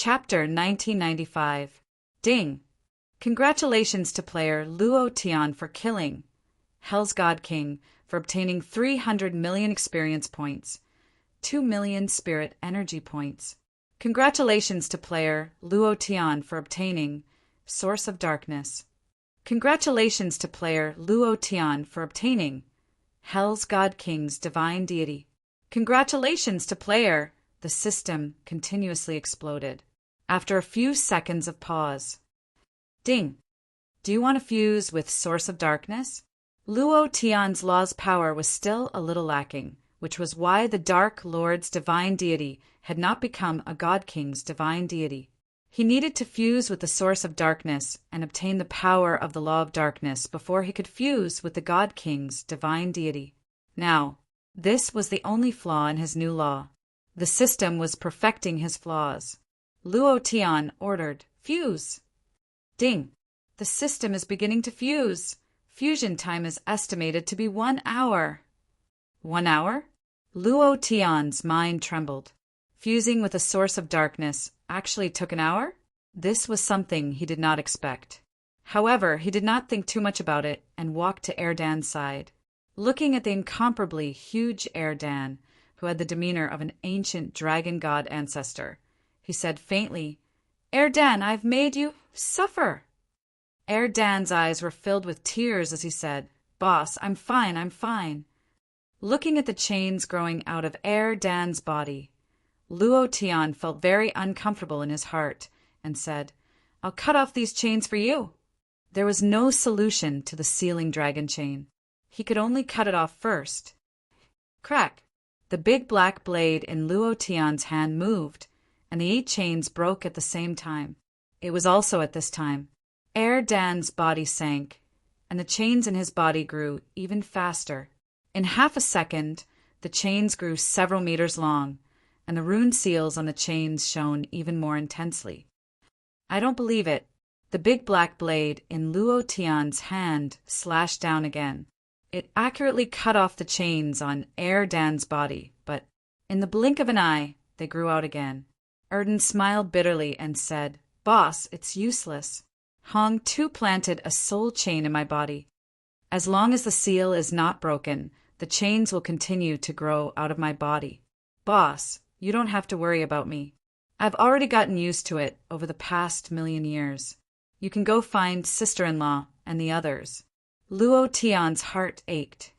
Chapter 1995. Ding! Congratulations to player Luo Tian for killing Hell's God King for obtaining 300 million experience points, 2 million spirit energy points. Congratulations to player Luo Tian for obtaining Source of Darkness. Congratulations to player Luo Tian for obtaining Hell's God King's Divine Deity. Congratulations to player. The system continuously exploded. After a few seconds of pause. Ding! Do you want to fuse with Source of Darkness? Luo Tian's law's power was still a little lacking, which was why the Dark Lord's divine deity had not become a God King's divine deity. He needed to fuse with the Source of Darkness and obtain the power of the Law of Darkness before he could fuse with the God King's divine deity. Now, this was the only flaw in his new law. The system was perfecting his flaws. Luo Tian ordered, "Fuse!" Ding! The system is beginning to fuse. Fusion time is estimated to be 1 hour. 1 hour? Luo Tian's mind trembled. Fusing with a Source of Darkness actually took an hour? This was something he did not expect. However, he did not think too much about it and walked to Erdan's side. Looking at the incomparably huge Erdan, who had the demeanor of an ancient dragon god ancestor, he said faintly, "Erdan, I've made you suffer." Erdan's eyes were filled with tears as he said, "Boss, I'm fine, I'm fine." Looking at the chains growing out of Erdan's body, Luo Tian felt very uncomfortable in his heart and said, "I'll cut off these chains for you." There was no solution to the sealing dragon chain. He could only cut it off first. Crack! The big black blade in Luo Tian's hand moved, and the 8 chains broke at the same time. It was also at this time Erdan's body sank, and the chains in his body grew even faster. In half a second, the chains grew several meters long, and the rune seals on the chains shone even more intensely. I don't believe it. The big black blade in Luo Tian's hand slashed down again. It accurately cut off the chains on Erdan's body, but in the blink of an eye, they grew out again. Erdan smiled bitterly and said, "Boss, it's useless. Hong Tu planted a soul chain in my body. As long as the seal is not broken, the chains will continue to grow out of my body. Boss, you don't have to worry about me. I've already gotten used to it over the past 1,000,000 years. You can go find sister-in-law and the others." Luo Tian's heart ached.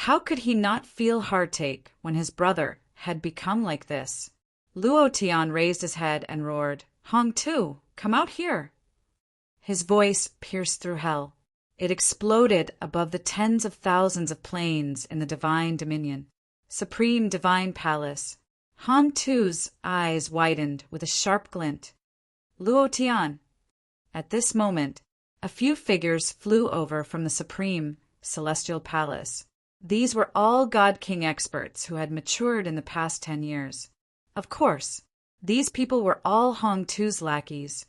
How could he not feel heartache when his brother had become like this? Luo Tian raised his head and roared, "Hong Tu, come out here." His voice pierced through hell. It exploded above the tens of thousands of planes in the Divine Dominion. Supreme Divine Palace. Hong Tu's eyes widened with a sharp glint. "Luo Tian." At this moment, a few figures flew over from the Supreme Celestial Palace. These were all God King experts who had matured in the past 10 years. Of course, these people were all Hong Tu's lackeys.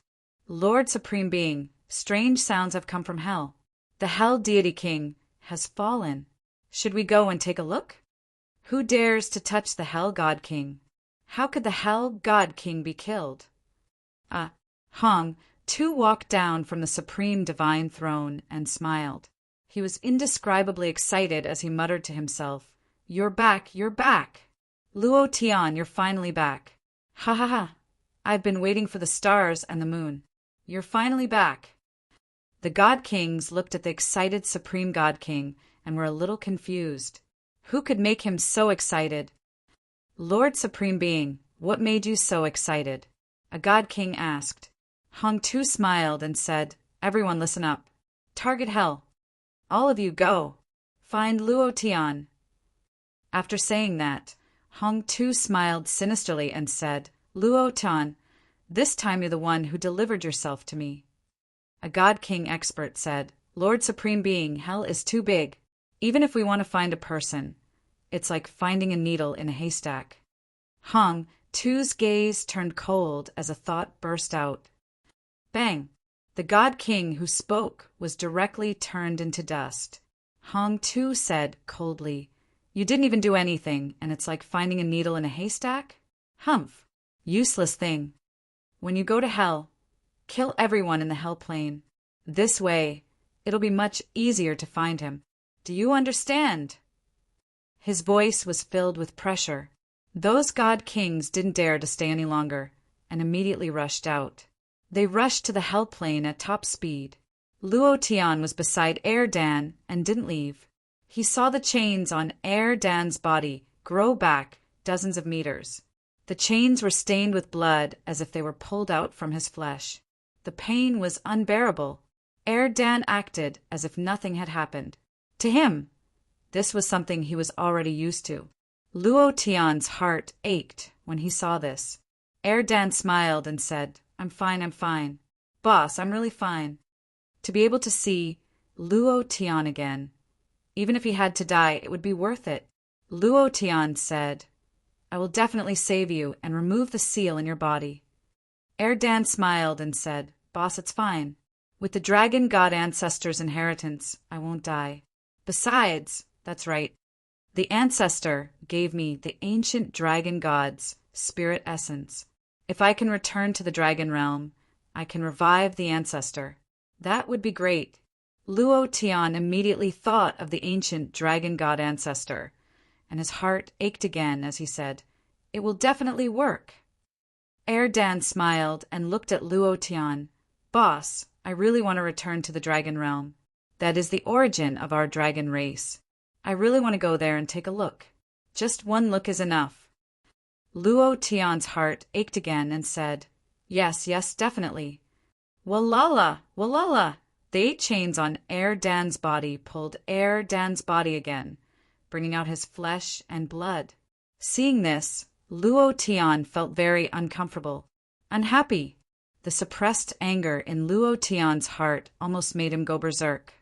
"Lord Supreme Being, strange sounds have come from Hell. The Hell Deity King has fallen. Should we go and take a look? Who dares to touch the Hell God King? How could the Hell God King be killed?" Hong Tu walked down from the Supreme Divine Throne and smiled. He was indescribably excited as he muttered to himself, "You're back, you're back! Luo Tian, you're finally back. Ha ha ha! I've been waiting for the stars and the moon. You're finally back." The God Kings looked at the excited Supreme God King and were a little confused. Who could make him so excited? "Lord Supreme Being, what made you so excited?" a God King asked. Hong Tu smiled and said, "Everyone listen up. Target Hell. All of you go. Find Luo Tian." After saying that, Hong Tu smiled sinisterly and said, "Luo Tian, this time you're the one who delivered yourself to me." A God King expert said, "Lord Supreme Being, Hell is too big. Even if we want to find a person, it's like finding a needle in a haystack." Hong Tu's gaze turned cold as a thought burst out. Bang! The God King who spoke was directly turned into dust. Hong Tu said coldly, "You didn't even do anything, and it's like finding a needle in a haystack? Humph! Useless thing." When you go to hell, kill everyone in the hell plane. This way, it'll be much easier to find him. Do you understand?" His voice was filled with pressure. Those god kings didn't dare to stay any longer, and immediately rushed out. They rushed to the hell plane at top speed. Luo Tian was beside Erdan and didn't leave. He saw the chains on Erdan's body grow back dozens of meters. The chains were stained with blood as if they were pulled out from his flesh. The pain was unbearable. Erdan acted as if nothing had happened. To him, this was something he was already used to. Luo Tian's heart ached when he saw this. Erdan smiled and said, I'm fine. Boss, I'm really fine." To be able to see Luo Tian again, even if he had to die, it would be worth it. Luo Tian said, "I will definitely save you and remove the seal in your body." Erdan smiled and said, "Boss, it's fine. With the dragon god ancestor's inheritance, I won't die. Besides, that's right, the ancestor gave me the ancient dragon god's spirit essence. If I can return to the dragon realm, I can revive the ancestor. That would be great." Luo Tian immediately thought of the ancient dragon god ancestor, and his heart ached again as he said, "It will definitely work." Erdan smiled and looked at Luo Tian. "Boss, I really want to return to the dragon realm. That is the origin of our dragon race. I really want to go there and take a look. Just one look is enough." Luo Tian's heart ached again and said, Yes, definitely." Walala! The 8 chains on Erdan's body pulled Erdan's body again, bringing out his flesh and blood. Seeing this, Luo Tian felt very uncomfortable, unhappy. The suppressed anger in Luo Tian's heart almost made him go berserk.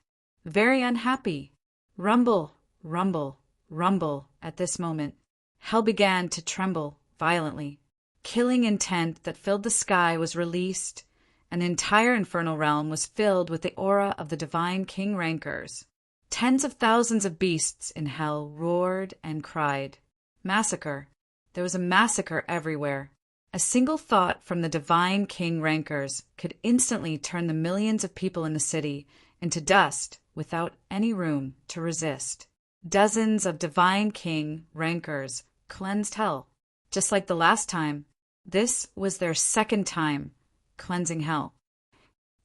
Very unhappy. Rumble, rumble, rumble at this moment. Hell began to tremble violently. Killing intent that filled the sky was released, and the entire infernal realm was filled with the aura of the divine king rankers. Tens of thousands of beasts in hell roared and cried. Massacre. There was a massacre everywhere. A single thought from the divine king rankers could instantly turn the millions of people in the city into dust without any room to resist. Dozens of divine king rankers cleansed hell. Just like the last time, this was their second time cleansing hell.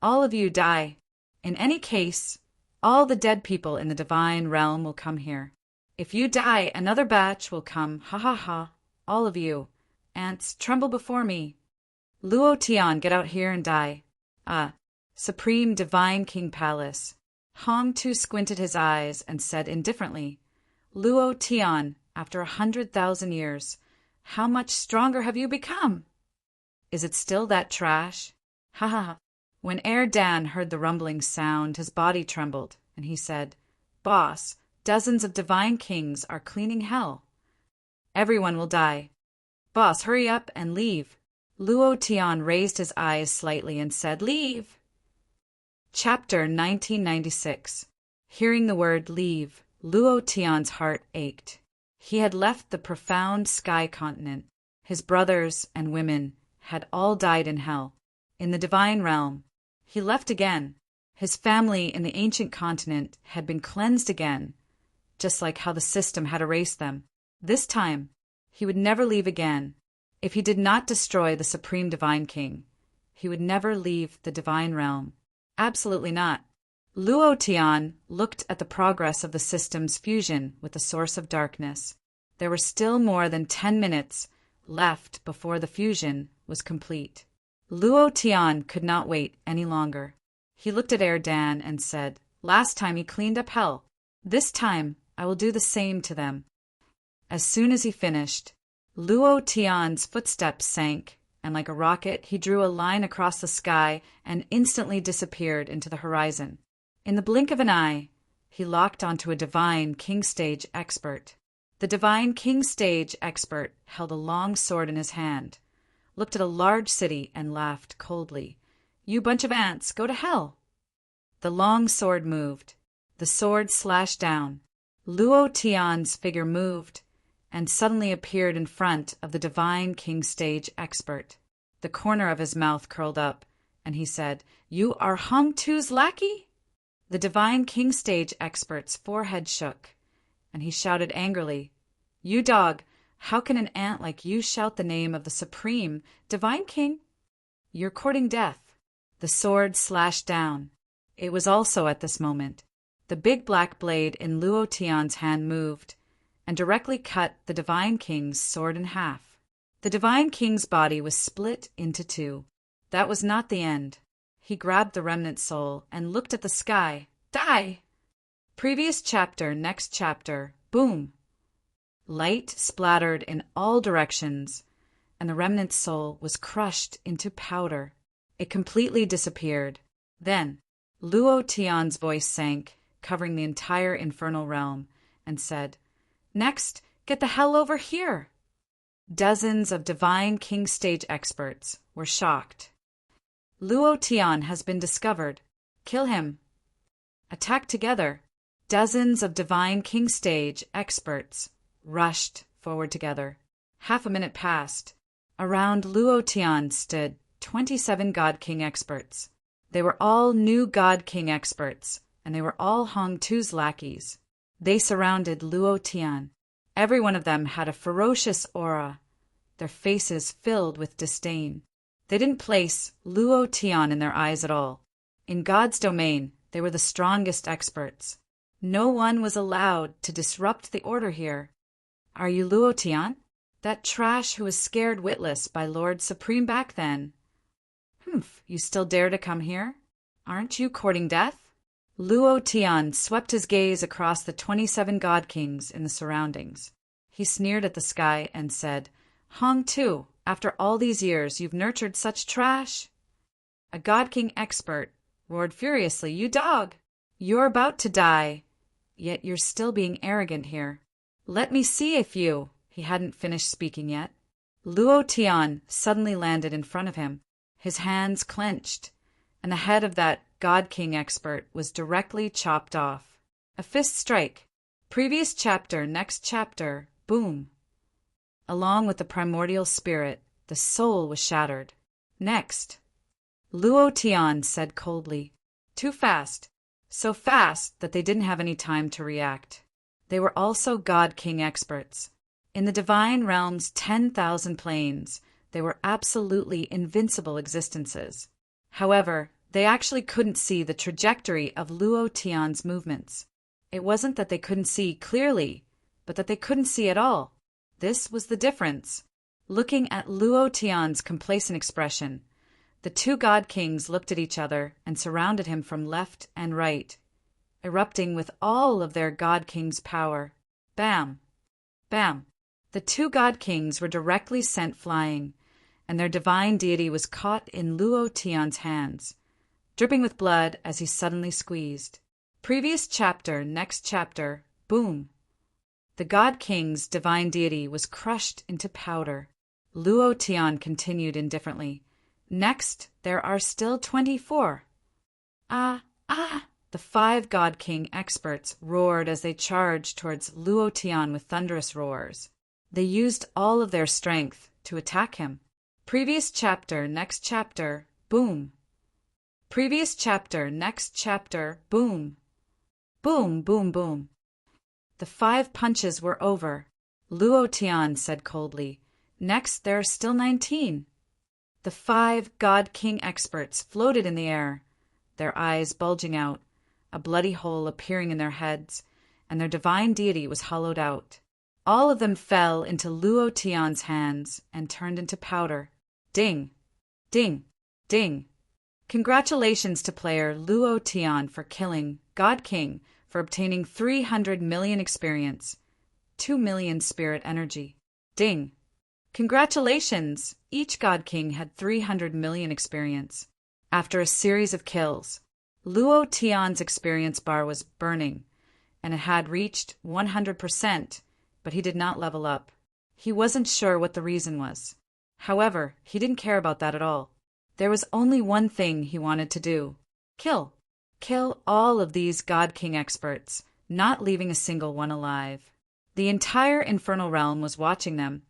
All of you die. In any case, all the dead people in the divine realm will come here. If you die, another batch will come. Ha ha ha. All of you. Ants, tremble before me. Luo Tian, get out here and die. Supreme Divine King Palace. Hong Tu squinted his eyes and said indifferently, Luo Tian, after 100,000 years, how much stronger have you become? Is it still that trash? Ha ha ha. When Erdan heard the rumbling sound, his body trembled, and he said, Boss, dozens of divine kings are cleaning hell. Everyone will die. Boss, hurry up and leave. Luo Tian raised his eyes slightly and said, Leave. Chapter 1996. Hearing the word leave, Luo Tian's heart ached. He had left the profound sky continent. His brothers and women had all died in hell. In the divine realm, he left again. His family in the ancient continent had been cleansed again, just like how the system had erased them. This time, he would never leave again. If he did not destroy the Supreme Divine King, he would never leave the divine realm. Absolutely not. Luo Tian looked at the progress of the system's fusion with the source of darkness. There were still more than 10 minutes left before the fusion was complete. Luo Tian could not wait any longer. He looked at Erdan and said, Last time he cleaned up hell. This time I will do the same to them. As soon as he finished, Luo Tian's footsteps sank, and like a rocket he drew a line across the sky and instantly disappeared into the horizon. In the blink of an eye, he locked onto a divine king stage expert. The divine king stage expert held a long sword in his hand, looked at a large city and laughed coldly. You bunch of ants, go to hell. The long sword moved. The sword slashed down. Luo Tian's figure moved and suddenly appeared in front of the divine king stage expert. The corner of his mouth curled up, and he said, "You are Hong Tu's lackey?" The Divine King stage expert's forehead shook, and he shouted angrily, "You dog, how can an ant like you shout the name of the supreme Divine King? You're courting death." The sword slashed down. It was also at this moment. The big black blade in Luo Tian's hand moved, and directly cut the Divine King's sword in half. The Divine King's body was split into two. That was not the end. He grabbed the remnant soul and looked at the sky. Die! Previous chapter, next chapter, boom! Light splattered in all directions, and the remnant soul was crushed into powder. It completely disappeared. Then, Luo Tian's voice sank, covering the entire infernal realm, and said, "Next, get the hell over here!" Dozens of Divine King stage experts were shocked. "Luo Tian has been discovered. Kill him." Attack together. Dozens of Divine King stage experts rushed forward together. Half a minute passed. Around Luo Tian stood 27 God King experts. They were all new God King experts, and they were all Hong Tu's lackeys. They surrounded Luo Tian. Every one of them had a ferocious aura, their faces filled with disdain. They didn't place Luo Tian in their eyes at all. In God's domain, they were the strongest experts. No one was allowed to disrupt the order here. "Are you Luo Tian? That trash who was scared witless by Lord Supreme back then? Humph, you still dare to come here? Aren't you courting death?" Luo Tian swept his gaze across the 27 God Kings in the surroundings. He sneered at the sky and said, "Hong Tu, after all these years you've nurtured such trash?" A God King expert roared furiously, "You dog! You're about to die, yet you're still being arrogant here. Let me see if you—" He hadn't finished speaking yet. Luo Tian suddenly landed in front of him. His hands clenched, and the head of that God King expert was directly chopped off. A fist strike. Previous chapter, next chapter, boom. Along with the primordial spirit, the soul was shattered. Next. Luo Tian said coldly, "Too fast. So fast that they didn't have any time to react." They were also God King experts. In the divine realm's 10,000 planes, they were absolutely invincible existences. However, they actually couldn't see the trajectory of Luo Tian's movements. It wasn't that they couldn't see clearly, but that they couldn't see at all. This was the difference. Looking at Luo Tian's complacent expression, the two God Kings looked at each other and surrounded him from left and right, erupting with all of their God King's power. Bam! Bam! The two God Kings were directly sent flying, and their divine deity was caught in Luo Tian's hands, dripping with blood as he suddenly squeezed. Previous chapter, next chapter, boom. The God King's divine deity was crushed into powder. Luo Tian continued indifferently. "Next, there are still 24. Ah! The 5 God King experts roared as they charged towards Luo Tian with thunderous roars. They used all of their strength to attack him. Previous chapter, next chapter, boom. Previous chapter, next chapter, boom. Boom, boom, boom. The 5 punches were over. Luo Tian said coldly, "Next, there are still 19. The 5 God King experts floated in the air, their eyes bulging out, a bloody hole appearing in their heads, and their divine deity was hollowed out. All of them fell into Luo Tian's hands and turned into powder. Ding! Ding! Ding! Congratulations to player Luo Tian for killing God King, for obtaining 300 million experience, 2 million spirit energy. Ding! Congratulations! Each God King had 300 million experience. After a series of kills, Luo Tian's experience bar was burning, and it had reached 100%, but he did not level up. He wasn't sure what the reason was. However, he didn't care about that at all. There was only one thing he wanted to do. Kill. Kill all of these God King experts, not leaving a single one alive. The entire infernal realm was watching them,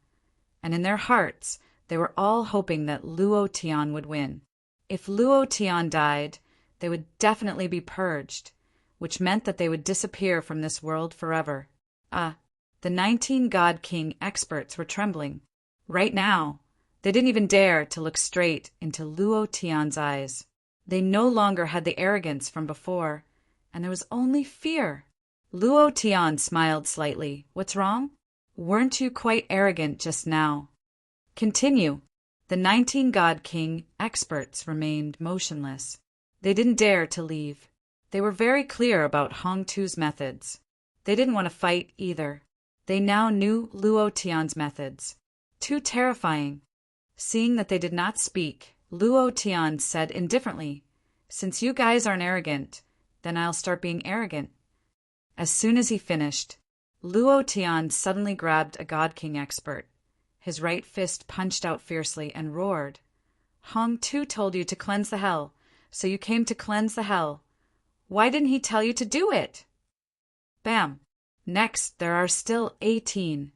and in their hearts, They were all hoping that Luo Tian would win. If Luo Tian died, they would definitely be purged, which meant that they would disappear from this world forever. The 19 God King experts were trembling. Right now, they didn't even dare to look straight into Luo Tian's eyes. They no longer had the arrogance from before, and there was only fear. Luo Tian smiled slightly. What's wrong? Weren't you quite arrogant just now? Continue. The 19 God King experts remained motionless. They didn't dare to leave. They were very clear about Hong Tu's methods. They didn't want to fight either. They now knew Luo Tian's methods. Too terrifying. Seeing that they did not speak, Luo Tian said indifferently, "Since you guys aren't arrogant, then I'll start being arrogant." As soon as he finished, Luo Tian suddenly grabbed a God King expert. His right fist punched out fiercely and roared, "Hong Tu told you to cleanse the hell, so you came to cleanse the hell. Why didn't he tell you to do it?" Bam! Next, there are still 18.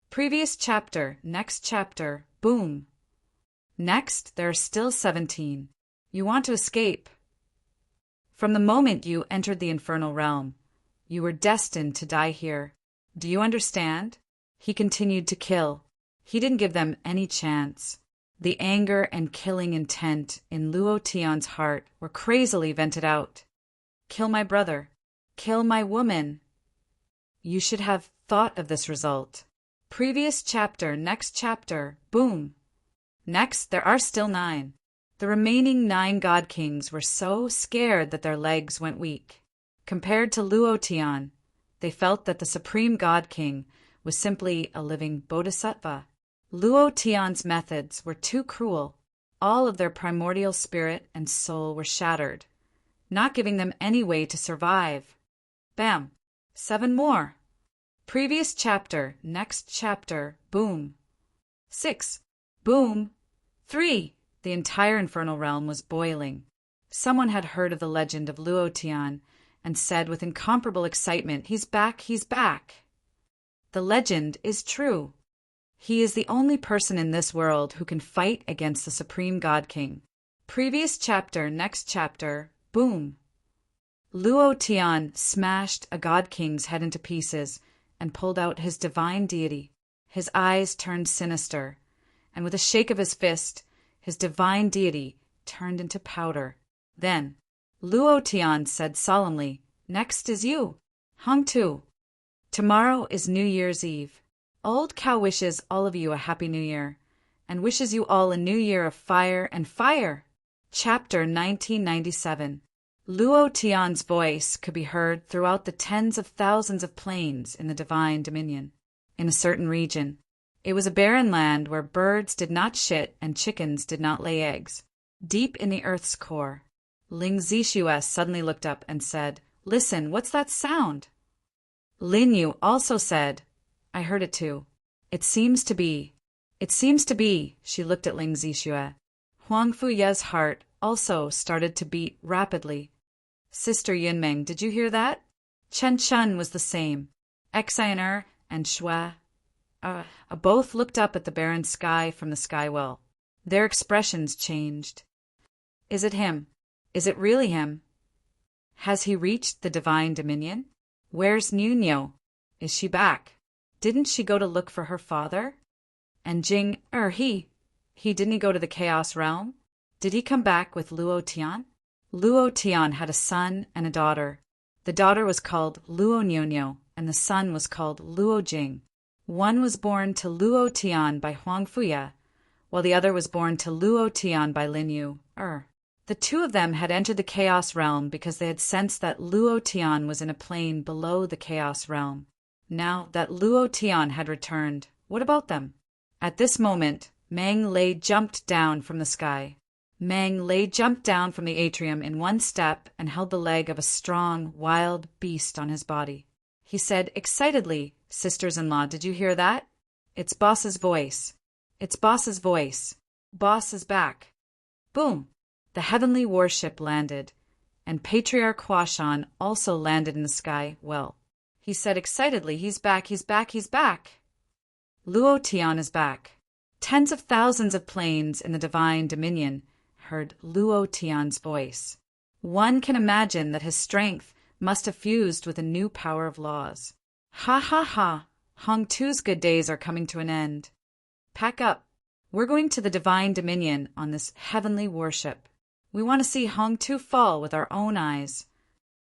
Previous chapter, next chapter, boom. Next, there are still 17. You want to escape. From the moment you entered the infernal realm, you were destined to die here. Do you understand? He continued to kill. He didn't give them any chance. The anger and killing intent in Luo Tian's heart were crazily vented out. Kill my brother. Kill my woman. You should have thought of this result. Previous chapter, next chapter, boom. Next, there are still 9. The remaining 9 God Kings were so scared that their legs went weak. Compared to Luo Tian, they felt that the Supreme God King was simply a living bodhisattva. Luo Tian's methods were too cruel. All of their primordial spirit and soul were shattered, not giving them any way to survive. Bam! 7 more. Previous chapter, next chapter, boom. 6. Boom. 3. The entire infernal realm was boiling. Someone had heard of the legend of Luo Tian and said with incomparable excitement, "He's back, he's back." The legend is true. He is the only person in this world who can fight against the Supreme God King. Previous chapter, next chapter, boom. Luo Tian smashed a God King's head into pieces and pulled out his divine deity. His eyes turned sinister, and with a shake of his fist, his divine deity turned into powder. Then, Luo Tian said solemnly, "Next is you, Hong Tu. Tomorrow is New Year's Eve. Old Cow wishes all of you a Happy New Year, and wishes you all a new year of fire and fire." Chapter 1997. Luo Tian's voice could be heard throughout the tens of thousands of plains in the Divine Dominion. In a certain region, it was a barren land where birds did not shit and chickens did not lay eggs. Deep in the earth's core, Ling Zixue suddenly looked up and said, "Listen, what's that sound?" Lin Yu also said, "I heard it too. It seems to be. She looked at Ling Zixue. Huang Fuye's heart also started to beat rapidly. "Sister Yunmeng, did you hear that?" Chen Chun was the same. Xiner and Shui both looked up at the barren sky from the sky well. Their expressions changed. Is it him? Is it really him? Has he reached the Divine Dominion? Where's Nunyo? Is she back? Didn't she go to look for her father? And Jing, didn't he go to the Chaos Realm? Did he come back with Luo Tian? Luo Tian had a son and a daughter. The daughter was called Luo Nyonyo, and the son was called Luo Jing. One was born to Luo Tian by Huang Fuya, while the other was born to Luo Tian by Lin Yu. The two of them had entered the Chaos Realm because they had sensed that Luo Tian was in a plane below the Chaos Realm. Now that Luo Tian had returned, what about them? At this moment, Mang Lei jumped down from the sky. Mang Lei jumped down from the atrium in one step and held the leg of a strong, wild beast on his body. He said excitedly, "Sisters-in-law, did you hear that? It's Boss's voice. It's Boss's voice. Boss is back." Boom! The heavenly warship landed, and Patriarch Huashan also landed in the sky well. He said excitedly, "He's back, he's back, he's back." Luo Tian is back. Tens of thousands of planes in the divine dominion heard Luo Tian's voice. One can imagine that his strength must have fused with a new power of laws. Ha ha ha! Hong Tu's good days are coming to an end. Pack up. We're going to the divine dominion on this heavenly worship. We want to see Hong Tu fall with our own eyes.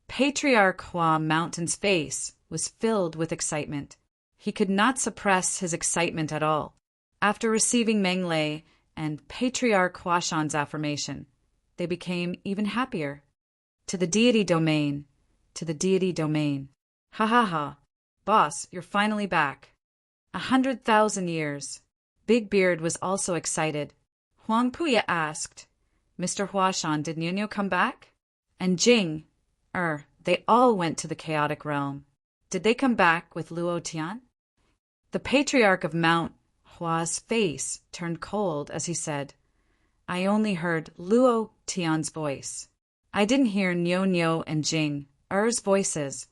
Patriarch Hua Mountain's face was filled with excitement. He could not suppress his excitement at all. After receiving Meng Lei and Patriarch Huashan's affirmation, they became even happier. To the deity domain, to the deity domain. Ha ha ha. Boss, you're finally back. 100,000 years. Big Beard was also excited. Huang Puya asked, Mr. Huashan, did Nuno come back? And Jing, they all went to the chaotic realm. Did they come back with Luo Tian? The patriarch of Mount Hua's face turned cold as he said, I only heard Luo Tian's voice. I didn't hear Nyo and Jing's voices.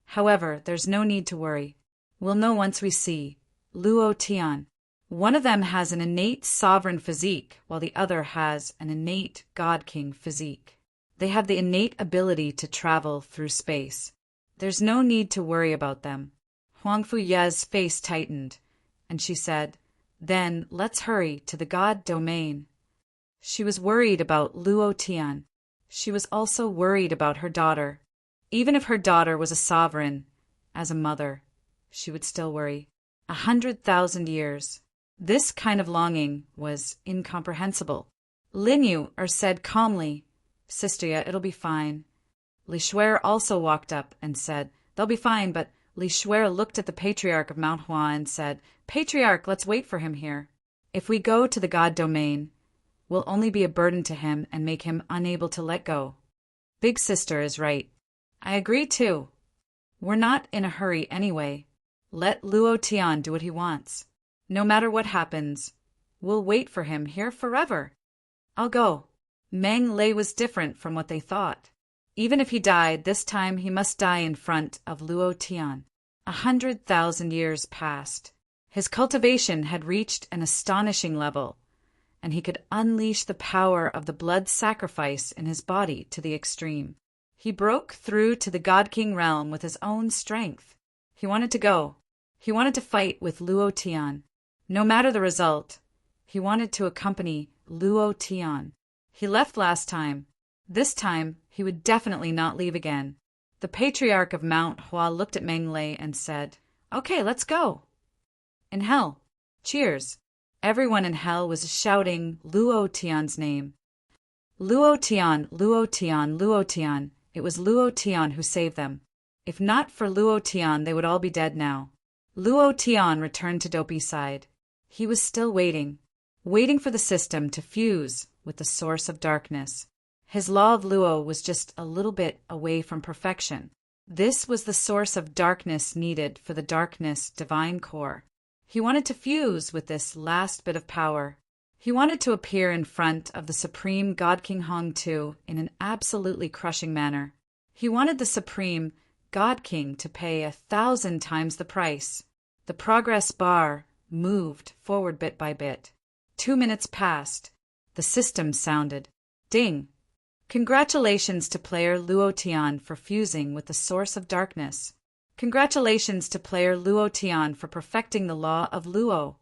However, there's no need to worry. We'll know once we see Luo Tian. One of them has an innate sovereign physique, while the other has an innate God King physique. They have the innate ability to travel through space. There's no need to worry about them. Huang Fuye's face tightened, and she said, Then let's hurry to the God domain. She was worried about Luo Tian. She was also worried about her daughter. Even if her daughter was a sovereign, as a mother, she would still worry. 100,000 years. This kind of longing was incomprehensible. Lin Yu said calmly, Sister, it'll be fine. Li Shuer also walked up and said, They'll be fine, but Li Shuer looked at the Patriarch of Mount Hua and said, Patriarch, let's wait for him here. If we go to the God domain, we'll only be a burden to him and make him unable to let go. Big Sister is right. I agree too. We're not in a hurry anyway. Let Luo Tian do what he wants. No matter what happens, we'll wait for him here forever. I'll go. Meng Lei was different from what they thought. Even if he died, this time he must die in front of Luo Tian. 100,000 years passed. His cultivation had reached an astonishing level, and he could unleash the power of the blood sacrifice in his body to the extreme. He broke through to the God King realm with his own strength. He wanted to go. He wanted to fight with Luo Tian. No matter the result, he wanted to accompany Luo Tian. He left last time. This time, he would definitely not leave again. The Patriarch of Mount Hua looked at Meng Lei and said, Okay, let's go. In hell. Cheers. Everyone in hell was shouting Luo Tian's name. Luo Tian, Luo Tian, Luo Tian. It was Luo Tian who saved them. If not for Luo Tian, they would all be dead now. Luo Tian returned to Dopey's side. He was still waiting for the system to fuse with the source of darkness. His law of Luo was just a little bit away from perfection. This was the source of darkness needed for the darkness divine core. He wanted to fuse with this last bit of power. He wanted to appear in front of the Supreme God King Hong Tu in an absolutely crushing manner. He wanted the Supreme God King to pay 1,000 times the price. The progress bar moved forward bit by bit. 2 minutes passed. The system sounded. Ding! Congratulations to player Luo Tian for fusing with the source of darkness. Congratulations to player Luo Tian for perfecting the law of Luo.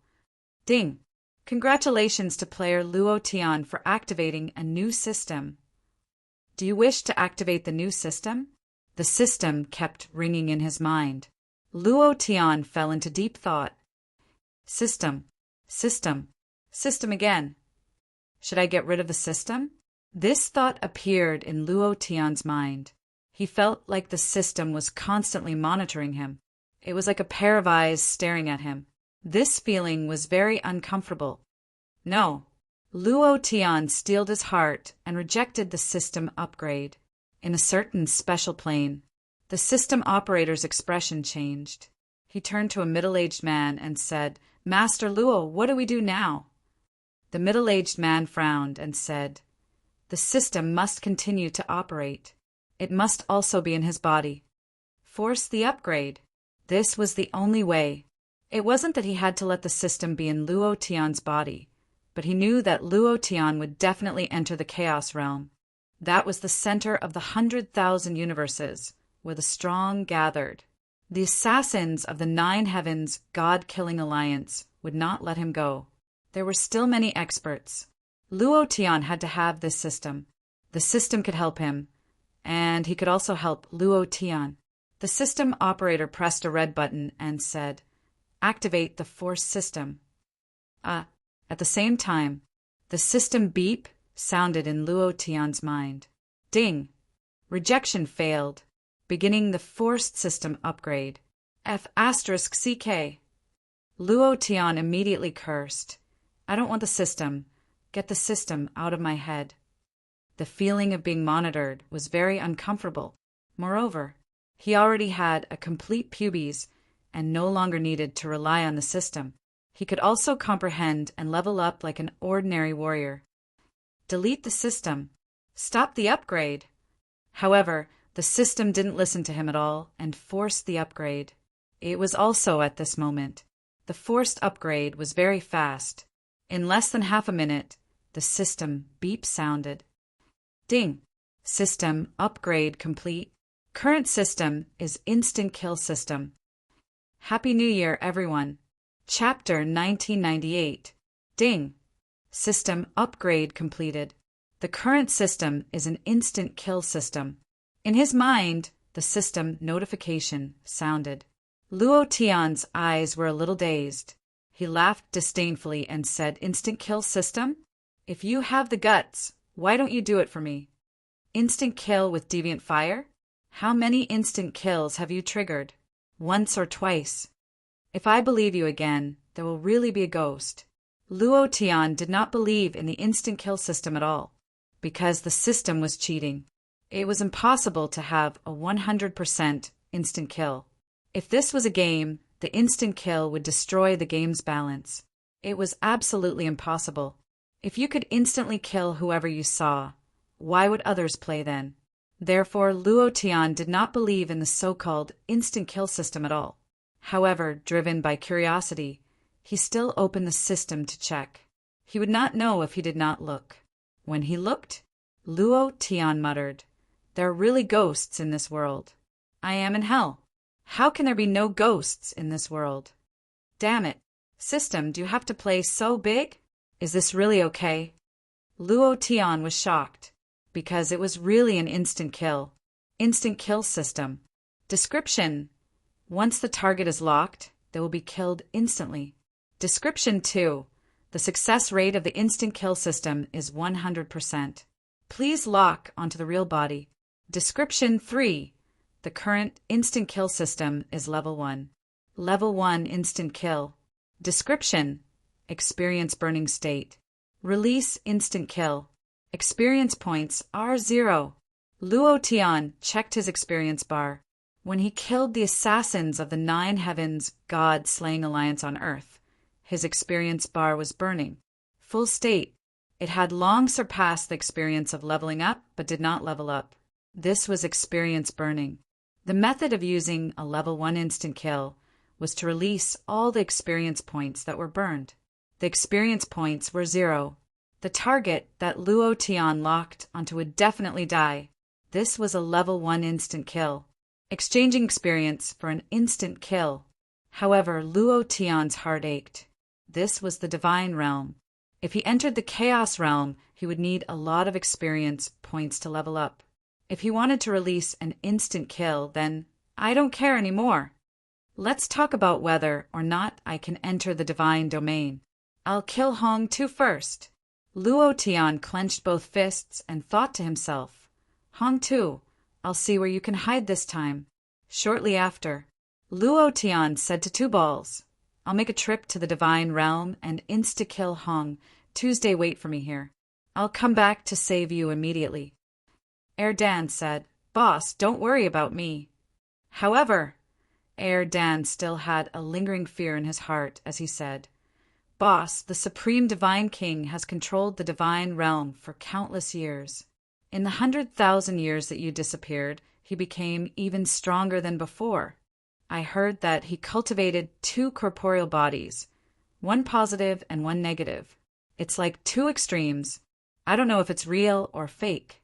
Ding! Congratulations to player Luo Tian for activating a new system. Do you wish to activate the new system? The system kept ringing in his mind. Luo Tian fell into deep thought. System. System. System again. Should I get rid of the system? This thought appeared in Luo Tian's mind. He felt like the system was constantly monitoring him. It was like a pair of eyes staring at him. This feeling was very uncomfortable. No. Luo Tian steeled his heart and rejected the system upgrade. In a certain special plane, the system operator's expression changed. He turned to a middle-aged man and said, Master Luo, what do we do now? The middle-aged man frowned and said, The system must continue to operate. It must also be in his body. Force the upgrade. This was the only way. It wasn't that he had to let the system be in Luo Tian's body, but he knew that Luo Tian would definitely enter the Chaos Realm. That was the center of the 100,000 universes, where the strong gathered. The assassins of the Nine Heavens God-killing alliance would not let him go. There were still many experts. Luo Tian had to have this system. The system could help him, and he could also help Luo Tian. The system operator pressed a red button and said, "Activate the force system." At the same time, the system beep sounded in Luo Tian's mind. Ding! Rejection failed, beginning the forced system upgrade. F***CK. Luo Tian immediately cursed. I don't want the system. Get the system out of my head. The feeling of being monitored was very uncomfortable. Moreover, he already had a complete pubes and no longer needed to rely on the system. He could also comprehend and level up like an ordinary warrior. Delete the system. Stop the upgrade. However, the system didn't listen to him at all and forced the upgrade. It was also at this moment. The forced upgrade was very fast. In less than half a minute, the system beep sounded. Ding! System upgrade complete. Current system is instant kill system. Happy New Year, everyone. Chapter 1998. Ding! System upgrade completed. The current system is an instant kill system. In his mind, the system notification sounded. Luo Tian's eyes were a little dazed. He laughed disdainfully and said, "Instant kill system? If you have the guts, why don't you do it for me? Instant kill with deviant fire? How many instant kills have you triggered? Once or twice? If I believe you again, there will really be a ghost." Luo Tian did not believe in the instant kill system at all, because the system was cheating. It was impossible to have a 100% instant kill. If this was a game, the instant kill would destroy the game's balance. It was absolutely impossible. If you could instantly kill whoever you saw, why would others play then? Therefore, Luo Tian did not believe in the so-called instant kill system at all. However, driven by curiosity, he still opened the system to check. He would not know if he did not look. When he looked, Luo Tian muttered, "There are really ghosts in this world. I am in hell. How can there be no ghosts in this world? Damn it. System, do you have to play so big? Is this really okay?" Luo Tian was shocked, because it was really an instant kill. Instant kill system. Description: once the target is locked, they will be killed instantly. Description 2. The success rate of the instant kill system is 100%. Please lock onto the real body. Description 3. The current instant kill system is level 1. Level 1 instant kill. Description: experience burning state. Release instant kill. Experience points are 0. Luo Tian checked his experience bar. When he killed the assassins of the Nine Heavens God-slaying alliance on Earth, his experience bar was burning. Full state. It had long surpassed the experience of leveling up, but did not level up. This was experience burning. The method of using a level 1 instant kill was to release all the experience points that were burned. The experience points were 0. The target that Luo Tian locked onto would definitely die. This was a level 1 instant kill. Exchanging experience for an instant kill. However, Luo Tian's heart ached. This was the divine realm. If he entered the chaos realm, he would need a lot of experience points to level up. If he wanted to release an instant kill, then I don't care anymore. Let's talk about whether or not I can enter the divine domain. I'll kill Hong Tu first. Luo Tian clenched both fists and thought to himself, Hong Tu, I'll see where you can hide this time. Shortly after, Luo Tian said to Two Balls, I'll make a trip to the divine realm and insta-kill Hong. Tuesday, wait for me here. I'll come back to save you immediately. Dan said, Boss, don't worry about me. However, Dan still had a lingering fear in his heart as he said, Boss, the Supreme Divine King has controlled the divine realm for countless years. In the 100,000 years that you disappeared, he became even stronger than before. I heard that he cultivated two corporeal bodies, one positive and one negative. It's like two extremes. I don't know if it's real or fake.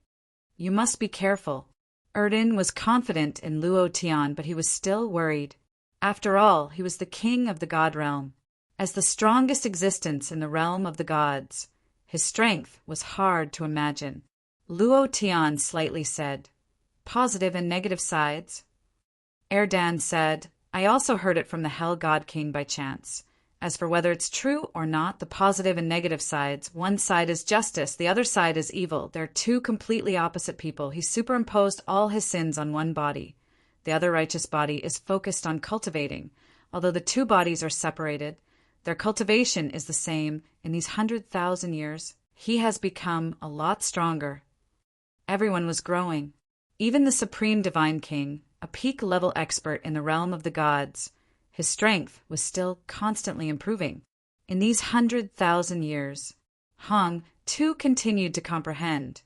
You must be careful. Erden was confident in Luo Tian, but he was still worried. After all, he was the king of the god realm. As the strongest existence in the realm of the gods, his strength was hard to imagine. Luo Tian slightly said, "Positive and negative sides." Erdan said, "I also heard it from the Hell God King by chance. As for whether it's true or not, the positive and negative sides, one side is justice, the other side is evil. They're two completely opposite people. He superimposed all his sins on one body. The other righteous body is focused on cultivating. Although the two bodies are separated, their cultivation is the same. In these 100,000 years, he has become a lot stronger." Everyone was growing. Even the Supreme Divine King, a peak-level expert in the realm of the gods, his strength was still constantly improving. In these 100,000 years, Hong, too, continued to comprehend,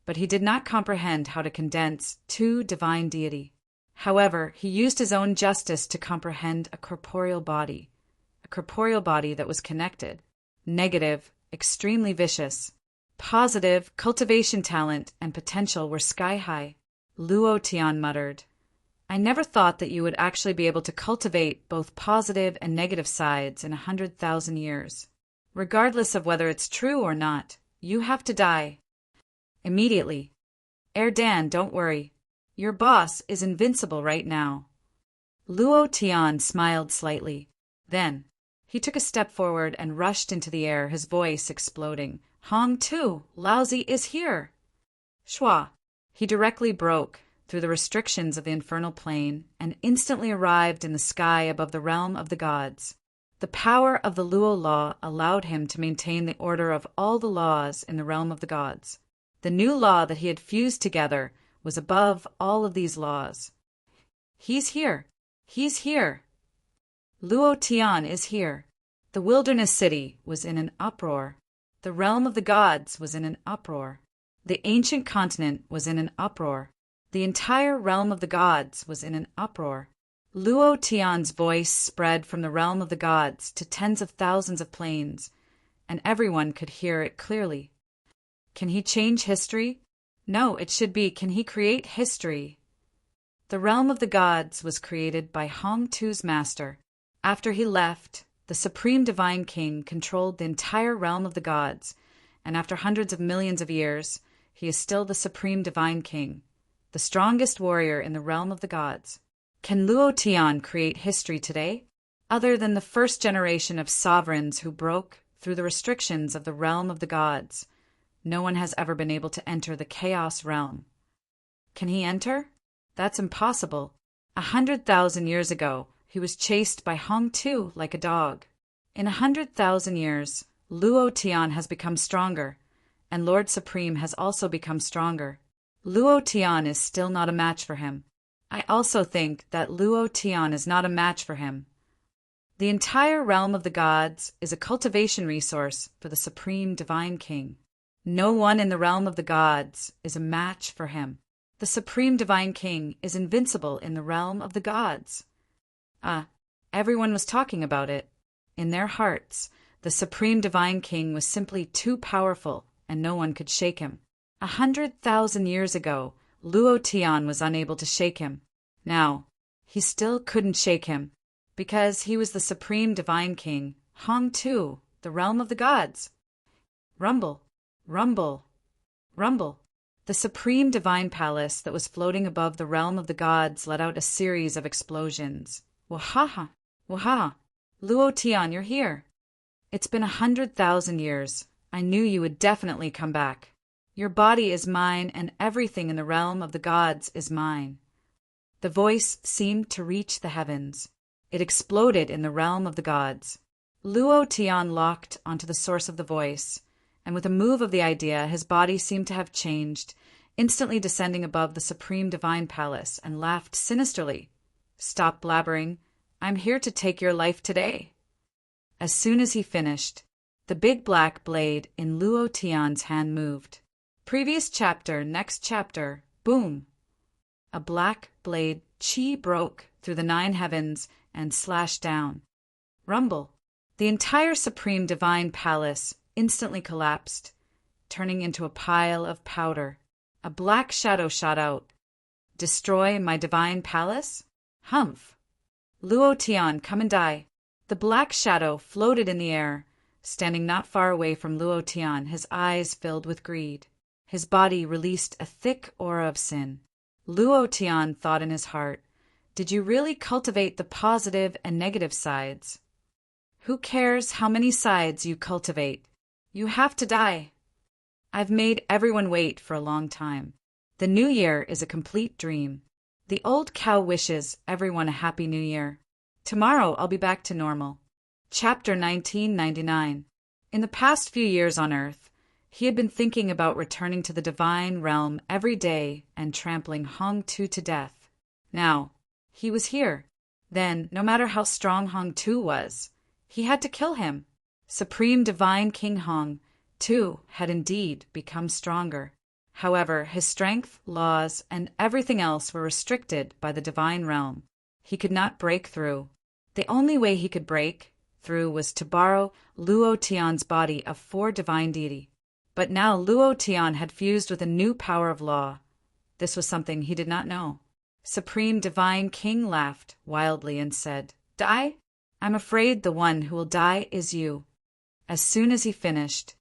but he did not comprehend how to condense two divine deity. However, he used his own justice to comprehend a corporeal body that was connected. Negative, extremely vicious. Positive, cultivation talent and potential were sky-high. Luo Tian muttered, "I never thought that you would actually be able to cultivate both positive and negative sides in 100,000 years. Regardless of whether it's true or not, you have to die immediately. Erdan, don't worry. Your boss is invincible right now." Luo Tian smiled slightly. Then, he took a step forward and rushed into the air, his voice exploding. "Hong Tu, Laozi is here!" Shua. He directly broke through the restrictions of the infernal plane and instantly arrived in the sky above the realm of the gods. The power of the Luo law allowed him to maintain the order of all the laws in the realm of the gods. The new law that he had fused together was above all of these laws. "He's here! He's here! Luo Tian is here!" The wilderness city was in an uproar. The realm of the gods was in an uproar. The ancient continent was in an uproar. The entire realm of the gods was in an uproar. Luo Tian's voice spread from the realm of the gods to tens of thousands of planes, and everyone could hear it clearly. Can he change history? No, it should be, can he create history? The realm of the gods was created by Hong Tu's master. After he left, the Supreme Divine King controlled the entire realm of the gods, and after hundreds of millions of years, he is still the Supreme Divine King, the strongest warrior in the realm of the gods. Can Luo Tian create history today? Other than the first generation of sovereigns who broke through the restrictions of the realm of the gods, no one has ever been able to enter the chaos realm. Can he enter? That's impossible. 100,000 years ago, he was chased by Hong Tu like a dog. In 100,000 years, Luo Tian has become stronger, and Lord Supreme has also become stronger. Luo Tian is still not a match for him. I also think that Luo Tian is not a match for him. The entire realm of the gods is a cultivation resource for the Supreme Divine King. No one in the realm of the gods is a match for him. The Supreme Divine King is invincible in the realm of the gods. Everyone was talking about it. In their hearts, the Supreme Divine King was simply too powerful, and no one could shake him. 100,000 years ago, Luo Tian was unable to shake him. Now, he still couldn't shake him, because he was the Supreme Divine King, Hong Tu, the realm of the gods. Rumble, rumble, rumble. The Supreme Divine Palace that was floating above the realm of the gods let out a series of explosions. Wahaha, wahaha. Luo Tian, you're here. It's been 100,000 years. I knew you would definitely come back. Your body is mine, and everything in the realm of the gods is mine. The voice seemed to reach the heavens. It exploded in the realm of the gods. Luo Tian locked onto the source of the voice, and with a move of the idea, his body seemed to have changed, instantly descending above the Supreme Divine Palace, and laughed sinisterly. "Stop blabbering. I'm here to take your life today." As soon as he finished, the big black blade in Luo Tian's hand moved. Previous chapter, next chapter, boom! A black blade chi broke through the 9 heavens and slashed down. Rumble. The entire Supreme Divine Palace instantly collapsed, turning into a pile of powder. A black shadow shot out. Destroy my divine palace? Humph. Luo Tian, come and die. The black shadow floated in the air, standing not far away from Luo Tian, his eyes filled with greed. His body released a thick aura of sin. Luo Tian thought in his heart, did you really cultivate the positive and negative sides? Who cares how many sides you cultivate? You have to die. I've made everyone wait for a long time. The new year is a complete dream. The old cow wishes everyone a happy new year. Tomorrow I'll be back to normal. Chapter 1999. In the past few years on Earth, he had been thinking about returning to the divine realm every day and trampling Hong Tu to death. Now, he was here. Then, no matter how strong Hong Tu was, he had to kill him. Supreme Divine King Hong Tu had indeed become stronger. However, his strength, laws, and everything else were restricted by the divine realm. He could not break through. The only way he could break through was to borrow Luo Tian's body of 4 divine deity. But now Luo Tian had fused with a new power of law. This was something he did not know. Supreme Divine King laughed wildly and said, Die? I'm afraid the one who will die is you. As soon as he finished,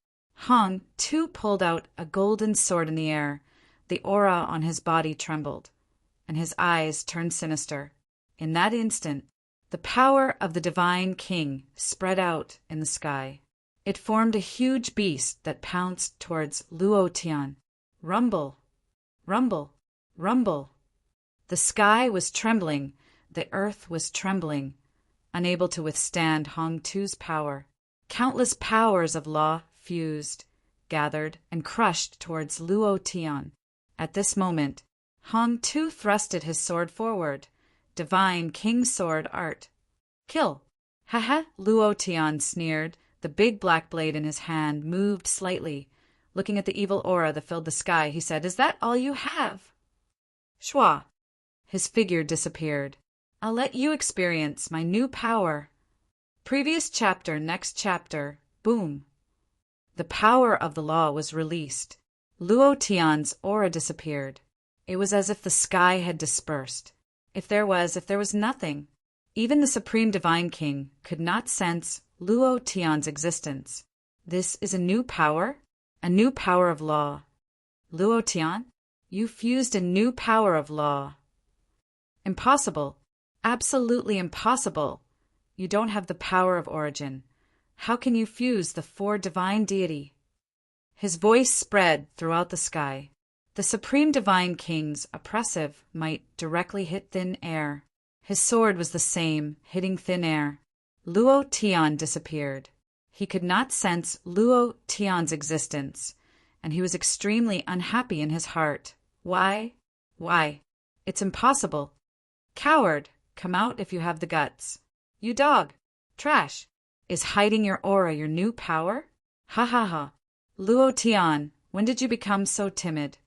Hong Tu pulled out a golden sword in the air. The aura on his body trembled, and his eyes turned sinister. In that instant, the power of the Divine King spread out in the sky. It formed a huge beast that pounced towards Luo Tian. Rumble, rumble, rumble. The sky was trembling, the earth was trembling, unable to withstand Hong Tu's power. Countless powers of law fused, gathered, and crushed towards Luo Tian. At this moment, Hong Tu thrusted his sword forward. Divine King Sword Art. Kill! Haha! Luo Tian sneered. The big black blade in his hand moved slightly. Looking at the evil aura that filled the sky, he said, Is that all you have? Shua! His figure disappeared. I'll let you experience my new power. Previous chapter, next chapter. Boom! The power of the law was released. Luo Tian's aura disappeared. It was as if the sky had dispersed. If there was nothing. Even the Supreme Divine King could not sense Luo Tian's existence. This is a new power of law. Luo Tian, you fused a new power of law. Impossible. Absolutely impossible. You don't have the power of origin. How can you fuse the 4 divine deity? His voice spread throughout the sky. The Supreme Divine King's oppressive might directly hit thin air. His sword was the same, hitting thin air. Luo Tian disappeared. He could not sense Luo Tian's existence, and he was extremely unhappy in his heart. Why? Why? It's impossible. Coward, come out if you have the guts. You dog. Trash. Is hiding your aura your new power? Ha ha ha. Luo Tian, when did you become so timid?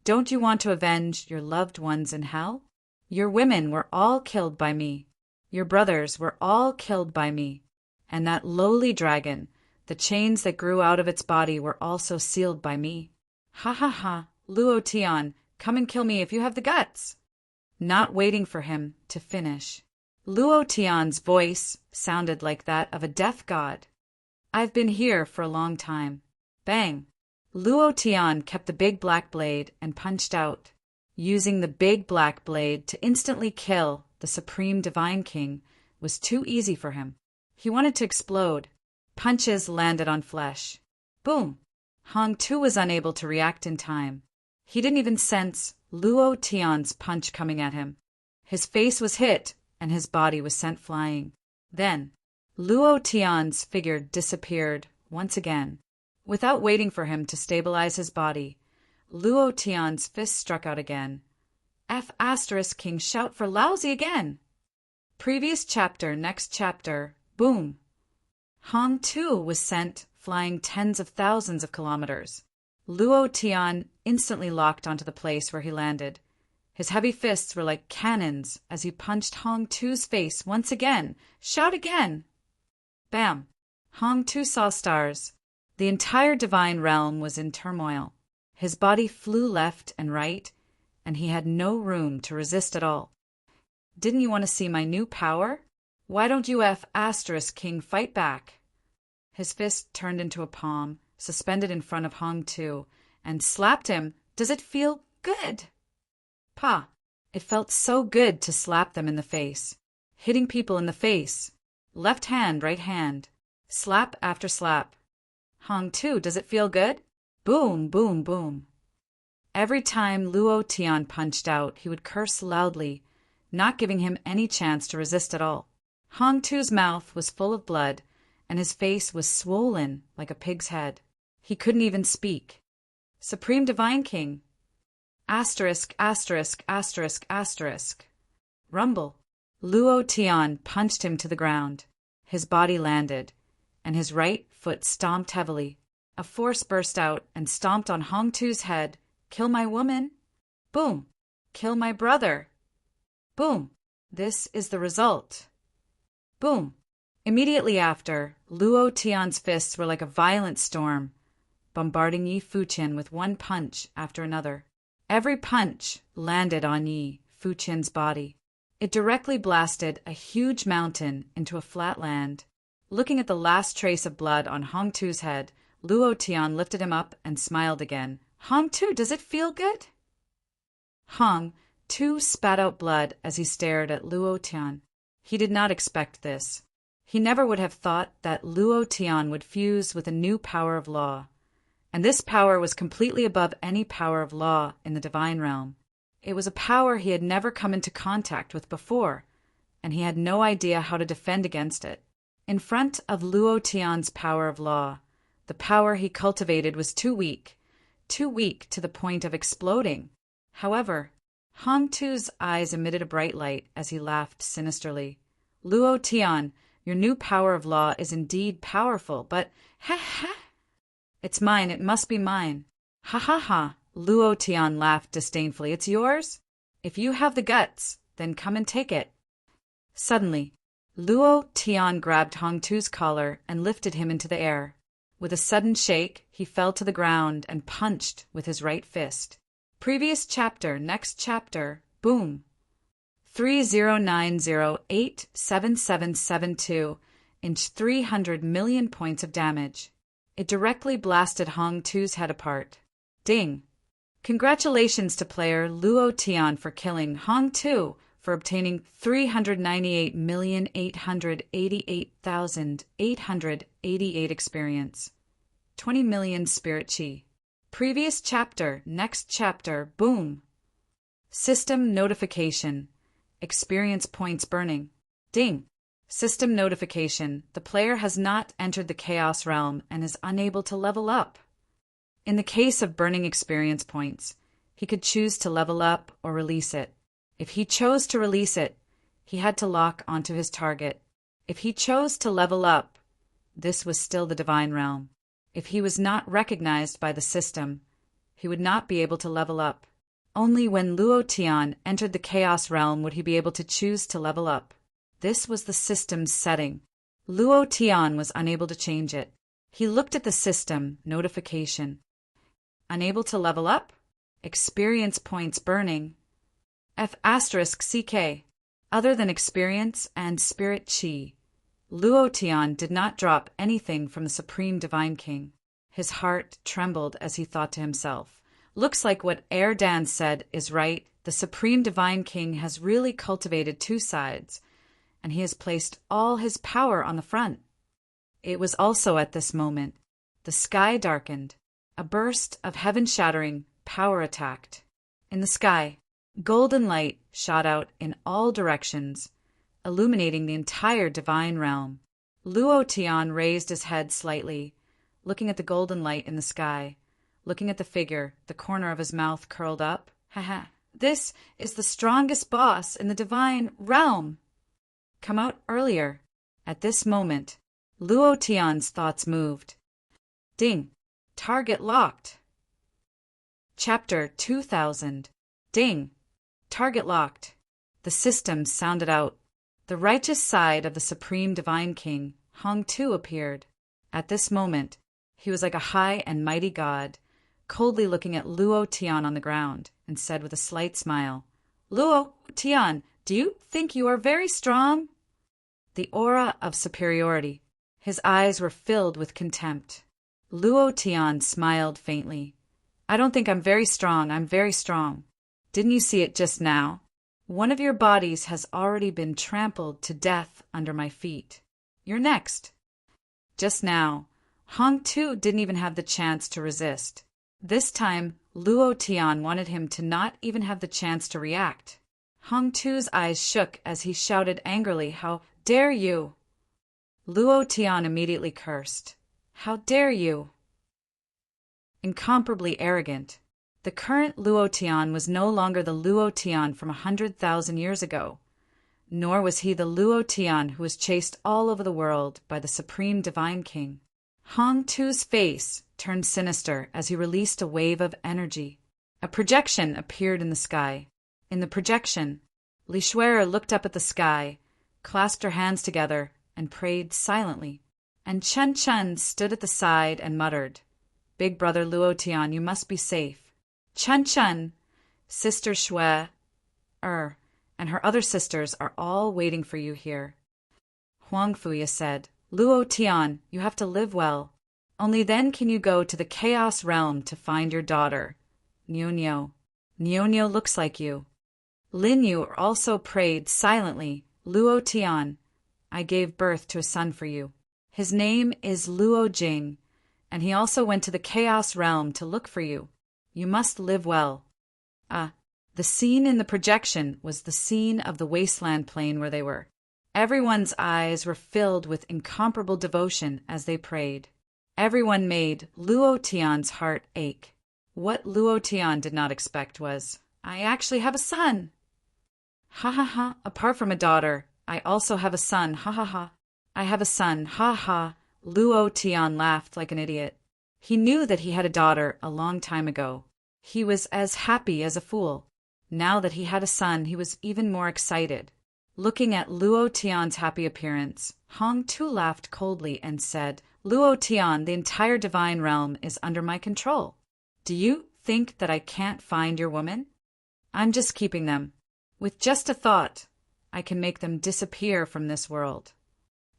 Don't you want to avenge your loved ones in hell? Your women were all killed by me. Your brothers were all killed by me. And that lowly dragon, the chains that grew out of its body were also sealed by me. Ha ha ha. Luo Tian, come and kill me if you have the guts. Not waiting for him to finish. Luo Tian's voice sounded like that of a death god. I've been here for a long time. Bang! Luo Tian kept the big black blade and punched out. Using the big black blade to instantly kill the Supreme Divine King was too easy for him. He wanted to explode. Punches landed on flesh. Boom! Hong Tu was unable to react in time. He didn't even sense Luo Tian's punch coming at him. His face was hit, and his body was sent flying. Then, Luo Tian's figure disappeared once again. Without waiting for him to stabilize his body, Luo Tian's fist struck out again. King shout for lousy again. Previous chapter, next chapter. Boom! Hong Tu was sent flying tens of thousands of kilometers. Luo Tian instantly locked onto the place where he landed. His heavy fists were like cannons as he punched Hong Tu's face once again. Shout again! Bam! Hong Tu saw stars. The entire divine realm was in turmoil. His body flew left and right, and he had no room to resist at all. Didn't you want to see my new power? Why don't you King fight back? His fist turned into a palm, suspended in front of Hong Tu, and slapped him. Does it feel good? Pa! It felt so good to slap them in the face. Hitting people in the face. Left hand, right hand. Slap after slap. Hong Tu, does it feel good? Boom, boom, boom. Every time Luo Tian punched out, he would curse loudly, not giving him any chance to resist at all. Hong Tu's mouth was full of blood, and his face was swollen like a pig's head. He couldn't even speak. Supreme Divine King. Asterisk, asterisk, asterisk, asterisk. Rumble. Luo Tian punched him to the ground. His body landed, and his right foot stomped heavily. A force burst out and stomped on Hong Tu's head. Kill my woman. Boom. Kill my brother. Boom. This is the result. Boom. Immediately after, Luo Tian's fists were like a violent storm, bombarding Yi Fuqian with one punch after another. Every punch landed on Yi Fuqian's body. It directly blasted a huge mountain into a flat land. Looking at the last trace of blood on Hong Tu's head, Luo Tian lifted him up and smiled again. Hong Tu, does it feel good? Hong Tu spat out blood as he stared at Luo Tian. He did not expect this. He never would have thought that Luo Tian would fuse with a new power of law. And this power was completely above any power of law in the divine realm. It was a power he had never come into contact with before, and he had no idea how to defend against it. In front of Luo Tian's power of law, the power he cultivated was too weak to the point of exploding. However, Hong Tu's eyes emitted a bright light as he laughed sinisterly. Luo Tian, your new power of law is indeed powerful, but it's mine, it must be mine. Ha ha ha. Luo Tian laughed disdainfully. It's yours? If you have the guts, then come and take it. Suddenly, Luo Tian grabbed Hong Tu's collar and lifted him into the air. With a sudden shake, he fell to the ground and punched with his right fist. Previous chapter, next chapter, boom. 3090877772 inch 300 million points of damage. It directly blasted Hong Tu's head apart. Ding. Congratulations to player Luo Tian for killing Hong Tu for obtaining 398,888,888 experience. 20 million spirit chi. Previous chapter, next chapter, boom. System notification. Experience points burning. Ding. System notification. The player has not entered the Chaos Realm and is unable to level up. In the case of burning experience points, he could choose to level up or release it. If he chose to release it, he had to lock onto his target. If he chose to level up, this was still the divine realm. If he was not recognized by the system, he would not be able to level up. Only when Luo Tian entered the Chaos Realm would he be able to choose to level up. This was the system's setting. Luo Tian was unable to change it. He looked at the system notification. Unable to level up? Experience points burning. F***CK. Other than experience and spirit chi, Luo Tian did not drop anything from the Supreme Divine King. His heart trembled as he thought to himself, looks like what Dan said is right. The Supreme Divine King has really cultivated two sides, and he has placed all his power on the front. It was also at this moment the sky darkened. A burst of heaven-shattering power attacked. In the sky, golden light shot out in all directions, illuminating the entire divine realm. Luo Tian raised his head slightly, looking at the golden light in the sky, looking at the figure, the corner of his mouth curled up. Haha, this is the strongest boss in the divine realm. Come out earlier. At this moment, Luo Tian's thoughts moved. Ding. Target locked. Chapter 2000. Ding. Target locked. The system sounded out. The righteous side of the Supreme Divine King, Hong Tu, appeared. At this moment, he was like a high and mighty god, coldly looking at Luo Tian on the ground, and said with a slight smile, "Luo Tian, do you think you are very strong?" The aura of superiority. His eyes were filled with contempt. Luo Tian smiled faintly. "I don't think I'm very strong. I'm very strong. Didn't you see it just now? One of your bodies has already been trampled to death under my feet. You're next." Just now, Hong Tu didn't even have the chance to resist. This time, Luo Tian wanted him to not even have the chance to react. Hong Tu's eyes shook as he shouted angrily, "How dare you!" Luo Tian immediately cursed. "How dare you!" Incomparably arrogant. The current Luo Tian was no longer the Luo Tian from 100,000 years ago, nor was he the Luo Tian who was chased all over the world by the Supreme Divine King. Hong Tu's face turned sinister as he released a wave of energy. A projection appeared in the sky. In the projection, Li Shuer looked up at the sky, clasped her hands together, and prayed silently. And Chen Chen stood at the side and muttered, "Big brother Luo Tian, you must be safe. Chen Chen, Sister Shui, and her other sisters are all waiting for you here." Huang Fuya said, "Luo Tian, you have to live well. Only then can you go to the Chaos Realm to find your daughter, Niu. Niu looks like you." Lin Yu also prayed silently, "Luo Tian, I gave birth to a son for you. His name is Luo Jing, and he also went to the Chaos Realm to look for you. You must live well." The scene in the projection was the scene of the wasteland plain where they were. Everyone's eyes were filled with incomparable devotion as they prayed. Everyone made Luo Tian's heart ache. What Luo Tian did not expect was, "I actually have a son." "Ha ha ha, apart from a daughter, I also have a son, ha ha ha. I have a son, ha ha." Luo Tian laughed like an idiot. He knew that he had a daughter a long time ago. He was as happy as a fool. Now that he had a son, he was even more excited. Looking at Luo Tian's happy appearance, Hong Tu laughed coldly and said, "Luo Tian, the entire divine realm is under my control. Do you think that I can't find your woman? I'm just keeping them. With just a thought, I can make them disappear from this world."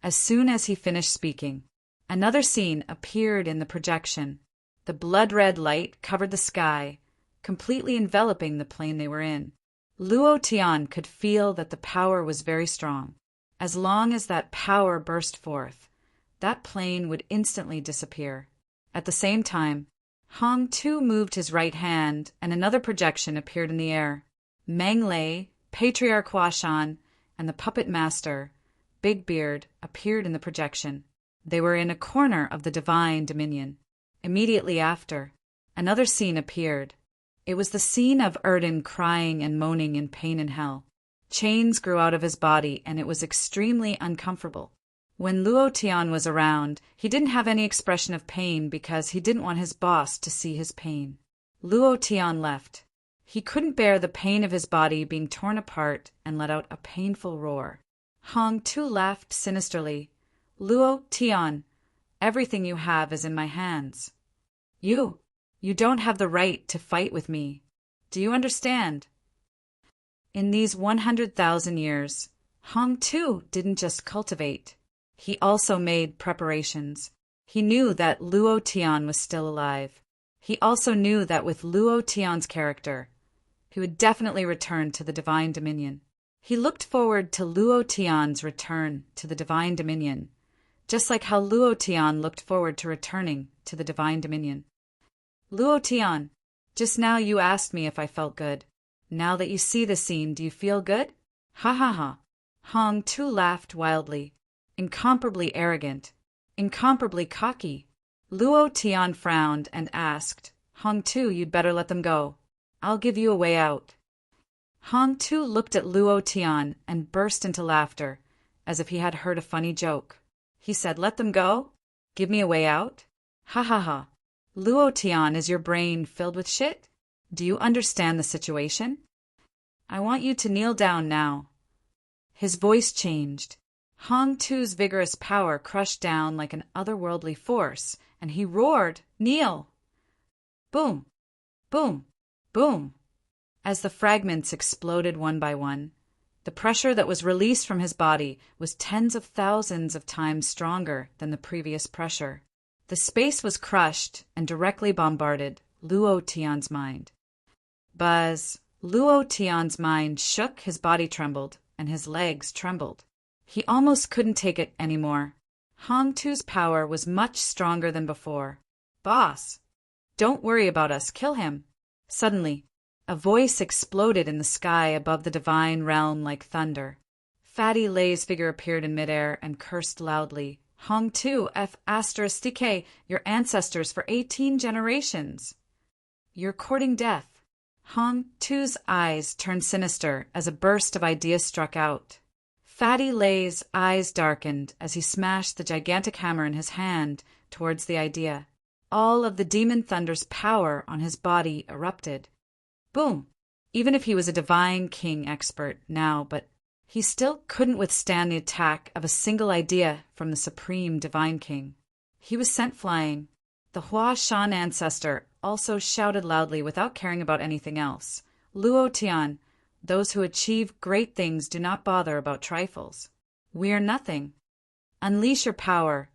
As soon as he finished speaking, another scene appeared in the projection. The blood-red light covered the sky, completely enveloping the plane they were in. Luo Tian could feel that the power was very strong. As long as that power burst forth, that plane would instantly disappear. At the same time, Hong Tu moved his right hand, and another projection appeared in the air. Meng Lei, Patriarch Huashan, and the puppet master, Big Beard, appeared in the projection. They were in a corner of the divine dominion. Immediately after, another scene appeared. It was the scene of Erden crying and moaning in pain in hell. Chains grew out of his body, and it was extremely uncomfortable. When Luo Tian was around, he didn't have any expression of pain because he didn't want his boss to see his pain. Luo Tian left. He couldn't bear the pain of his body being torn apart and let out a painful roar. Hong Tu laughed sinisterly. "Luo Tian, everything you have is in my hands. You don't have the right to fight with me. Do you understand?" In these 100,000 years, Hong Tu didn't just cultivate. He also made preparations. He knew that Luo Tian was still alive. He also knew that with Luo Tian's character, he would definitely return to the Divine Dominion. He looked forward to Luo Tian's return to the Divine Dominion, just like how Luo Tian looked forward to returning to the Divine Dominion. "Luo Tian, just now you asked me if I felt good. Now that you see the scene, do you feel good?" "Ha ha ha." Hong Tu laughed wildly. Incomparably arrogant. Incomparably cocky. Luo Tian frowned and asked, "Hong Tu, you'd better let them go. I'll give you a way out." Hong Tu looked at Luo Tian and burst into laughter, as if he had heard a funny joke. He said, "Let them go? Give me a way out? Ha ha ha. Luo Tian, is your brain filled with shit? Do you understand the situation?" I want you to kneel down now. His voice changed. Hong Tu's vigorous power crushed down like an otherworldly force, and he roared, "Kneel!" Boom! Boom! Boom! As the fragments exploded one by one, the pressure that was released from his body was tens of thousands of times stronger than the previous pressure. The space was crushed and directly bombarded Luo Tian's mind. Buzz! Luo Tian's mind shook, his body trembled, and his legs trembled. He almost couldn't take it anymore. Hong Tu's power was much stronger than before. "Boss! Don't worry about us, kill him!" Suddenly, a voice exploded in the sky above the divine realm like thunder. Fatty Lei's figure appeared in midair and cursed loudly. "Hong Tu, F*** your ancestors for 18 generations. You're courting death." Hong Tu's eyes turned sinister as a burst of ideas struck out. Fatty Lei's eyes darkened as he smashed the gigantic hammer in his hand towards the idea. All of the demon thunder's power on his body erupted. Boom! Even if he was a divine king expert now, but he still couldn't withstand the attack of a single idea from the supreme divine king. He was sent flying. The Hua Shan ancestor also shouted loudly without caring about anything else. "Luo Tian, those who achieve great things do not bother about trifles. We are nothing. Unleash your power.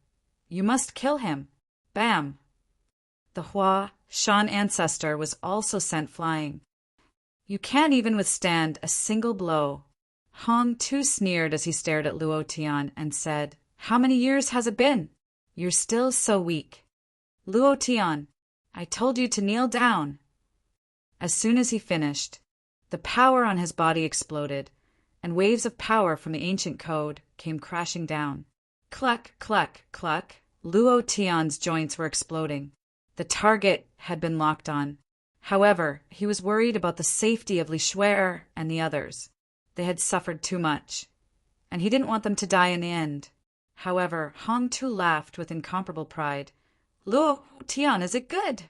You must kill him." Bam! The Hua Shan ancestor was also sent flying. "You can't even withstand a single blow." Hong Tu sneered as he stared at Luo Tian and said, "How many years has it been? You're still so weak. Luo Tian, I told you to kneel down." As soon as he finished, the power on his body exploded, and waves of power from the ancient code came crashing down. Cluck, cluck, cluck. Luo Tian's joints were exploding. The target had been locked on. However, he was worried about the safety of Li Shuer and the others. They had suffered too much, and he didn't want them to die in the end. However, Hong Tu laughed with incomparable pride. "Luo Tian, is it good?"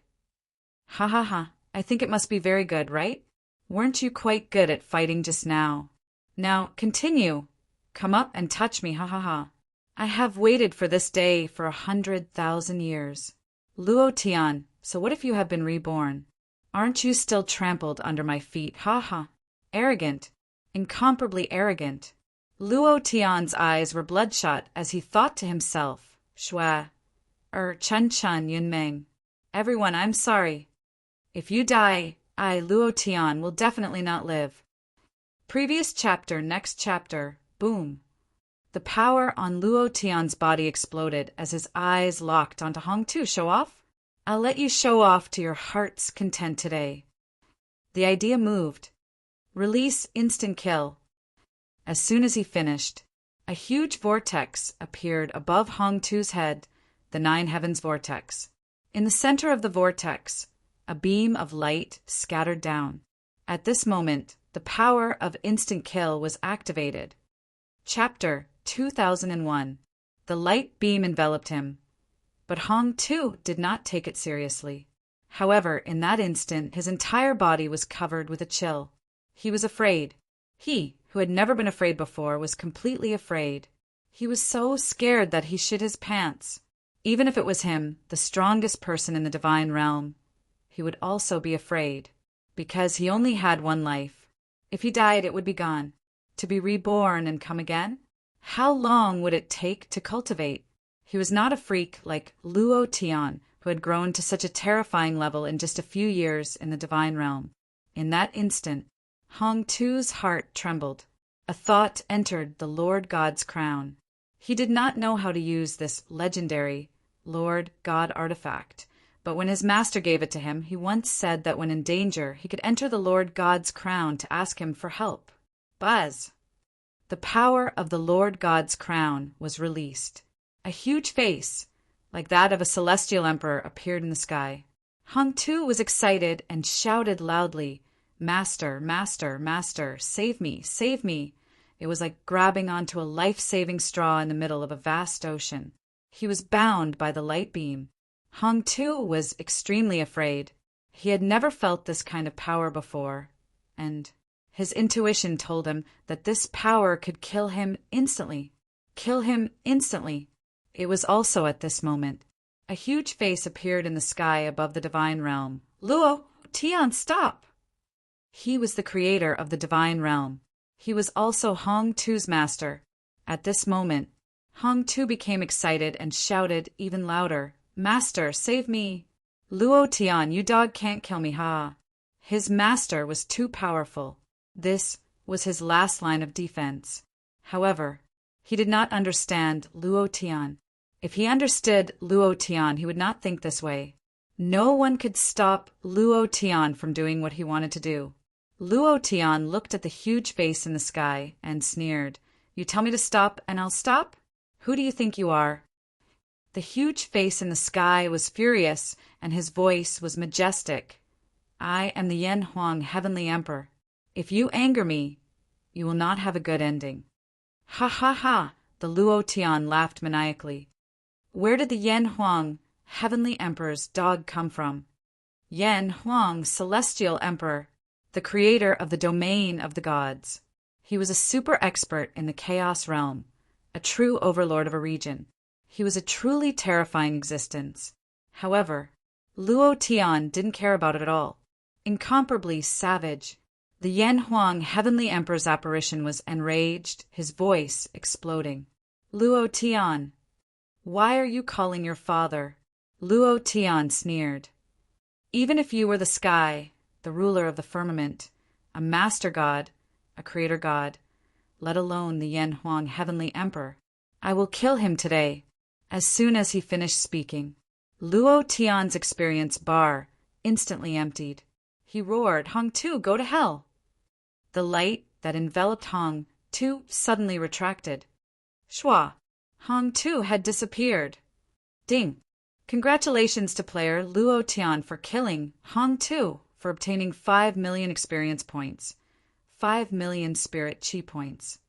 "Ha ha ha, I think it must be very good, right? Weren't you quite good at fighting just now? Now, continue. Come up and touch me, ha ha ha. I have waited for this day for 100,000 years. Luo Tian, so what if you have been reborn? Aren't you still trampled under my feet, ha ha? Arrogant, incomparably arrogant." Luo Tian's eyes were bloodshot as he thought to himself, "Shua, Chen Chen Yunmeng. Everyone, I'm sorry. If you die, I, Luo Tian, will definitely not live." Previous chapter, next chapter, boom. The power on Luo Tian's body exploded as his eyes locked onto Hong Tu. "Show off? I'll let you show off to your heart's content today." The idea moved. Release instant kill. As soon as he finished, a huge vortex appeared above Hong Tu's head, the Nine Heavens vortex. In the center of the vortex, a beam of light scattered down. At this moment, the power of instant kill was activated. Chapter 2001. The light beam enveloped him, but Hong Tu did not take it seriously. However, in that instant, his entire body was covered with a chill. He was afraid. He, who had never been afraid before, was completely afraid. He was so scared that he shit his pants. Even if it was him, the strongest person in the divine realm, he would also be afraid, because he only had one life. If he died, it would be gone. To be reborn and come again? How long would it take to cultivate? He was not a freak like Luo Tian, who had grown to such a terrifying level in just a few years in the divine realm. In that instant, Hong Tu's heart trembled. A thought entered the Lord God's crown. He did not know how to use this legendary Lord God artifact, but when his master gave it to him, he once said that when in danger, he could enter the Lord God's crown to ask him for help. Buzz! The power of the Lord God's crown was released. A huge face, like that of a celestial emperor, appeared in the sky. Hong Tu was excited and shouted loudly, "Master, Master, Master, save me, save me." It was like grabbing onto a life-saving straw in the middle of a vast ocean. He was bound by the light beam. Hong Tu was extremely afraid. He had never felt this kind of power before, and His intuition told him that this power could kill him instantly. Kill him instantly. It was also at this moment. A huge face appeared in the sky above the divine realm. Luo Tian, stop! He was the creator of the divine realm. He was also Hong Tu's master. At this moment, Hong Tu became excited and shouted even louder, "Master, save me! Luo Tian, you dog can't kill me, ha!" His master was too powerful. This was his last line of defense. However, he did not understand Luo Tian. If he understood Luo Tian, he would not think this way. No one could stop Luo Tian from doing what he wanted to do. Luo Tian looked at the huge face in the sky and sneered. "You tell me to stop and I'll stop? Who do you think you are?" The huge face in the sky was furious and his voice was majestic. "I am the Yen Huang Heavenly Emperor. If you anger me, you will not have a good ending." "Ha ha ha!" The Luo Tian laughed maniacally. Where did the Yen Huang Heavenly Emperor's dog come from? Yen Huang, Celestial Emperor, the creator of the domain of the gods. He was a super expert in the chaos realm, a true overlord of a region. He was a truly terrifying existence. However, Luo Tian didn't care about it at all. Incomparably savage, the Yen Huang Heavenly Emperor's apparition was enraged, his voice exploding. "Luo Tian, why are you calling your father?" Luo Tian sneered. "Even if you were the sky, the ruler of the firmament, a master god, a creator god, let alone the Yen Huang Heavenly Emperor, I will kill him today." As soon as he finished speaking, Luo Tian's experience bar instantly emptied. He roared, "Hong Tu, go to hell!" The light that enveloped Hong Tu suddenly retracted. Shua! Hong Tu had disappeared. Ding! Congratulations to player Luo Tian for killing Hong Tu for obtaining 5 million experience points, 5 million spirit chi points.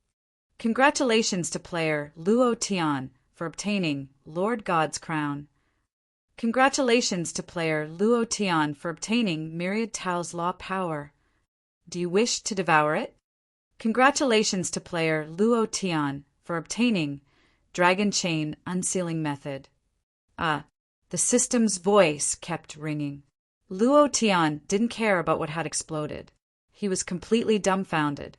Congratulations to player Luo Tian for obtaining Lord God's crown. Congratulations to player Luo Tian for obtaining Myriad Tao's law power. Do you wish to devour it? Congratulations to player Luo Tian for obtaining Dragon Chain Unsealing Method. The system's voice kept ringing. Luo Tian didn't care about what had exploded. He was completely dumbfounded.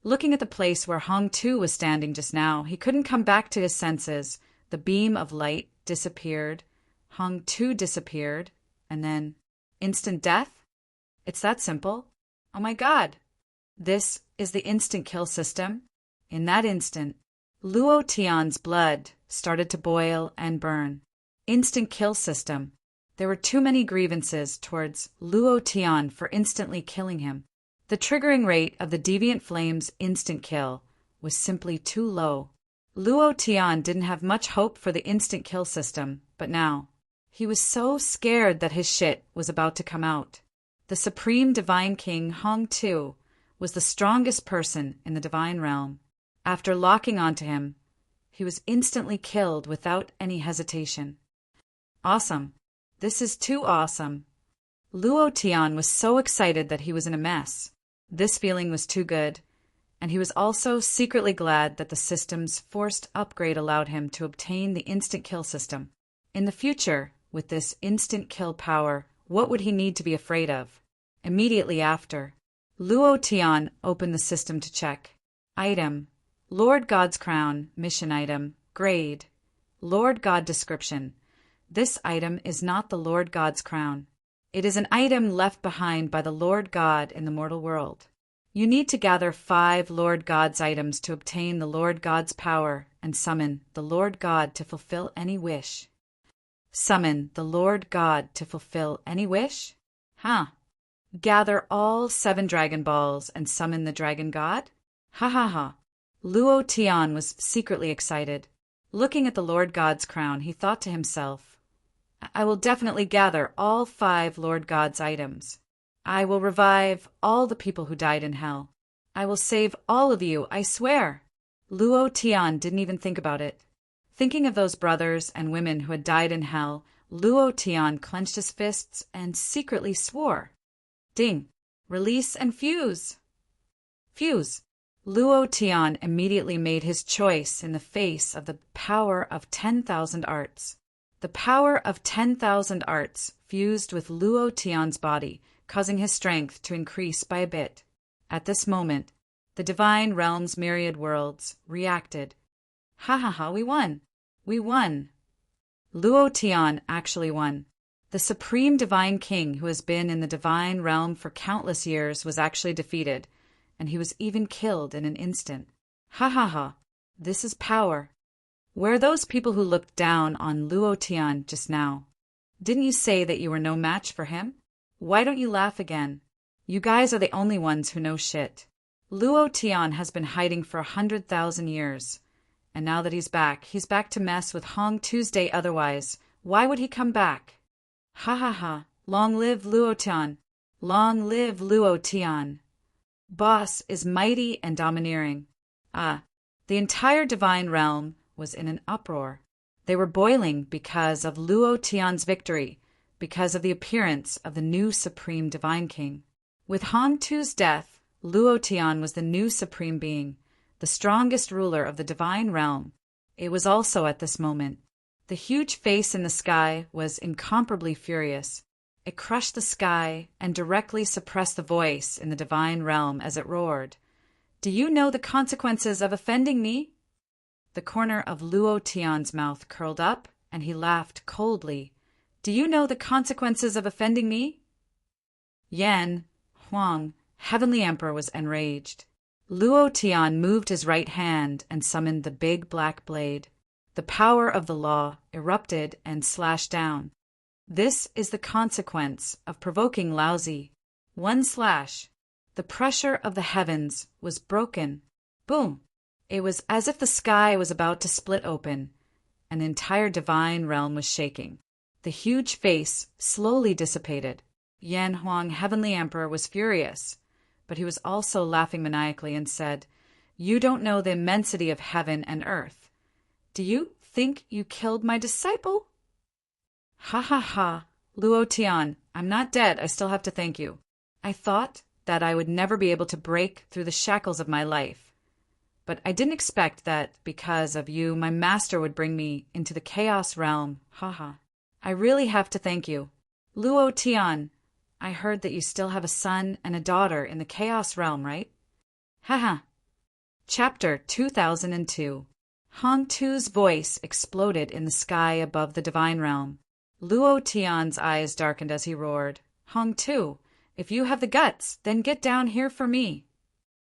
Looking at the place where Hong Tu was standing just now, he couldn't come back to his senses. The beam of light disappeared. Hong Tu disappeared. And then, instant death? It's that simple. Oh my God! This is the instant kill system? In that instant, Luo Tian's blood started to boil and burn. Instant kill system. There were too many grievances towards Luo Tian for instantly killing him. The triggering rate of the Deviant Flame's instant kill was simply too low. Luo Tian didn't have much hope for the instant kill system, but now, he was so scared that his shit was about to come out. The Supreme Divine King Hong Tu was the strongest person in the divine realm. After locking onto him, he was instantly killed without any hesitation. Awesome. This is too awesome. Luo Tian was so excited that he was in a mess. This feeling was too good, and he was also secretly glad that the system's forced upgrade allowed him to obtain the instant kill system. In the future, with this instant kill power, what would he need to be afraid of? Immediately after, Luo Tian opened the system to check. Item: Lord God's Crown, Mission Item, Grade, Lord God Description. This item is not the Lord God's crown. It is an item left behind by the Lord God in the mortal world. You need to gather 5 Lord God's items to obtain the Lord God's power and summon the Lord God to fulfill any wish. Summon the Lord God to fulfill any wish? Gather all 7 Dragon Balls and summon the Dragon God? Ha ha ha. Luo Tian was secretly excited. Looking at the Lord God's crown, he thought to himself, I will definitely gather all 5 Lord God's items. I will revive all the people who died in hell. I will save all of you, I swear. Luo Tian didn't even think about it. Thinking of those brothers and women who had died in hell, Luo Tian clenched his fists and secretly swore. Ding! Release and fuse. Fuse. Luo Tian immediately made his choice in the face of the power of 10,000 arts. The power of 10,000 arts fused with Luo Tian's body, causing his strength to increase by a bit. At this moment, the divine realm's myriad worlds reacted. Ha ha ha, we won! We won! Luo Tian actually won. The supreme divine king who has been in the divine realm for countless years was actually defeated, and he was even killed in an instant. Ha ha ha, this is power. Where are those people who looked down on Luo Tian just now? Didn't you say that you were no match for him? Why don't you laugh again? You guys are the only ones who know shit. Luo Tian has been hiding for 100,000 years. And now that he's back to mess with Hong Tuesday otherwise. Why would he come back? Ha ha ha, long live Luo Tian. Long live Luo Tian. Boss is mighty and domineering. The entire divine realm was in an uproar. They were boiling because of Luo Tian's victory, because of the appearance of the new supreme divine king. With Hong Tu's death, Luo Tian was the new supreme being, the strongest ruler of the divine realm. It was also at this moment. The huge face in the sky was incomparably furious. It crushed the sky and directly suppressed the voice in the divine realm as it roared. Do you know the consequences of offending me? The corner of Luo Tian's mouth curled up, and he laughed coldly. Do you know the consequences of offending me? Yan Huang, Heavenly Emperor, was enraged. Luo Tian moved his right hand and summoned the big black blade. The power of the law erupted and slashed down. This is the consequence of provoking Laozi. One slash. The pressure of the heavens was broken. Boom! It was as if the sky was about to split open. An entire divine realm was shaking. The huge face slowly dissipated. Yan Huang, Heavenly Emperor, was furious, but he was also laughing maniacally and said, You don't know the immensity of heaven and earth. Do you think you killed my disciple? Ha ha ha, Luo Tian, I'm not dead, I still have to thank you. I thought that I would never be able to break through the shackles of my life. But I didn't expect that because of you, my master would bring me into the chaos realm. Ha ha. I really have to thank you. Luo Tian, I heard that you still have a son and a daughter in the chaos realm, right? Ha ha. Chapter 2002. Hong Tu's voice exploded in the sky above the divine realm. Luo Tian's eyes darkened as he roared, Hong Tu, if you have the guts, then get down here for me.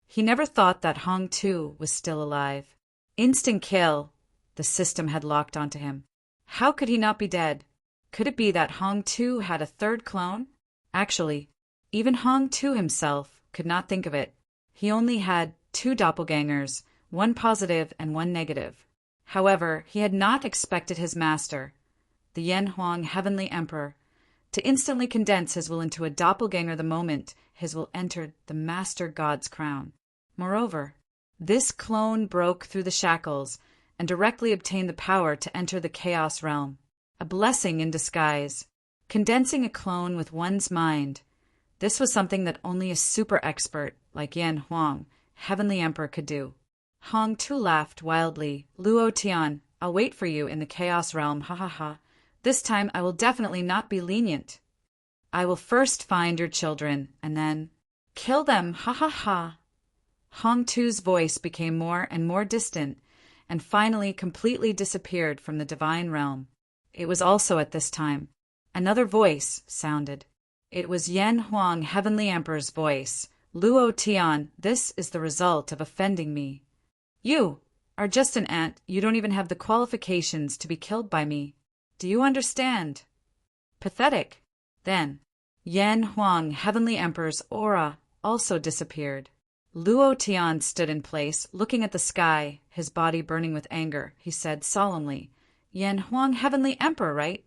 He never thought that Hong Tu was still alive. Instant kill. The system had locked onto him. How could he not be dead? Could it be that Hong Tu had a third clone? Actually, even Hong Tu himself could not think of it. He only had 2 doppelgangers, one positive and one negative. However, he had not expected his master, the Yan Huang Heavenly Emperor, to instantly condense his will into a doppelganger the moment his will entered the Master God's crown. Moreover, this clone broke through the shackles and directly obtained the power to enter the chaos realm. A blessing in disguise. Condensing a clone with one's mind. This was something that only a super expert like Yan Huang, Heavenly Emperor, could do. Hong Tu laughed wildly. Luo Tian, I'll wait for you in the chaos realm, ha ha ha. This time I will definitely not be lenient. I will first find your children, and then kill them, ha ha ha. Hong Tu's voice became more and more distant, and finally completely disappeared from the divine realm. It was also at this time. Another voice sounded. It was Yan Huang, Heavenly Emperor's voice. Luo Tian, this is the result of offending me. You are just an ant. You don't even have the qualifications to be killed by me. Do you understand? Pathetic. Then, Yan Huang, Heavenly Emperor's aura also disappeared. Luo Tian stood in place, looking at the sky, his body burning with anger. He said solemnly, Yan Huang, Heavenly Emperor, right?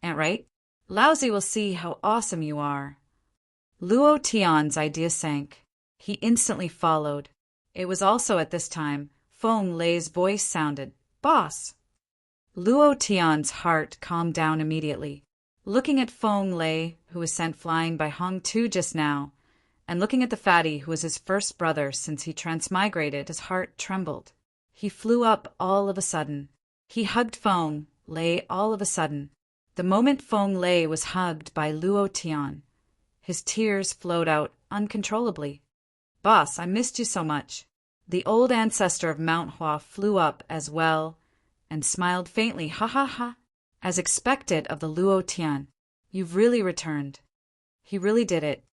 Right? Laozi will see how awesome you are. Luo Tian's idea sank. He instantly followed. It was also at this time Feng Lei's voice sounded, Boss. Luo Tian's heart calmed down immediately. Looking at Feng Lei, who was sent flying by Hong Tu just now, and looking at the fatty who was his first brother since he transmigrated, his heart trembled. He flew up all of a sudden. He hugged Feng Lei all of a sudden. The moment Feng Lei was hugged by Luo Tian, his tears flowed out uncontrollably. "Boss, I missed you so much." The old ancestor of Mount Hua flew up as well and smiled faintly, "Ha ha ha." As expected of the Luo Tian, "You've really returned." He really did it.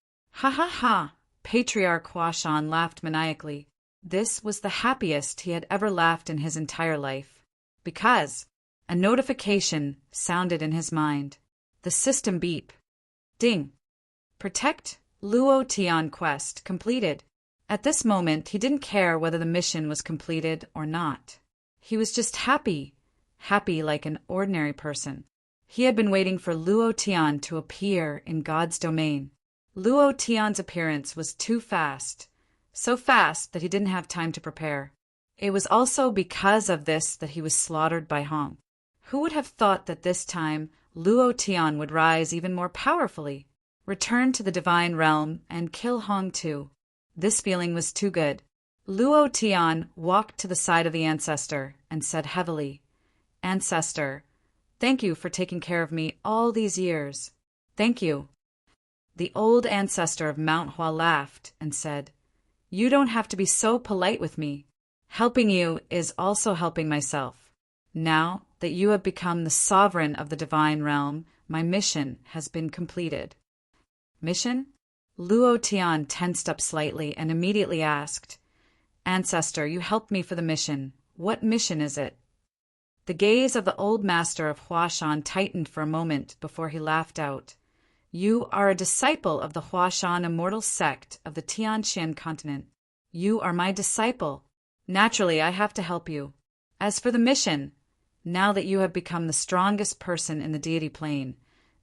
"Ha ha ha." Patriarch Huashan laughed maniacally. This was the happiest he had ever laughed in his entire life. Because a notification sounded in his mind. The system beep. Ding. Protect Luo Tian quest completed. At this moment, he didn't care whether the mission was completed or not. He was just happy like an ordinary person. He had been waiting for Luo Tian to appear in God's domain. Luo Tian's appearance was too fast, so fast that he didn't have time to prepare. It was also because of this that he was slaughtered by Hong. Who would have thought that this time Luo Tian would rise even more powerfully, return to the divine realm, and kill Hong too? This feeling was too good. Luo Tian walked to the side of the ancestor and said heavily, "Ancestor, thank you for taking care of me all these years. Thank you." The old ancestor of Mount Hua laughed and said, "You don't have to be so polite with me. Helping you is also helping myself. Now that you have become the sovereign of the divine realm, my mission has been completed." Mission? Luo Tian tensed up slightly and immediately asked, "Ancestor, you helped me for the mission. What mission is it?" The gaze of the old master of Huashan tightened for a moment before he laughed out. "You are a disciple of the Huashan immortal sect of the Tianxian continent. You are my disciple. Naturally, I have to help you. As for the mission, now that you have become the strongest person in the deity plane,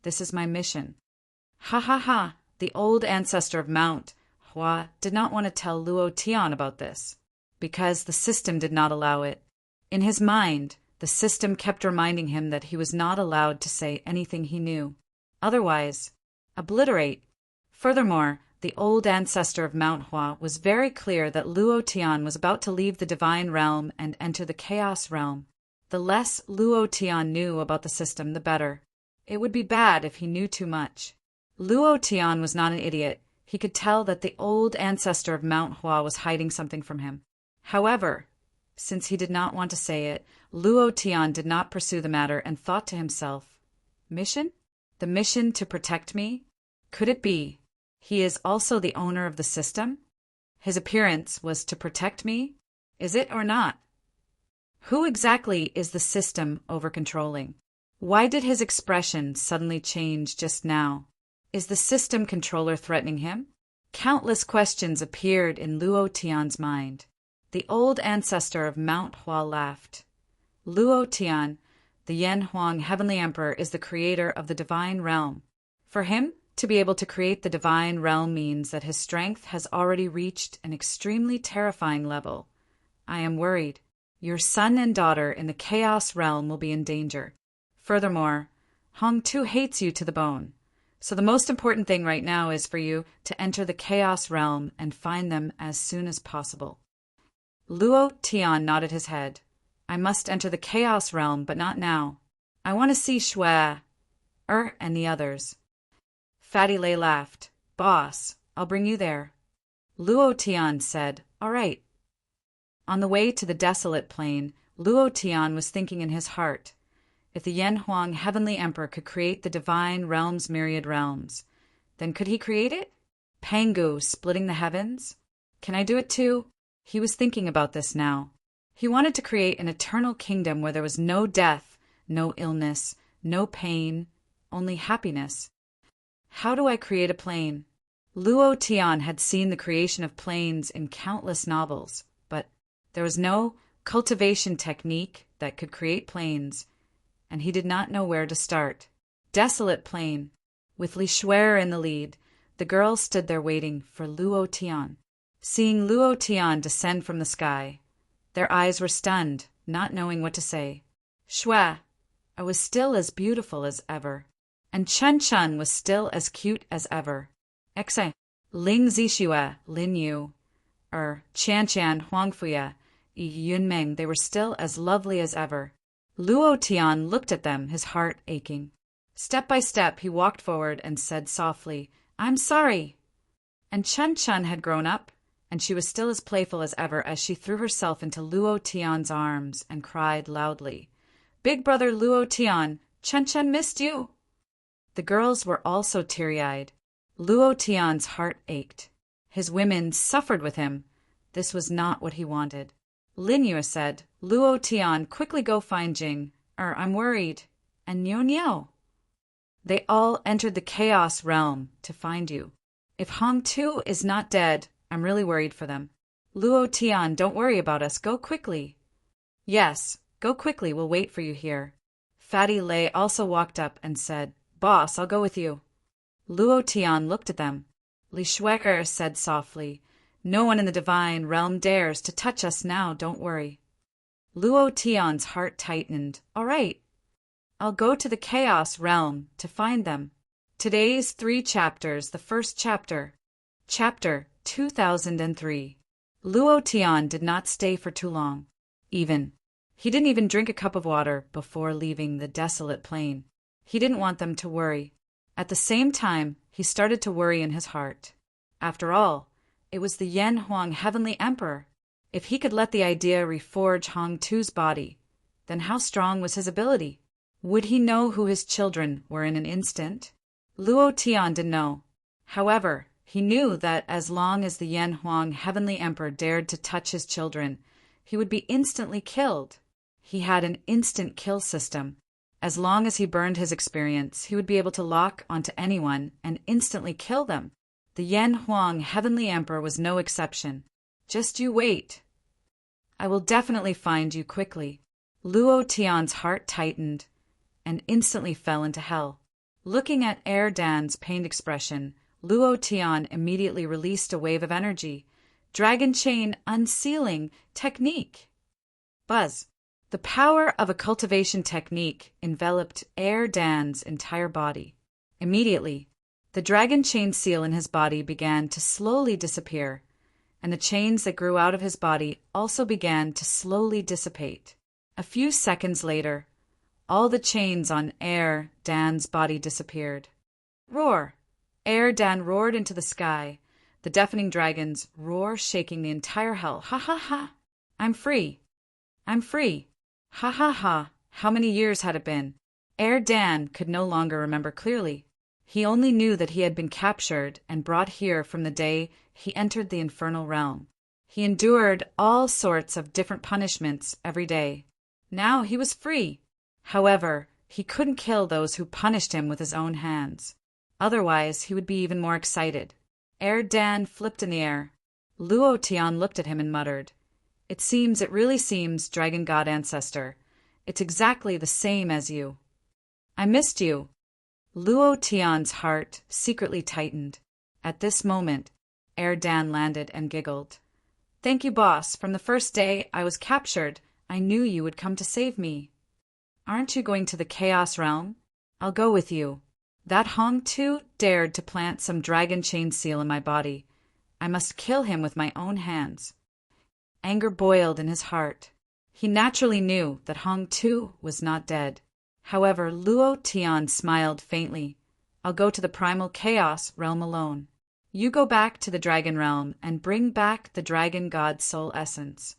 this is my mission." Ha ha ha! The old ancestor of Mount Hua did not want to tell Luo Tian about this, because the system did not allow it. In his mind, the system kept reminding him that he was not allowed to say anything he knew. Otherwise, obliterate. Furthermore, the old ancestor of Mount Hua was very clear that Luo Tian was about to leave the divine realm and enter the chaos realm. The less Luo Tian knew about the system, the better. It would be bad if he knew too much. Luo Tian was not an idiot. He could tell that the old ancestor of Mount Hua was hiding something from him. However, since he did not want to say it, Luo Tian did not pursue the matter and thought to himself, "Mission? The mission to protect me? Could it be he is also the owner of the system? His appearance was to protect me? Is it or not? Who exactly is the system over-controlling? Why did his expression suddenly change just now? Is the system controller threatening him?" Countless questions appeared in Luo Tian's mind. The old ancestor of Mount Hua laughed. "Luo Tian, the Yan Huang Heavenly Emperor, is the creator of the divine realm. For him to be able to create the divine realm means that his strength has already reached an extremely terrifying level. I am worried. Your son and daughter in the chaos realm will be in danger. Furthermore, Hong too hates you to the bone. So the most important thing right now is for you to enter the chaos realm and find them as soon as possible." Luo Tian nodded his head. "I must enter the chaos realm, but not now. I want to see Shui, and the others." Fatty Lei laughed. "Boss, I'll bring you there." Luo Tian said, "All right." On the way to the desolate plain, Luo Tian was thinking in his heart, if the Yan Huang Heavenly Emperor could create the divine realm's myriad realms, then could he create it? Pangu splitting the heavens? Can I do it too? He was thinking about this now. He wanted to create an eternal kingdom where there was no death, no illness, no pain, only happiness. How do I create a plane? Luo Tian had seen the creation of planes in countless novels, but there was no cultivation technique that could create planes, and he did not know where to start. Desolate plain. With Li Shui in the lead, the girls stood there waiting for Luo Tian. Seeing Luo Tian descend from the sky, their eyes were stunned, not knowing what to say. Shui, I was still as beautiful as ever, and Chun Chun was still as cute as ever. Excellent. Ling Zixue, Lin Yu, Qian Qian Huangfuya, Yunmeng, they were still as lovely as ever. Luo Tian looked at them, his heart aching. Step by step, he walked forward and said softly, "I'm sorry." And Chen Chen had grown up, and she was still as playful as ever as she threw herself into Luo Tian's arms and cried loudly, "Big brother Luo Tian, Chen Chen missed you." The girls were also teary-eyed. Luo Tian's heart ached. His women suffered with him. This was not what he wanted. Lin Yu said, "Luo Tian, quickly go find Jing. I'm worried. And Niu Niu." They all entered the Chaos Realm to find you. If Hong Tu is not dead, I'm really worried for them. Luo Tian, don't worry about us. Go quickly. Yes, go quickly. We'll wait for you here. Fatty Lei also walked up and said, "Boss, I'll go with you." Luo Tian looked at them. Li Shueker said softly, "No one in the divine realm dares to touch us now, don't worry." Luo Tian's heart tightened. "All right. I'll go to the Chaos Realm to find them." Today's 3 chapters. The first chapter. Chapter 2003. Luo Tian did not stay for too long. He didn't even drink a cup of water before leaving the desolate plain. He didn't want them to worry. At the same time, he started to worry in his heart. After all, it was the Yen Huang Heavenly Emperor. If he could let the idea reforge Hong Tu's body, then how strong was his ability? Would he know who his children were in an instant? Luo Tian didn't know. However, he knew that as long as the Yen Huang Heavenly Emperor dared to touch his children, he would be instantly killed. He had an instant kill system. As long as he burned his experience, he would be able to lock onto anyone and instantly kill them. The Yen Huang Heavenly Emperor was no exception. Just you wait. I will definitely find you quickly. Luo Tian's heart tightened and instantly fell into hell. Looking at Dan pained expression, Luo Tian immediately released a wave of energy. Dragon Chain Unsealing Technique. Buzz. The power of a cultivation technique enveloped Dan's entire body. Immediately, the dragon chain seal in his body began to slowly disappear, and the chains that grew out of his body also began to slowly dissipate. A few seconds later, all the chains on Dan's body disappeared. Roar! Dan roared into the sky, the deafening dragon's roar shaking the entire hell. Ha ha ha! I'm free! I'm free! Ha ha ha! How many years had it been? Dan could no longer remember clearly. He only knew that he had been captured and brought here from the day he entered the infernal realm. He endured all sorts of different punishments every day. Now he was free. However, he couldn't kill those who punished him with his own hands. Otherwise, he would be even more excited. Dan flipped in the air. Luo Tian looked at him and muttered, It really seems, Dragon God Ancestor. It's exactly the same as you. I missed you." Luo Tian's heart secretly tightened. At this moment, Dan landed and giggled. "Thank you, boss. From the first day I was captured, I knew you would come to save me." "Aren't you going to the Chaos Realm?" "I'll go with you. That Hong Tu dared to plant some dragon chain seal in my body. I must kill him with my own hands." Anger boiled in his heart. He naturally knew that Hong Tu was not dead. However, Luo Tian smiled faintly. "I'll go to the primal chaos realm alone. You go back to the dragon realm and bring back the dragon god soul essence."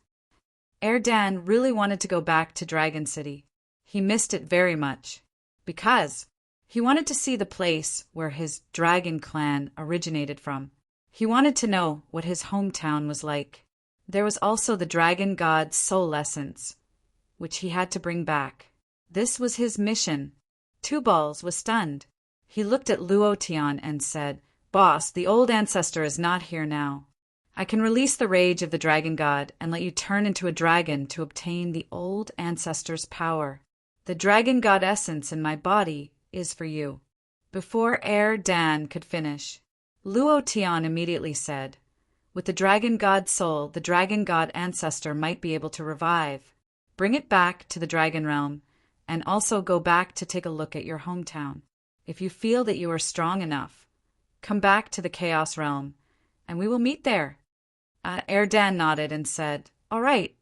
Dan really wanted to go back to Dragon City. He missed it very much, because he wanted to see the place where his dragon clan originated from. He wanted to know what his hometown was like. There was also the dragon god's soul essence, which he had to bring back. This was his mission. Two Balls was stunned. He looked at Luo Tian and said, "Boss, the old ancestor is not here now. I can release the rage of the dragon god and let you turn into a dragon to obtain the old ancestor's power. The dragon god essence in my body is for you." Before Dan could finish, Luo Tian immediately said, "With the dragon god soul, the dragon god ancestor might be able to revive. Bring it back to the dragon realm, and also go back to take a look at your hometown. If you feel that you are strong enough, come back to the chaos realm, and we will meet there. Erdan nodded and said, "All right,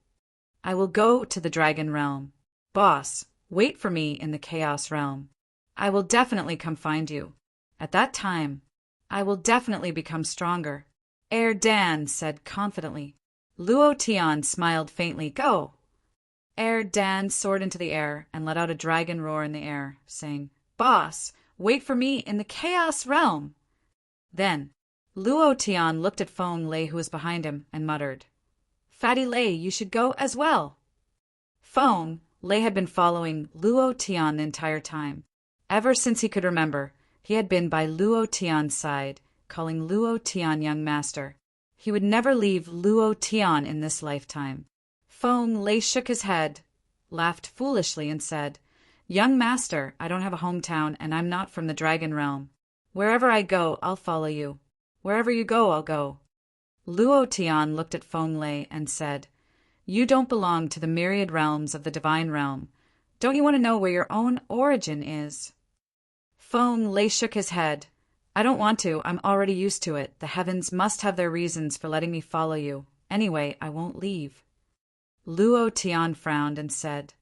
I will go to the Dragon Realm. Boss, wait for me in the Chaos Realm. I will definitely come find you. At that time, I will definitely become stronger," Erdan said confidently. Luo Tian smiled faintly. "Go!" Erdan soared into the air and let out a dragon roar in the air, saying, "Boss, wait for me in the Chaos Realm." Then, Luo Tian looked at Feng Lei, who was behind him, and muttered, "Fatty Lei, you should go as well." Feng Lei had been following Luo Tian the entire time. Ever since he could remember, he had been by Luo Tian's side, calling Luo Tian young master. He would never leave Luo Tian in this lifetime. Feng Lei shook his head, laughed foolishly, and said, "Young master, I don't have a hometown, and I'm not from the Dragon Realm. Wherever I go, I'll follow you. Wherever you go, I'll go." Luo Tian looked at Feng Lei and said, "You don't belong to the myriad realms of the Divine Realm. Don't you want to know where your own origin is?" Feng Lei shook his head. "I don't want to. I'm already used to it. The heavens must have their reasons for letting me follow you. Anyway, I won't leave." Luo Tian frowned and said,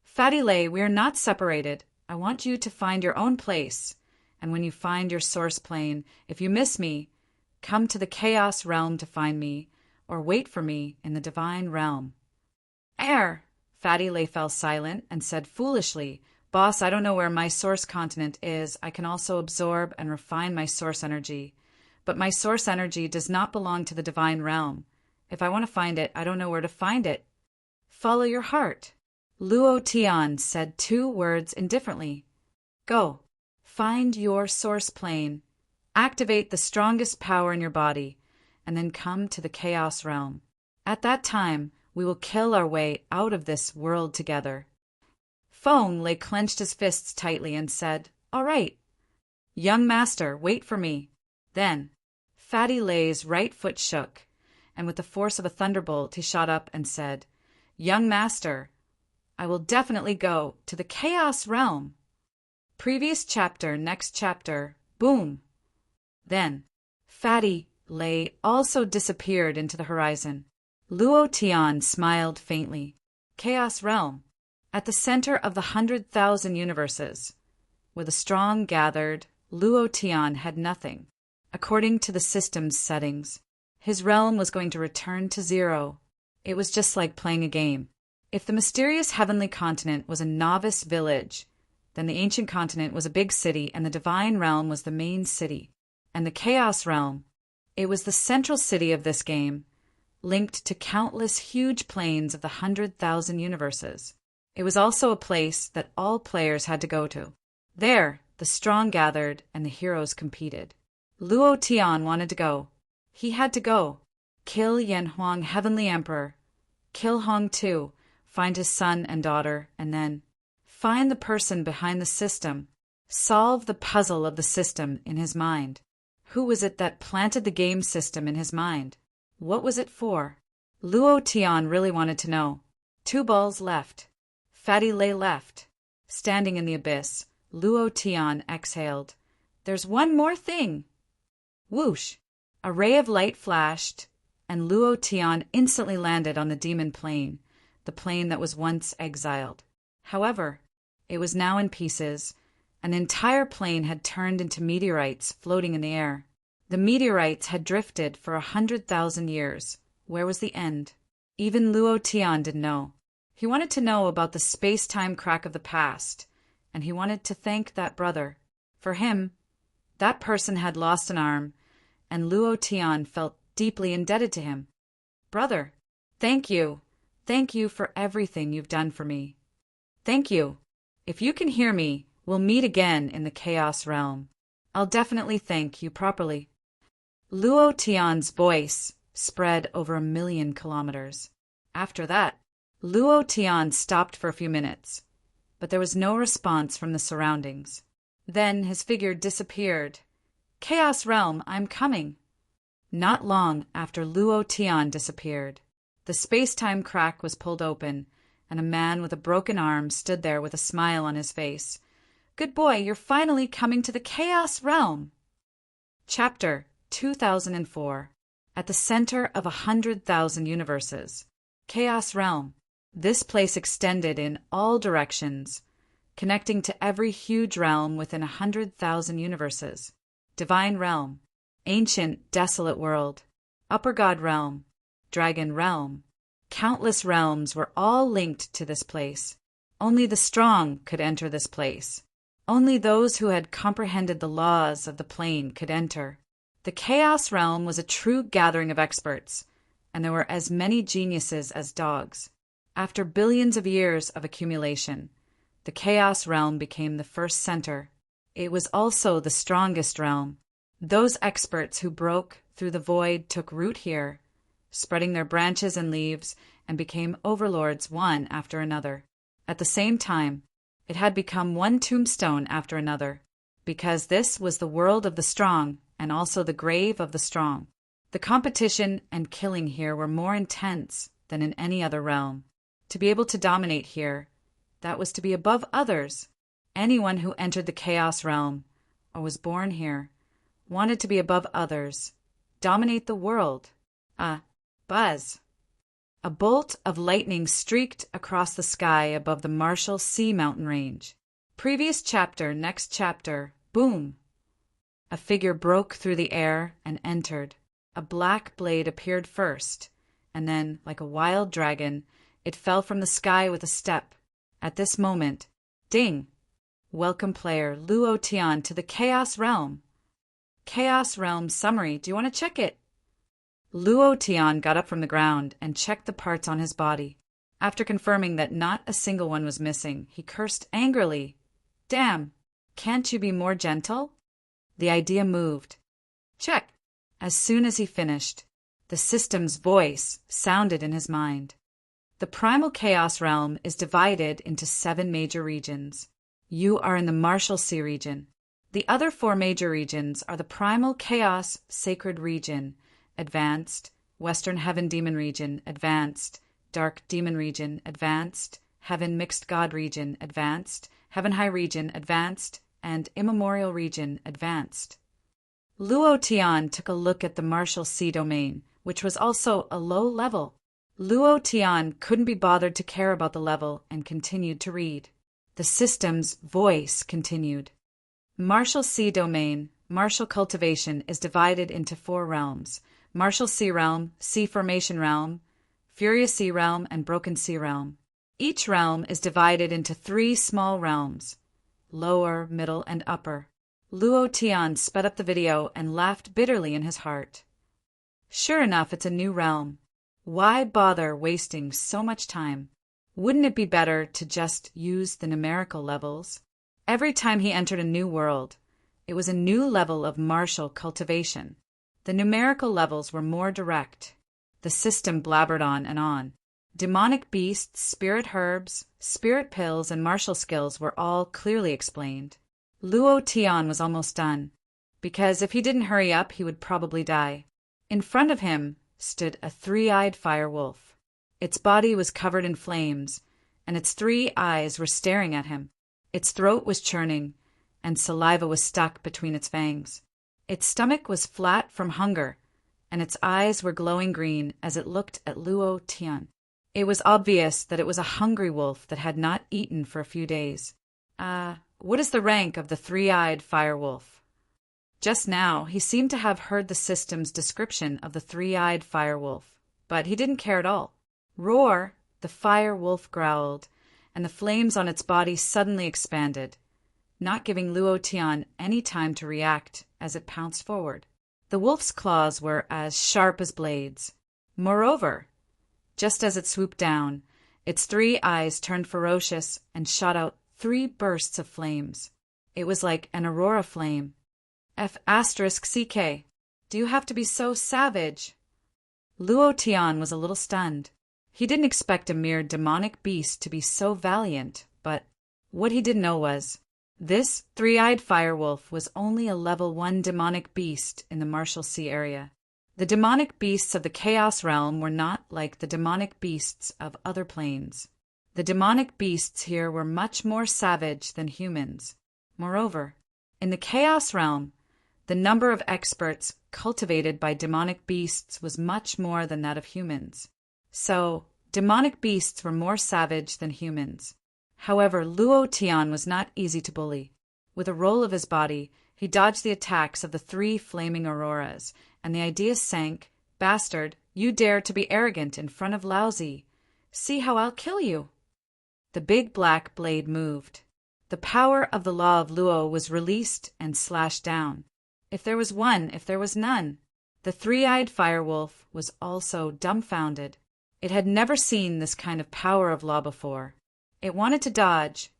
"Fatty Lei, we are not separated. I want you to find your own place. And when you find your source plane, if you miss me, come to the Chaos Realm to find me, or wait for me in the Divine Realm." Fatty Lei fell silent and said foolishly, "Boss, I don't know where my source continent is. I can also absorb and refine my source energy. But my source energy does not belong to the Divine Realm. If I want to find it, I don't know where to find it." "Follow your heart." Luo Tian said two words indifferently. "Go. Find your source plane. Activate the strongest power in your body, and then come to the Chaos Realm. At that time, we will kill our way out of this world together." Feng Lei clenched his fists tightly and said, "All right. Young master, wait for me." Then, Fatty Lei's right foot shook, and with the force of a thunderbolt, he shot up and said, "Young master, I will definitely go to the Chaos Realm." Previous chapter, next chapter, boom. Then, Fatty Lei also disappeared into the horizon. Luo Tian smiled faintly. Chaos Realm, at the center of the 100,000 universes. With a strong gathered, Luo Tian had nothing. According to the system's settings, his realm was going to return to zero. It was just like playing a game. If the mysterious heavenly continent was a novice village, then the ancient continent was a big city, and the divine realm was the main city. And the Chaos Realm, it was the central city of this game, linked to countless huge planes of the 100,000 universes. It was also a place that all players had to go to. There, the strong gathered and the heroes competed. Luo Tian wanted to go. He had to go. Kill Yan Huang, Heavenly Emperor. Kill Hong Tu, find his son and daughter, and then find the person behind the system. Solve the puzzle of the system in his mind. Who was it that planted the game system in his mind? What was it for? Luo Tian really wanted to know. 2 balls left. Fatty Lei left. Standing in the abyss, Luo Tian exhaled. "There's one more thing." Whoosh! A ray of light flashed, and Luo Tian instantly landed on the demon plane, the plane that was once exiled. However, it was now in pieces. An entire plane had turned into meteorites floating in the air. The meteorites had drifted for 100,000 years. Where was the end? Even Luo Tian didn't know. He wanted to know about the space-time crack of the past, and he wanted to thank that brother. For him, that person had lost an arm, and Luo Tian felt deeply indebted to him. "Brother, thank you. Thank you for everything you've done for me. Thank you. If you can hear me, we'll meet again in the Chaos Realm. I'll definitely thank you properly." Luo Tian's voice spread over 1,000,000 kilometers. After that, Luo Tian stopped for a few minutes, but there was no response from the surroundings. Then his figure disappeared. "Chaos Realm, I'm coming." Not long after Luo Tian disappeared, the space-time crack was pulled open, and a man with a broken arm stood there with a smile on his face. "Good boy, you're finally coming to the Chaos Realm." Chapter 2004. at the center of 100,000 universes. Chaos Realm. This place extended in all directions, connecting to every huge realm within 100,000 universes. Divine Realm. Ancient, desolate world. Upper God Realm. Dragon Realm. Countless realms were all linked to this place. Only the strong could enter this place. Only those who had comprehended the laws of the plane could enter. The Chaos Realm was a true gathering of experts, and there were as many geniuses as dogs. After billions of years of accumulation, the Chaos Realm became the first center. It was also the strongest realm. Those experts who broke through the void took root here, spreading their branches and leaves, and became overlords one after another. At the same time, it had become one tombstone after another, because this was the world of the strong and also the grave of the strong. The competition and killing here were more intense than in any other realm. To be able to dominate here, that was to be above others. Anyone who entered the Chaos Realm, or was born here, wanted to be above others, dominate the world. Buzz. A bolt of lightning streaked across the sky above the Marshall Sea mountain range. Previous chapter, next chapter, boom! A figure broke through the air and entered. A black blade appeared first, and then, like a wild dragon, it fell from the sky with a step. At this moment, ding! Welcome player Luo Tian to the Chaos Realm. Chaos Realm summary, do you want to check it? Luo Tian got up from the ground and checked the parts on his body. After confirming that not a single one was missing, he cursed angrily. Damn! Can't you be more gentle? The idea moved. Check! As soon as he finished, the system's voice sounded in his mind. The primal Chaos Realm is divided into 7 major regions. You are in the Marshall Sea region. The other 4 major regions are the Primal Chaos Sacred Region, Advanced, Western Heaven Demon Region, Advanced, Dark Demon Region, Advanced, Heaven Mixed God Region, Advanced, Heaven High Region, Advanced, and Immemorial Region, Advanced. Luo Tian took a look at the Marshall Sea domain, which was also a low level. Luo Tian couldn't be bothered to care about the level and continued to read. The system's voice continued. Marshall Sea domain, Marshall cultivation is divided into 4 realms: Marshall Sea Realm, Sea Formation Realm, Furious Sea Realm, and Broken Sea Realm. Each realm is divided into 3 small realms: lower, middle, and upper. Luo Tian sped up the video and laughed bitterly in his heart. Sure enough, it's a new realm. Why bother wasting so much time? Wouldn't it be better to just use the numerical levels? Every time he entered a new world, it was a new level of martial cultivation. The numerical levels were more direct. The system blabbered on and on. Demonic beasts, spirit herbs, spirit pills, and martial skills were all clearly explained. Luo Tian was almost done, because if he didn't hurry up, he would probably die. In front of him stood a 3-eyed fire wolf. Its body was covered in flames, and its 3 eyes were staring at him. Its throat was churning, and saliva was stuck between its fangs. Its stomach was flat from hunger, and its eyes were glowing green as it looked at Luo Tian. It was obvious that it was a hungry wolf that had not eaten for a few days. What is the rank of the 3-eyed fire wolf? Just now, he seemed to have heard the system's description of the 3-eyed fire wolf, but he didn't care at all. Roar! The fire wolf growled, and the flames on its body suddenly expanded, not giving Luo Tian any time to react as it pounced forward. The wolf's claws were as sharp as blades. Moreover, just as it swooped down, its 3 eyes turned ferocious and shot out 3 bursts of flames. It was like an aurora flame. F***CK. Do you have to be so savage? Luo Tian was a little stunned. He didn't expect a mere demonic beast to be so valiant, but what he didn't know was, this 3-eyed firewolf was only a level 1 demonic beast in the Marshall Sea area. The demonic beasts of the Chaos Realm were not like the demonic beasts of other planes. The demonic beasts here were much more savage than humans. Moreover, in the Chaos Realm, The number of experts cultivated by demonic beasts was much more than that of humans. So, demonic beasts were more savage than humans. However, Luo Tian was not easy to bully. With a roll of his body, he dodged the attacks of the 3 flaming auroras, and the idea sank. Bastard, you dare to be arrogant in front of Laozi. See how I'll kill you. The big black blade moved. The power of the law of Luo was released and slashed down. If there was one, if there was none. The 3-eyed firewolf was also dumbfounded. It had never seen this kind of power of law before. It wanted to dodge,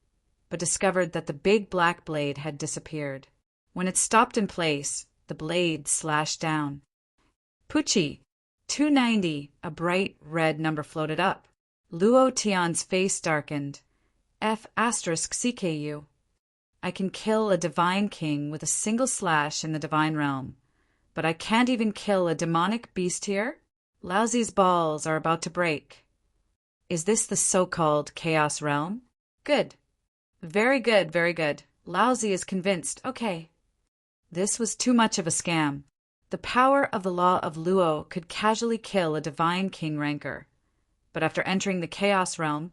but discovered that the big black blade had disappeared. When it stopped in place, the blade slashed down. Pucci, 290, a bright red number floated up. Luo Tian's face darkened. F*CKU. I can kill a divine king with a single slash in the divine realm, but I can't even kill a demonic beast here? Laozi's balls are about to break. Is this the so-called Chaos Realm? Good. Very good, very good. Laozi is convinced. Okay. This was too much of a scam. The power of the law of Luo could casually kill a divine king ranker. But after entering the Chaos Realm,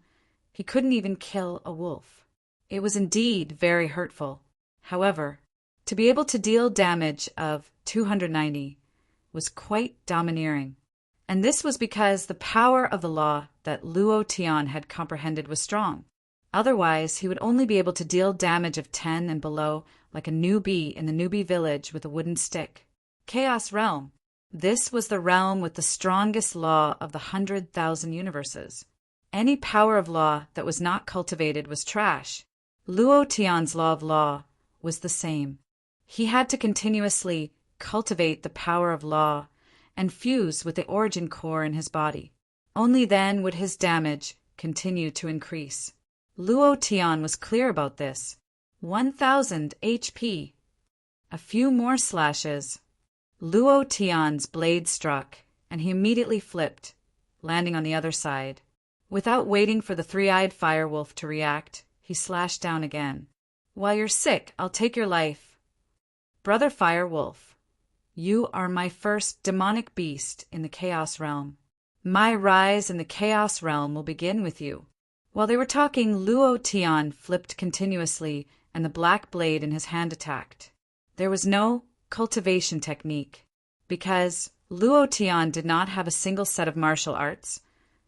he couldn't even kill a wolf. It was indeed very hurtful. However, to be able to deal damage of 290 was quite domineering. And this was because the power of the law that Luo Tian had comprehended was strong. Otherwise, he would only be able to deal damage of 10 and below like a newbie in the newbie village with a wooden stick. Chaos Realm. This was the realm with the strongest law of the 100,000 universes. Any power of law that was not cultivated was trash. Luo Tian's law of law was the same. He had to continuously cultivate the power of law and fuse with the origin core in his body. Only then would his damage continue to increase. Luo Tian was clear about this. 1,000 HP. A few more slashes. Luo Tian's blade struck, and he immediately flipped, landing on the other side. Without waiting for the 3-eyed firewolf to react, he slashed down again. While you're sick, I'll take your life. Brother Firewolf, you are my first demonic beast in the Chaos Realm. My rise in the Chaos Realm will begin with you. While they were talking, Luo Tian flipped continuously, and the black blade in his hand attacked. There was no cultivation technique, because Luo Tian did not have a single set of martial arts,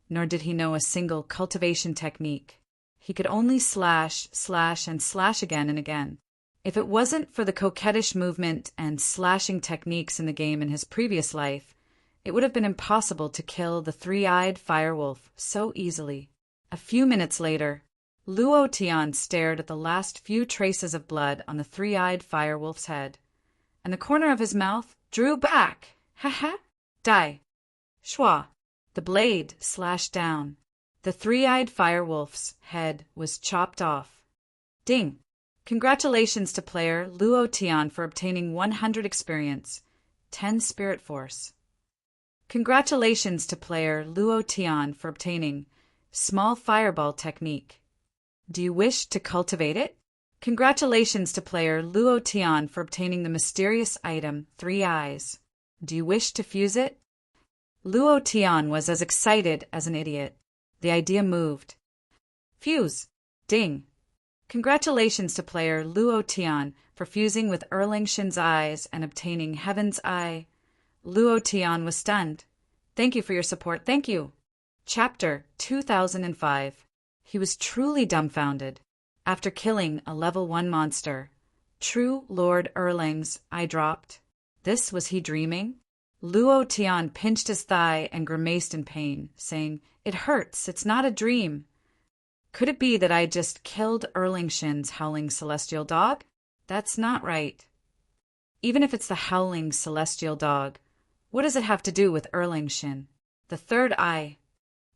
nor did he know a single cultivation technique. He could only slash, slash, and slash again and again. If it wasn't for the coquettish movement and slashing techniques in the game in his previous life, it would have been impossible to kill the 3-eyed firewolf so easily. A few minutes later, Luo Tian stared at the last few traces of blood on the 3-eyed firewolf's head, and the corner of his mouth drew back. Ha ha! Die! Schwa! The blade slashed down. The 3-eyed firewolf's head was chopped off. Ding! Congratulations to player Luo Tian for obtaining 100 experience, 10 spirit force. Congratulations to player Luo Tian for obtaining small fireball technique. Do you wish to cultivate it? Congratulations to player Luo Tian for obtaining the mysterious item 3 eyes. Do you wish to fuse it? Luo Tian was as excited as an idiot. The idea moved. Fuse. Ding. Congratulations to player Luo Tian for fusing with Erling Shin's eyes and obtaining Heaven's Eye. Luo Tian was stunned. Thank you for your support. Thank you. Chapter 2005. He was truly dumbfounded. After killing a level 1 monster, true Lord Erling's eye dropped. This was he dreaming? Luo Tian pinched his thigh and grimaced in pain, saying, "It hurts, it's not a dream." Could it be that I just killed Erling Shin's howling celestial dog? That's not right. Even if it's the howling celestial dog, what does it have to do with Erling Shin? The 3rd eye.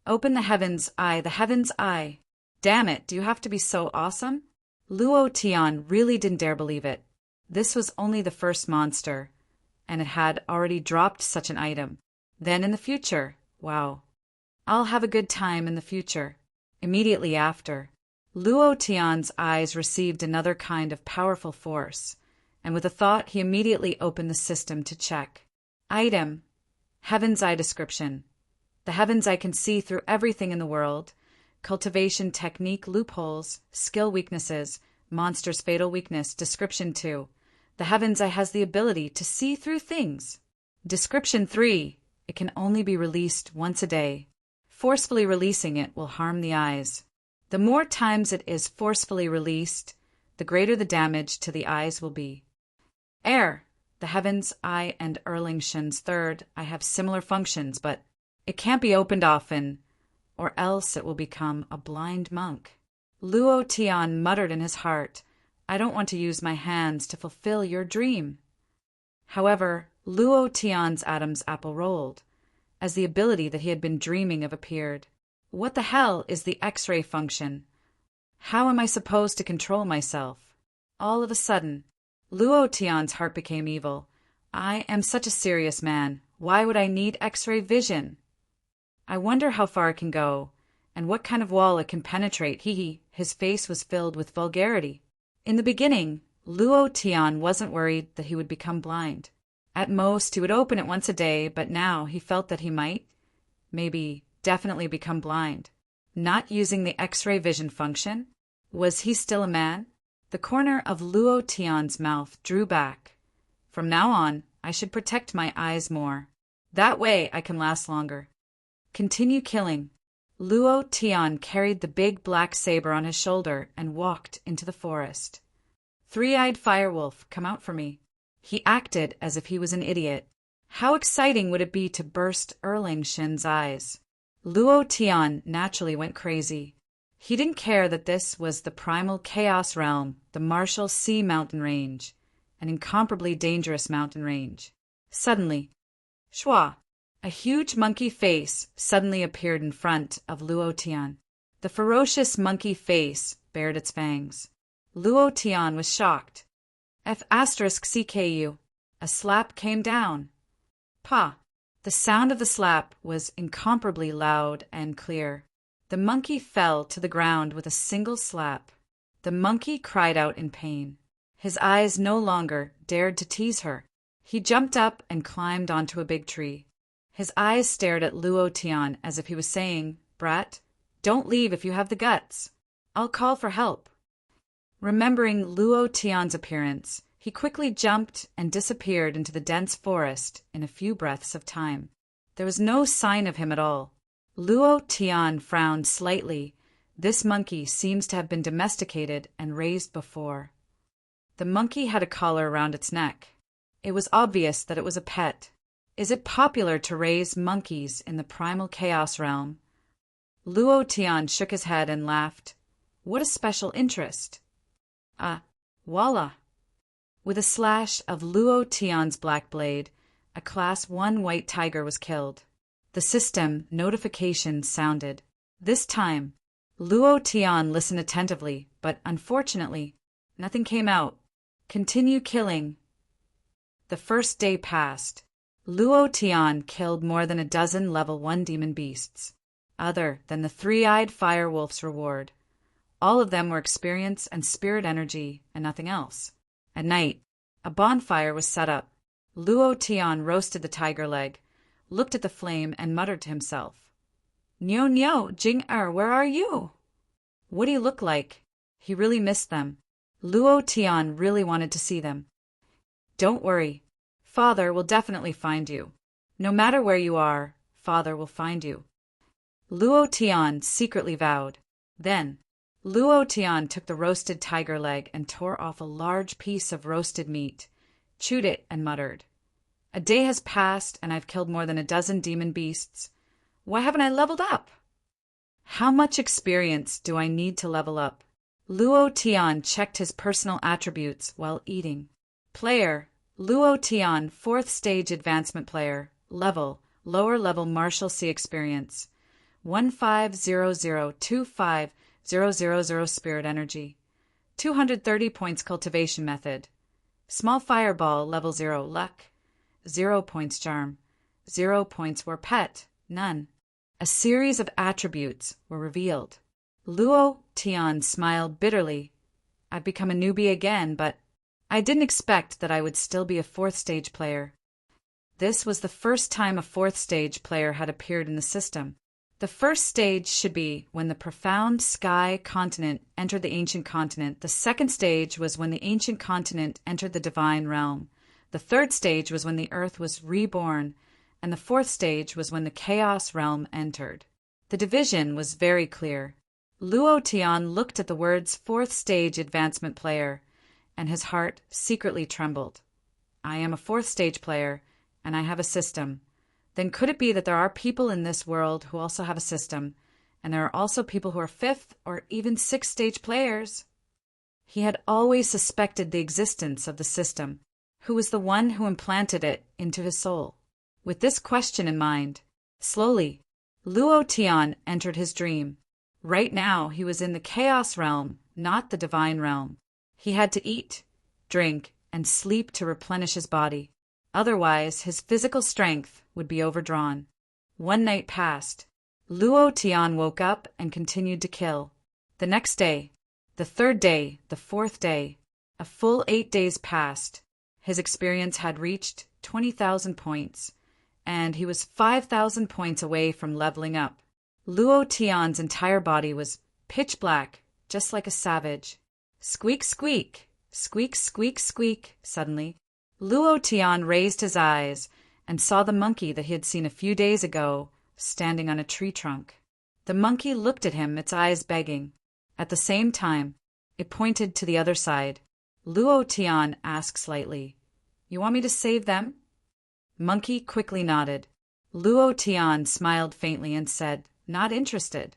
Open the Heaven's Eye, the Heaven's Eye. Damn it, do you have to be so awesome? Luo Tian really didn't dare believe it. This was only the first monster, and it had already dropped such an item. Then in the future, wow. I'll have a good time in the future. Immediately after, Luo Tian's eyes received another kind of powerful force, and with a thought he immediately opened the system to check. Item: Heaven's Eye description. The heaven's eye can see through everything in the world. Cultivation technique loopholes, skill weaknesses, monster's fatal weakness. Description 2. The heaven's eye has the ability to see through things. Description 3. It can only be released once a day. Forcefully releasing it will harm the eyes. The more times it is forcefully released, the greater the damage to the eyes will be. Air. The heaven's eye and Erlingshen's third eye have similar functions, but it can't be opened often, or else it will become a blind monk. Luo Tian muttered in his heart, I don't want to use my hands to fulfill your dream. However, Luo Tian's Adam's apple rolled, as the ability that he had been dreaming of appeared. What the hell is the X-ray function? How am I supposed to control myself? All of a sudden, Luo Tian's heart became evil. I am such a serious man. Why would I need X-ray vision? I wonder how far it can go, and what kind of wall it can penetrate. His face was filled with vulgarity. In the beginning, Luo Tian wasn't worried that he would become blind. At most, he would open it once a day, but now he felt that he might, maybe, definitely become blind. Not using the X-ray vision function? Was he still a man? The corner of Luo Tian's mouth drew back. From now on, I should protect my eyes more. That way I can last longer. Continue killing. Luo Tian carried the big black saber on his shoulder and walked into the forest. Three-eyed firewolf, come out for me. He acted as if he was an idiot. How exciting would it be to burst Erlingshen's eyes? Luo Tian naturally went crazy. He didn't care that this was the primal chaos realm, the Marshall Sea mountain range, an incomparably dangerous mountain range. Suddenly, shwa! A huge monkey face suddenly appeared in front of Luo Tian. The ferocious monkey face bared its fangs. Luo Tian was shocked. F***CKU. A slap came down. Pa! The sound of the slap was incomparably loud and clear. The monkey fell to the ground with a single slap. The monkey cried out in pain. His eyes no longer dared to tease her. He jumped up and climbed onto a big tree. His eyes stared at Luo Tian as if he was saying, Brat, don't leave if you have the guts. I'll call for help. Remembering Luo Tian's appearance, he quickly jumped and disappeared into the dense forest in a few breaths of time. There was no sign of him at all. Luo Tian frowned slightly. This monkey seems to have been domesticated and raised before. The monkey had a collar around its neck. It was obvious that it was a pet. Is it popular to raise monkeys in the primal chaos realm? Luo Tian shook his head and laughed. What a special interest. Voila. With a slash of Luo Tian's black blade, a Class 1 white tiger was killed. The system notification sounded. This time, Luo Tian listened attentively, but unfortunately, nothing came out. Continue killing. The first day passed. Luo Tian killed more than a dozen level 1 demon beasts, other than the three-eyed firewolf's reward. All of them were experience and spirit energy and nothing else. At night, a bonfire was set up. Luo Tian roasted the tiger leg, looked at the flame, and muttered to himself. Nyo, Jing-er, where are you? What do you look like? He really missed them. Luo Tian really wanted to see them. Don't worry. Father will definitely find you. No matter where you are, Father will find you. Luo Tian secretly vowed. Then, Luo Tian took the roasted tiger leg and tore off a large piece of roasted meat, chewed it, and muttered. A day has passed, and I've killed more than a dozen demon beasts. Why haven't I leveled up? How much experience do I need to level up? Luo Tian checked his personal attributes while eating. Player, Luo Tian, 4th stage advancement player, level, lower level Marshall Sea experience, 1500250000 spirit energy, 230 points cultivation method, small fireball level 0 luck, 0 points charm, 0 points war pet, none. A series of attributes were revealed. Luo Tian smiled bitterly. I've become a newbie again, but I didn't expect that I would still be a fourth stage player. This was the first time a fourth stage player had appeared in the system. The first stage should be when the profound sky continent entered the ancient continent. The second stage was when the ancient continent entered the divine realm. The third stage was when the earth was reborn, and the fourth stage was when the chaos realm entered. The division was very clear. Luo Tian looked at the words fourth stage advancement player, and his heart secretly trembled. I am a fourth stage player, and I have a system. Then could it be that there are people in this world who also have a system, and there are also people who are fifth or even sixth stage players? He had always suspected the existence of the system. Who was the one who implanted it into his soul? With this question in mind, slowly, Luo Tian entered his dream. Right now, he was in the chaos realm, not the divine realm. He had to eat, drink, and sleep to replenish his body. Otherwise, his physical strength would be overdrawn. One night passed. Luo Tian woke up and continued to kill. The next day, the third day, the fourth day, a full 8 days passed. His experience had reached 20,000 points, and he was 5,000 points away from leveling up. Luo Tian's entire body was pitch black, just like a savage. Squeak, squeak, squeak, squeak, squeak. Suddenly, Luo Tian raised his eyes and saw the monkey that he had seen a few days ago standing on a tree trunk. The monkey looked at him, its eyes begging. At the same time, it pointed to the other side. Luo Tian asked slightly, "You want me to save them?" Monkey quickly nodded. Luo Tian smiled faintly and said, "Not interested."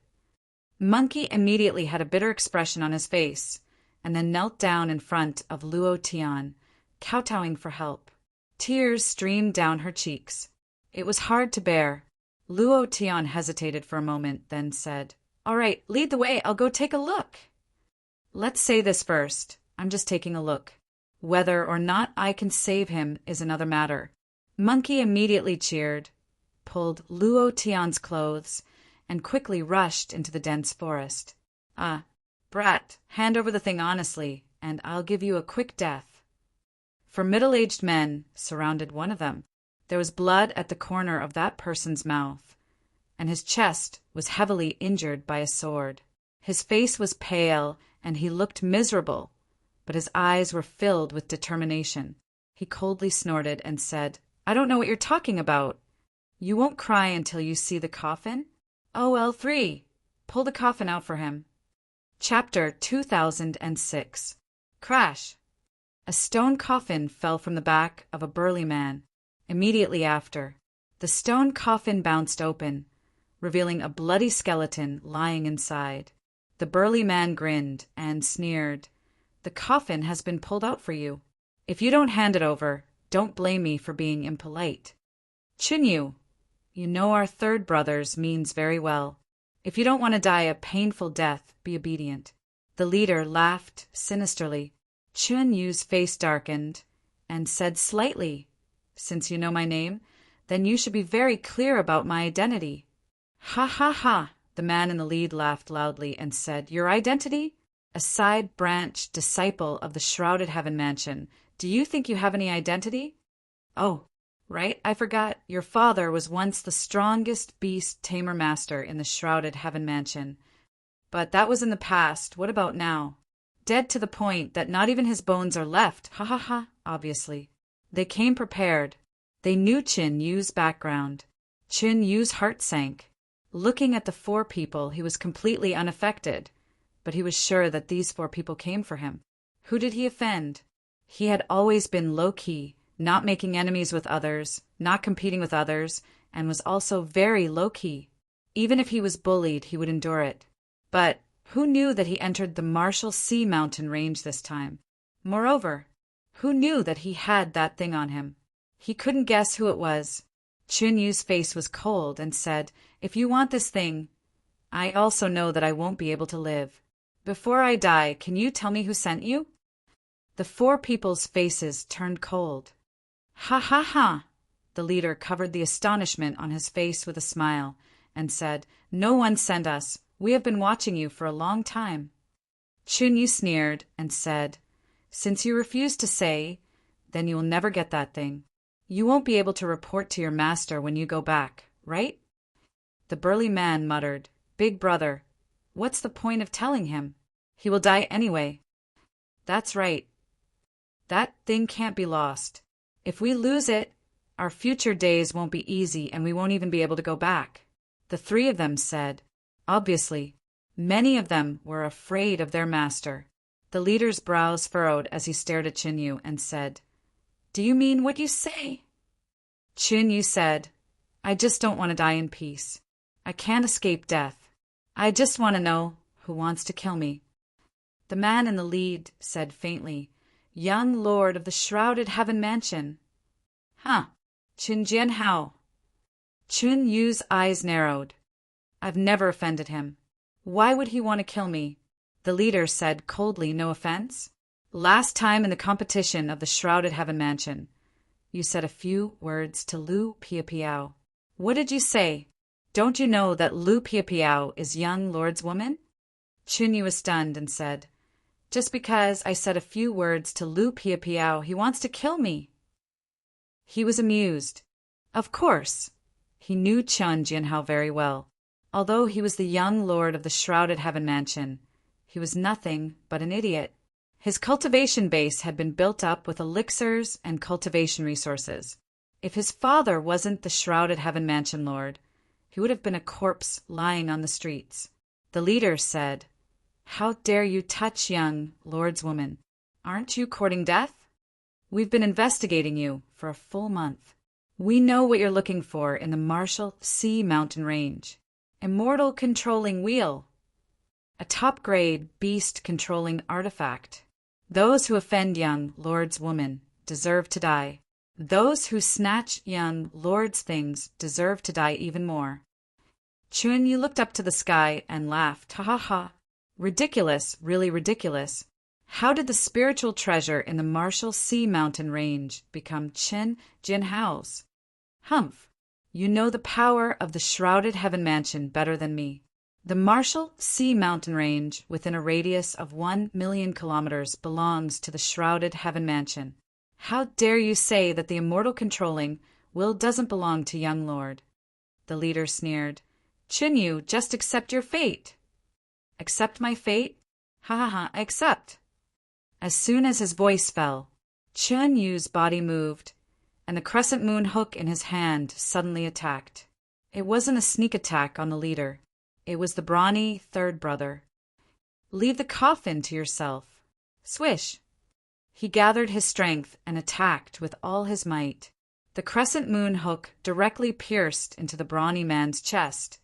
Monkey immediately had a bitter expression on his face, and then knelt down in front of Luo Tian, kowtowing for help. Tears streamed down her cheeks. It was hard to bear. Luo Tian hesitated for a moment, then said, "All right, lead the way. I'll go take a look." "Let's say this first. I'm just taking a look. Whether or not I can save him is another matter." Monkey immediately cheered, pulled Luo Tian's clothes, and quickly rushed into the dense forest. "Ah, brat, hand over the thing honestly, and I'll give you a quick death." For middle-aged men surrounded one of them. There was blood at the corner of that person's mouth, and his chest was heavily injured by a sword. His face was pale, and he looked miserable, but his eyes were filled with determination. He coldly snorted and said, "I don't know what you're talking about. You won't cry until you see the coffin? OL3, pull the coffin out for him." Chapter 2006. Crash! A stone coffin fell from the back of a burly man. Immediately after, the stone coffin bounced open, revealing a bloody skeleton lying inside. The burly man grinned and sneered. "The coffin has been pulled out for you. If you don't hand it over, don't blame me for being impolite. Chinyu, you know our third brothers means very well. If you don't want to die a painful death, be obedient." The leader laughed sinisterly. Chunyu's face darkened and said slightly, "Since you know my name, then you should be very clear about my identity." "Ha ha ha!" The man in the lead laughed loudly and said, "Your identity? A side branch disciple of the Shrouded Heaven Mansion. Do you think you have any identity? Oh, right, I forgot. Your father was once the strongest beast tamer master in the Shrouded Heaven Mansion. But that was in the past. What about now? Dead to the point that not even his bones are left. Ha ha ha, obviously." They came prepared. They knew Chin Yu's background. Chin Yu's heart sank. Looking at the 4 people, he was completely unaffected, but he was sure that these 4 people came for him. Who did he offend? He had always been low-key, not making enemies with others, not competing with others, and was also very low-key. Even if he was bullied, he would endure it. But who knew that he entered the Marshalsea mountain range this time? Moreover, who knew that he had that thing on him? He couldn't guess who it was. Chunyu's face was cold and said, "If you want this thing, I also know that I won't be able to live. Before I die, can you tell me who sent you?" The 4 people's faces turned cold. "Ha ha ha!" The leader covered the astonishment on his face with a smile and said, "No one sent us. We have been watching you for a long time." Chunyu sneered and said, Since you refuse to say, then you will never get that thing. You won't be able to report to your master when you go back, right? The burly man muttered, Big brother, what's the point of telling him? He will die anyway. That's right. That thing can't be lost. If we lose it, our future days won't be easy and we won't even be able to go back. The three of them said. Obviously, many of them were afraid of their master. The leader's brows furrowed as he stared at Chinyu and said, Do you mean what you say? Chinyu said, I just don't want to die in peace. I can't escape death. I just want to know who wants to kill me. The man in the lead said faintly, Young lord of the shrouded heaven mansion. Huh, Qin Jianhao. Chun Yu's eyes narrowed. I've never offended him. Why would he want to kill me? The leader said coldly, No offense. Last time in the competition of the shrouded heaven mansion, you said a few words to Lu Piapiao. What did you say? Don't you know that Lu Piapiao is young lord's woman? Chun Yu was stunned and said, Just because I said a few words to Lu Piapiao, he wants to kill me. He was amused. Of course. He knew Chun Jianhao very well. Although he was the young lord of the shrouded heaven mansion, he was nothing but an idiot. His cultivation base had been built up with elixirs and cultivation resources. If his father wasn't the shrouded heaven mansion lord, he would have been a corpse lying on the streets. The leader said, How dare you touch young lord's woman? Aren't you courting death? We've been investigating you for a full month. We know what you're looking for in the Marshall Sea Mountain Range. Immortal controlling wheel. A top-grade beast-controlling artifact. Those who offend young lord's woman deserve to die. Those who snatch young lord's things deserve to die even more. Chun Yu looked up to the sky and laughed. Ha ha ha. Ridiculous, really ridiculous. How did the spiritual treasure in the Marshall Sea Mountain Range become Qin Jianhao's? Humph. You know the power of the shrouded heaven mansion better than me. The Marshall Sea Mountain Range, within a radius of 1,000,000 kilometers, belongs to the shrouded heaven mansion. How dare you say that the immortal controlling will doesn't belong to young lord? The leader sneered. Chun Yu, just accept your fate. Accept my fate? Ha ha ha, accept. As soon as his voice fell, Chun Yu's body moved, and the crescent moon hook in his hand suddenly attacked. It wasn't a sneak attack on the leader. It was the brawny third brother. Leave the coffin to yourself. Swish. He gathered his strength and attacked with all his might. The crescent moon hook directly pierced into the brawny man's chest,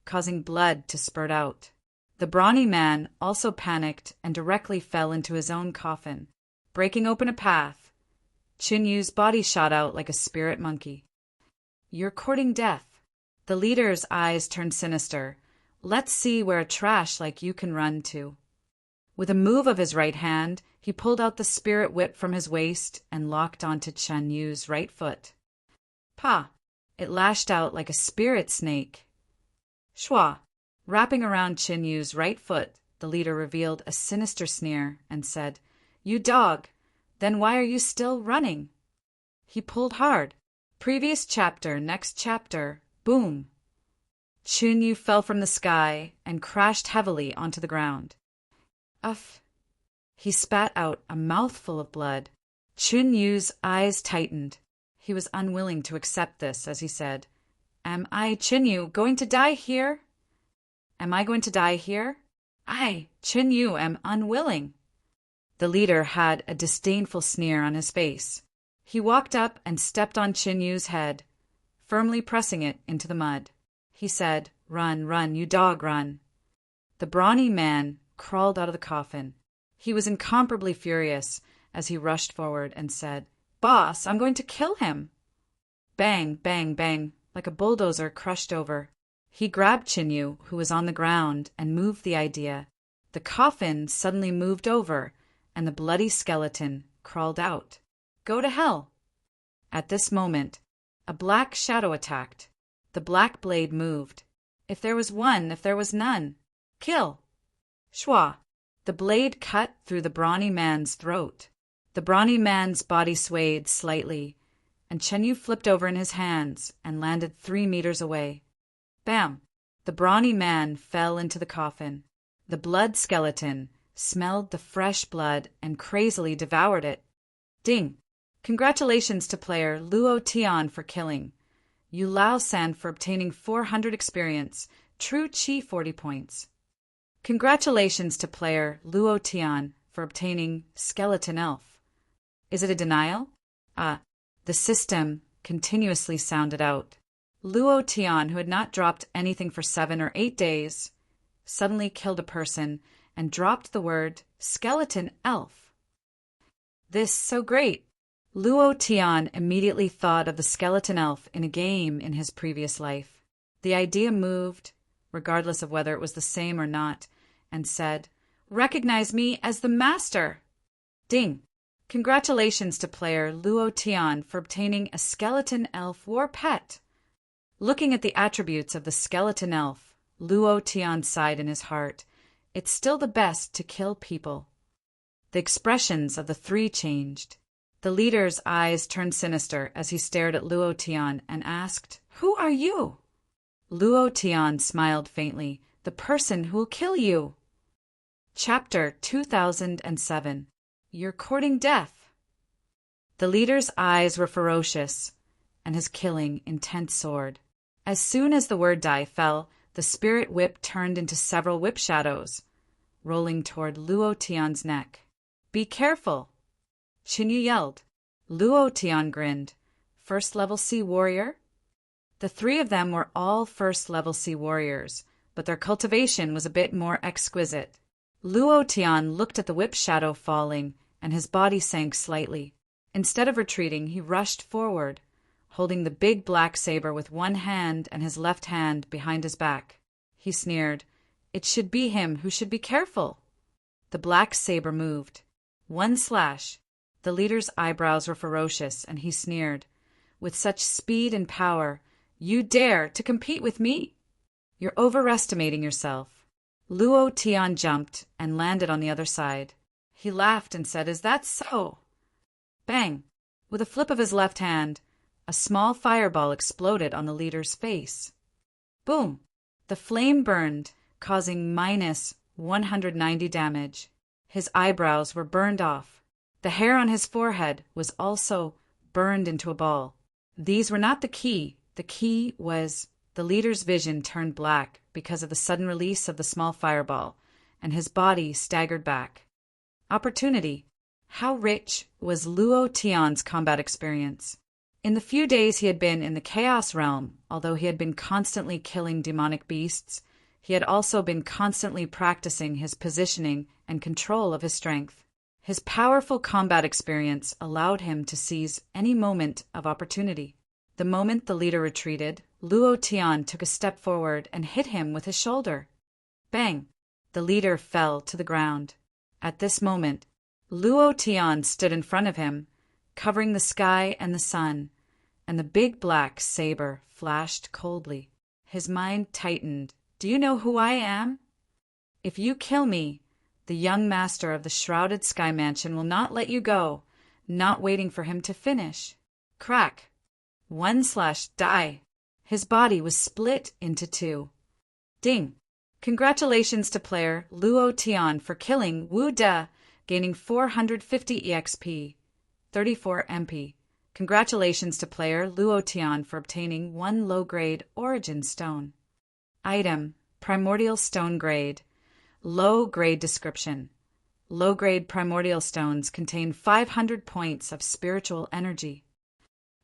causing blood to spurt out. The brawny man also panicked and directly fell into his own coffin, breaking open a path. Chun Yu's body shot out like a spirit monkey. You're courting death. The leader's eyes turned sinister. Let's see where a trash like you can run to. With a move of his right hand, he pulled out the spirit whip from his waist and locked onto Chun Yu's right foot. Pa! It lashed out like a spirit snake. Shwa! Wrapping around Chun Yu's right foot, the leader revealed a sinister sneer and said, You dog! Then why are you still running? He pulled hard. Previous chapter, next chapter, boom! Chun Yu fell from the sky and crashed heavily onto the ground. Uff! He spat out a mouthful of blood. Chun Yu's eyes tightened. He was unwilling to accept this as he said, Am I, Chun Yu, going to die here? Am I going to die here? I, Chun Yu, am unwilling. The leader had a disdainful sneer on his face. He walked up and stepped on Chun Yu's head, firmly pressing it into the mud. He said, Run, run, you dog, run. The brawny man crawled out of the coffin. He was incomparably furious as he rushed forward and said, Boss, I'm going to kill him. Bang, bang, bang, like a bulldozer crushed over. He grabbed Chun Yu, who was on the ground, and moved the idea. The coffin suddenly moved over, and the bloody skeleton crawled out. Go to hell! At this moment, a black shadow attacked. The black blade moved. If there was one, if there was none. Kill! Shwa! The blade cut through the brawny man's throat. The brawny man's body swayed slightly, and Chen Yu flipped over in his hands and landed 3 meters away. Bam! The brawny man fell into the coffin. The blood skeleton smelled the fresh blood and crazily devoured it. Ding! Congratulations to player Luo Tian for killing. Yu Lao San for obtaining 400 experience. True Chi 40 points. Congratulations to player Luo Tian for obtaining Skeleton Elf. Is it a denial? The system continuously sounded out. Luo Tian, who had not dropped anything for 7 or 8 days, suddenly killed a person and dropped the word Skeleton Elf. This so great. Luo Tian immediately thought of the Skeleton Elf in a game in his previous life. The idea moved, regardless of whether it was the same or not, and said, "Recognize me as the master!" Ding! Congratulations to player Luo Tian for obtaining a Skeleton Elf war pet. Looking at the attributes of the Skeleton Elf, Luo Tian sighed in his heart. It's still the best to kill people. The expressions of the three changed. The leader's eyes turned sinister as he stared at Luo Tian and asked, "Who are you?" Luo Tian smiled faintly. "The person who will kill you." Chapter 2007. You're courting death. The leader's eyes were ferocious, and his killing intent soared. As soon as the word die fell, the spirit whip turned into several whip shadows, rolling toward Luo Tian's neck. "Be careful!" Chen Yu yelled. Luo Tian grinned. First-level sea warrior? The 3 of them were all first-level sea warriors, but their cultivation was a bit more exquisite. Luo Tian looked at the whip shadow falling, and his body sank slightly. Instead of retreating, he rushed forward, holding the big black saber with one hand and his left hand behind his back. He sneered, "It should be him who should be careful." The black saber moved. One slash. The leader's eyebrows were ferocious, and he sneered, "With such speed and power, you dare to compete with me? You're overestimating yourself." Luo Tian jumped and landed on the other side. He laughed and said, "Is that so?" Bang! With a flip of his left hand, a small fireball exploded on the leader's face. Boom! The flame burned, causing minus 190 damage. His eyebrows were burned off. The hair on his forehead was also burned into a ball. These were not the key. The key was the leader's vision turned black because of the sudden release of the small fireball, and his body staggered back. Opportunity. How rich was Luo Tian's combat experience? In the few days he had been in the Chaos Realm, although he had been constantly killing demonic beasts, he had also been constantly practicing his positioning and control of his strength. His powerful combat experience allowed him to seize any moment of opportunity. The moment the leader retreated, Luo Tian took a step forward and hit him with his shoulder. Bang! The leader fell to the ground. At this moment, Luo Tian stood in front of him, covering the sky and the sun, and the big black saber flashed coldly. His mind tightened. "Do you know who I am? If you kill me, the young master of the shrouded sky mansion will not let you go, not waiting for him to finish." Crack! One slash die. His body was split into 2. Ding! Congratulations to player Luo Tian for killing Wu De, gaining 450 EXP, 34 MP. Congratulations to player Luo Tian for obtaining 1 low-grade Origin Stone. Item: Primordial Stone Grade. Low-grade description. Low-grade primordial stones contain 500 points of spiritual energy.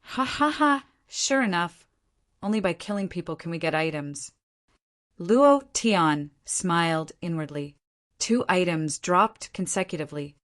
Ha ha ha! Sure enough. Only by killing people can we get items. Luo Tian smiled inwardly. 2 items dropped consecutively.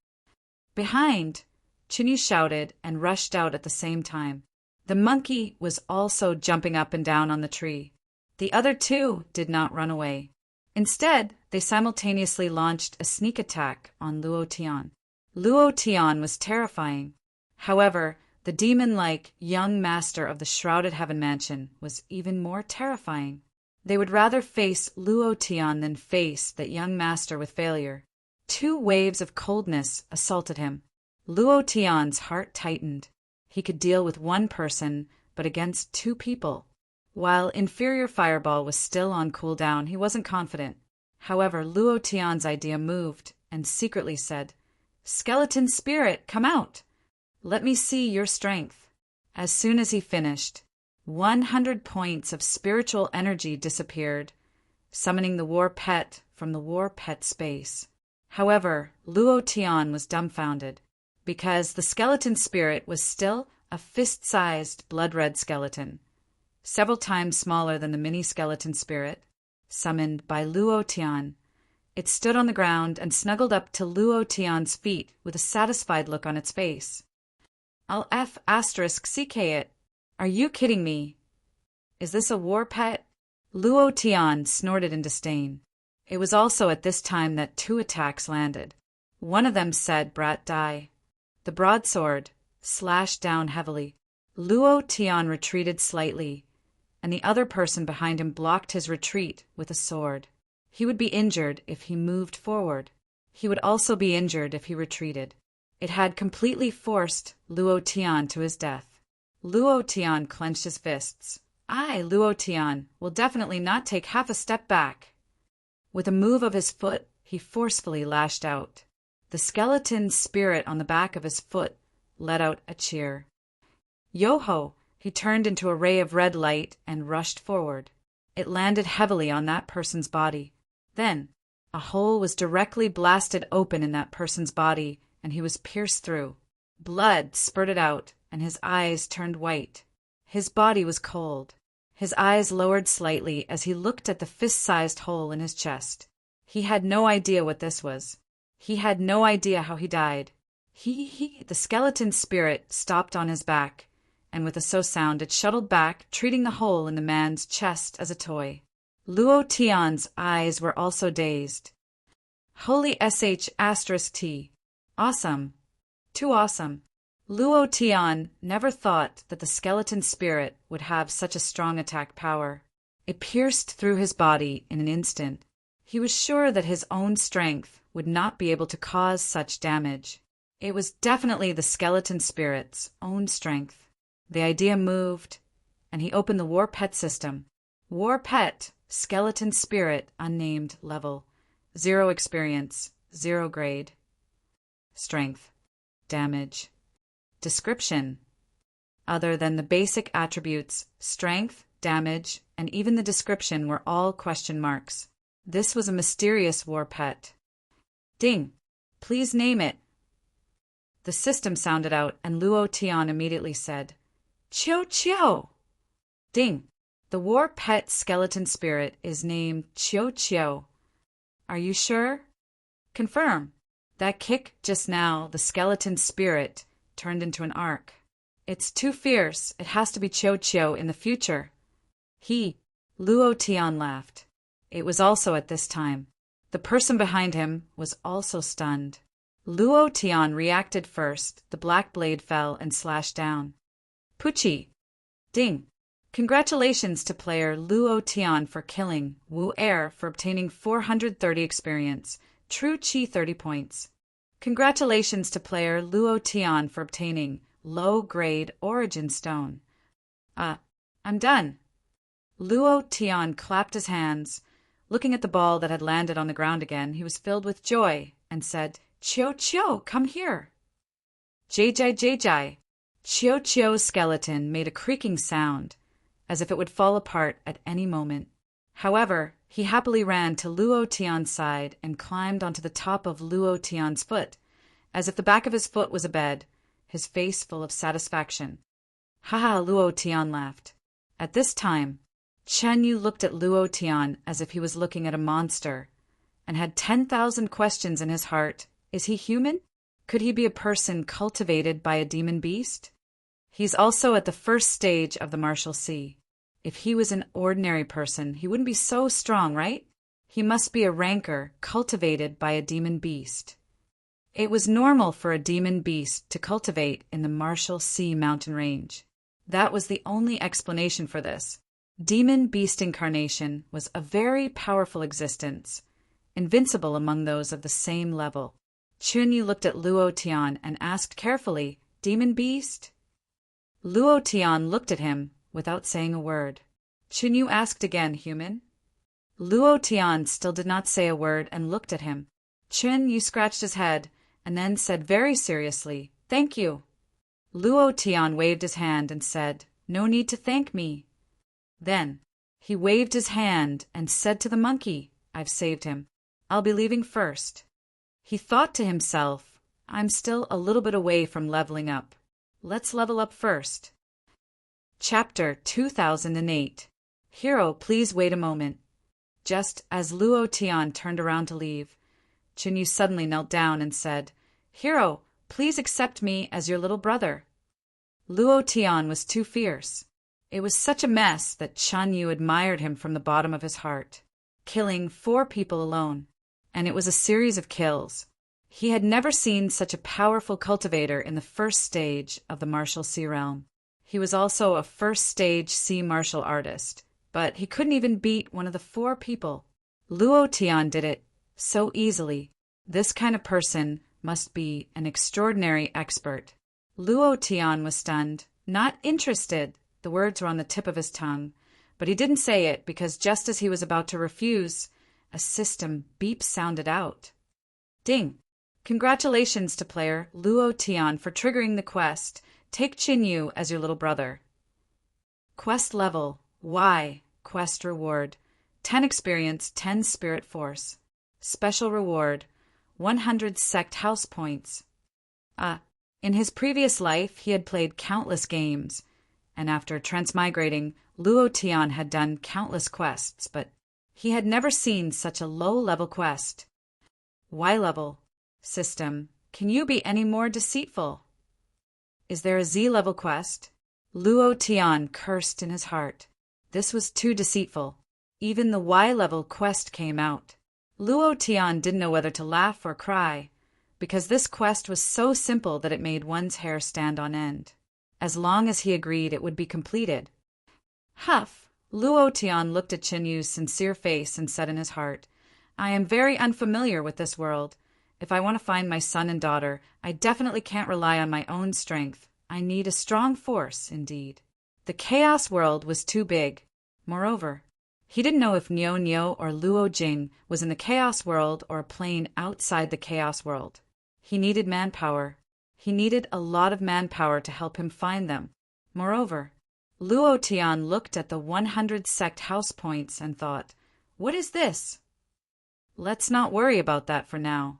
Behind, Chen Yu shouted and rushed out at the same time. The monkey was also jumping up and down on the tree. The other 2 did not run away. Instead, they simultaneously launched a sneak attack on Luo Tian. Luo Tian was terrifying. However, the demon-like young master of the Shrouded Heaven Mansion was even more terrifying. They would rather face Luo Tian than face that young master with failure. 2 waves of coldness assaulted him. Luo Tian's heart tightened. He could deal with one person, but against two people. While Inferior Fireball was still on cooldown, he wasn't confident. However, Luo Tian's idea moved and secretly said, "Skeleton spirit, come out! Let me see your strength." As soon as he finished, 100 points of spiritual energy disappeared, summoning the war pet from the war pet space. However, Luo Tian was dumbfounded, because the skeleton spirit was still a fist-sized blood-red skeleton, several times smaller than the mini-skeleton spirit, summoned by Luo Tian. It stood on the ground and snuggled up to Luo Tian's feet with a satisfied look on its face. "I'll *CK it. Are you kidding me? Is this a war pet?" Luo Tian snorted in disdain. It was also at this time that 2 attacks landed. One of them said "Brat die." The broadsword slashed down heavily. Luo Tian retreated slightly, and the other person behind him blocked his retreat with a sword. He would be injured if he moved forward. He would also be injured if he retreated. It had completely forced Luo Tian to his death. Luo Tian clenched his fists. Luo Tian will definitely not take half a step back." With a move of his foot, he forcefully lashed out. The skeleton spirit on the back of his foot let out a cheer. Yo-ho! He turned into a ray of red light and rushed forward. It landed heavily on that person's body. Then, a hole was directly blasted open in that person's body, and he was pierced through. Blood spurted out, and his eyes turned white. His body was cold. His eyes lowered slightly as he looked at the fist-sized hole in his chest. He had no idea what this was. He had no idea how he died. The skeleton spirit stopped on his back, and with a so sound it shuttled back, treating the hole in the man's chest as a toy. Luo Tian's eyes were also dazed. Holy *T. Awesome. Too awesome. Luo Tian never thought that the skeleton spirit would have such a strong attack power. It pierced through his body in an instant. He was sure that his own strength would not be able to cause such damage. It was definitely the skeleton spirit's own strength. The idea moved, and he opened the War Pet system. War Pet, skeleton spirit, unnamed level. 0 experience, 0 grade. Strength. Damage. Description. Other than the basic attributes, strength, damage, and even the description were all question marks. This was a mysterious war pet. Ding! Please name it. The system sounded out, and Luo Tian immediately said, "Chiu Chiu!" Ding! The war pet skeleton spirit is named Chiu Chiu. Are you sure? Confirm. That kick just now, the skeleton spirit, turned into an arc. It's too fierce. It has to be Chiu Chiu in the future. Luo Tian laughed. It was also at this time. The person behind him was also stunned. Luo Tian reacted first. The black blade fell and slashed down. Pucci. Ding. Congratulations to player Luo Tian for killing Wu Air for obtaining 430 experience. True Chi 30 points. Congratulations to player Luo Tian for obtaining low-grade Origin Stone. I'm done. Luo Tian clapped his hands. Looking at the ball that had landed on the ground again, he was filled with joy and said, "Chiu Chiu, come here." Jai. Chiu Chiu's skeleton made a creaking sound, as if it would fall apart at any moment. However, he happily ran to Luo Tian's side and climbed onto the top of Luo Tian's foot, as if the back of his foot was a bed, his face full of satisfaction. "Haha," Luo Tian laughed. At this time, Chen Yu looked at Luo Tian as if he was looking at a monster, and had 10,000 questions in his heart. Is he human? Could he be a person cultivated by a demon beast? He's also at the first stage of the martial sea. If he was an ordinary person, he wouldn't be so strong, right? He must be a ranker cultivated by a demon beast. It was normal for a demon beast to cultivate in the martial sea mountain range. That was the only explanation for this. Demon beast incarnation was a very powerful existence, invincible among those of the same level. Chunyu looked at Luo Tian and asked carefully, Demon beast? Luo Tian looked at him without saying a word. Chunyu asked again, human? Luo Tian still did not say a word and looked at him. Chunyu scratched his head and then said very seriously, Thank you. Luo Tian waved his hand and said, No need to thank me. Then he waved his hand and said to the monkey, I've saved him. I'll be leaving first. He thought to himself, I'm still a little bit away from leveling up. Let's level up first. Chapter 2008. Hero, please wait a moment. Just as Luo Tian turned around to leave, Chunyu suddenly knelt down and said, Hero, please accept me as your little brother. Luo Tian was too fierce. It was such a mess that Chunyu admired him from the bottom of his heart. Killing 4 people alone. And it was a series of kills. He had never seen such a powerful cultivator in the first stage of the martial sea realm. He was also a first stage sea martial artist, but he couldn't even beat one of the 4 people. Luo Tian did it so easily. This kind of person must be an extraordinary expert. Luo Tian was stunned, not interested. The words were on the tip of his tongue, but he didn't say it because just as he was about to refuse, a system beep sounded out. Ding! Congratulations to player Luo Tian for triggering the quest. Take Chunyu as your little brother. Quest level Y. Quest reward 10 experience, 10 spirit force. Special reward 100 sect house points. In his previous life, he had played countless games, and after transmigrating, Luo Tian had done countless quests, but he had never seen such a low-level quest. Y-level. System, can you be any more deceitful? Is there a Z-level quest? Luo Tian cursed in his heart. This was too deceitful. Even the Y-level quest came out. Luo Tian didn't know whether to laugh or cry, because this quest was so simple that it made one's hair stand on end. As long as he agreed, it would be completed. Huff! Luo Tian looked at Chunyu's sincere face and said in his heart, I am very unfamiliar with this world. If I want to find my son and daughter, I definitely can't rely on my own strength. I need a strong force, indeed. The Chaos world was too big. Moreover, he didn't know if Niu Niu or Luo Jing was in the Chaos world or a plane outside the Chaos world. He needed manpower. He needed a lot of manpower to help him find them. Moreover, Luo Tian looked at the 100 sect house points and thought, what is this? Let's not worry about that for now.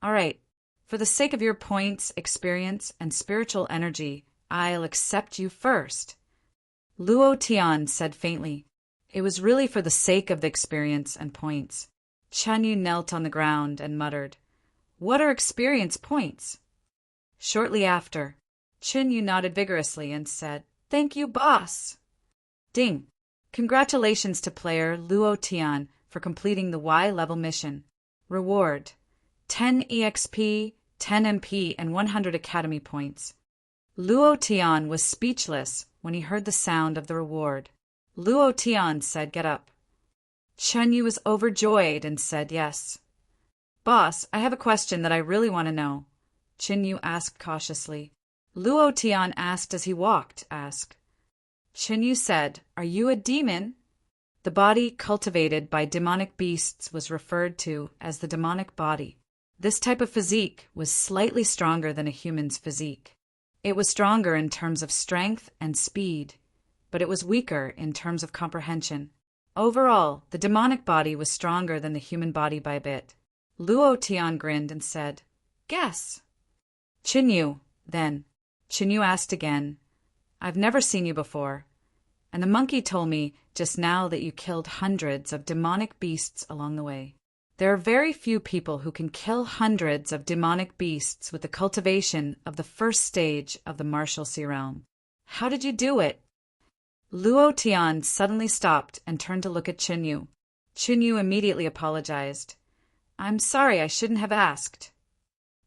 All right, for the sake of your points, experience, and spiritual energy, I'll accept you first. Luo Tian said faintly. It was really for the sake of the experience and points. Chunyu knelt on the ground and muttered, What are experience points? Shortly after, Chunyu nodded vigorously and said, Thank you, boss. Ding! Congratulations to player Luo Tian for completing the Y-level mission. Reward 10 EXP, 10 MP, and 100 Academy points. Luo Tian was speechless when he heard the sound of the reward. Luo Tian said, Get up. Chunyu was overjoyed and said, Yes. Boss, I have a question that I really want to know. Chunyu asked cautiously. Luo Tian asked as he walked, Chunyu said, Are you a demon? The body cultivated by demonic beasts was referred to as the demonic body. This type of physique was slightly stronger than a human's physique. It was stronger in terms of strength and speed, but it was weaker in terms of comprehension. Overall, the demonic body was stronger than the human body by a bit. Luo Tian grinned and said, Guess. Chunyu, then. Chunyu asked again, I've never seen you before, and the monkey told me just now that you killed hundreds of demonic beasts along the way. There are very few people who can kill hundreds of demonic beasts with the cultivation of the first stage of the martial sea realm. How did you do it? Luo Tian suddenly stopped and turned to look at Chunyu. Chunyu immediately apologized. I'm sorry, I shouldn't have asked.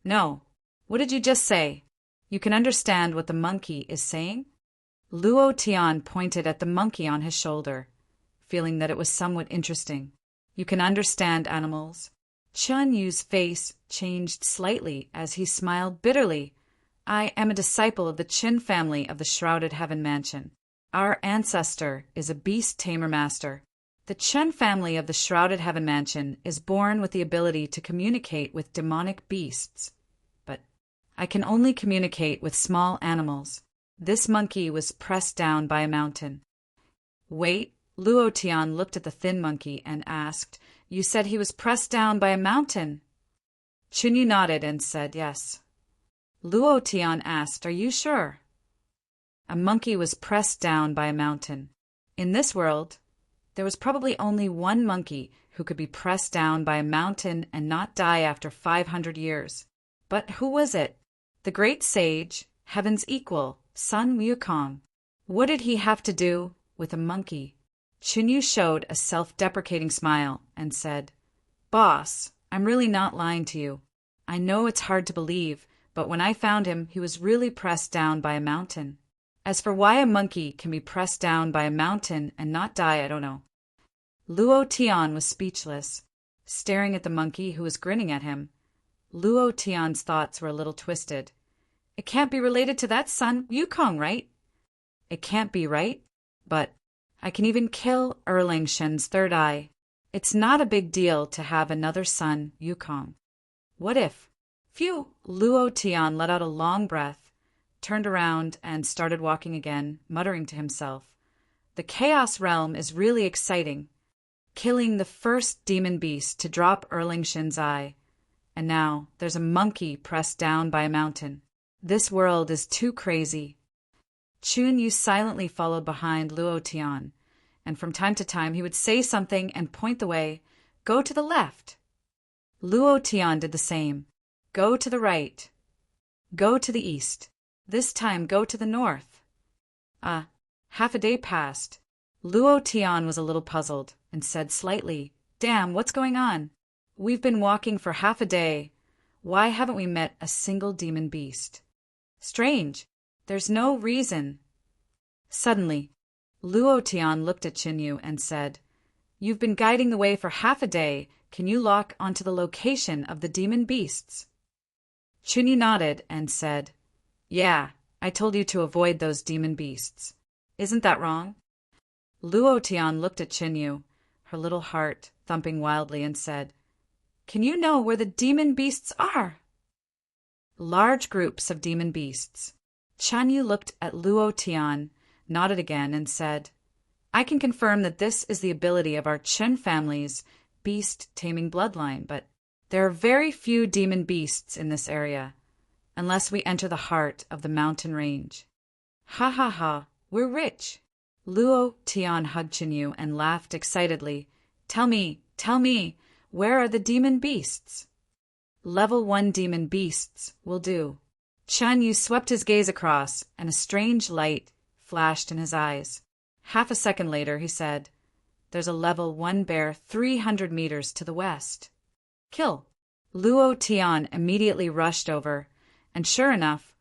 No. What did you just say? You can understand what the monkey is saying? Luo Tian pointed at the monkey on his shoulder, feeling that it was somewhat interesting. You can understand animals. Chun Yu's face changed slightly as he smiled bitterly. I am a disciple of the Qin family of the Shrouded Heaven Mansion. Our ancestor is a beast tamer master. The Chen family of the Shrouded Heaven Mansion is born with the ability to communicate with demonic beasts. But I can only communicate with small animals. This monkey was pressed down by a mountain. Wait, Luo Tian looked at the thin monkey and asked, "You said he was pressed down by a mountain?" Chunyu nodded and said yes. Luo Tian asked, "Are you sure?" A monkey was pressed down by a mountain. In this world, there was probably only one monkey who could be pressed down by a mountain and not die after 500 years. But who was it? The great sage, heaven's equal, Sun Wukong. What did he have to do with a monkey? Chunyu showed a self-deprecating smile and said, "Boss, I'm really not lying to you. I know it's hard to believe, but when I found him, he was really pressed down by a mountain. As for why a monkey can be pressed down by a mountain and not die, I don't know." Luo Tian was speechless, staring at the monkey who was grinning at him. Luo Tian's thoughts were a little twisted. It can't be related to that Sun Wukong, right? It can't be, right? But I can even kill Erlang Shen's third eye. It's not a big deal to have another Sun Wukong. What if? Phew! Luo Tian let out a long breath, turned around and started walking again, muttering to himself. The Chaos Realm is really exciting. Killing the first demon beast to drop Erlang Shen's eye. And now there's a monkey pressed down by a mountain. This world is too crazy. Chun Yu silently followed behind Luo Tian, and from time to time he would say something and point the way. Go to the left. Luo Tian did the same. Go to the right. Go to the east. This time go to the north. Half a day passed. Luo Tian was a little puzzled and said slightly, "Damn, what's going on? We've been walking for half a day. Why haven't we met a single demon beast? Strange. There's no reason." Suddenly, Luo Tian looked at Chinyu and said, "You've been guiding the way for half a day. Can you lock onto the location of the demon beasts?" Chinyu nodded and said, "Yeah, I told you to avoid those demon beasts. Isn't that wrong?" Luo Tian looked at Chinyu, her little heart thumping wildly, and said, "Can you know where the demon beasts are?" Large groups of demon beasts. Chanyu looked at Luo Tian, nodded again, and said, "I can confirm that this is the ability of our Chen family's beast-taming bloodline, but there are very few demon beasts in this area, unless we enter the heart of the mountain range." "Ha ha ha, we're rich." Luo Tian hugged Chinyu and laughed excitedly. Tell me, where are the demon beasts?" "Level 1 demon beasts will do." Chanyu swept his gaze across, and a strange light flashed in his eyes. Half a second later, he said, "There's a level 1 bear 300 meters to the west. Kill." Luo Tian immediately rushed over, and sure enough,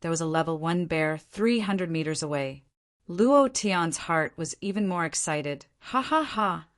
there was a level 1 bear 300 meters away. Luo Tian's heart was even more excited. Ha ha ha!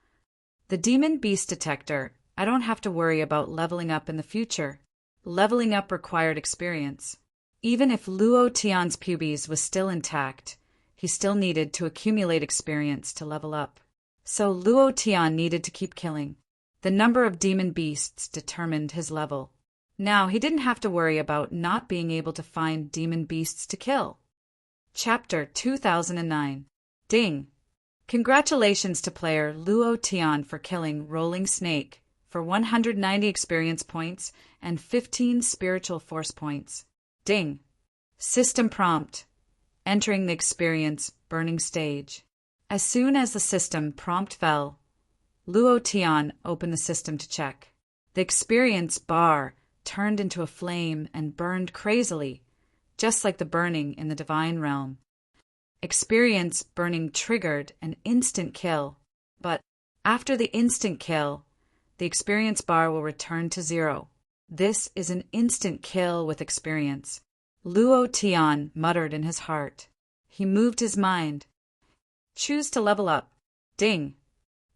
The demon beast detector. I don't have to worry about leveling up in the future. Leveling up required experience. Even if Luo Tian's pubes was still intact, he still needed to accumulate experience to level up. So Luo Tian needed to keep killing. The number of demon beasts determined his level. Now he didn't have to worry about not being able to find demon beasts to kill. Chapter 2009. Ding! Congratulations to player Luo Tian for killing Rolling Snake for 190 experience points and 15 spiritual force points. Ding! System prompt. Entering the experience burning stage. As soon as the system prompt fell, Luo Tian opened the system to check. The experience bar turned into a flame and burned crazily, just like the burning in the divine realm. Experience burning triggered an instant kill, but after the instant kill, the experience bar will return to 0. This is an instant kill with experience. Luo Tian muttered in his heart. He moved his mind. Choose to level up. Ding!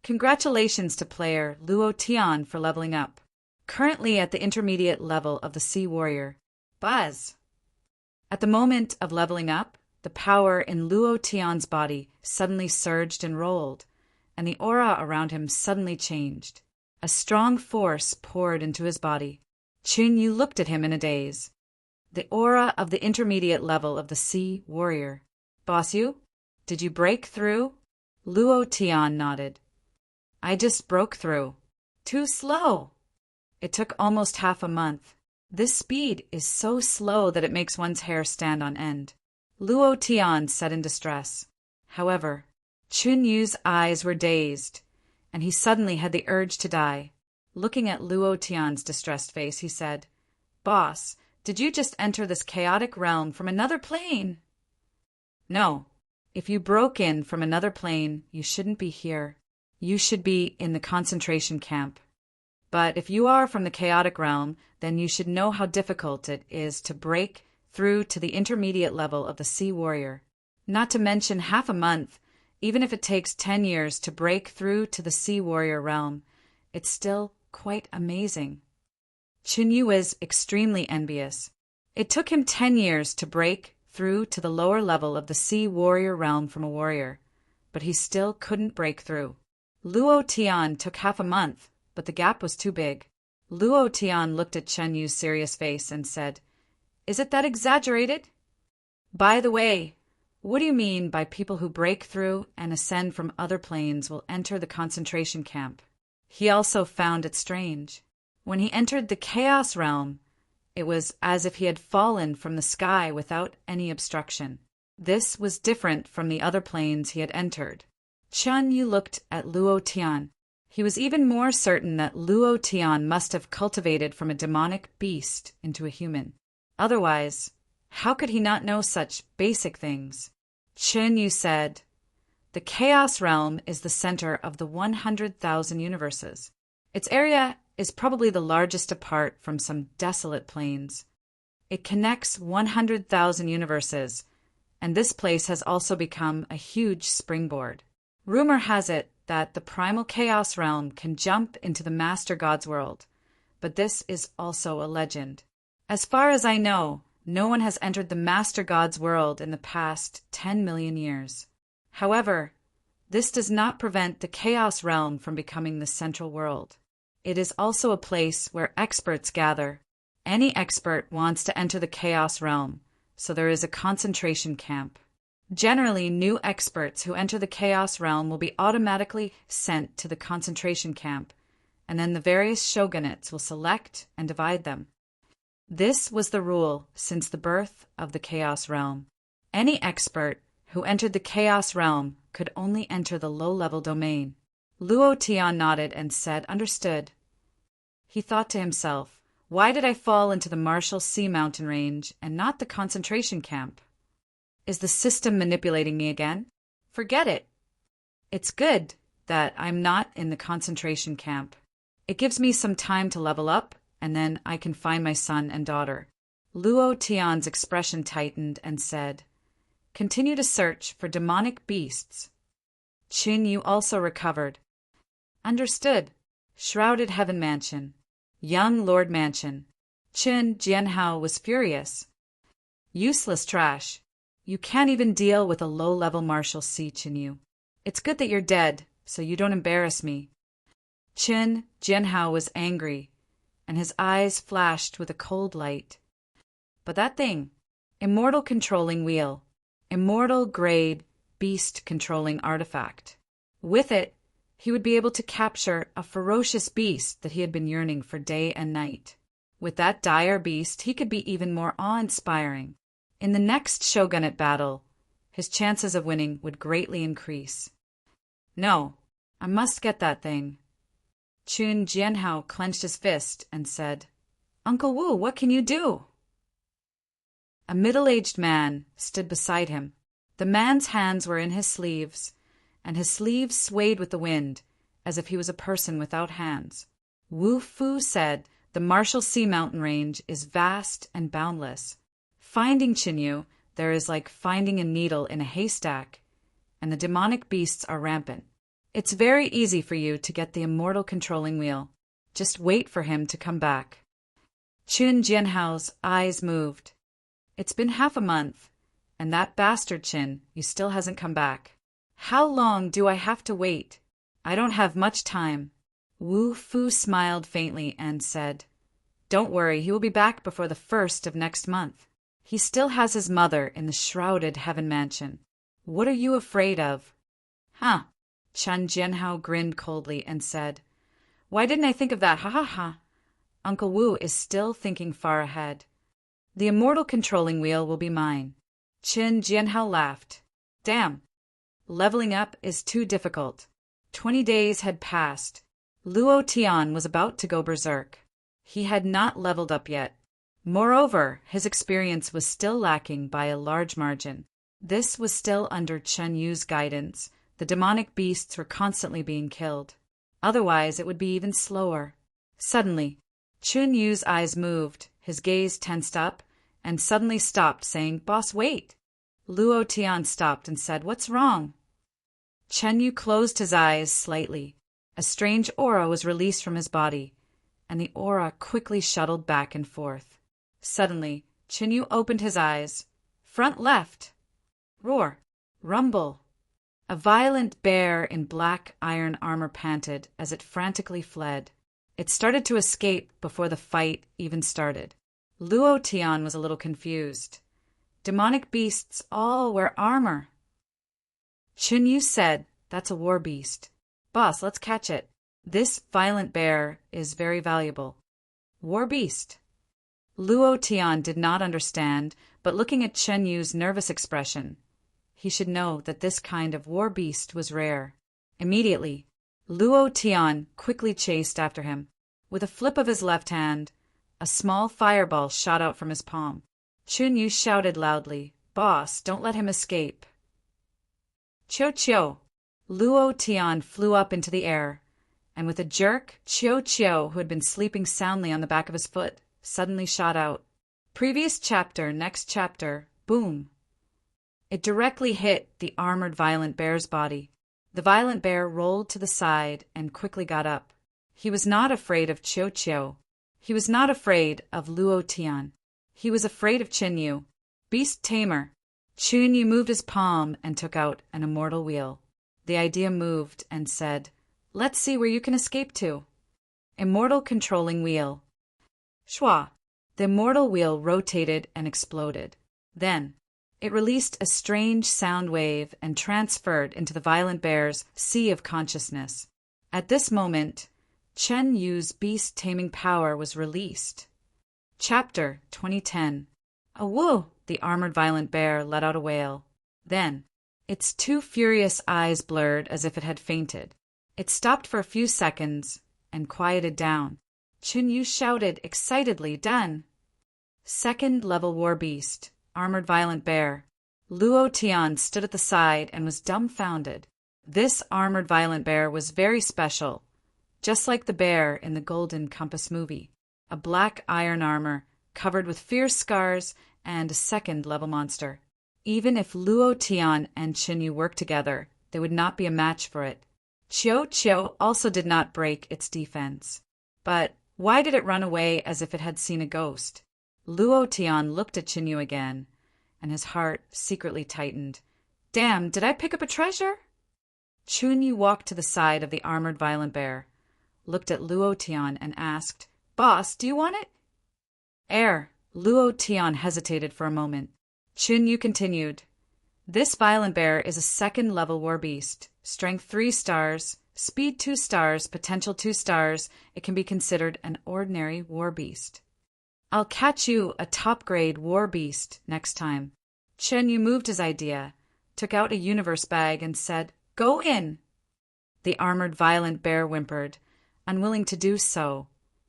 Congratulations to player Luo Tian for leveling up. currently at the intermediate level of the Sea Warrior. Buzz! At the moment of leveling up, the power in Luo Tian's body suddenly surged and rolled, and the aura around him suddenly changed. A strong force poured into his body. Chun Yu looked at him in a daze. The aura of the intermediate level of the Sea Warrior. Boss Yu, did you break through? Luo Tian nodded. I just broke through. Too slow. It took almost half a month. This speed is so slow that it makes one's hair stand on end. Luo Tian said in distress. However, Chun Yu's eyes were dazed, and he suddenly had the urge to die. Looking at Luo Tian's distressed face, he said, Boss, did you just enter this chaotic realm from another plane? No. If you broke in from another plane, you shouldn't be here. You should be in the concentration camp. But if you are from the chaotic realm, then you should know how difficult it is to break through to the intermediate level of the Sea Warrior. Not to mention half a month, even if it takes 10 years to break through to the Sea Warrior realm, it's still quite amazing. Chun Yu is extremely envious. It took him 10 years to break through to the lower level of the Sea Warrior realm from a warrior, but he still couldn't break through. Luo Tian took half a month, but the gap was too big. Luo Tian looked at Chun Yu's serious face and said, Is it that exaggerated? By the way, what do you mean by people who break through and ascend from other planes will enter the concentration camp? He also found it strange. When he entered the Chaos Realm, it was as if he had fallen from the sky without any obstruction. This was different from the other planes he had entered. Chun Yu looked at Luo Tian. He was even more certain that Luo Tian must have cultivated from a demonic beast into a human. Otherwise, how could he not know such basic things? Chun Yu said, The Chaos Realm is the center of the 100,000 universes. Its area is probably the largest apart from some desolate planes. It connects 100,000 universes, and this place has also become a huge springboard. Rumor has it that the primal Chaos Realm can jump into the Master God's world, but this is also a legend. As far as I know, no one has entered the Master God's world in the past 10 million years. However, this does not prevent the Chaos Realm from becoming the central world. It is also a place where experts gather. Any expert wants to enter the Chaos Realm, so there is a concentration camp. Generally, new experts who enter the Chaos Realm will be automatically sent to the concentration camp, and then the various shogunates will select and divide them. This was the rule since the birth of the Chaos Realm. Any expert who entered the Chaos Realm could only enter the low-level domain. Luo Tian nodded and said, Understood. He thought to himself, Why did I fall into the Martial Sea Mountain Range and not the concentration camp? Is the system manipulating me again? Forget it. It's good that I'm not in the concentration camp. It gives me some time to level up, and then I can find my son and daughter. Luo Tian's expression tightened and said, Continue to search for demonic beasts. Chun Yu also recovered. Understood. Shrouded Heaven Mansion. Young Lord Mansion. Chun Jianhao was furious. Useless trash. You can't even deal with a low-level martial sea, Chun Yu. It's good that you're dead, so you don't embarrass me. Chun Jianhao was angry, and his eyes flashed with a cold light. But that thing, immortal controlling wheel, immortal grade, beast controlling artifact. With it, he would be able to capture a ferocious beast that he had been yearning for day and night. With that dire beast, he could be even more awe-inspiring. In the next shogunate battle, his chances of winning would greatly increase. No, I must get that thing. Chun Jianhao clenched his fist and said, Uncle Wu, what can you do? A middle-aged man stood beside him. The man's hands were in his sleeves, and his sleeves swayed with the wind, as if he was a person without hands. Wu Fu said, The Martial Sea Mountain Range is vast and boundless. Finding Chun Yu, there is like finding a needle in a haystack, and the demonic beasts are rampant. It's very easy for you to get the immortal controlling wheel. Just wait for him to come back. Qin Jianhao's eyes moved. It's been half a month, and that bastard Qin Yu still hasn't come back. How long do I have to wait? I don't have much time. Wu Fu smiled faintly and said, Don't worry, he will be back before the 1st of next month. He still has his mother in the shrouded heaven mansion. What are you afraid of? Huh. Chen Jianhao grinned coldly and said, Why didn't I think of that? Ha ha ha. Uncle Wu is still thinking far ahead. The immortal controlling wheel will be mine. Qin Jianhao laughed. Damn. Leveling up is too difficult. 20 days had passed. Luo Tian was about to go berserk. He had not leveled up yet. Moreover, his experience was still lacking by a large margin. This was still under Chen Yu's guidance. The demonic beasts were constantly being killed. Otherwise, it would be even slower. Suddenly, Chen Yu's eyes moved, his gaze tensed up, and suddenly stopped, saying, Boss, wait. Luo Tian stopped and said, What's wrong? Chen Yu closed his eyes slightly. A strange aura was released from his body, and the aura quickly shuttled back and forth. Suddenly, Chen Yu opened his eyes. Front left. Roar. Rumble. A violent bear in black iron armor panted as it frantically fled. It started to escape before the fight even started. Luo Tian was a little confused. Demonic beasts all wear armor. Chen Yu said, That's a war beast. Boss, let's catch it. This violent bear is very valuable. War beast. Luo Tian did not understand, but looking at Chen Yu's nervous expression, he should know that this kind of war beast was rare. Immediately, Luo Tian quickly chased after him. With a flip of his left hand, a small fireball shot out from his palm. Chen Yu shouted loudly, Boss, don't let him escape. Qiu Qiu. Luo Tian flew up into the air, and with a jerk, Qiu Qiu, who had been sleeping soundly on the back of his foot, suddenly shot out. Previous chapter, next chapter, boom. It directly hit the armored violent bear's body. The violent bear rolled to the side and quickly got up. He was not afraid of Qiu Qiu. He was not afraid of Luo Tian. He was afraid of Chen Yu. Beast tamer. Chen Yu moved his palm and took out an immortal wheel. The idea moved and said, Let's see where you can escape to. Immortal controlling wheel. Shwa. The immortal wheel rotated and exploded. Then, it released a strange sound wave and transferred into the violent bear's sea of consciousness. At this moment, Chen Yu's beast-taming power was released. Chapter 2010. A woo! The armored violent bear let out a wail. Then, its two furious eyes blurred as if it had fainted. It stopped for a few seconds and quieted down. Chen Yu shouted excitedly, Done! Second level war beast, armored violent bear. Luo Tian stood at the side and was dumbfounded. This armored violent bear was very special, just like the bear in the Golden Compass movie. A black iron armor, covered with fierce scars, and a second-level monster. Even if Luo Tian and Chen Yu worked together, they would not be a match for it. Qiu Qiu also did not break its defense. But why did it run away as if it had seen a ghost? Luo Tian looked at Chen Yu again, and his heart secretly tightened. Damn, did I pick up a treasure? Chen Yu walked to the side of the armored violent bear, looked at Luo Tian, and asked, Boss, do you want it? Air. Luo Tian hesitated for a moment. Chen Yu continued. This violent bear is a second-level war beast. Strength 3 stars, speed 2 stars, potential 2 stars. It can be considered an ordinary war beast. I'll catch you a top-grade war beast next time. Chen Yu moved his idea, took out a universe bag, and said, Go in! The armored violent bear whimpered, unwilling to do so,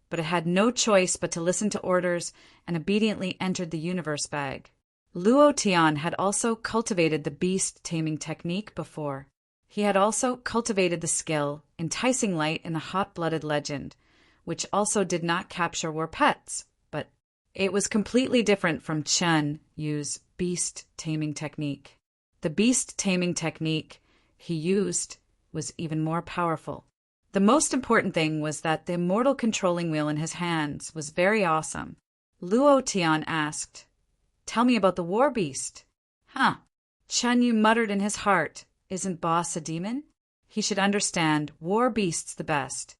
but it had no choice but to listen to orders and obediently entered the universe bag. Luo Tian had also cultivated the beast-taming technique before. He had also cultivated the skill, enticing light in the hot-blooded legend, which also did not capture war pets, but it was completely different from Chen Yu's beast-taming technique. The beast-taming technique he used was even more powerful. The most important thing was that the immortal controlling wheel in his hands was very awesome. Luo Tian asked, "Tell me about the war beast." "Huh." Chen Yu muttered in his heart, "Isn't Boss a demon? He should understand war beasts the best."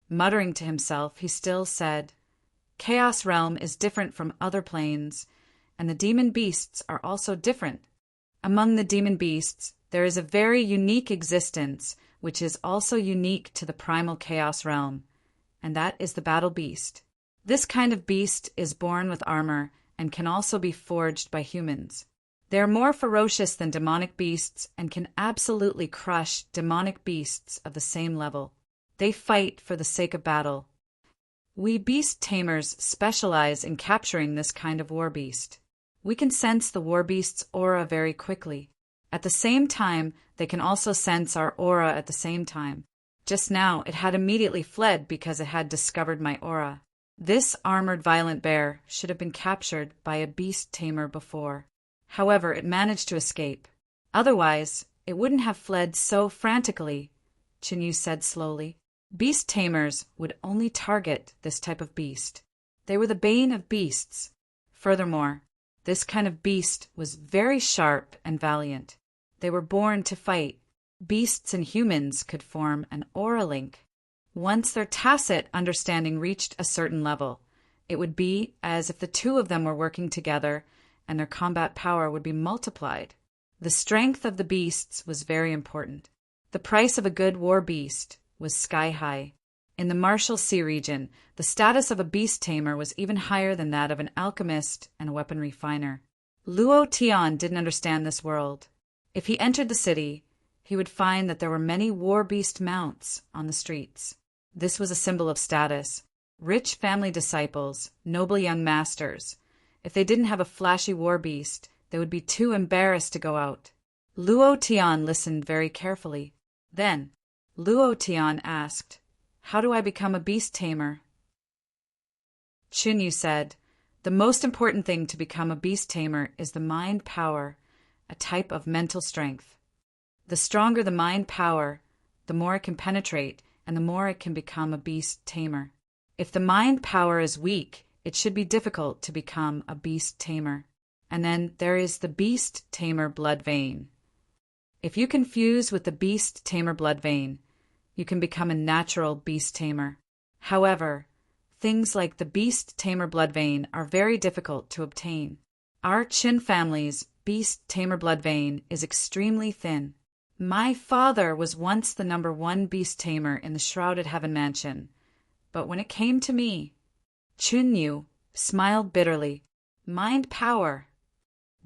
Muttering to himself, he still said, "Chaos Realm is different from other planes, and the demon beasts are also different. Among the demon beasts, there is a very unique existence which is also unique to the primal Chaos Realm, and that is the battle beast. This kind of beast is born with armor and can also be forged by humans. They are more ferocious than demonic beasts and can absolutely crush demonic beasts of the same level. They fight for the sake of battle. We beast tamers specialize in capturing this kind of war beast. We can sense the war beast's aura very quickly. At the same time, they can also sense our aura at the same time. Just now, it had immediately fled because it had discovered my aura. This armored violent bear should have been captured by a beast tamer before. However, it managed to escape. Otherwise, it wouldn't have fled so frantically," Chinyu said slowly. "Beast tamers would only target this type of beast. They were the bane of beasts. Furthermore, this kind of beast was very sharp and valiant. They were born to fight. Beasts and humans could form an aura link. Once their tacit understanding reached a certain level, it would be as if the two of them were working together, and their combat power would be multiplied. The strength of the beasts was very important. The price of a good war beast was sky high. In the Martial Sea region, the status of a beast tamer was even higher than that of an alchemist and a weapon refiner. Luo Tian didn't understand this world. If he entered the city, he would find that there were many war beast mounts on the streets. This was a symbol of status. Rich family disciples, noble young masters. If they didn't have a flashy war beast, they would be too embarrassed to go out. Luo Tian listened very carefully. Then, Luo Tian asked, "How do I become a beast tamer?" Chinyu said, "The most important thing to become a beast tamer is the mind power, a type of mental strength. The stronger the mind power, the more it can penetrate, and the more it can become a beast tamer. If the mind power is weak, it should be difficult to become a beast tamer. And then there is the beast tamer blood vein. If you can fuse with the beast tamer blood vein, you can become a natural beast tamer. However, things like the beast tamer blood vein are very difficult to obtain. Our Qin family's beast tamer blood vein is extremely thin. My father was once the #1 beast tamer in the Shrouded Heaven Mansion, but when it came to me..." Chinyu smiled bitterly. "Mind power.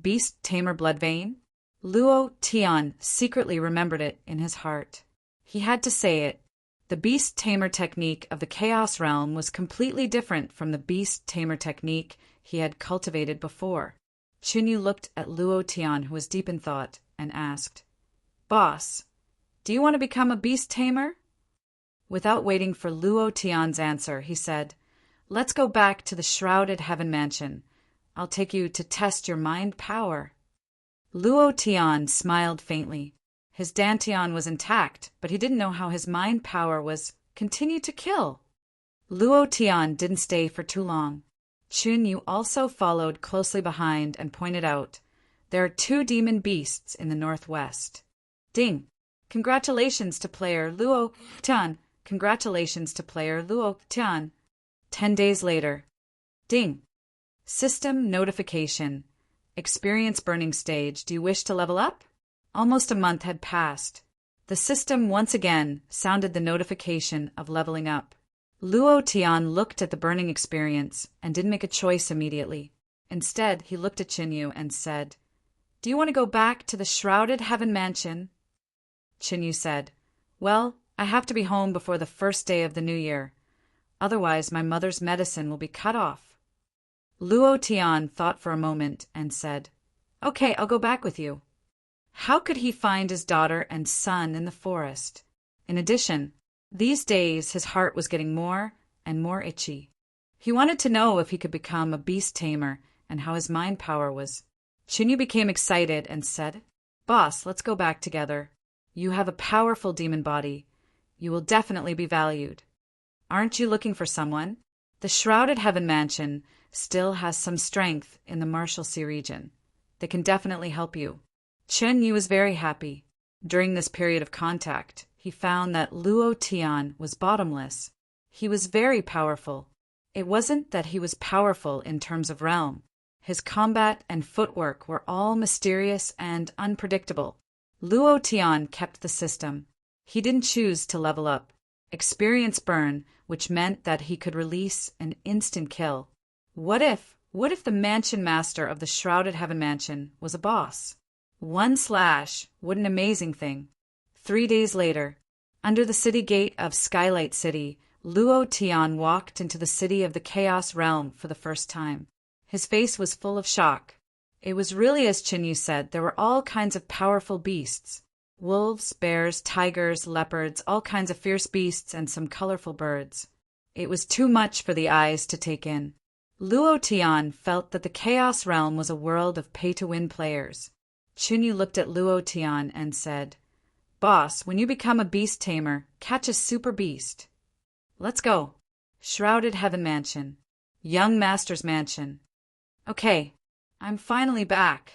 Beast tamer blood vein?" Luo Tian secretly remembered it in his heart. He had to say it. The beast tamer technique of the Chaos Realm was completely different from the beast tamer technique he had cultivated before. Chinyu looked at Luo Tian, who was deep in thought, and asked, "Boss, do you want to become a beast tamer?" Without waiting for Luo Tian's answer, he said, "Let's go back to the Shrouded Heaven Mansion. I'll take you to test your mind power." Luo Tian smiled faintly. His dantian was intact, but he didn't know how his mind power was continued to kill. Luo Tian didn't stay for too long. Chinyu also followed closely behind and pointed out, "There are 2 demon beasts in the northwest." Ding! Congratulations to player Luo Tian. Congratulations to player Luo Tian. 10 days later. Ding! System notification. Experience burning stage. Do you wish to level up? Almost a month had passed. The system once again sounded the notification of leveling up. Luo Tian looked at the burning experience and didn't make a choice immediately. Instead, he looked at Chinyu and said, "Do you want to go back to the Shrouded Heaven Mansion?" Chinyu said, "Well, I have to be home before the first day of the new year. Otherwise, my mother's medicine will be cut off." Luo Tian thought for a moment and said, "Okay, I'll go back with you." How could he find his daughter and son in the forest? In addition, these days his heart was getting more and more itchy. He wanted to know if he could become a beast tamer and how his mind power was. Chinyu became excited and said, "Boss, let's go back together. You have a powerful demon body. You will definitely be valued. Aren't you looking for someone? The Shrouded Heaven Mansion still has some strength in the Marshalsea region. They can definitely help you. Chen Yu was very happy. During this period of contact, he found that Luo Tian was bottomless. He was very powerful. It wasn't that he was powerful in terms of realm. His combat and footwork were all mysterious and unpredictable. Luo Tian kept the system. He didn't choose to level up. Experience burn, which meant that he could release an instant kill. What if the mansion master of the Shrouded Heaven Mansion was a boss? One slash, what an amazing thing. 3 days later, under the city gate of Skylight City, Luo Tian walked into the city of the Chaos Realm for the first time. His face was full of shock. It was really as Chen Yu said, there were all kinds of powerful beasts. Wolves, bears, tigers, leopards, all kinds of fierce beasts, and some colorful birds. It was too much for the eyes to take in. Luo Tian felt that the Chaos Realm was a world of pay-to-win players. Chen Yu looked at Luo Tian and said, "Boss, when you become a beast tamer, catch a super beast." "Let's go." Shrouded Heaven Mansion. Young Master's Mansion. "Okay, I'm finally back."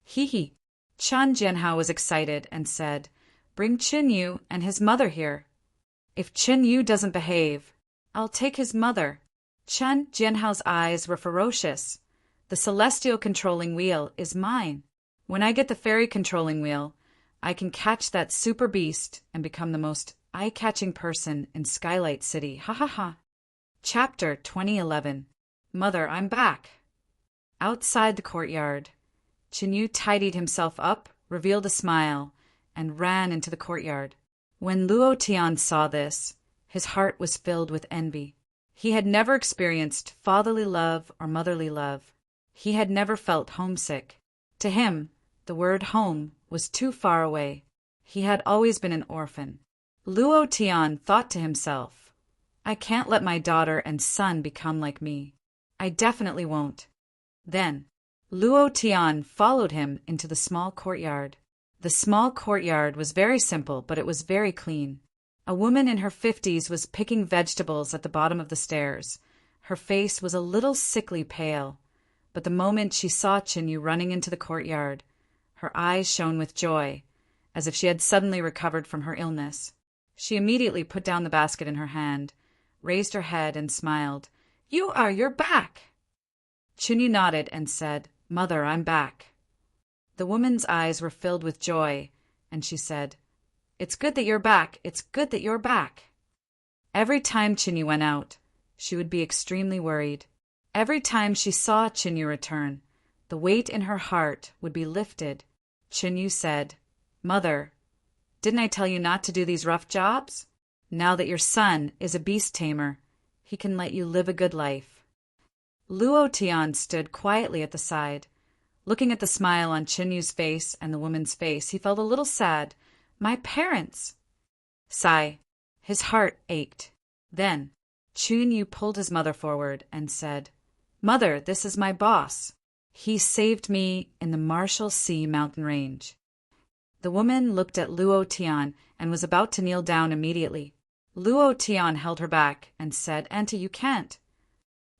Hee hee. Chan Jianhao was excited and said, "Bring Chen Yu and his mother here. If Chen Yu doesn't behave, I'll take his mother." Chan Jianhao's eyes were ferocious. "The celestial controlling wheel is mine. When I get the fairy controlling wheel, I can catch that super beast and become the most eye-catching person in Skylight City. Ha ha ha. Chapter 2011. Mother, I'm back. Outside the courtyard, Chen Yu tidied himself up, revealed a smile, and ran into the courtyard. When Luo Tian saw this, his heart was filled with envy. He had never experienced fatherly love or motherly love. He had never felt homesick. To him, the word home was too far away. He had always been an orphan. Luo Tian thought to himself, "I can't let my daughter and son become like me. I definitely won't." Then, Luo Tian followed him into the small courtyard. The small courtyard was very simple, but it was very clean. A woman in her 50s was picking vegetables at the bottom of the stairs. Her face was a little sickly pale, but the moment she saw Chen Yu running into the courtyard, her eyes shone with joy, as if she had suddenly recovered from her illness. She immediately put down the basket in her hand, raised her head, and smiled. You're back!" Chen Yu nodded and said, "Mother, I'm back." The woman's eyes were filled with joy, and she said, "It's good that you're back. It's good that you're back." Every time Chen Yu went out, she would be extremely worried. Every time she saw Chen Yu return, the weight in her heart would be lifted. Chen Yu said, "Mother, didn't I tell you not to do these rough jobs? Now that your son is a beast tamer, he can let you live a good life." Luo Tian stood quietly at the side. Looking at the smile on Chen Yu's face and the woman's face, he felt a little sad. "My parents!" Sigh. His heart ached. Then, Chen Yu pulled his mother forward and said, "Mother, this is my boss. He saved me in the Marshalsea mountain range." The woman looked at Luo Tian and was about to kneel down immediately. Luo Tian held her back and said, "Auntie, you can't."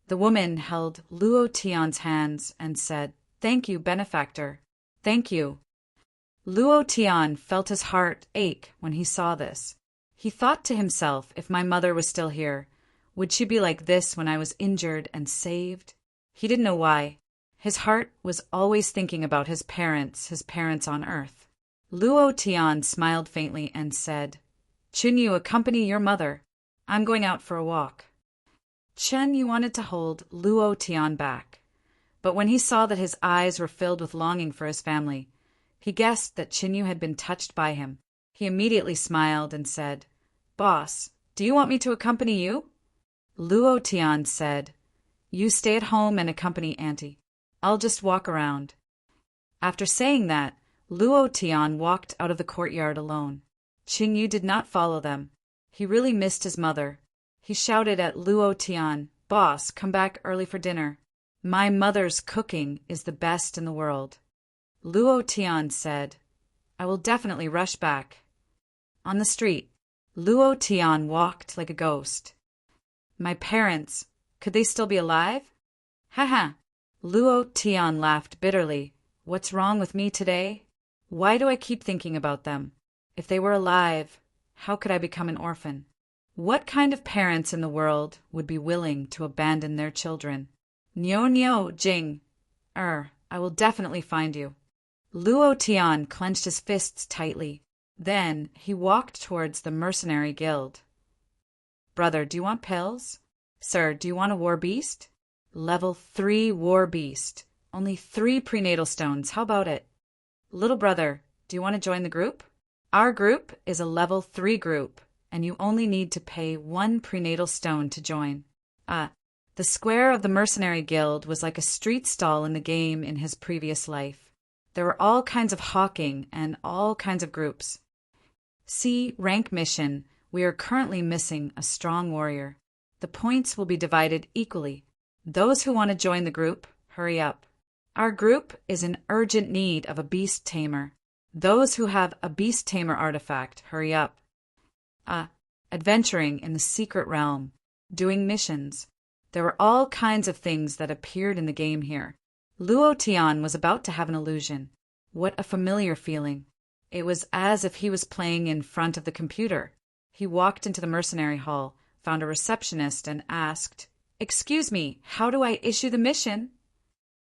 The woman held Luo Tian's hands and said, "Thank you, benefactor. Thank you." Luo Tian felt his heart ache when he saw this. He thought to himself, if my mother was still here, would she be like this when I was injured and saved? He didn't know why. His heart was always thinking about his parents on Earth. Luo Tian smiled faintly and said, "Chen Yu, accompany your mother. I'm going out for a walk." Chen Yu wanted to hold Luo Tian back, but when he saw that his eyes were filled with longing for his family, he guessed that Chen Yu had been touched by him. He immediately smiled and said, "Boss, do you want me to accompany you?" Luo Tian said, "You stay at home and accompany Auntie. I'll just walk around." After saying that, Luo Tian walked out of the courtyard alone. Chen Yu did not follow them. He really missed his mother. He shouted at Luo Tian, "Boss, come back early for dinner. My mother's cooking is the best in the world." Luo Tian said, "I will definitely rush back." On the street, Luo Tian walked like a ghost. My parents, could they still be alive? Haha. Luo Tian laughed bitterly. What's wrong with me today? Why do I keep thinking about them? If they were alive, how could I become an orphan? What kind of parents in the world would be willing to abandon their children? Nyo, Jing. I will definitely find you. Luo Tian clenched his fists tightly. Then he walked towards the mercenary guild. Brother, do you want pills? Sir, do you want a war beast? Level 3 war beast. Only 3 prenatal stones. How about it? Little brother, do you want to join the group? Our group is a level 3 group, and you only need to pay 1 prenatal stone to join. The square of the mercenary guild was like a street stall in the game in his previous life. There were all kinds of hawking and all kinds of groups. See, rank mission, we are currently missing a strong warrior. The points will be divided equally. Those who want to join the group, hurry up. Our group is in urgent need of a beast tamer. Those who have a beast tamer artifact, hurry up. Adventuring in the secret realm, doing missions. There were all kinds of things that appeared in the game here. Luo Tian was about to have an illusion. What a familiar feeling. It was as if he was playing in front of the computer. He walked into the mercenary hall, found a receptionist, and asked, "Excuse me, how do I issue the mission?"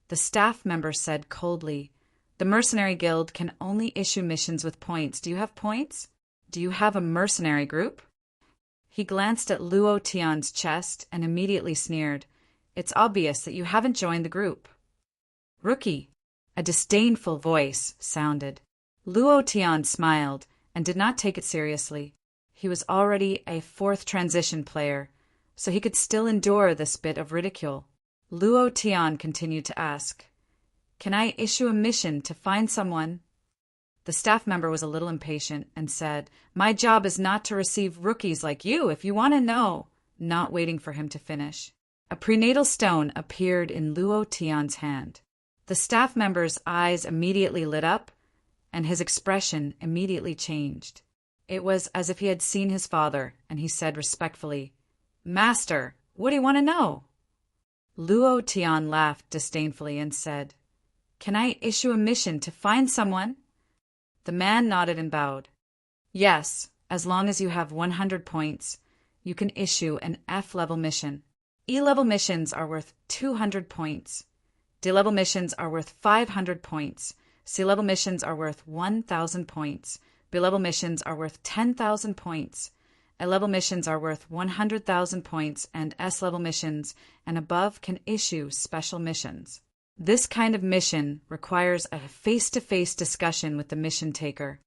The staff member said coldly, "The mercenary guild can only issue missions with points. Do you have points? Do you have a mercenary group?" He glanced at Luo Tian's chest and immediately sneered. "It's obvious that you haven't joined the group." "Rookie," a disdainful voice sounded. Luo Tian smiled and did not take it seriously. He was already a 4th transition player, so he could still endure this bit of ridicule. Luo Tian continued to ask, "Can I issue a mission to find someone?" The staff member was a little impatient and said, "My job is not to receive rookies like you, if you want to know." Not waiting for him to finish, a prenatal stone appeared in Luo Tian's hand. The staff member's eyes immediately lit up, and his expression immediately changed. It was as if he had seen his father, and he said respectfully, "Master, what do you want to know?" Luo Tian laughed disdainfully and said, "Can I issue a mission to find someone?" The man nodded and bowed. "Yes, as long as you have 100 points, you can issue an F-level mission. E-level missions are worth 200 points. D-level missions are worth 500 points. C-level missions are worth 1,000 points. B-level missions are worth 10,000 points. A-level missions are worth 100,000 points, and S-level missions and above can issue special missions. This kind of mission requires a face-to-face discussion with the mission taker.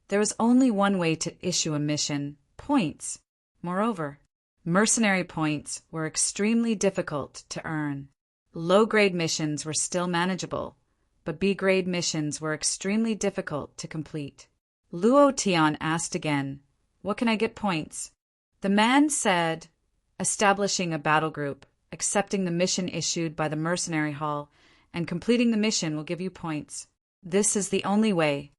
There is only one way to issue a mission: points. Moreover, mercenary points were extremely difficult to earn. Low-grade missions were still manageable, but B-grade missions were extremely difficult to complete. Luo Tian asked again, "What can I get points?" The man said, "Establishing a battle group, accepting the mission issued by the mercenary hall, and completing the mission will give you points. This is the only way."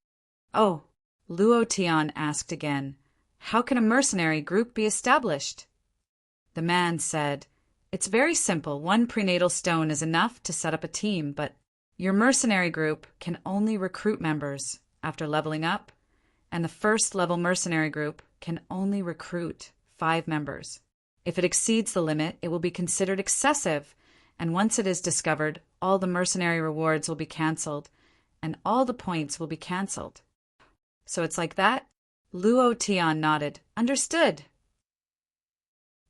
"Oh," Luo Tian asked again, "how can a mercenary group be established?" The man said, "It's very simple. 1 prenatal stone is enough to set up a team, but your mercenary group can only recruit members after leveling up, and the 1st level mercenary group can only recruit 5 members. If it exceeds the limit, it will be considered excessive, and once it is discovered, all the mercenary rewards will be cancelled, and all the points will be cancelled." "So it's like that?" Luo Tian nodded. "Understood."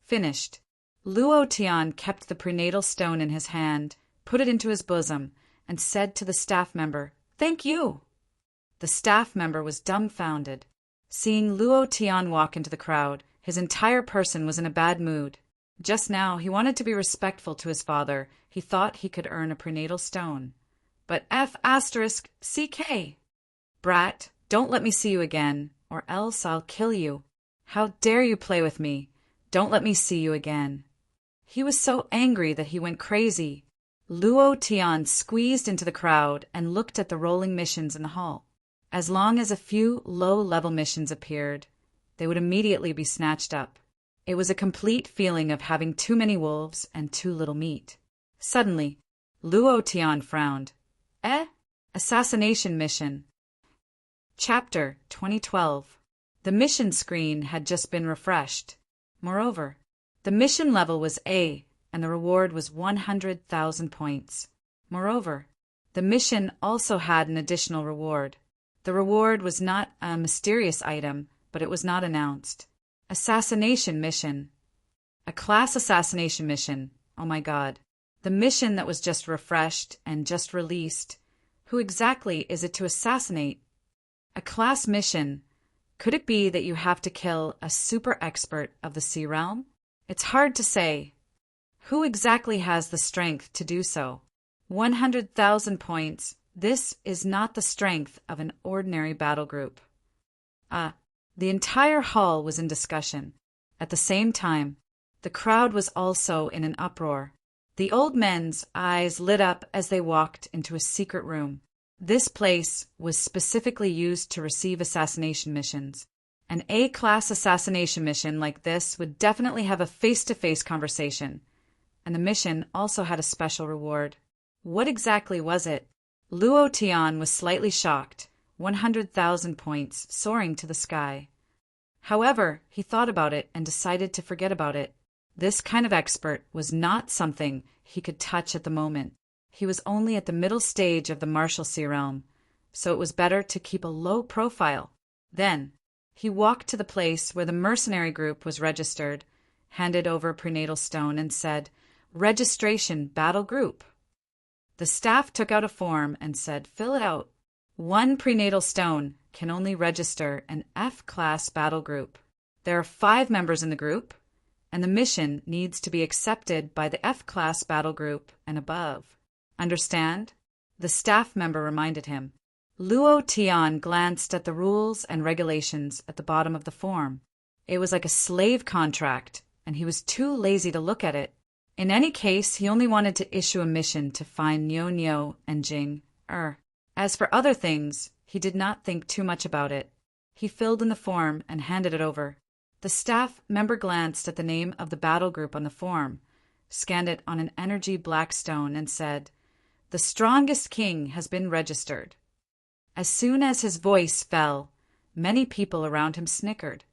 Finished. Luo Tian kept the prenatal stone in his hand, put it into his bosom, and said to the staff member, "Thank you." The staff member was dumbfounded. Seeing Luo Tian walk into the crowd, his entire person was in a bad mood. Just now, he wanted to be respectful to his father. He thought he could earn a prenatal stone. But F***CK. "Brat, don't let me see you again, or else I'll kill you. How dare you play with me? Don't let me see you again." He was so angry that he went crazy. Luo Tian squeezed into the crowd and looked at the rolling missions in the hall. As long as a few low-level missions appeared, they would immediately be snatched up. It was a complete feeling of having too many wolves and too little meat. Suddenly, Luo Tian frowned. Assassination mission. Chapter 2012. The mission screen had just been refreshed. Moreover, the mission level was A, and the reward was 100,000 points. Moreover, the mission also had an additional reward. The reward was not a mysterious item, but it was not announced. Assassination mission. A class assassination mission. Oh my god. The mission that was just refreshed and just released. Who exactly is it to assassinate? A class mission. Could it be that you have to kill a super expert of the Sea Realm? It's hard to say. Who exactly has the strength to do so? 100,000 points. This is not the strength of an ordinary battle group. The entire hall was in discussion. At the same time, the crowd was also in an uproar. The old men's eyes lit up as they walked into a secret room. This place was specifically used to receive assassination missions. An A-class assassination mission like this would definitely have a face-to-face conversation, and the mission also had a special reward. What exactly was it? Luo Tian was slightly shocked, 100,000 points soaring to the sky. However, he thought about it and decided to forget about it. This kind of expert was not something he could touch at the moment. He was only at the middle stage of the Marshalsea realm, so it was better to keep a low profile. Then, he walked to the place where the mercenary group was registered, handed over a prenatal stone and said, "Registration Battle Group." The staff took out a form and said, "Fill it out." One prenatal stone can only register an F-class battle group. There are 5 members in the group, and the mission needs to be accepted by the F-class battle group and above. Understand? The staff member reminded him. Luo Tian glanced at the rules and regulations at the bottom of the form. It was like a slave contract, and he was too lazy to look at it. In any case, he only wanted to issue a mission to find Nyo and Jing. As for other things, he did not think too much about it. He filled in the form and handed it over. The staff member glanced at the name of the battle group on the form, scanned it on an energy black stone, and said, "The strongest king has been registered." As soon as his voice fell, many people around him snickered.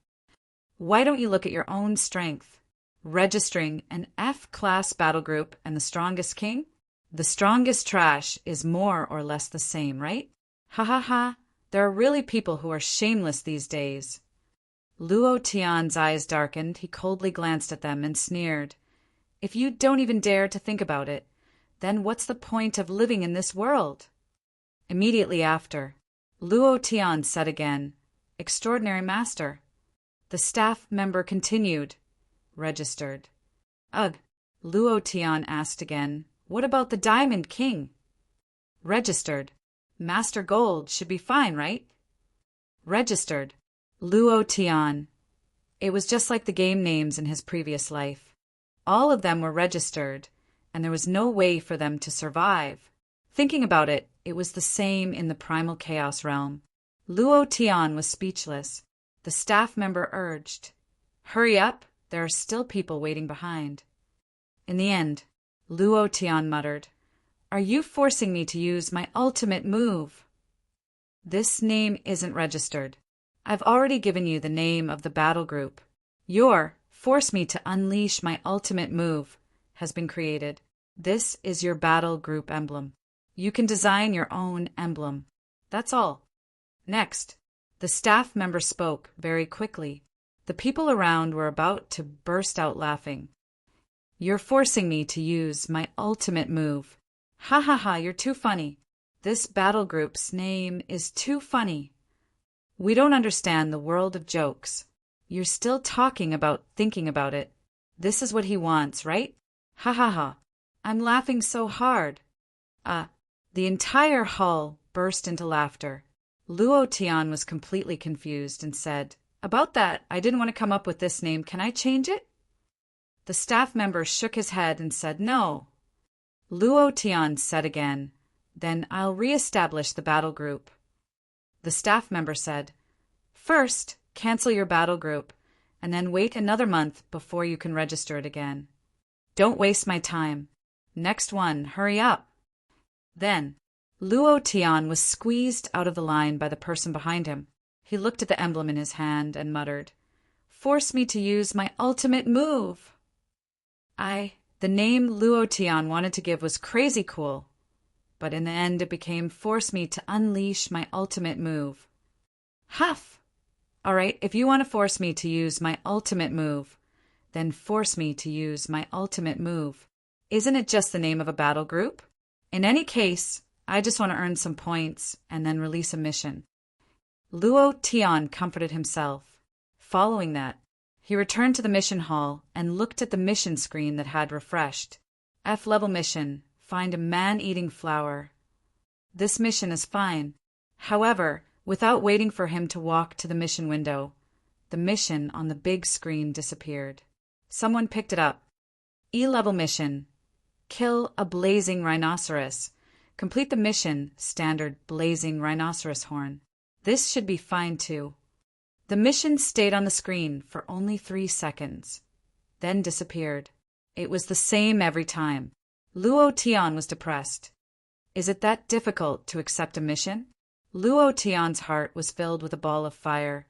Why don't you look at your own strength? Registering an F-class battle group and the strongest king? The strongest trash is more or less the same, right? Ha ha ha, there are really people who are shameless these days. Luo Tian's eyes darkened. He coldly glanced at them and sneered. If you don't even dare to think about it, then what's the point of living in this world? Immediately after, Luo Tian said again, "Extraordinary master." The staff member continued, "Registered." Ugh, Luo Tian asked again, "What about the Diamond King?" "Registered. Master Gold should be fine, right?" "Registered." Luo Tian. It was just like the game names in his previous life. All of them were registered, and there was no way for them to survive. Thinking about it, it was the same in the Primal Chaos realm. Luo Tian was speechless. The staff member urged, "Hurry up, there are still people waiting behind." In the end, Luo Tian muttered, "Are you forcing me to use my ultimate move?" "This name isn't registered. I've already given you the name of the battle group. Your force me to unleash my ultimate move has been created. This is your battle group emblem. You can design your own emblem. That's all." Next, the staff member spoke very quickly. The people around were about to burst out laughing. "You're forcing me to use my ultimate move. Ha ha ha, you're too funny. This battle group's name is too funny. We don't understand the world of jokes. You're still talking about thinking about it. This is what he wants, right? Ha ha ha. I'm laughing so hard." The entire hall burst into laughter. Luo Tian was completely confused and said, "About that, I didn't want to come up with this name. Can I change it?" The staff member shook his head and said no. Luo Tian said again, "Then I'll re-establish the battle group." The staff member said, "First, cancel your battle group, and then wait another month before you can register it again. Don't waste my time. Next one, hurry up. Then, Luo Tian was squeezed out of the line by the person behind him. He looked at the emblem in his hand and muttered, "Force me to use my ultimate move." The name Luo Tian wanted to give was crazy cool, but in the end it became "Force me to unleash my ultimate move." Huff! All right, if you want to force me to use my ultimate move, then force me to use my ultimate move. Isn't it just the name of a battle group? In any case, I just want to earn some points and then release a mission. Luo Tian comforted himself. Following that, he returned to the mission hall and looked at the mission screen that had refreshed. F-level mission, find a man-eating flower. This mission is fine. However, without waiting for him to walk to the mission window, the mission on the big screen disappeared. Someone picked it up. E-level mission, kill a blazing rhinoceros. Complete the mission, standard blazing rhinoceros horn. This should be fine too. The mission stayed on the screen for only 3 seconds, then disappeared. It was the same every time. Luo Tian was depressed. Is it that difficult to accept a mission? Luo Tian's heart was filled with a ball of fire.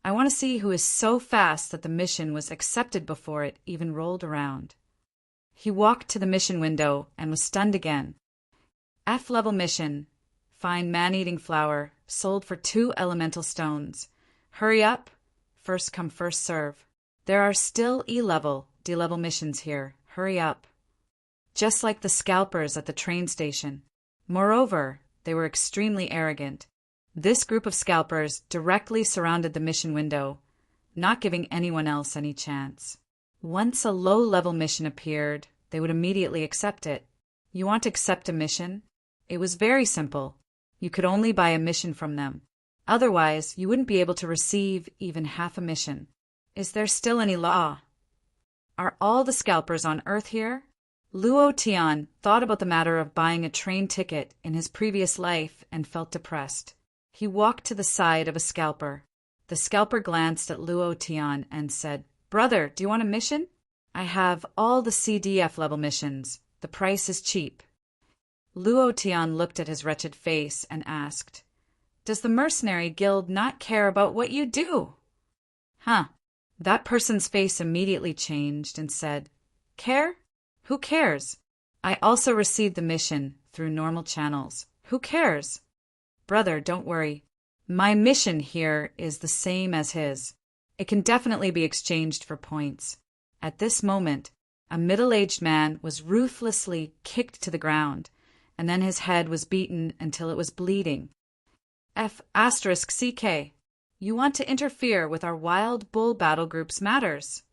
I want to see who is so fast that the mission was accepted before it even rolled around. He walked to the mission window and was stunned again. F-level mission, find man-eating flower, sold for 2 elemental stones. Hurry up, first come first serve. There are still E-level, D-level missions here. Hurry up. Just like the scalpers at the train station. Moreover, they were extremely arrogant. This group of scalpers directly surrounded the mission window, not giving anyone else any chance. Once a low-level mission appeared, they would immediately accept it. You want to accept a mission? It was very simple. You could only buy a mission from them. Otherwise, you wouldn't be able to receive even half a mission. Is there still any law? Are all the scalpers on Earth here? Luo Tian thought about the matter of buying a train ticket in his previous life and felt depressed. He walked to the side of a scalper. The scalper glanced at Luo Tian and said, "Brother, do you want a mission? I have all the CDF level missions. The price is cheap." Luo Tian looked at his wretched face and asked, "Does the mercenary guild not care about what you do?" Huh. That person's face immediately changed and said, "Care? Who cares? I also received the mission through normal channels. Who cares? Brother, don't worry. My mission here is the same as his. It can definitely be exchanged for points." At this moment, a middle-aged man was ruthlessly kicked to the ground, and then his head was beaten until it was bleeding. F***CK. You want to interfere with our wild bull battle group's matters.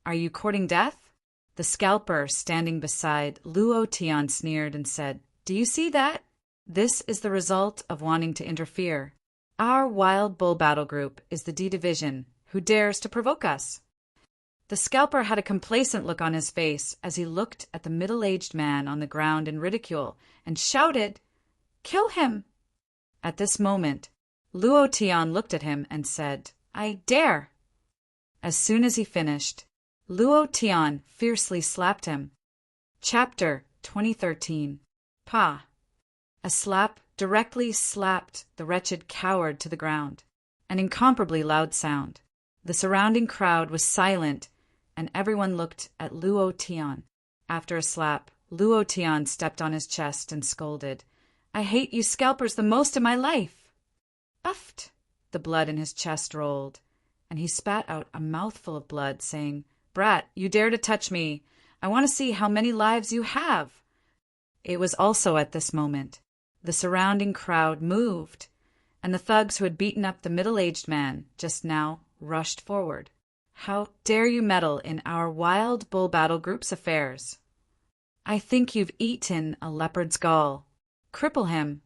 Are you courting death? The scalper standing beside Luo Tian sneered and said, "Do you see that? This is the result of wanting to interfere. Our wild bull battle group is the D division. Who dares to provoke us?" The scalper had a complacent look on his face as he looked at the middle-aged man on the ground in ridicule and shouted, "Kill him!" At this moment, Luo Tian looked at him and said, "I dare." As soon as he finished, Luo Tian fiercely slapped him. Chapter 2013. Pa. A slap directly slapped the wretched coward to the ground. An incomparably loud sound. The surrounding crowd was silent, and everyone looked at Luo Tian. After a slap, Luo Tian stepped on his chest and scolded, "I hate you scalpers the most in my life." Uffed! The blood in his chest rolled, and he spat out a mouthful of blood, saying, "Brat, you dare to touch me. I want to see how many lives you have." It was also at this moment the surrounding crowd moved, and the thugs who had beaten up the middle-aged man just now rushed forward. "How dare you meddle in our wild bull battle group's affairs? I think you've eaten a leopard's gall. Cripple him."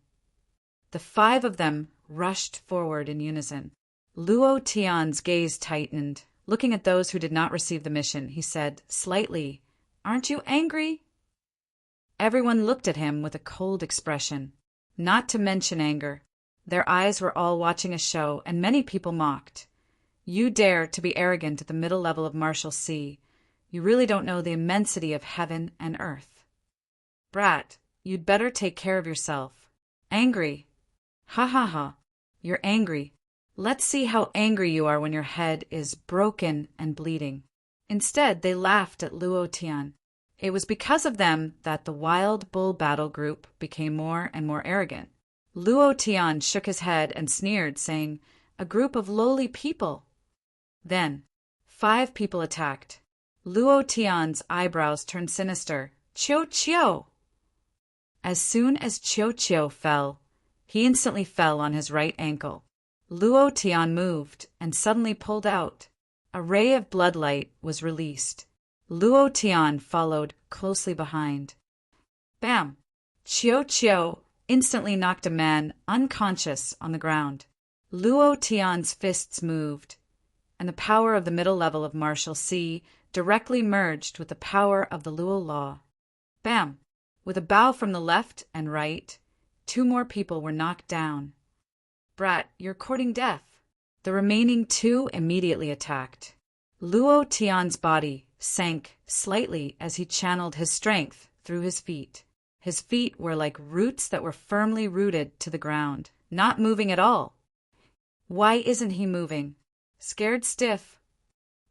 The 5 of them rushed forward in unison. Luo Tian's gaze tightened. Looking at those who did not receive the mission, he said, slightly, "Aren't you angry?" Everyone looked at him with a cold expression, not to mention anger. Their eyes were all watching a show, and many people mocked. You dare to be arrogant at the middle level of Marshall Sea. You really don't know the immensity of heaven and earth. Brat, you'd better take care of yourself. Angry. Ha ha ha. You're angry. Let's see how angry you are when your head is broken and bleeding. Instead, they laughed at Luo Tian. It was because of them that the Wild Bull Battle Group became more and more arrogant. Luo Tian shook his head and sneered, saying, "A group of lowly people." Then, 5 people attacked. Luo Tian's eyebrows turned sinister. Qiu Qiu! As soon as Qiu Qiu fell, he instantly fell on his right ankle. Luo Tian moved and suddenly pulled out. A ray of bloodlight was released. Luo Tian followed closely behind. Bam! Qiu Qiu instantly knocked a man unconscious on the ground. Luo Tian's fists moved, and the power of the middle level of Marshall Sea directly merged with the power of the Luo Law. Bam! With a bow from the left and right, 2 more people were knocked down. Brat, you're courting death. The remaining 2 immediately attacked. Luo Tian's body sank slightly as he channeled his strength through his feet. His feet were like roots that were firmly rooted to the ground, not moving at all. Why isn't he moving? Scared stiff.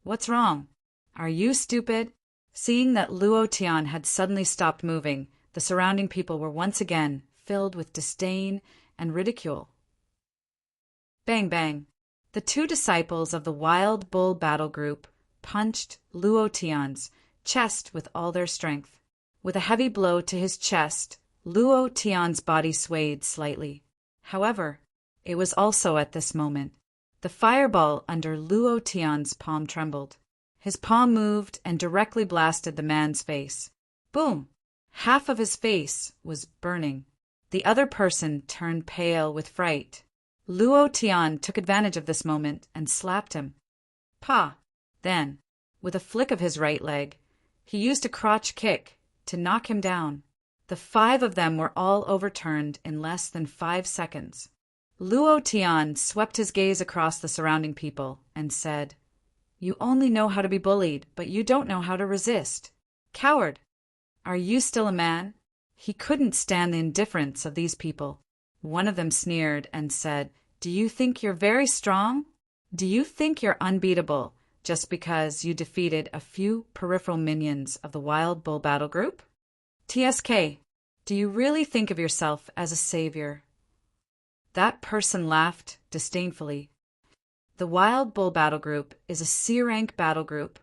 What's wrong? Are you stupid? Seeing that Luo Tian had suddenly stopped moving, the surrounding people were once again filled with disdain and ridicule. Bang bang. The 2 disciples of the Wild Bull Battle Group punched Luo Tian's chest with all their strength. With a heavy blow to his chest, Luo Tian's body swayed slightly. However, it was also at this moment the fireball under Luo Tian's palm trembled. His palm moved and directly blasted the man's face. Boom! Half of his face was burning. The other person turned pale with fright. Luo Tian took advantage of this moment and slapped him. Pa! Then, with a flick of his right leg, he used a crotch kick to knock him down. The 5 of them were all overturned in less than 5 seconds. Luo Tian swept his gaze across the surrounding people and said, "You only know how to be bullied, but you don't know how to resist. Coward! Are you still a man?" He couldn't stand the indifference of these people. One of them sneered and said, "Do you think you're very strong? Do you think you're unbeatable just because you defeated a few peripheral minions of the Wild Bull Battle Group? TSK, do you really think of yourself as a savior?" That person laughed disdainfully. The Wild Bull Battle Group is a C-rank battle group,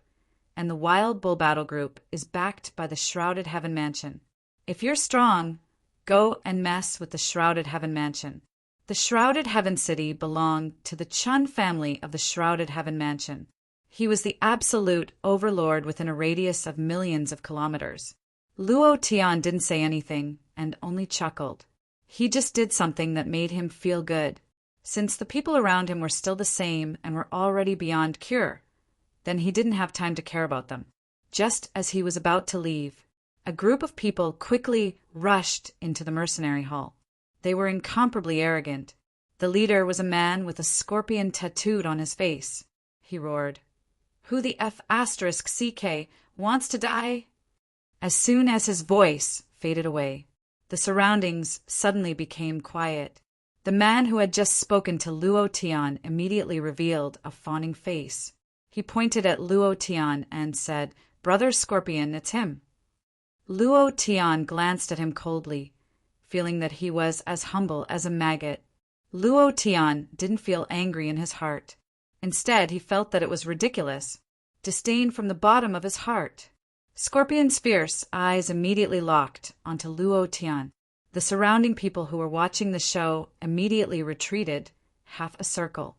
and the Wild Bull Battle Group is backed by the Shrouded Heaven Mansion. If you're strong, go and mess with the Shrouded Heaven Mansion. The Shrouded Heaven City belonged to the Chun family of the Shrouded Heaven Mansion. He was the absolute overlord within a radius of millions of kilometers. Luo Tian didn't say anything and only chuckled. He just did something that made him feel good. Since the people around him were still the same and were already beyond cure, then he didn't have time to care about them. Just as he was about to leave, a group of people quickly rushed into the mercenary hall. They were incomparably arrogant. The leader was a man with a scorpion tattooed on his face. He roared, "Who the F***CK wants to die?" As soon as his voice faded away, the surroundings suddenly became quiet. The man who had just spoken to Luo Tian immediately revealed a fawning face. He pointed at Luo Tian and said, "Brother Scorpion, it's him." Luo Tian glanced at him coldly, feeling that he was as humble as a maggot. Luo Tian didn't feel angry in his heart. Instead, he felt that it was ridiculous. Disdain from the bottom of his heart. Scorpion's fierce eyes immediately locked onto Luo Tian. The surrounding people who were watching the show immediately retreated half a circle.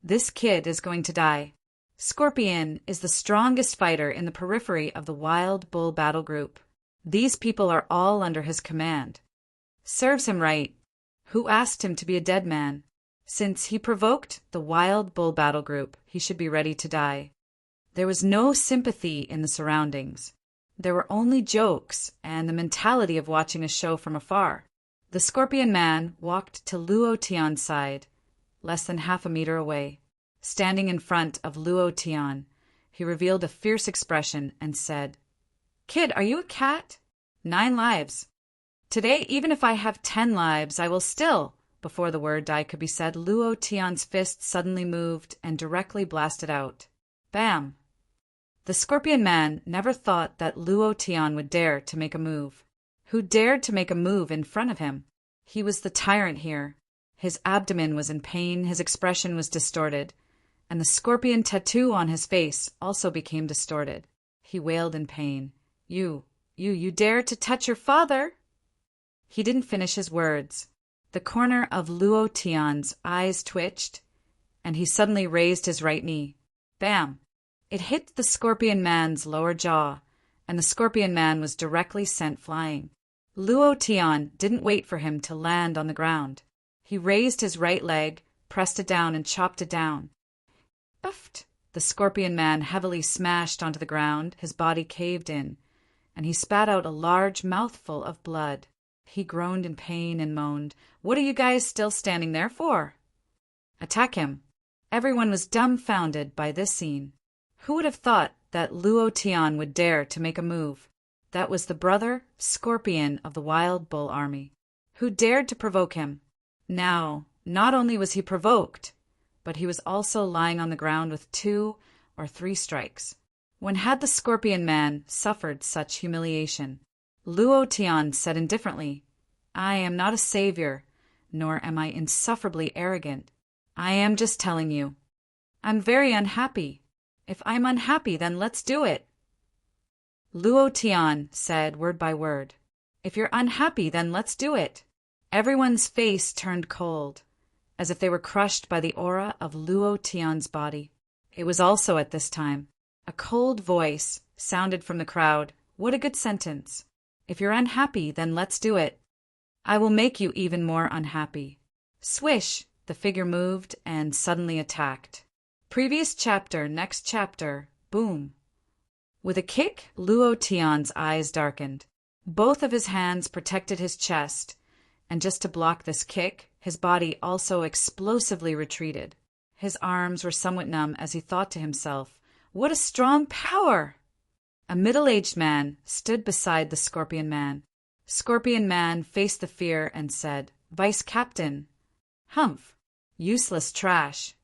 This kid is going to die. Scorpion is the strongest fighter in the periphery of the Wild Bull Battle Group. These people are all under his command. Serves him right. Who asked him to be a dead man? Since he provoked the Wild Bull Battle Group, he should be ready to die. There was no sympathy in the surroundings. There were only jokes and the mentality of watching a show from afar. The Scorpion Man walked to Luo Tian's side, less than half a meter away. Standing in front of Luo Tian, he revealed a fierce expression and said, "Kid, are you a cat? 9 lives. Today, even if I have 10 lives, I will still—" Before the word die could be said, Luo Tian's fist suddenly moved and directly blasted out. Bam! The Scorpion Man never thought that Luo Tian would dare to make a move. Who dared to make a move in front of him? He was the tyrant here. His abdomen was in pain, his expression was distorted, and the scorpion tattoo on his face also became distorted. He wailed in pain. You dare to touch your father?" He didn't finish his words. The corner of Luo Tian's eyes twitched, and he suddenly raised his right knee. Bam! It hit the Scorpion Man's lower jaw, and the Scorpion Man was directly sent flying. Luo Tian didn't wait for him to land on the ground. He raised his right leg, pressed it down, and chopped it down. Uffed! The Scorpion Man heavily smashed onto the ground, his body caved in, and he spat out a large mouthful of blood. He groaned in pain and moaned, "What are you guys still standing there for? Attack him!" Everyone was dumbfounded by this scene. Who would have thought that Luo Tian would dare to make a move? That was the brother Scorpion of the Wild Bull Army. Who dared to provoke him? Now, not only was he provoked, but he was also lying on the ground with 2 or 3 strikes. When had the Scorpion Man suffered such humiliation? Luo Tian said indifferently, "I am not a savior, nor am I insufferably arrogant. I am just telling you. I'm very unhappy. If I'm unhappy, then let's do it." Luo Tian said word by word, "If you're unhappy, then let's do it." Everyone's face turned cold, as if they were crushed by the aura of Luo Tian's body. It was also at this time. A cold voice sounded from the crowd. What a good sentence. If you're unhappy, then let's do it. I will make you even more unhappy. Swish! The figure moved and suddenly attacked. Previous chapter, next chapter, boom. With a kick, Luo Tian's eyes darkened. Both of his hands protected his chest, and just to block this kick, his body also explosively retreated. His arms were somewhat numb as he thought to himself, "What a strong power!" A middle-aged man stood beside the Scorpion Man. Scorpion Man faced the fear and said, "Vice Captain." "Humph! Useless trash."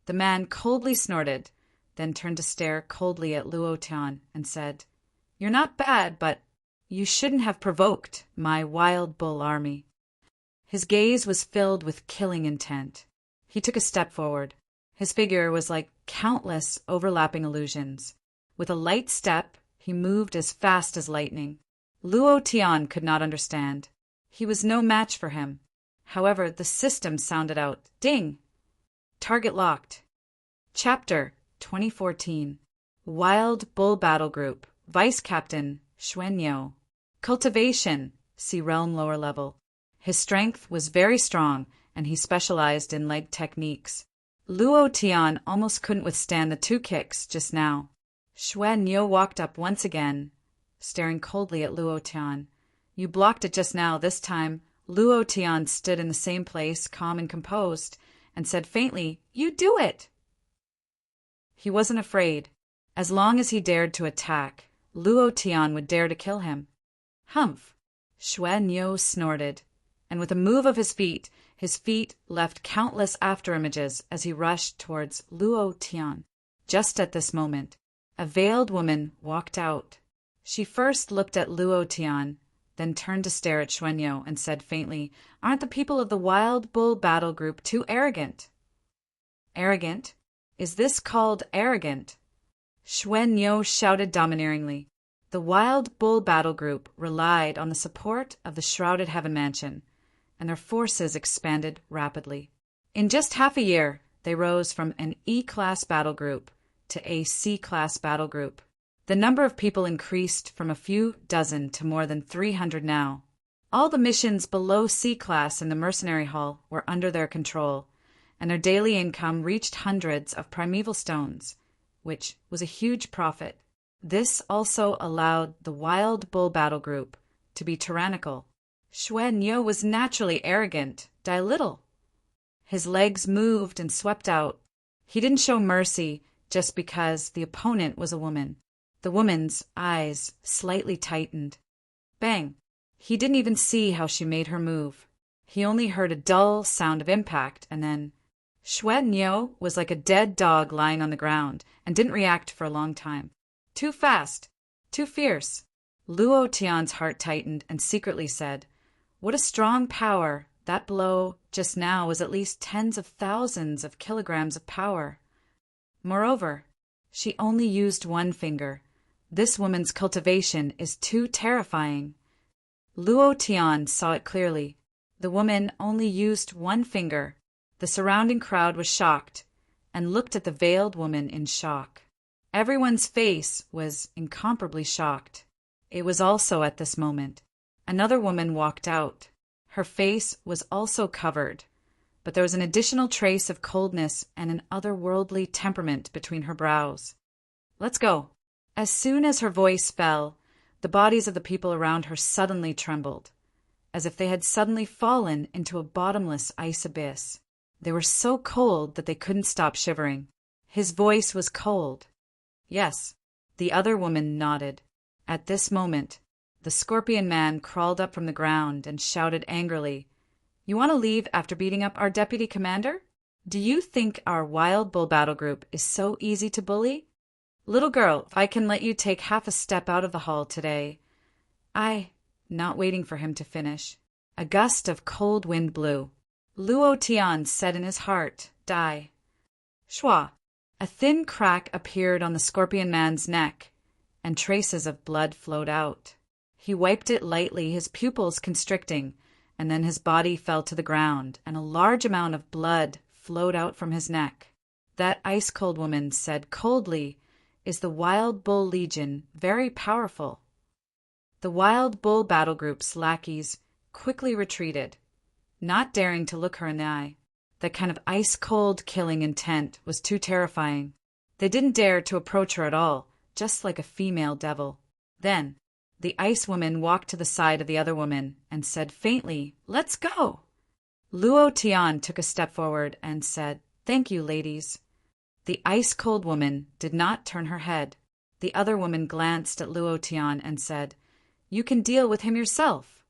The man coldly snorted, then turned to stare coldly at Luo Tian and said, "You're not bad, but you shouldn't have provoked my Wild Bull Army." His gaze was filled with killing intent. He took a step forward. His figure was like countless overlapping illusions. With a light step, he moved as fast as lightning. Luo Tian could not understand. He was no match for him. However, the system sounded out, "Ding! Target locked." Chapter 2014. Wild Bull Battle Group. Vice Captain Xuanyo. Cultivation. See Realm lower level. His strength was very strong, and he specialized in leg techniques. Luo Tian almost couldn't withstand the 2 kicks just now. Xuanyo walked up once again, staring coldly at Luo Tian. "You blocked it just now. This time, Luo Tian stood in the same place, calm and composed, and said faintly, "You do it!" He wasn't afraid. As long as he dared to attack, Luo Tian would dare to kill him. Humph! Xuanyo snorted, and with a move of his feet left countless afterimages as he rushed towards Luo Tian. Just at this moment, a veiled woman walked out. She first looked at Luo Tian, then turned to stare at Xuanyo and said faintly, "Aren't the people of the Wild Bull Battle Group too arrogant?" "Arrogant? Is this called arrogant?" Xuanyo shouted domineeringly. The Wild Bull Battle Group relied on the support of the Shrouded Heaven Mansion, and their forces expanded rapidly. In just half a year, they rose from an E-class battle group to a C-class battle group. The number of people increased from a few dozen to more than 300 now. All the missions below C-class in the Mercenary Hall were under their control, and their daily income reached hundreds of primeval stones, which was a huge profit. This also allowed the Wild Bull Battle Group to be tyrannical. Xuanyo was naturally arrogant, die little. His legs moved and swept out, He didn't show mercy just because the opponent was a woman. The woman's eyes slightly tightened. Bang! He didn't even see how she made her move. He only heard a dull sound of impact, and then Xue Niu was like a dead dog lying on the ground and didn't react for a long time. Too fast. Too fierce. Luo Tian's heart tightened and secretly said, "What a strong power. That blow just now was at least tens of thousands of kilograms of power." Moreover, she only used one finger. This woman's cultivation is too terrifying. Luo Tian saw it clearly. The woman only used one finger. The surrounding crowd was shocked and looked at the veiled woman in shock. Everyone's face was incomparably shocked. It was also at this moment. Another woman walked out. Her face was also covered, but there was an additional trace of coldness and an otherworldly temperament between her brows. "Let's go." As soon as her voice fell, the bodies of the people around her suddenly trembled, as if they had suddenly fallen into a bottomless ice abyss. They were so cold that they couldn't stop shivering. His voice was cold. Yes, the other woman nodded. At this moment, the Scorpion Man crawled up from the ground and shouted angrily, "You want to leave after beating up our deputy commander? Do you think our Wild Bull Battle Group is so easy to bully? Little girl, if I can let you take half a step out of the hall today." Not waiting for him to finish, a gust of cold wind blew. Luo Tian said in his heart, "Die." Shua! A thin crack appeared on the Scorpion Man's neck, and traces of blood flowed out. He wiped it lightly, his pupils constricting, and then his body fell to the ground, and a large amount of blood flowed out from his neck. That ice-cold woman said coldly, "Is the Wild Bull Legion very powerful?" The Wild Bull Battle Group's lackeys quickly retreated, not daring to look her in the eye. That kind of ice-cold killing intent was too terrifying. They didn't dare to approach her at all, just like a female devil. Then, the ice woman walked to the side of the other woman and said faintly, "Let's go." Luo Tian took a step forward and said, "Thank you, ladies." The ice-cold woman did not turn her head. The other woman glanced at Luo Tian and said, "You can deal with him yourself.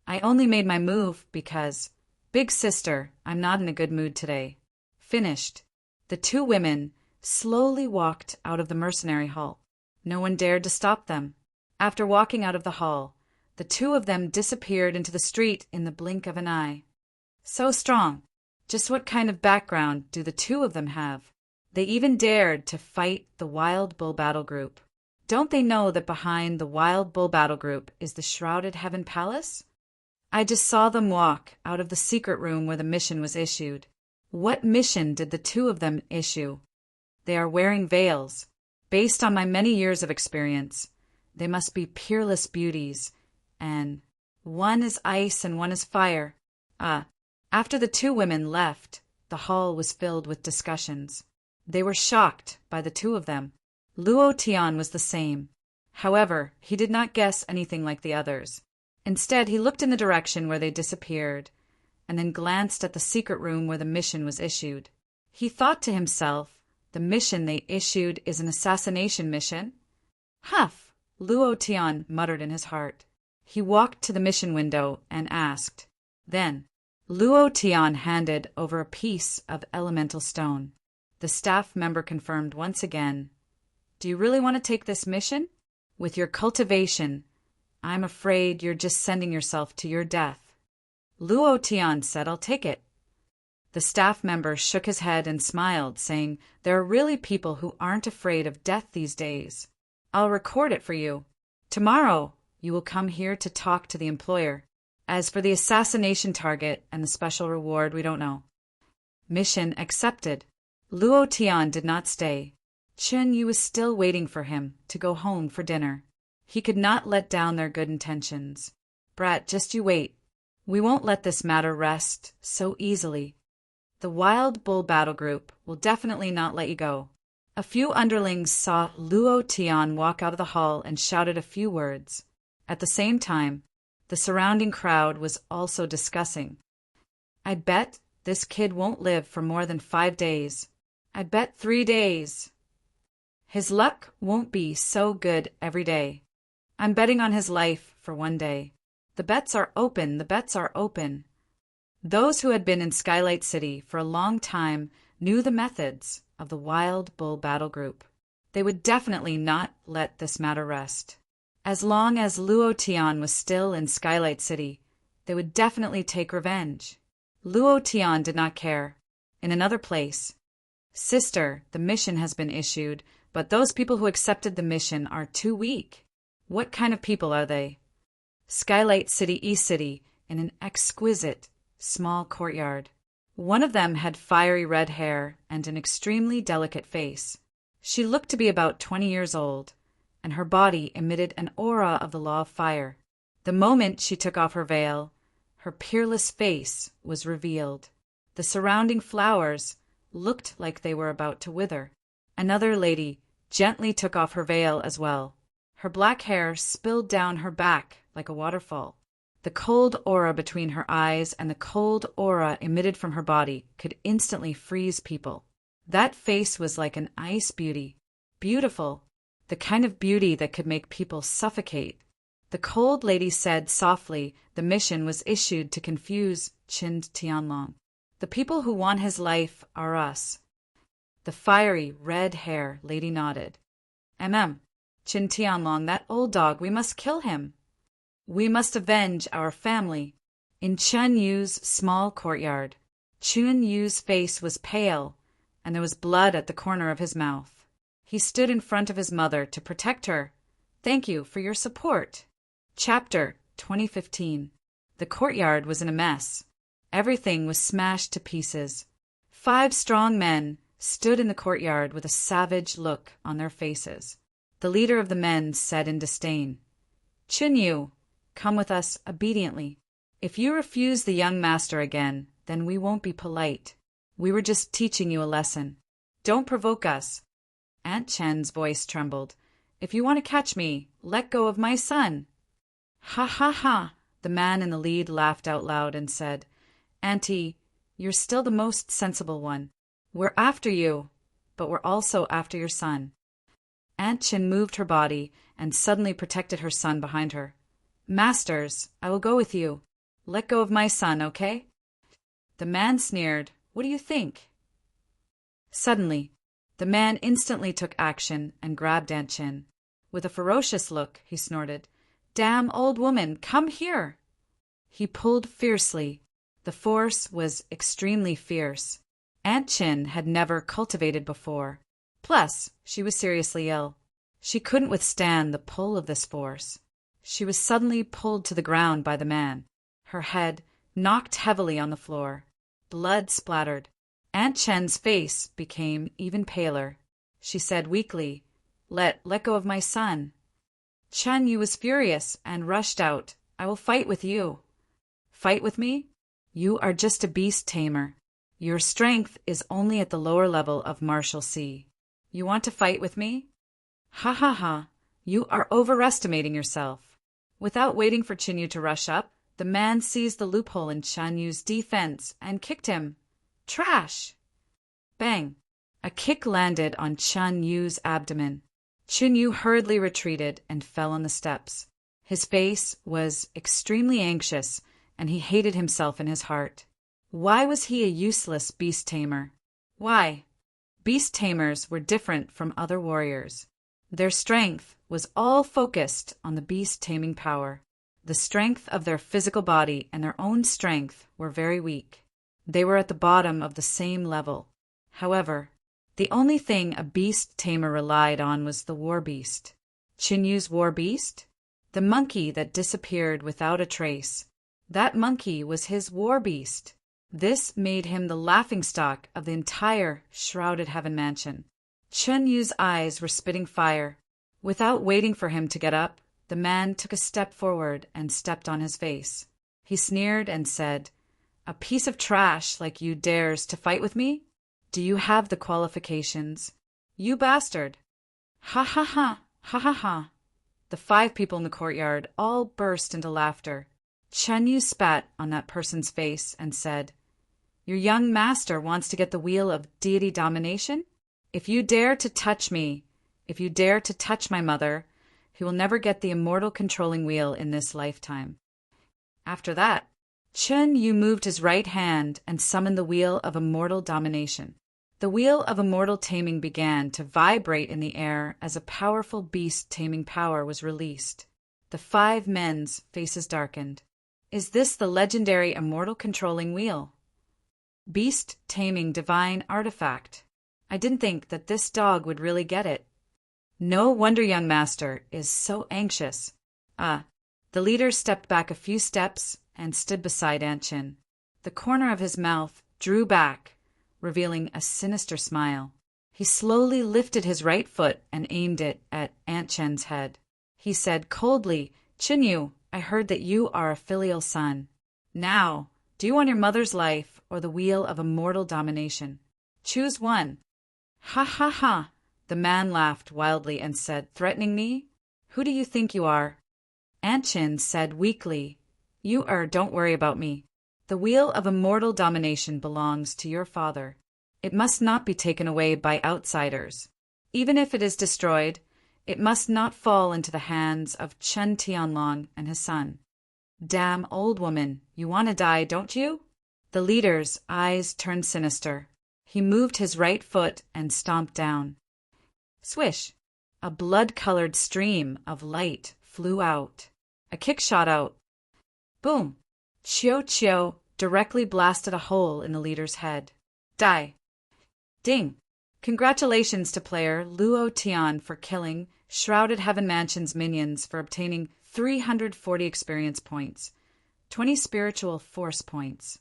I only made my move because, big sister, I'm not in a good mood today." Finished. The two women slowly walked out of the mercenary hall. No one dared to stop them. After walking out of the hall, the two of them disappeared into the street in the blink of an eye. So strong. Just what kind of background do the two of them have? They even dared to fight the Wild Bull Battle Group. Don't they know that behind the Wild Bull Battle Group is the Shrouded Heaven Palace? I just saw them walk out of the secret room where the mission was issued. What mission did the two of them issue? They are wearing veils. Based on my many years of experience, they must be peerless beauties, and one is ice and one is fire. After the two women left, the hall was filled with discussions. They were shocked by the two of them. Luo Tian was the same. However, he did not guess anything like the others. Instead, he looked in the direction where they disappeared, and then glanced at the secret room where the mission was issued. He thought to himself, the mission they issued is an assassination mission? Huff! Luo Tian muttered in his heart. He walked to the mission window and asked. Then, Luo Tian handed over a piece of elemental stone. The staff member confirmed once again, "Do you really want to take this mission? With your cultivation, I'm afraid you're just sending yourself to your death." Luo Tian said, "I'll take it." The staff member shook his head and smiled, saying, "There are really people who aren't afraid of death these days. I'll record it for you. Tomorrow, you will come here to talk to the employer. As for the assassination target and the special reward, we don't know." Mission accepted. Luo Tian did not stay. Chen Yu was still waiting for him to go home for dinner. He could not let down their good intentions. "Brat, just you wait. We won't let this matter rest so easily. The Wild Bull Battle Group will definitely not let you go." A few underlings saw Luo Tian walk out of the hall and shouted a few words. At the same time, the surrounding crowd was also discussing. "I bet this kid won't live for more than 5 days. I bet 3 days. His luck won't be so good every day. I'm betting on his life for 1 day. The bets are open, the bets are open. Those who had been in Skylight City for a long time knew the methods of the Wild Bull Battle Group. They would definitely not let this matter rest. As long as Luo Tian was still in Skylight City, they would definitely take revenge. Luo Tian did not care. In another place, "Sister, the mission has been issued, but those people who accepted the mission are too weak." What kind of people are they? Skylight City East City, in an exquisite, small courtyard. One of them had fiery red hair and an extremely delicate face. She looked to be about 20 years old, and her body emitted an aura of the law of fire. The moment she took off her veil, her peerless face was revealed. The surrounding flowers looked like they were about to wither. Another lady gently took off her veil as well. Her black hair spilled down her back like a waterfall. The cold aura between her eyes and the cold aura emitted from her body could instantly freeze people. That face was like an ice beauty. Beautiful. The kind of beauty that could make people suffocate. The cold lady said softly the mission was issued to confuse Qin Tianlong. The people who want his life are us. The fiery red hair lady nodded. Qin Tianlong, that old dog, we must kill him. We must avenge our family. In Chen Yu's small courtyard, Chen Yu's face was pale, and there was blood at the corner of his mouth. He stood in front of his mother to protect her. Thank you for your support. Chapter 2015. The courtyard was in a mess. Everything was smashed to pieces. 5 strong men stood in the courtyard with a savage look on their faces. The leader of the men said in disdain, "Chen Yu, come with us obediently. If you refuse the young master again, then we won't be polite. We were just teaching you a lesson. Don't provoke us." Aunt Chen's voice trembled. "If you want to catch me, let go of my son." "Ha ha ha!" The man in the lead laughed out loud and said, "Auntie, you're still the most sensible one. We're after you, but we're also after your son." Aunt Chen moved her body and suddenly protected her son behind her. "Masters, I will go with you. Let go of my son, okay?" The man sneered, "What do you think?" Suddenly, the man instantly took action and grabbed Aunt Chen. With a ferocious look, he snorted, "Damn old woman, come here!" He pulled fiercely. The force was extremely fierce. Aunt Chen had never cultivated before. Plus, she was seriously ill. She couldn't withstand the pull of this force. She was suddenly pulled to the ground by the man. Her head knocked heavily on the floor. Blood splattered. Aunt Chen's face became even paler. She said weakly, Let go of my son." Chen Yu was furious and rushed out. "I will fight with you." "Fight with me? You are just a beast tamer. Your strength is only at the lower level of Marshalsea. You want to fight with me? Ha ha ha, you are overestimating yourself." Without waiting for Chen Yu to rush up, the man seized the loophole in Chen Yu's defense and kicked him. Trash! Bang! A kick landed on Chen Yu's abdomen. Chen Yu hurriedly retreated and fell on the steps. His face was extremely anxious, and he hated himself in his heart. Why was he a useless beast tamer? Why? Beast tamers were different from other warriors. Their strength was all focused on the beast taming power. The strength of their physical body and their own strength were very weak. They were at the bottom of the same level. However, the only thing a beast tamer relied on was the war beast. Chen Yu's war beast? The monkey that disappeared without a trace. That monkey was his war beast. This made him the laughingstock of the entire shrouded heaven mansion. Chen Yu's eyes were spitting fire. Without waiting for him to get up, the man took a step forward and stepped on his face. He sneered and said, "A piece of trash like you dares to fight with me? Do you have the qualifications? You bastard!" Ha ha ha, ha ha ha. The 5 people in the courtyard all burst into laughter. Chen Yu spat on that person's face and said, Your young master wants to get the wheel of deity domination? If you dare to touch me, if you dare to touch my mother, he will never get the immortal controlling wheel in this lifetime." After that, Chun Yu moved his right hand and summoned the wheel of immortal domination. The wheel of immortal taming began to vibrate in the air as a powerful beast taming power was released. The 5 men's faces darkened. Is this the legendary immortal controlling wheel? Beast taming divine artifact. I didn't think that this dog would really get it. No wonder young master is so anxious. The leader stepped back a few steps and stood beside Anchin. The corner of his mouth drew back, revealing a sinister smile. He slowly lifted his right foot and aimed it at Anchin's head. He said coldly, "Chinyu, I heard that you are a filial son. Now, do you want your mother's life or the wheel of immortal domination? Choose one." "Ha ha ha!" The man laughed wildly and said, "Threatening me? Who do you think you are?" Anchin said weakly, Don't worry about me. The wheel of immortal domination belongs to your father. It must not be taken away by outsiders. Even if it is destroyed, it must not fall into the hands of Chen Tianlong and his son." "Damn old woman, you want to die, don't you?" The leader's eyes turned sinister. He moved his right foot and stomped down. Swish! A blood-colored stream of light flew out. A kick shot out. Boom! Chiu directly blasted a hole in the leader's head. Die! Ding! Congratulations to player Luo Tian for killing Shrouded Heaven Mansion's minions for obtaining 340 experience points, 20 spiritual force points.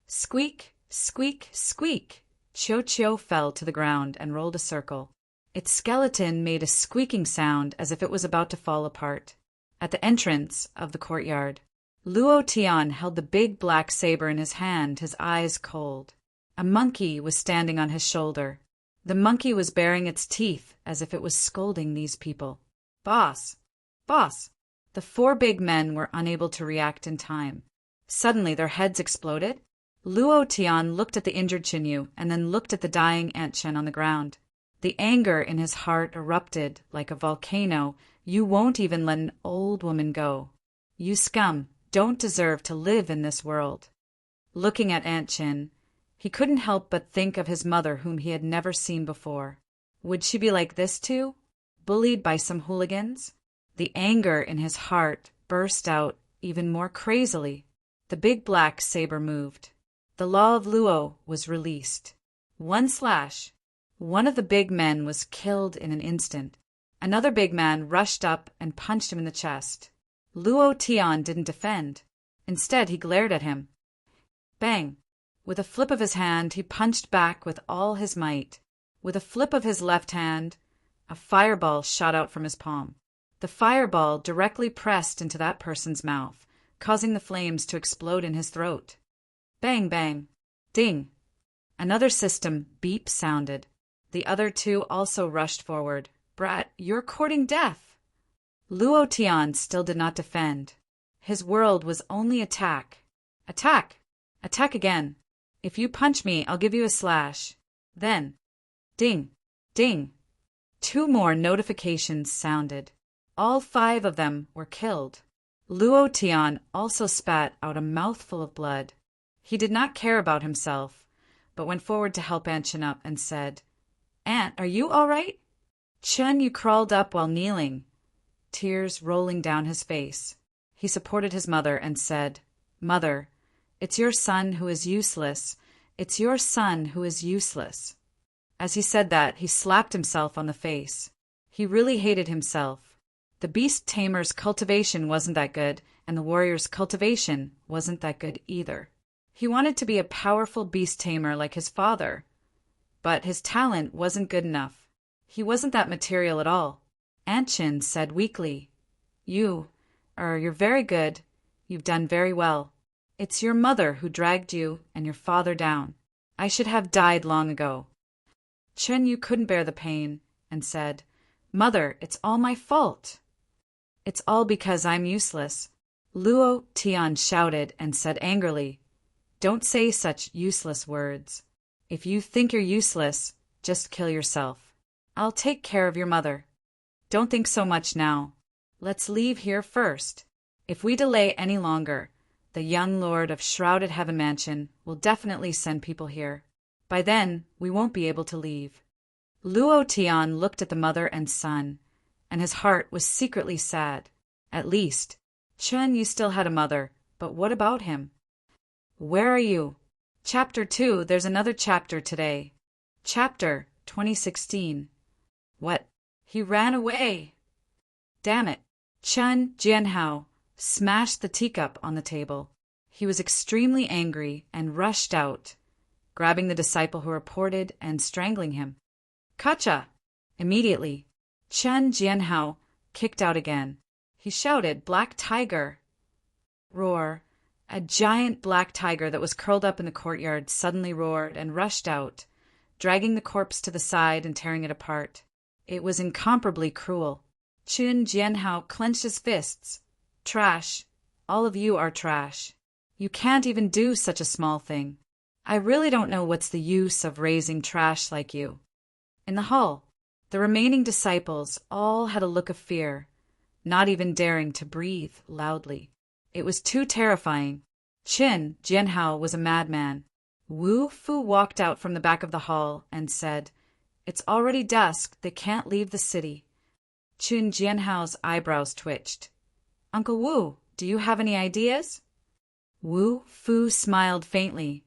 Squeak, squeak, squeak! Chiu fell to the ground and rolled a circle. Its skeleton made a squeaking sound as if it was about to fall apart. At the entrance of the courtyard, Luo Tian held the big black saber in his hand, his eyes cold. A monkey was standing on his shoulder. The monkey was baring its teeth as if it was scolding these people. "Boss! Boss!" The 4 big men were unable to react in time. Suddenly their heads exploded. Luo Tian looked at the injured Chinyu and then looked at the dying Anchin on the ground. The anger in his heart erupted like a volcano. "You won't even let an old woman go. You scum don't deserve to live in this world." Looking at Anchin, he couldn't help but think of his mother whom he had never seen before. Would she be like this too? Bullied by some hooligans? The anger in his heart burst out even more crazily. The big black saber moved. The law of Luo was released. One slash. One of the big men was killed in an instant. Another big man rushed up and punched him in the chest. Luo Tian didn't defend. Instead, he glared at him. Bang! With a flip of his hand, he punched back with all his might. With a flip of his left hand, a fireball shot out from his palm. The fireball directly pressed into that person's mouth, causing the flames to explode in his throat. Bang, bang. Ding! Another system beep sounded. The other 2 also rushed forward. "Brat, you're courting death!" Luo Tian still did not defend. His world was only attack. Attack! Attack again. If you punch me, I'll give you a slash. Then, ding, ding. 2 more notifications sounded. All 5 of them were killed. Luo Tian also spat out a mouthful of blood. He did not care about himself, but went forward to help Anchin up and said, "Aunt, are you all right?" Chun Yu crawled up while kneeling, tears rolling down his face. He supported his mother and said, "Mother, it's your son who is useless. It's your son who is useless." As he said that, he slapped himself on the face. He really hated himself. The beast tamer's cultivation wasn't that good, and the warrior's cultivation wasn't that good either. He wanted to be a powerful beast tamer like his father, but his talent wasn't good enough. He wasn't that material at all. Anchin said weakly, You're very good. You've done very well. It's your mother who dragged you and your father down. I should have died long ago." Chen Yu couldn't bear the pain and said, "Mother, it's all my fault." "It's all because I'm useless." Luo Tian shouted and said angrily, Don't say such useless words. If you think you're useless, just kill yourself. I'll take care of your mother. Don't think so much now. Let's leave here first. If we delay any longer, the young lord of Shrouded Heaven Mansion will definitely send people here. By then, we won't be able to leave. Luo Tian looked at the mother and son, and his heart was secretly sad. At least, Chen Yu still had a mother, but what about him? Where are you? Chapter 2, there's another chapter today. Chapter 2016. What? He ran away! Damn it! Chen Jianhao smashed the teacup on the table. He was extremely angry and rushed out, grabbing the disciple who reported and strangling him. Kacha! Immediately, Chen Jianhao kicked out again. He shouted, "Black tiger!" Roar! A giant black tiger that was curled up in the courtyard suddenly roared and rushed out, dragging the corpse to the side and tearing it apart. It was incomparably cruel. Chen Jianhao clenched his fists. Trash. All of you are trash. You can't even do such a small thing. I really don't know what's the use of raising trash like you. In the hall, the remaining disciples all had a look of fear, not even daring to breathe loudly. It was too terrifying. Chen Jianhao was a madman. Wu Fu walked out from the back of the hall and said, "It's already dusk. They can't leave the city." Chen Jianhao's eyebrows twitched. "Uncle Wu, do you have any ideas?" Wu Fu smiled faintly.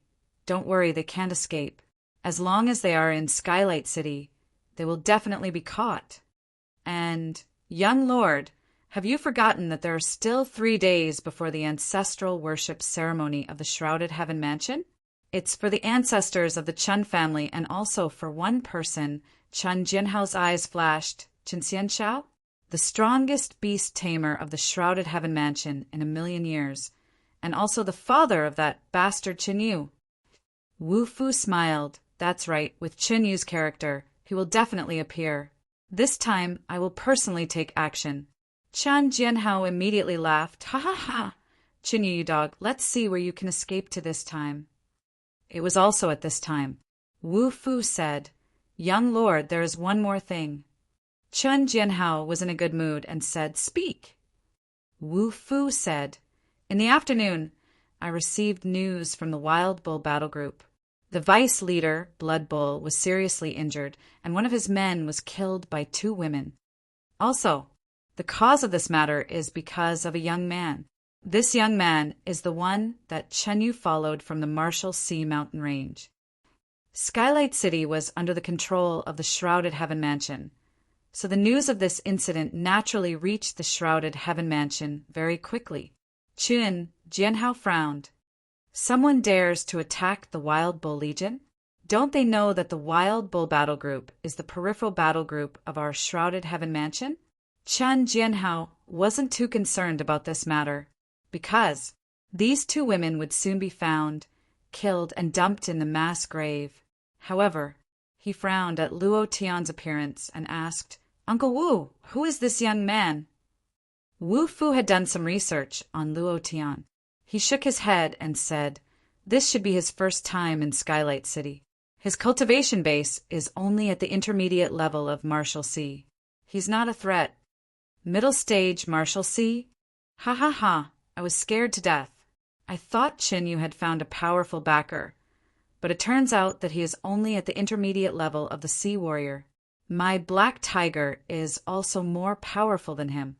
"Don't worry, they can't escape. As long as they are in Skylight City, they will definitely be caught. And, young lord, have you forgotten that there are still 3 days before the ancestral worship ceremony of the Shrouded Heaven Mansion? It's for the ancestors of the Chun family and also for one person." Chen Jianhao's eyes flashed. "Chen Xianxiao? The strongest beast tamer of the Shrouded Heaven Mansion in 1,000,000 years, and also the father of that bastard Chen Yu." Wu Fu smiled. "That's right, with Chen Yu's character, he will definitely appear. This time, I will personally take action." Chen Jianhao immediately laughed. "Ha ha ha! Chen Yu, you dog, let's see where you can escape to this time." It was also at this time. Wu Fu said, "Young lord, there is one more thing." Chen Jianhao was in a good mood and said, "Speak." Wu Fu said, "In the afternoon, I received news from the Wild Bull Battle Group. The vice leader, Blood Bull, was seriously injured, and one of his men was killed by 2 women. Also, the cause of this matter is because of a young man. This young man is the one that Chen Yu followed from the Marshall Sea mountain range." Skylight City was under the control of the Shrouded Heaven Mansion, so the news of this incident naturally reached the Shrouded Heaven Mansion very quickly. Chen Jianhao frowned. "Someone dares to attack the Wild Bull Legion? Don't they know that the Wild Bull Battle Group is the peripheral battle group of our Shrouded Heaven Mansion?" Chen Jianhao wasn't too concerned about this matter, because these 2 women would soon be found, killed, and dumped in the mass grave. However, he frowned at Luo Tian's appearance and asked, "Uncle Wu, who is this young man?" Wu Fu had done some research on Luo Tian. He shook his head and said, "This should be his first time in Skylight City. His cultivation base is only at the intermediate level of Marshall Sea. He's not a threat. Middle stage Marshall Sea? Ha ha ha, I was scared to death. I thought Chen Yu had found a powerful backer, but it turns out that he is only at the intermediate level of the Sea Warrior. My black tiger is also more powerful than him."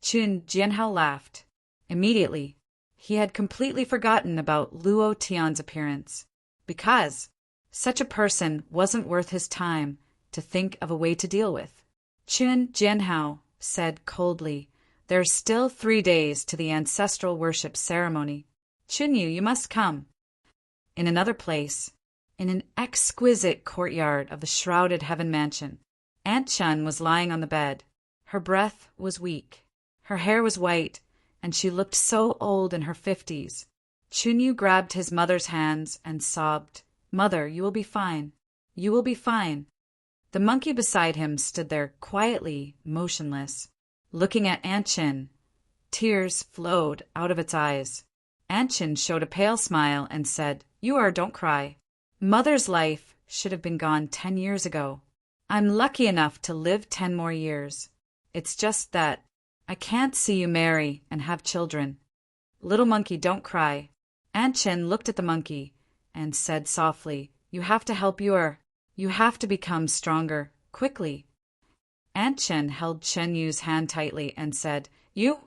Chen Jianhao laughed. Immediately, he had completely forgotten about Luo Tian's appearance, because such a person wasn't worth his time to think of a way to deal with. Chen Jianhao said coldly, "There are still 3 days to the ancestral worship ceremony. Chen Yu, you must come." In another place, in an exquisite courtyard of the Shrouded Heaven Mansion, Aunt Chun was lying on the bed. Her breath was weak. Her hair was white, and she looked so old in her 50s. Chen Yu grabbed his mother's hands and sobbed, "Mother, you will be fine. You will be fine." The monkey beside him stood there quietly, motionless, looking at Aunt Chin. Tears flowed out of its eyes. Anshin showed a pale smile and said, Don't cry. Mother's life should have been gone 10 years ago. I'm lucky enough to live 10 more years. It's just that I can't see you marry and have children. Little monkey, don't cry. Anshin looked at the monkey and said softly, You have to help you have to become stronger, quickly. Anshin held Chen Yu's hand tightly and said, Your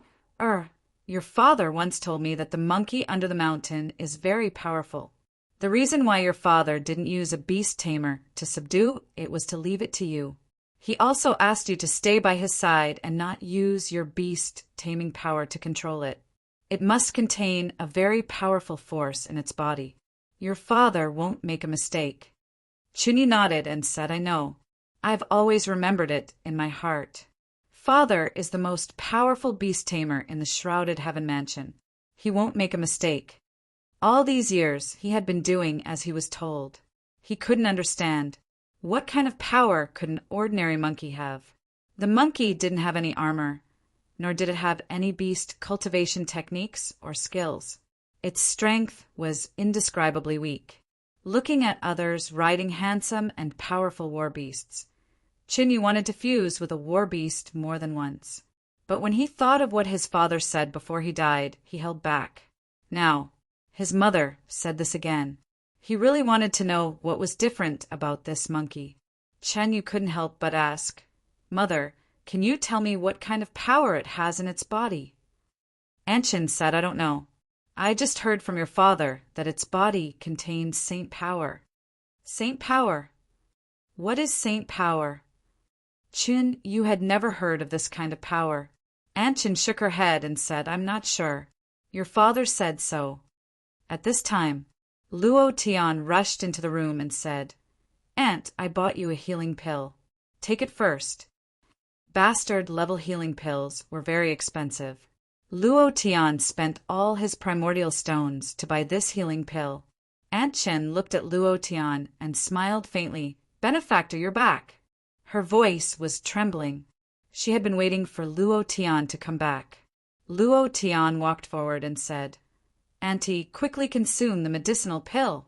father once told me that the monkey under the mountain is very powerful. The reason why your father didn't use a beast tamer to subdue it was to leave it to you. He also asked you to stay by his side and not use your beast taming power to control it. It must contain a very powerful force in its body. Your father won't make a mistake. Chunyu nodded and said, I know. I've always remembered it in my heart. Father is the most powerful beast tamer in the Shrouded Heaven Mansion. He won't make a mistake. All these years he had been doing as he was told. He couldn't understand. What kind of power could an ordinary monkey have? The monkey didn't have any armor, nor did it have any beast cultivation techniques or skills. Its strength was indescribably weak. Looking at others riding handsome and powerful war beasts, Chinyu wanted to fuse with a war beast more than once. But when he thought of what his father said before he died, he held back. Now, his mother said this again. He really wanted to know what was different about this monkey. Chinyu couldn't help but ask, Mother, can you tell me what kind of power it has in its body? Anshin said, I don't know. I just heard from your father that its body contains saint power. Saint power? What is saint power? Chinyu had never heard of this kind of power. Anshin shook her head and said, I'm not sure. Your father said so. At this time, Luo Tian rushed into the room and said, Aunt, I bought you a healing pill. Take it first. Bastard level healing pills were very expensive. Luo Tian spent all his primordial stones to buy this healing pill. Aunt Chen looked at Luo Tian and smiled faintly. Benefactor, you're back. Her voice was trembling. She had been waiting for Luo Tian to come back. Luo Tian walked forward and said, Auntie, quickly consume the medicinal pill.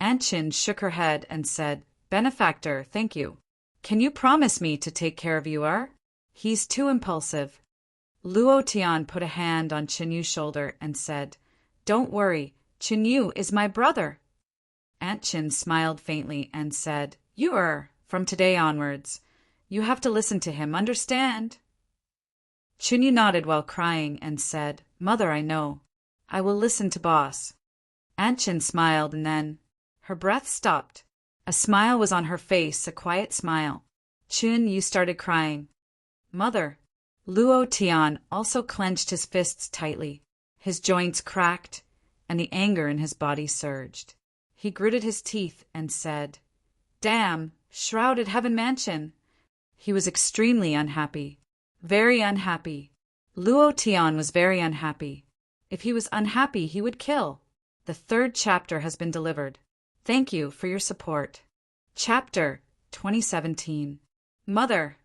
Aunt Chen shook her head and said, Benefactor, thank you. Can you promise me to take care of Yu'er? He's too impulsive. Luo Tian put a hand on Chinyu's shoulder and said, Don't worry, Chinyu is my brother. Aunt Chen smiled faintly and said, Yu'er, from today onwards, you have to listen to him, understand? Chinyu nodded while crying and said, Mother, I know. I will listen to boss. Aunt Chen smiled and then her breath stopped. A smile was on her face, a quiet smile. Chinyu started crying. Mother. Luo Tian also clenched his fists tightly. His joints cracked, and the anger in his body surged. He gritted his teeth and said, Damn, Shrouded Heaven Mansion. He was extremely unhappy. Very unhappy. Luo Tian was very unhappy. If he was unhappy, he would kill. The 3rd chapter has been delivered. Thank you for your support. Chapter 2017. Mother.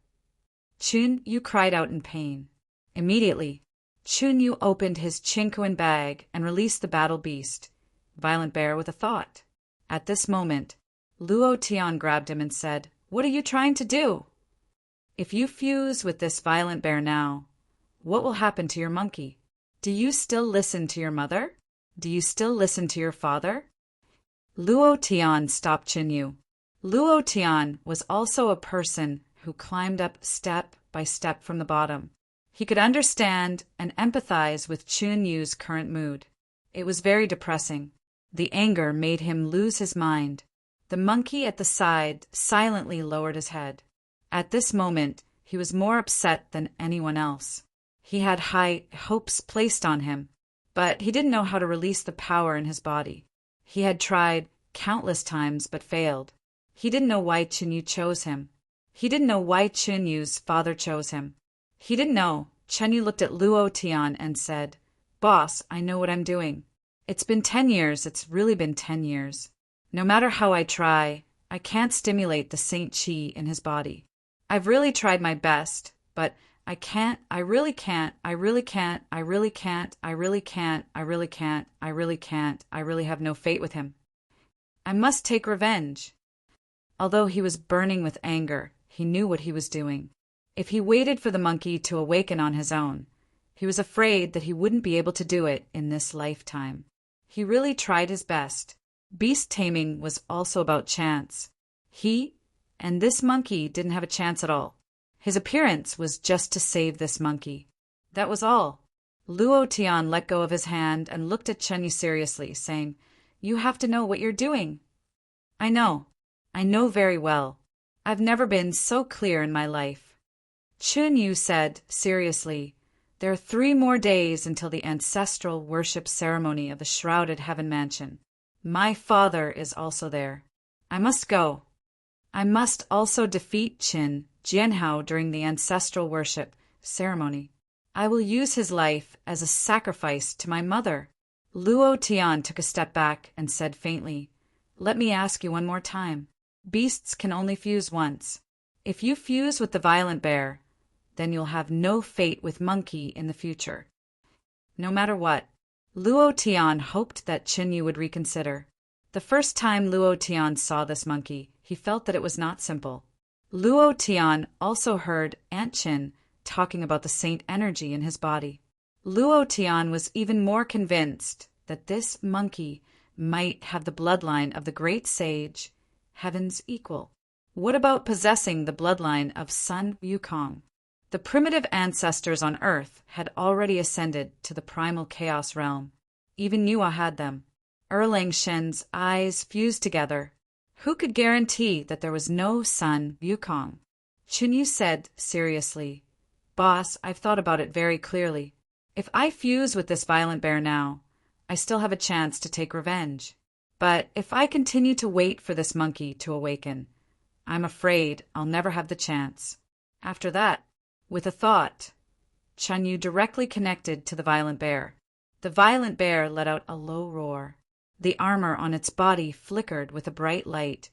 Chunyu cried out in pain. Immediately, Chunyu opened his Chinkuan bag and released the battle beast, Violent Bear, with a thought. At this moment, Luo Tian grabbed him and said, What are you trying to do? If you fuse with this Violent Bear now, what will happen to your monkey? Do you still listen to your mother? Do you still listen to your father? Luo Tian stopped Chinyu. Luo Tian was also a person who climbed up step by step from the bottom. He could understand and empathize with Chinyu's current mood. It was very depressing. The anger made him lose his mind. The monkey at the side silently lowered his head. At this moment, he was more upset than anyone else. He had high hopes placed on him, but he didn't know how to release the power in his body. He had tried countless times but failed. He didn't know why Chinyu chose him. He didn't know why Chinyu's father chose him. He didn't know. Chinyu looked at Luo Tian and said, Boss, I know what I'm doing. It's been 10 years, it's really been 10 years. No matter how I try, I can't stimulate the Saint Chi in his body. I've really tried my best, but I can't, I really can't, I really can't, I really can't, I really can't, I really can't, I really can't, I really have no fate with him. I must take revenge. Although he was burning with anger, he knew what he was doing. If he waited for the monkey to awaken on his own, he was afraid that he wouldn't be able to do it in this lifetime. He really tried his best. Beast taming was also about chance. He and this monkey didn't have a chance at all. His appearance was just to save this monkey. That was all. Luo Tian let go of his hand and looked at Chen Yu seriously, saying, "You have to know what you're doing." I know very well. I've never been so clear in my life. Chen Yu said, seriously, "There are 3 more days until the ancestral worship ceremony of the Shrouded Heaven Mansion. My father is also there. I must go. I must also defeat Qin Jianhao during the ancestral worship ceremony. I will use his life as a sacrifice to my mother." Luo Tian took a step back and said faintly, "Let me ask you one more time. Beasts can only fuse once. If you fuse with the violent bear, then you'll have no fate with monkey in the future." No matter what, Luo Tian hoped that Qin Yu would reconsider. The first time Luo Tian saw this monkey, he felt that it was not simple. Luo Tian also heard Aunt Qin talking about the saint energy in his body. Luo Tian was even more convinced that this monkey might have the bloodline of the great sage, Heaven's equal. What about possessing the bloodline of Sun Wukong? The primitive ancestors on Earth had already ascended to the primal chaos realm. Even Nuwa had them. Erlang Shen's eyes fused together. Who could guarantee that there was no Sun Wukong? Chen Yu said seriously, "Boss, I've thought about it very clearly. If I fuse with this violent bear now, I still have a chance to take revenge. But if I continue to wait for this monkey to awaken, I'm afraid I'll never have the chance." After that, with a thought, Chen Yu directly connected to the violent bear. The violent bear let out a low roar. The armor on its body flickered with a bright light,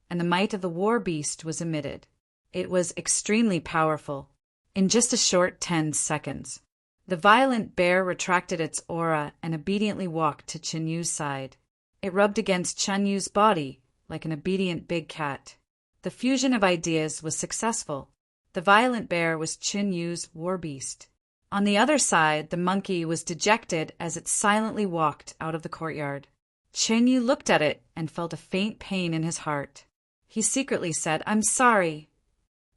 and the might of the war beast was emitted. It was extremely powerful. In just a short 10 seconds, the violent bear retracted its aura and obediently walked to Chen Yu's side. It rubbed against Chen Yu's body like an obedient big cat. The fusion of ideas was successful. The violent bear was Chen Yu's war beast. On the other side, the monkey was dejected as it silently walked out of the courtyard. Chen Yu looked at it and felt a faint pain in his heart. He secretly said, "I'm sorry.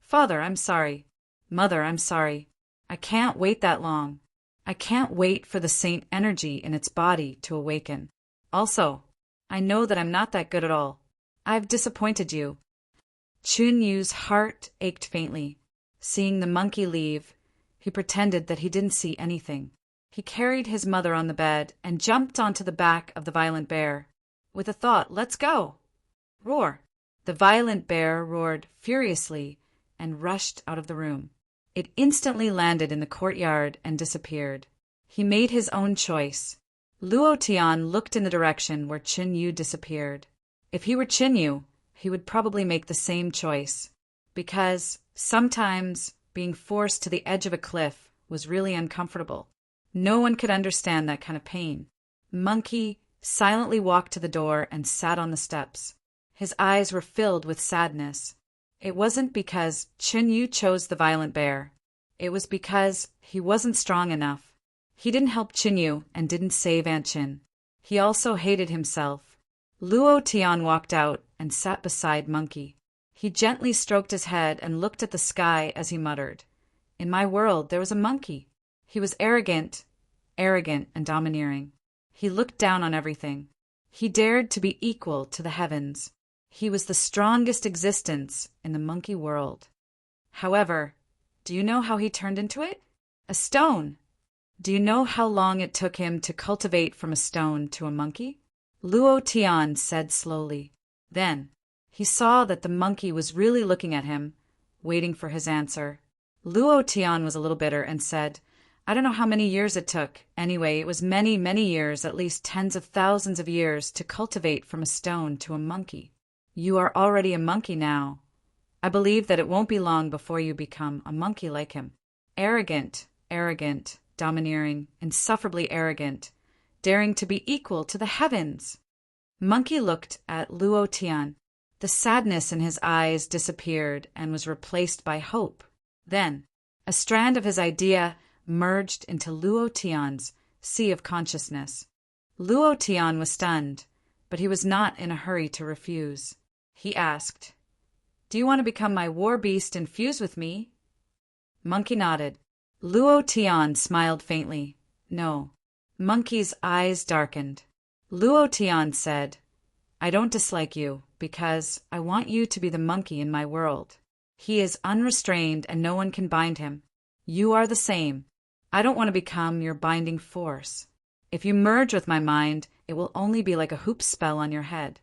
Father, I'm sorry. Mother, I'm sorry. I can't wait that long. I can't wait for the saint energy in its body to awaken. Also, I know that I'm not that good at all. I've disappointed you." Chen Yu's heart ached faintly. Seeing the monkey leave, he pretended that he didn't see anything. He carried his mother on the bed and jumped onto the back of the violent bear. With a thought, "Let's go!" Roar! The violent bear roared furiously and rushed out of the room. It instantly landed in the courtyard and disappeared. He made his own choice. Luo Tian looked in the direction where Chen Yu disappeared. If he were Chen Yu, he would probably make the same choice. Because sometimes being forced to the edge of a cliff was really uncomfortable. No one could understand that kind of pain. Monkey silently walked to the door and sat on the steps. His eyes were filled with sadness. It wasn't because Chen Yu chose the violent bear. It was because he wasn't strong enough. He didn't help Chen Yu and didn't save Aunt Qin. He also hated himself. Luo Tian walked out and sat beside Monkey. He gently stroked his head and looked at the sky as he muttered, "In my world there was a monkey. He was arrogant and domineering. He looked down on everything. He dared to be equal to the heavens. He was the strongest existence in the monkey world. However, do you know how he turned into it? A stone. Do you know how long it took him to cultivate from a stone to a monkey?" Luo Tian said slowly. Then he saw that the monkey was really looking at him, waiting for his answer. Luo Tian was a little bitter and said, "I don't know how many years it took. Anyway, it was many, many years, at least tens of thousands of years, to cultivate from a stone to a monkey. You are already a monkey now. I believe that it won't be long before you become a monkey like him." Arrogant, domineering, insufferably arrogant, daring to be equal to the heavens. Monkey looked at Luo Tian. The sadness in his eyes disappeared and was replaced by hope. Then, a strand of his idea merged into Luo Tian's sea of consciousness. Luo Tian was stunned, but he was not in a hurry to refuse. He asked, "Do you want to become my war beast and fuse with me?" Monkey nodded. Luo Tian smiled faintly. "No." Monkey's eyes darkened. Luo Tian said, "I don't dislike you, because I want you to be the monkey in my world. He is unrestrained and no one can bind him. You are the same. I don't want to become your binding force. If you merge with my mind, it will only be like a hoop spell on your head."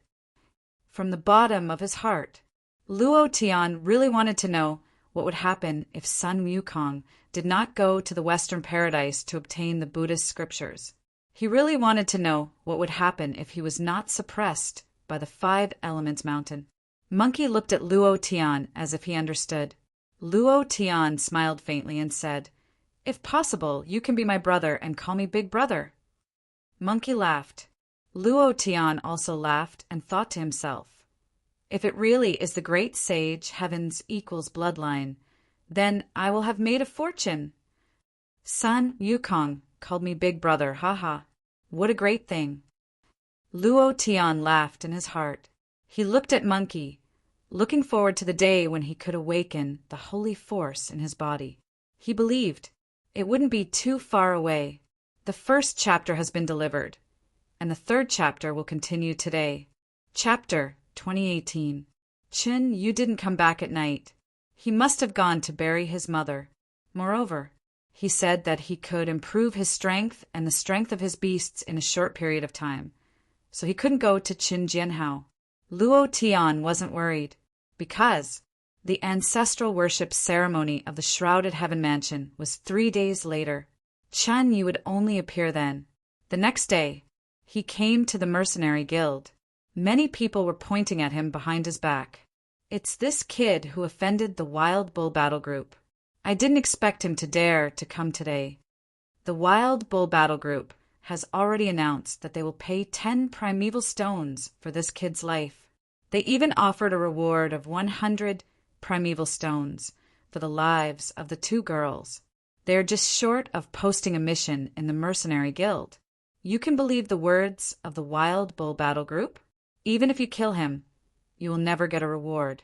From the bottom of his heart, Luo Tian really wanted to know what would happen if Sun Wukong did not go to the Western Paradise to obtain the Buddhist scriptures. He really wanted to know what would happen if he was not suppressed by the 5 Elements Mountain. Monkey looked at Luo Tian as if he understood. Luo Tian smiled faintly and said, "If possible, you can be my brother and call me Big Brother." Monkey laughed. Luo Tian also laughed and thought to himself, "If it really is the great sage Heaven's equals bloodline, then I will have made a fortune. Sun Wukong called me Big Brother, haha. What a great thing." Luo Tian laughed in his heart. He looked at Monkey, looking forward to the day when he could awaken the holy force in his body. He believed it wouldn't be too far away. The first chapter has been delivered, and the 3rd chapter will continue today. Chapter 2018. Chin Yu didn't come back at night. He must have gone to bury his mother. Moreover, he said that he could improve his strength and the strength of his beasts in a short period of time, so he couldn't go to Qin Jianhao. Luo Tian wasn't worried, because the ancestral worship ceremony of the Shrouded Heaven Mansion was 3 days later. Chen Yu would only appear then. The next day, he came to the mercenary guild. Many people were pointing at him behind his back. "It's this kid who offended the Wild Bull Battle Group. I didn't expect him to dare to come today." The Wild Bull Battle Group has already announced that they will pay 10 primeval stones for this kid's life. They even offered a reward of 100 primeval stones for the lives of the 2 girls. They are just short of posting a mission in the mercenary guild. You can believe the words of the Wild Bull Battle Group? Even if you kill him, you will never get a reward.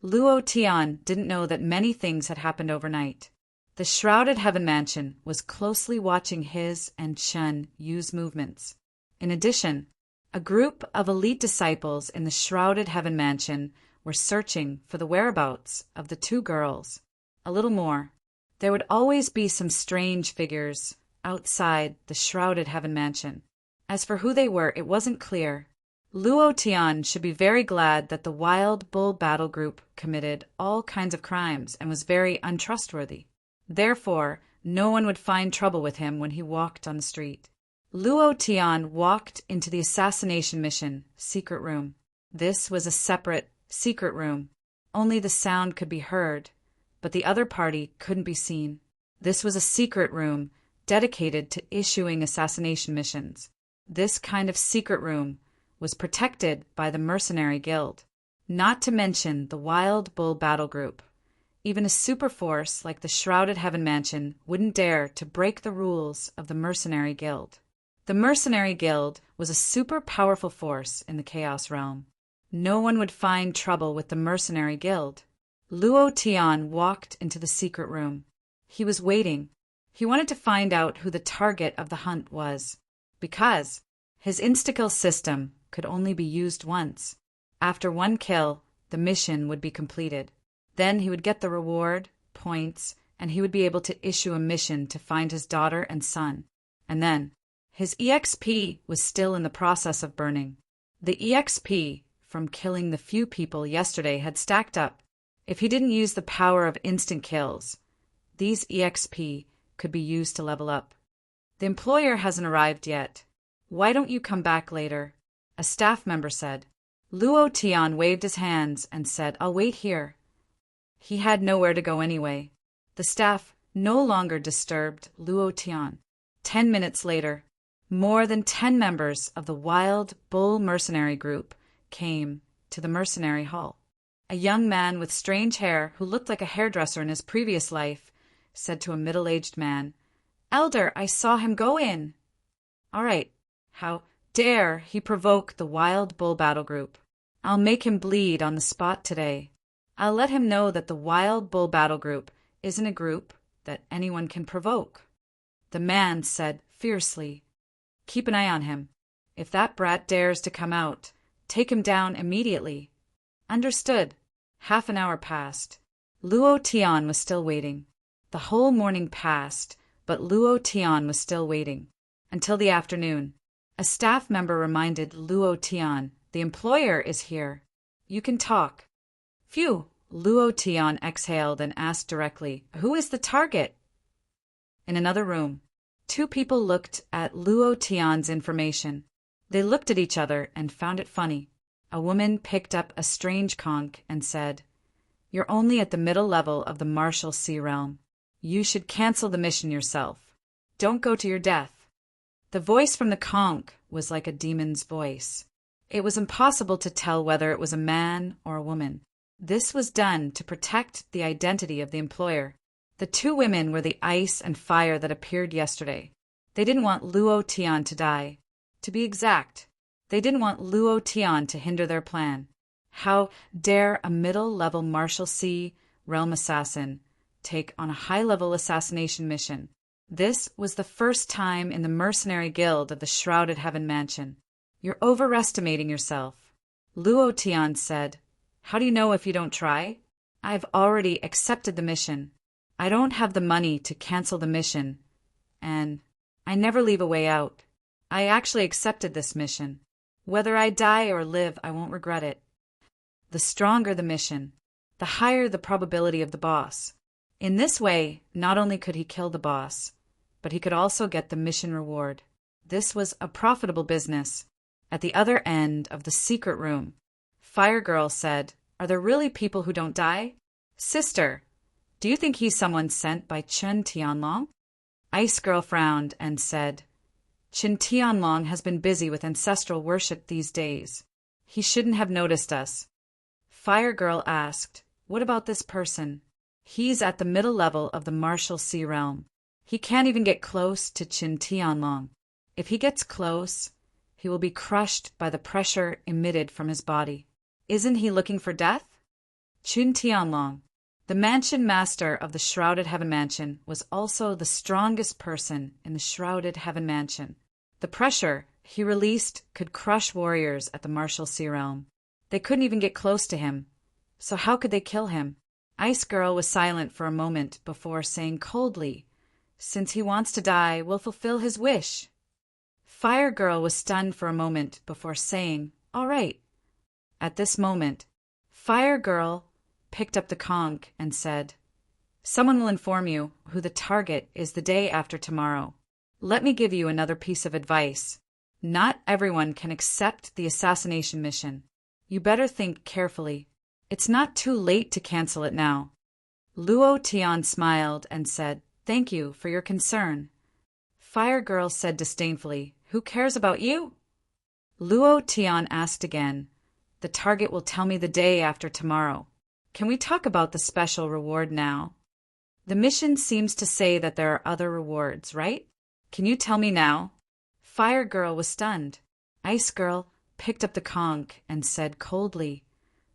Luo Tian didn't know that many things had happened overnight. The Shrouded Heaven Mansion was closely watching his and Chen Yu's movements. In addition, a group of elite disciples in the Shrouded Heaven Mansion were searching for the whereabouts of the 2 girls. A little more. There would always be some strange figures outside the Shrouded Heaven Mansion. As for who they were, it wasn't clear. Luo Tian should be very glad that the Wild Bull Battle Group committed all kinds of crimes and was very untrustworthy. Therefore, no one would find trouble with him when he walked on the street. Luo Tian walked into the assassination mission secret room. This was a separate secret room. Only the sound could be heard, but the other party couldn't be seen. This was a secret room dedicated to issuing assassination missions. This kind of secret room was protected by the Mercenary Guild, not to mention the Wild Bull Battle Group. Even a super force like the Shrouded Heaven Mansion wouldn't dare to break the rules of the Mercenary Guild. The Mercenary Guild was a super powerful force in the Chaos Realm. No one would find trouble with the Mercenary Guild. Luo Tian walked into the secret room. He was waiting. He wanted to find out who the target of the hunt was, because his insta-kill system could only be used once. After 1 kill, the mission would be completed. Then he would get the reward, points, and he would be able to issue a mission to find his daughter and son. And then, his EXP was still in the process of burning. The EXP from killing the few people yesterday had stacked up. If he didn't use the power of instant kills, these EXP could be used to level up. The employer hasn't arrived yet. Why don't you come back later? A staff member said. Luo Tian waved his hands and said, "I'll wait here." He had nowhere to go anyway. The staff no longer disturbed Luo Tian. 10 minutes later, more than 10 members of the Wild Bull mercenary group came to the mercenary hall. A young man with strange hair, who looked like a hairdresser in his previous life, said to a middle-aged man, "Elder, I saw him go in." "All right, how dare he provoke the Wild Bull battle group? I'll make him bleed on the spot today. I'll let him know that the Wild Bull battle group isn't a group that anyone can provoke." The man said fiercely, "Keep an eye on him. If that brat dares to come out, take him down immediately." "Understood." Half an hour passed. Luo Tian was still waiting. The whole morning passed, but Luo Tian was still waiting. Until the afternoon. A staff member reminded Luo Tian, "The employer is here. You can talk." "Phew," Luo Tian exhaled and asked directly, "Who is the target?" In another room, two people looked at Luo Tian's information. They looked at each other and found it funny. A woman picked up a strange conch and said, "You're only at the middle level of the Martial Sea Realm. You should cancel the mission yourself. Don't go to your death." The voice from the conch was like a demon's voice. It was impossible to tell whether it was a man or a woman. This was done to protect the identity of the employer. The two women were the ice and fire that appeared yesterday. They didn't want Luo Tian to die. To be exact, they didn't want Luo Tian to hinder their plan. How dare a middle-level Martial Sea Realm assassin take on a high-level assassination mission? This was the first time in the mercenary guild of the Shrouded Heaven Mansion. "You're overestimating yourself," Luo Tian said. "How do you know if you don't try? I've already accepted the mission. I don't have the money to cancel the mission, and I never leave a way out. I actually accepted this mission. Whether I die or live, I won't regret it." The stronger the mission, the higher the probability of the boss. In this way, not only could he kill the boss, but he could also get the mission reward. This was a profitable business. At the other end of the secret room, Fire Girl said, "Are there really people who don't die? Sister, do you think he's someone sent by Chen Tianlong?" Ice Girl frowned and said, "Chen Tianlong has been busy with ancestral worship these days. He shouldn't have noticed us." Fire Girl asked, "What about this person?" "He's at the middle level of the Martial Sea Realm. He can't even get close to Chen Tianlong. If he gets close, he will be crushed by the pressure emitted from his body. Isn't he looking for death?" Chen Tianlong, the mansion master of the Shrouded Heaven Mansion, was also the strongest person in the Shrouded Heaven Mansion. The pressure he released could crush warriors at the Martial Sea Realm. They couldn't even get close to him, so how could they kill him? Ice Girl was silent for a moment before saying coldly, "Since he wants to die, we'll fulfill his wish." Fire Girl was stunned for a moment before saying, "All right." At this moment, Fire Girl picked up the conch and said, "Someone will inform you who the target is the day after tomorrow. Let me give you another piece of advice. Not everyone can accept the assassination mission. You better think carefully. It's not too late to cancel it now." Luo Tian smiled and said, "Thank you for your concern." Fire Girl said disdainfully, "Who cares about you?" Luo Tian asked again, "The target will tell me the day after tomorrow. Can we talk about the special reward now? The mission seems to say that there are other rewards, right? Can you tell me now?" Fire Girl was stunned. Ice Girl picked up the conch and said coldly,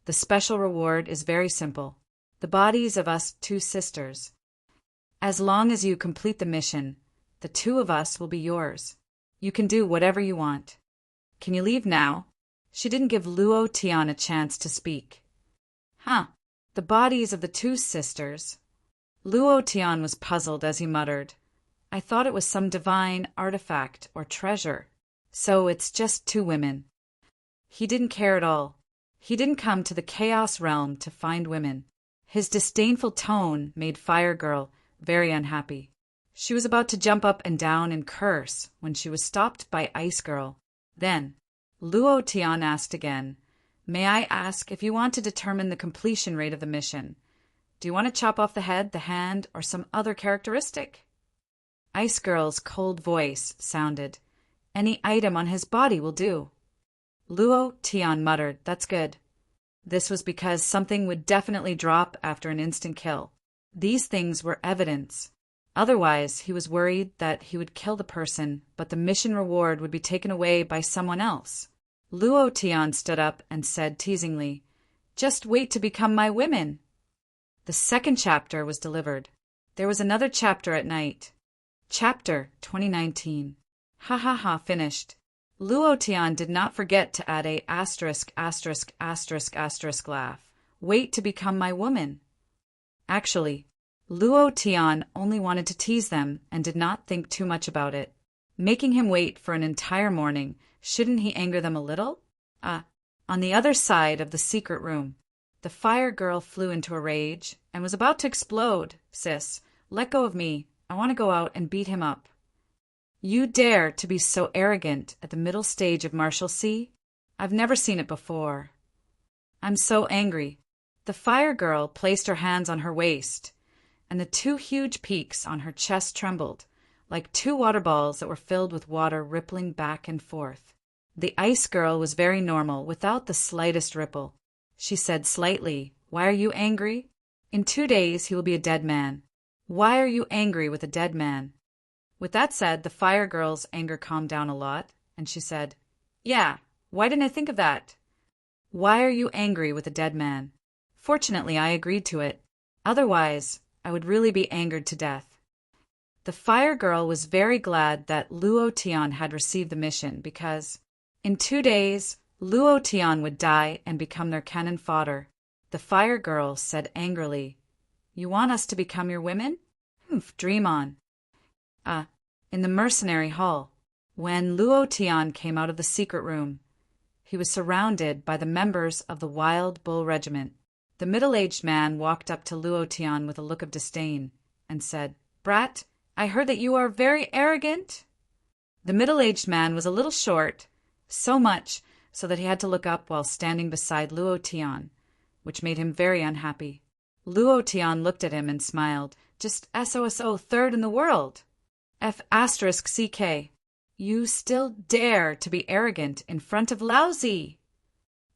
"The special reward is very simple. The bodies of us two sisters. As long as you complete the mission, the two of us will be yours. You can do whatever you want. Can you leave now?" She didn't give Luo Tian a chance to speak. "Huh, the bodies of the two sisters." Luo Tian was puzzled as he muttered, "I thought it was some divine artifact or treasure. So it's just two women." He didn't care at all. He didn't come to the Chaos Realm to find women. His disdainful tone made Fire Girl very unhappy. She was about to jump up and down and curse when she was stopped by Ice Girl. Then, Luo Tian asked again, "May I ask if you want to determine the completion rate of the mission? Do you want to chop off the head, the hand, or some other characteristic? Ice Girl's cold voice sounded. Any item on his body will do. Luo Tian muttered, That's good. This was because something would definitely drop after an instant kill. These things were evidence. Otherwise, he was worried that he would kill the person, but the mission reward would be taken away by someone else. Luo Tian stood up and said teasingly, Just wait to become my women. The second chapter was delivered. There was another chapter at night. Chapter 2019. Ha ha ha, finished. Luo Tian did not forget to add a ***** laugh. Wait to become my woman. Actually, Luo Tian only wanted to tease them and did not think too much about it. Making him wait for an entire morning, shouldn't he anger them a little? On the other side of the secret room, the fire girl flew into a rage and was about to explode. Sis, let go of me. I want to go out and beat him up. You dare to be so arrogant at the middle stage of Marshalsea? I've never seen it before. I'm so angry. The fire girl placed her hands on her waist, and the two huge peaks on her chest trembled, like two water balls that were filled with water rippling back and forth. The ice girl was very normal, without the slightest ripple. She said slightly, Why are you angry? In 2 days he will be a dead man. Why are you angry with a dead man? With that said, the fire girl's anger calmed down a lot, and she said, Yeah, why didn't I think of that? Why are you angry with a dead man? Fortunately, I agreed to it. Otherwise, I would really be angered to death. The fire girl was very glad that Luo Tian had received the mission because, in 2 days, Luo Tian would die and become their cannon fodder. The fire girl said angrily, You want us to become your women? Dream on. In the mercenary hall, when Luo Tian came out of the secret room, he was surrounded by the members of the Wild Bull Regiment. The middle-aged man walked up to Luo Tian with a look of disdain and said, Brat, I heard that you are very arrogant. The middle-aged man was a little short, so much so that he had to look up while standing beside Luo Tian, which made him very unhappy. Luo Tian looked at him and smiled. Just SOSO, third in the world. F***CK. You still dare to be arrogant in front of Lousy.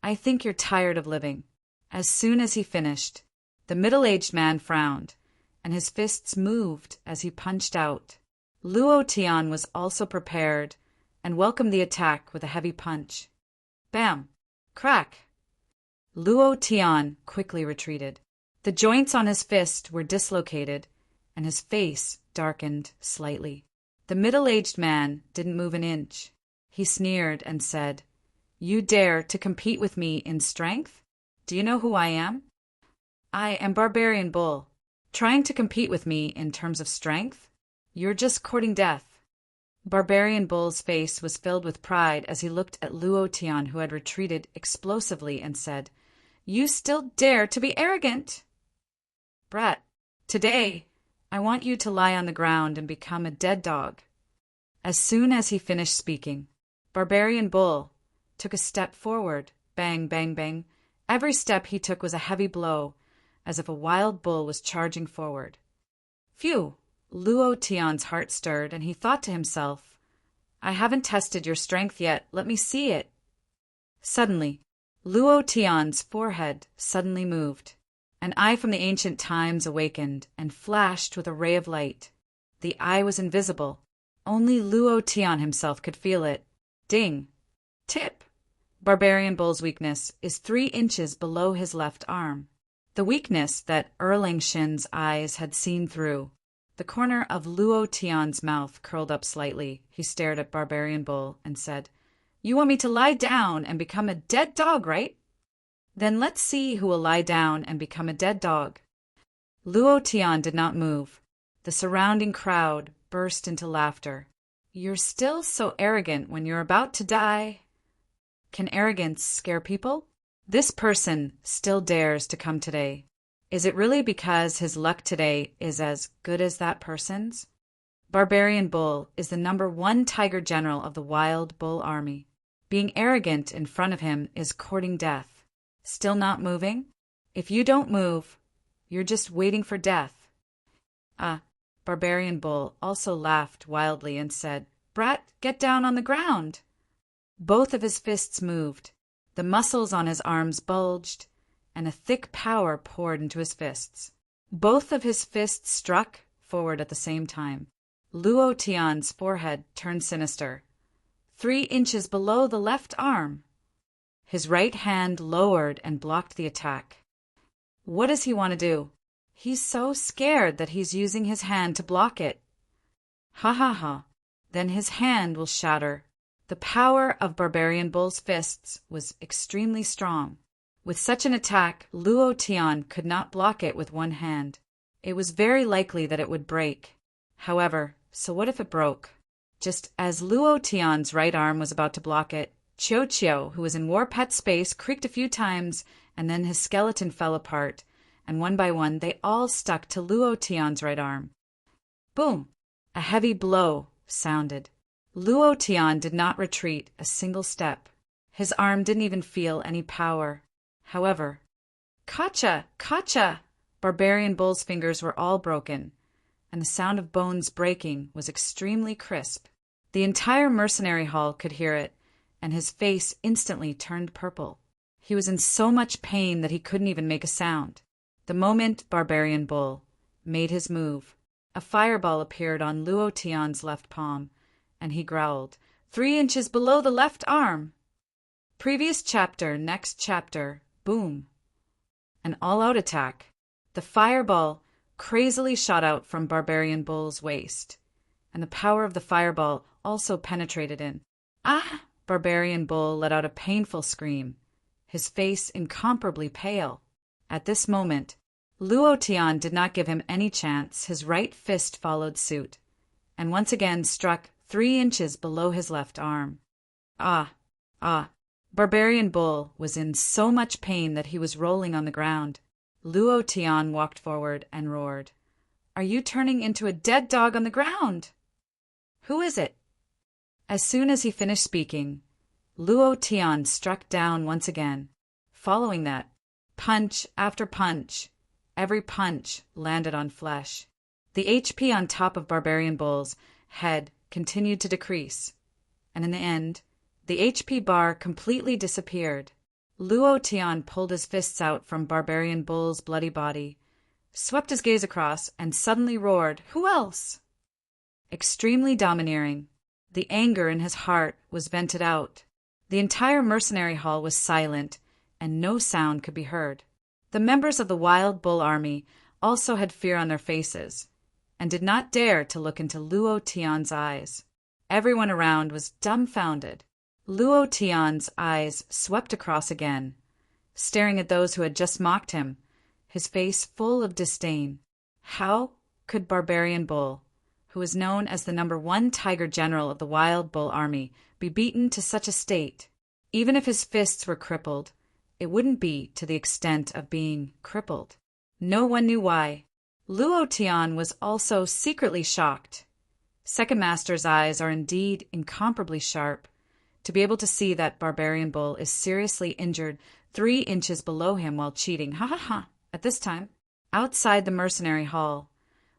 I think you're tired of living. As soon as he finished, the middle-aged man frowned, and his fists moved as he punched out. Luo Tian was also prepared and welcomed the attack with a heavy punch. Bam! Crack! Luo Tian quickly retreated. The joints on his fist were dislocated, and his face darkened slightly. The middle-aged man didn't move an inch. He sneered and said, You dare to compete with me in strength? Do you know who I am? I am Barbarian Bull. Trying to compete with me in terms of strength? You're just courting death. Barbarian Bull's face was filled with pride as he looked at Luo Tian, who had retreated explosively, and said, You still dare to be arrogant? Brat, today, I want you to lie on the ground and become a dead dog. As soon as he finished speaking, Barbarian Bull took a step forward. Bang, bang, bang. Every step he took was a heavy blow, as if a wild bull was charging forward. Phew! Luo Tian's heart stirred, and he thought to himself, I haven't tested your strength yet. Let me see it. Suddenly, Luo Tian's forehead suddenly moved. An eye from the ancient times awakened and flashed with a ray of light. The eye was invisible. Only Luo Tian himself could feel it. Ding! Tip! Barbarian Bull's weakness is 3 inches below his left arm. The weakness that Erling Shin's eyes had seen through. The corner of Luo Tian's mouth curled up slightly. He stared at Barbarian Bull and said, You want me to lie down and become a dead dog, right? Then let's see who will lie down and become a dead dog. Luo Tian did not move. The surrounding crowd burst into laughter. You're still so arrogant when you're about to die. Can arrogance scare people? This person still dares to come today. Is it really because his luck today is as good as that person's? Barbarian Bull is the #1 tiger general of the Wild Bull Army. Being arrogant in front of him is courting death. Still not moving? If you don't move, You're just waiting for death." Barbarian Bull also laughed wildly and said, "Brat, get down on the ground." Both of his fists moved, the muscles on his arms bulged, and a thick power poured into his fists. Both of his fists struck forward at the same time. Luo Tian's forehead turned sinister, 3 inches below the left arm. His right hand lowered and blocked the attack. What does he want to do? He's so scared that he's using his hand to block it. Ha ha ha. Then his hand will shatter. The power of Barbarian Bull's fists was extremely strong. With such an attack, Luo Tian could not block it with one hand. It was very likely that it would break. However, so what if it broke? Just as Luo Tian's right arm was about to block it, Qiu Qiu, who was in Warpet space, creaked a few times, and then his skeleton fell apart, and one by one they all stuck to Luo Tian's right arm. Boom! A heavy blow sounded. Luo Tian did not retreat a single step. His arm didn't even feel any power. However, "Kacha! Kacha!" Barbarian Bull's fingers were all broken, and the sound of bones breaking was extremely crisp. The entire mercenary hall could hear it, and his face instantly turned purple. He was in so much pain that he couldn't even make a sound. The moment Barbarian Bull made his move, a fireball appeared on Luo Tian's left palm, and he growled, 3 inches below the left arm. Previous chapter, next chapter, boom. An all-out attack. The fireball crazily shot out from Barbarian Bull's waist, and the power of the fireball also penetrated in. Ah! Barbarian Bull let out a painful scream, his face incomparably pale. At this moment, Luo Tian did not give him any chance. His right fist followed suit, and once again struck 3 inches below his left arm. Barbarian Bull was in so much pain that he was rolling on the ground. Luo Tian walked forward and roared, "Are you turning into a dead dog on the ground? Who is it?" As soon as he finished speaking, Luo Tian struck down once again. Following that, punch after punch. Every punch landed on flesh. The HP on top of Barbarian Bull's head continued to decrease, and in the end, the HP bar completely disappeared. Luo Tian pulled his fists out from Barbarian Bull's bloody body, swept his gaze across, and suddenly roared, "Who else?" Extremely domineering, the anger in his heart was vented out. The entire mercenary hall was silent, and no sound could be heard. The members of the Wild Bull army also had fear on their faces, and did not dare to look into Luo Tian's eyes. Everyone around was dumbfounded. Luo Tian's eyes swept across again, staring at those who had just mocked him, his face full of disdain. How could Barbarian Bull, who was known as the #1 tiger general of the Wild Bull army, be beaten to such a state? Even if his fists were crippled, it wouldn't be to the extent of being crippled. No one knew why. Luo Tian was also secretly shocked. Second Master's eyes are indeed incomparably sharp. To be able to see that Barbarian Bull is seriously injured 3 inches below him while cheating, ha ha ha. At this time, outside the mercenary hall,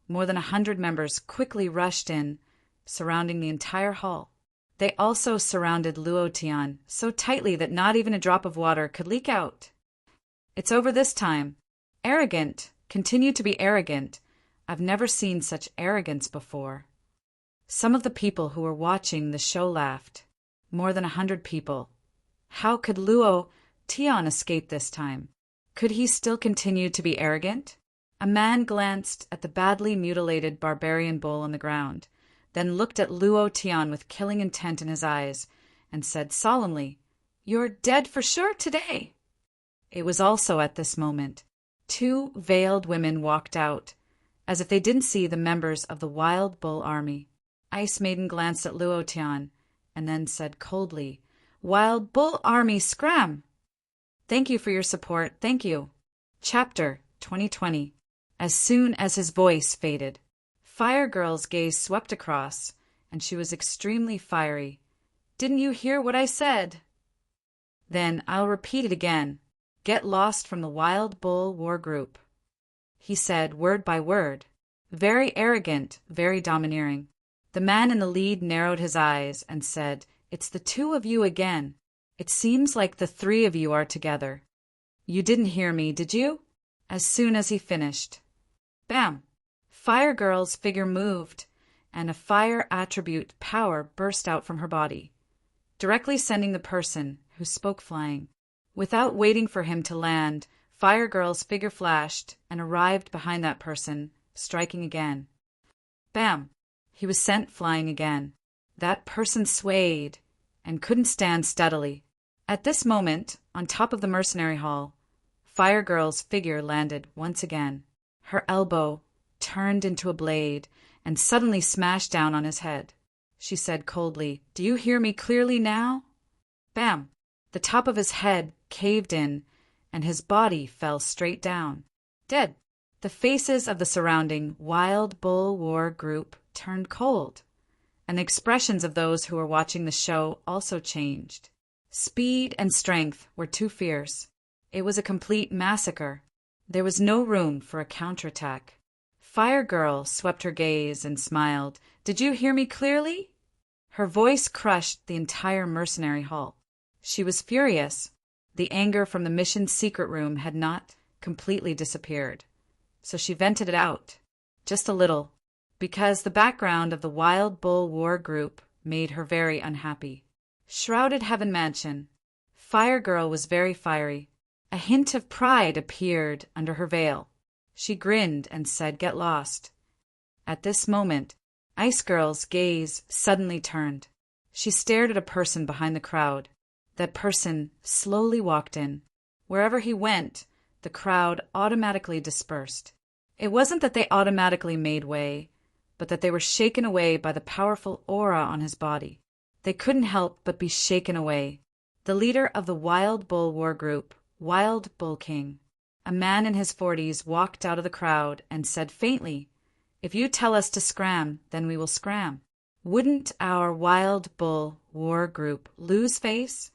more than 100 members quickly rushed in, surrounding the entire hall. They also surrounded Luo Tian so tightly that not even a drop of water could leak out. "It's over this time. Arrogant. Continue to be arrogant. I've never seen such arrogance before." Some of the people who were watching the show laughed. More than 100 people. How could Luo Tian escape this time? Could he still continue to be arrogant? A man glanced at the badly mutilated Barbarian Bull on the ground, then looked at Luo Tian with killing intent in his eyes, and said solemnly, "You're dead for sure today." It was also at this moment 2 veiled women walked out, as if they didn't see the members of the Wild Bull army. Ice Maiden glanced at Luo Tian, and then said coldly, "Wild Bull army, scram!" "Thank you for your support, thank you." Chapter 2020. As soon as his voice faded, Fire Girl's gaze swept across, and she was extremely fiery. "Didn't you hear what I said?" "Then I'll repeat it again. Get lost from the Wild Bull war group." he said word by word. Very arrogant, very domineering. The man in the lead narrowed his eyes and said, "It's the two of you again. It seems like the three of you are together. You didn't hear me, did you?" As soon as he finished, bam! Fire Girl's figure moved, and a fire attribute power burst out from her body, directly sending the person who spoke flying. Without waiting for him to land, Fire Girl's figure flashed and arrived behind that person, striking again. Bam! He was sent flying again. That person swayed and couldn't stand steadily. At this moment, on top of the mercenary hall, Fire Girl's figure landed once again. Her elbow turned into a blade and suddenly smashed down on his head. She said coldly, "Do you hear me clearly now?" Bam! The top of his head caved in, and his body fell straight down. Dead. The faces of the surrounding Wild Bull War group turned cold, and the expressions of those who were watching the show also changed. Speed and strength were too fierce. It was a complete massacre. There was no room for a counterattack. Fire Girl swept her gaze and smiled. "Did you hear me clearly?" Her voice crushed the entire mercenary hall. She was furious. The anger from the mission's secret room had not completely disappeared, so she vented it out, just a little, because the background of the Wild Bull War group made her very unhappy. Shrouded Heaven Mansion. Fire Girl was very fiery. A hint of pride appeared under her veil. She grinned and said, "Get lost." At this moment, Ice Girl's gaze suddenly turned. She stared at a person behind the crowd. That person slowly walked in. Wherever he went, the crowd automatically dispersed. It wasn't that they automatically made way, but that they were shaken away by the powerful aura on his body. They couldn't help but be shaken away. The leader of the Wild Bull War group, Wild Bull King, a man in his 40s, walked out of the crowd and said faintly, "If you tell us to scram, then we will scram." Wouldn't our Wild Bull War group lose face?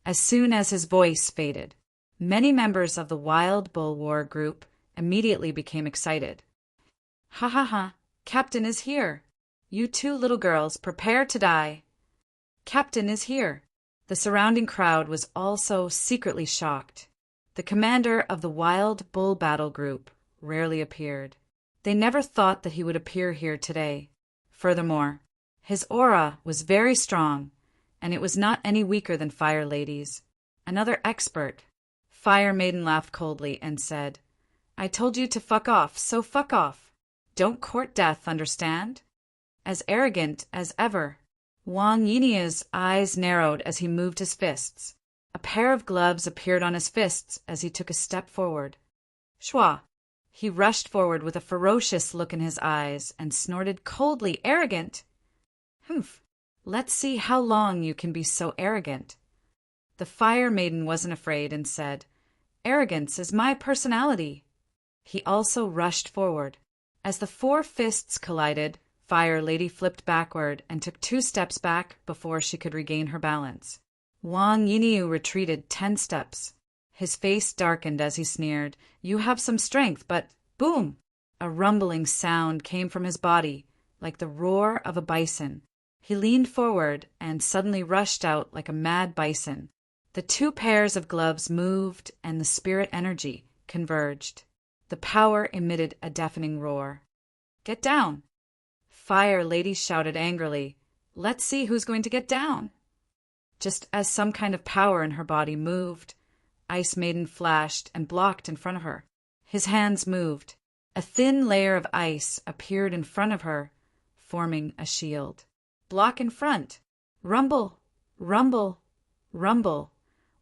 As soon as his voice faded, many members of the Wild Bull War group immediately became excited. "Ha ha ha! Captain is here! You two little girls, prepare to die! Captain is here!" The surrounding crowd was also secretly shocked. The commander of the Wild Bull Battle Group rarely appeared. They never thought that he would appear here today. Furthermore, his aura was very strong, and it was not any weaker than Fire Lady's. Another expert. Fire Maiden laughed coldly and said, "I told you to fuck off, so fuck off. Don't court death, understand?" As arrogant as ever. Wang Yinya's eyes narrowed as he moved his fists. A pair of gloves appeared on his fists as he took a step forward. Shwa! He rushed forward with a ferocious look in his eyes and snorted coldly, "Arrogant? Humph! Let's see how long you can be so arrogant." The Fire Maiden wasn't afraid and said, "Arrogance is my personality." He also rushed forward. As the four fists collided, Fire Lady flipped backward and took 2 steps back before she could regain her balance. Wang Yinyu retreated 10 steps. His face darkened as he sneered, "You have some strength, but—" Boom! A rumbling sound came from his body, like the roar of a bison. He leaned forward and suddenly rushed out like a mad bison. The 2 pairs of gloves moved and the spirit energy converged. The power emitted a deafening roar. "Get down!" Fire Lady shouted angrily, "Let's see who's going to get down." Just as some kind of power in her body moved, Ice Maiden flashed and blocked in front of her. His hands moved. A thin layer of ice appeared in front of her, forming a shield. Block in front. Rumble, rumble, rumble.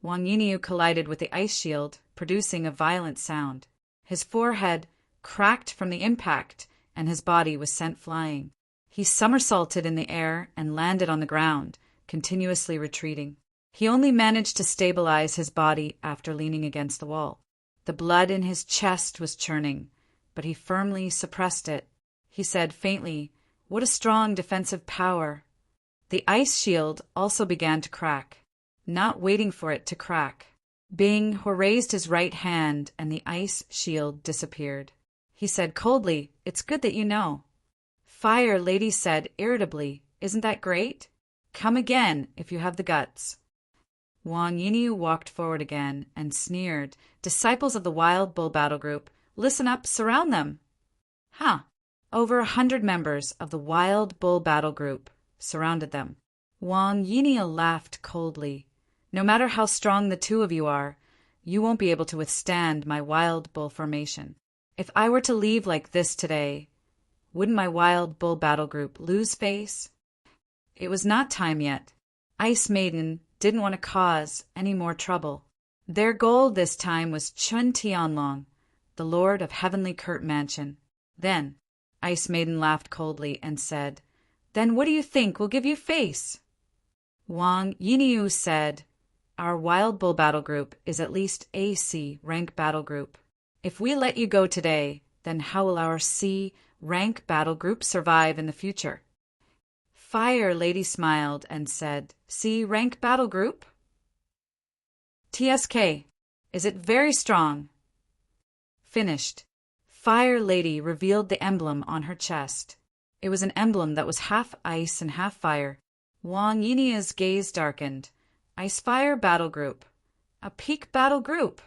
Wang Yinyu collided with the ice shield, producing a violent sound. His forehead cracked from the impact, and his body was sent flying. He somersaulted in the air and landed on the ground, continuously retreating. He only managed to stabilize his body after leaning against the wall. The blood in his chest was churning, but he firmly suppressed it. He said faintly, "What a strong defensive power." The ice shield also began to crack, not waiting for it to crack. Bing raised his right hand and the ice shield disappeared. He said coldly, "It's good that you know." Fire Lady said irritably, "Isn't that great? Come again if you have the guts." Wang Yinyu walked forward again and sneered, "Disciples of the Wild Bull Battle Group, listen up, surround them." Huh. Over 100 members of the Wild Bull Battle Group surrounded them. Wang Yinyu laughed coldly. "No matter how strong the two of you are, you won't be able to withstand my Wild Bull formation. If I were to leave like this today, wouldn't my Wild Bull Battle Group lose face?" It was not time yet. Ice Maiden didn't want to cause any more trouble. Their goal this time was Chun Tianlong, the Lord of Heavenly Kurt Mansion. Then Ice Maiden laughed coldly and said, "Then what do you think will give you face?" Wang Yinyu said, "Our Wild Bull Battle Group is at least a C rank battle group. If we let you go today, then how will our C rank battle group survive in the future?" Fire Lady smiled and said, "C rank battle group? TSK, is it very strong?" Finished. Fire Lady revealed the emblem on her chest. It was an emblem that was half ice and half fire. Wang Yinyu's gaze darkened. Ice-Fire Battle Group. A peak battle group.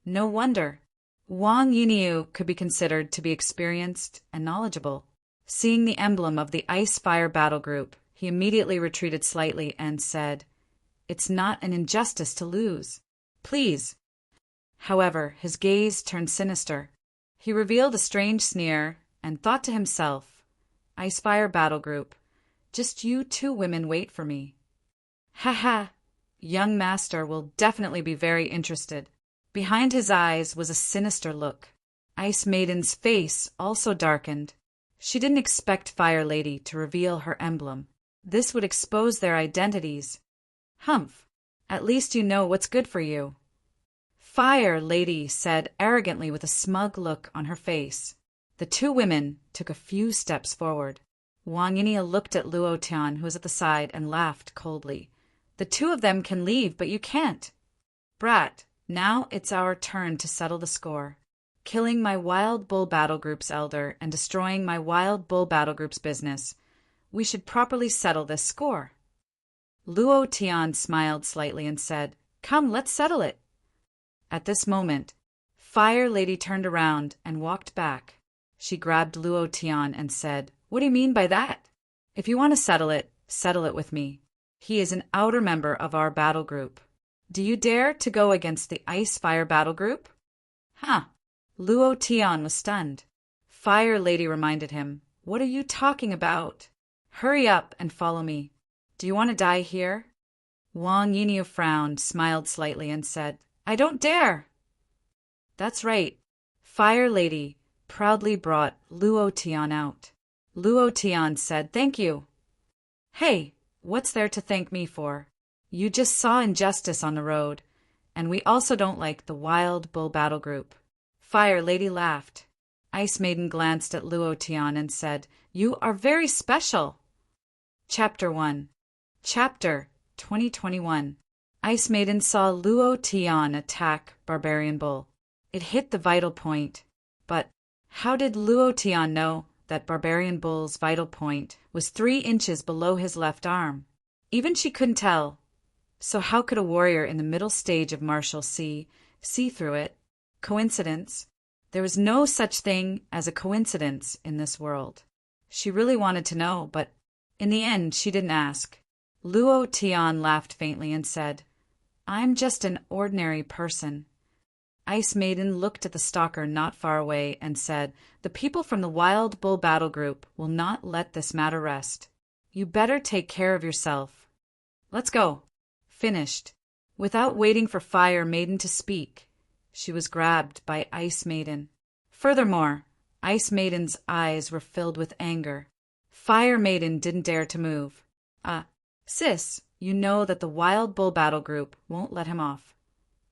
No wonder. Wang Yinyu could be considered to be experienced and knowledgeable. Seeing the emblem of the Ice-Fire Battle Group, he immediately retreated slightly and said, "It's not an injustice to lose. Please." However, his gaze turned sinister. He revealed a strange sneer and thought to himself, "Ice-Fire Battle Group, just you two women wait for me. Ha ha, young master will definitely be very interested." Behind his eyes was a sinister look. Ice Maiden's face also darkened. She didn't expect Fire Lady to reveal her emblem. This would expose their identities. Humph, at least you know what's good for you. Fire Lady said arrogantly with a smug look on her face. The two women took a few steps forward. Wang Yinya looked at Luo Tian, who was at the side, and laughed coldly. "The two of them can leave, but you can't. Brat, now it's our turn to settle the score. Killing my Wild Bull Battle Group's elder and destroying my Wild Bull Battle Group's business. We should properly settle this score." Luo Tian smiled slightly and said, "Come, let's settle it." At this moment, Fire Lady turned around and walked back. She grabbed Luo Tian and said, "What do you mean by that? If you want to settle it with me. He is an outer member of our battle group. Do you dare to go against the Ice-Fire Battle Group?" Huh. Luo Tian was stunned. Fire Lady reminded him, "What are you talking about? Hurry up and follow me. Do you want to die here?" Wang Yinyu frowned, smiled slightly, and said, "I don't dare." That's right. Fire Lady proudly brought Luo Tian out. Luo Tian said, "Thank you." "Hey, what's there to thank me for? You just saw injustice on the road, and we also don't like the Wild Bull Battle Group." Fire Lady laughed. Ice Maiden glanced at Luo Tian and said, "You are very special." Chapter 1. Chapter 2021. Ice Maiden saw Luo Tian attack Barbarian Bull. It hit the vital point. But how did Luo Tian know that Barbarian Bull's vital point was 3 inches below his left arm? Even she couldn't tell. So how could a warrior in the middle stage of martial see through it? Coincidence? There was no such thing as a coincidence in this world. She really wanted to know, but in the end she didn't ask. Luo Tian laughed faintly and said, "I'm just an ordinary person." Ice Maiden looked at the stalker not far away and said, "The people from the Wild Bull Battle Group will not let this matter rest. You better take care of yourself. Let's go." Finished. Without waiting for Fire Maiden to speak, she was grabbed by Ice Maiden. Furthermore, Ice Maiden's eyes were filled with anger. Fire Maiden didn't dare to move. Sis, you know that the Wild Bull Battle Group won't let him off.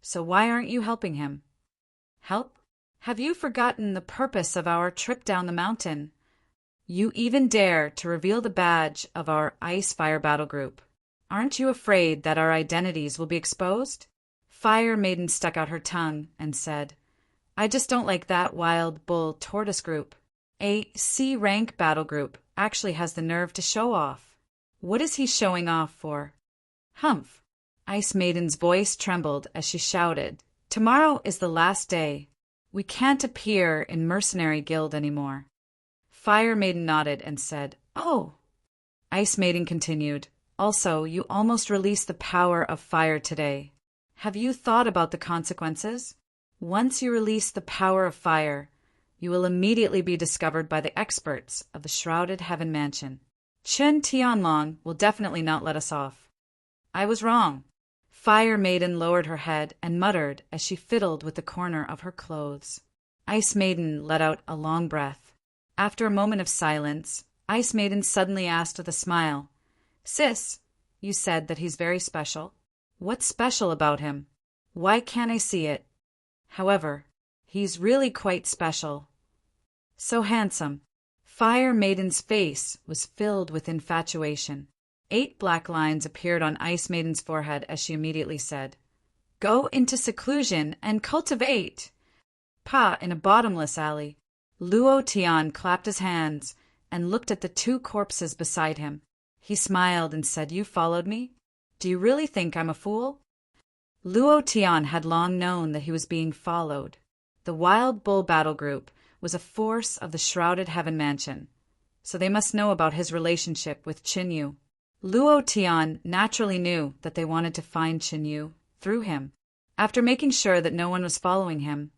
So why aren't you helping him?" "Help? Have you forgotten the purpose of our trip down the mountain? You even dare to reveal the badge of our Ice-Fire Battle Group. Aren't you afraid that our identities will be exposed?" Fire Maiden stuck out her tongue and said, I just don't like that wild bull tortoise group. A C-rank battle group actually has the nerve to show off. What is he showing off for? Humph. Ice Maiden's voice trembled as she shouted, "Tomorrow is the last day. We can't appear in Mercenary Guild anymore." Fire Maiden nodded and said, "Oh." Ice Maiden continued, "Also, you almost released the power of fire today. Have you thought about the consequences? Once you release the power of fire, you will immediately be discovered by the experts of the Shrouded Heaven Mansion. Chen Tianlong will definitely not let us off." I was wrong. Fire Maiden lowered her head and muttered as she fiddled with the corner of her clothes. Ice Maiden let out a long breath. After a moment of silence, Ice Maiden suddenly asked with a smile, "Sis, you said that he's very special. What's special about him? Why can't I see it? However, he's really quite special. So handsome." Fire Maiden's face was filled with infatuation. 8 black lines appeared on Ice Maiden's forehead as she immediately said, "Go into seclusion and cultivate." Pa in a bottomless alley. Luo Tian clapped his hands and looked at the 2 corpses beside him. He smiled and said, "You followed me? Do you really think I'm a fool?" Luo Tian had long known that he was being followed. The Wild Bull Battle Group was a force of the Shrouded Heaven Mansion, so they must know about his relationship with Qin Yu. Luo Tian naturally knew that they wanted to find Qin Yu through him. After making sure that no one was following him,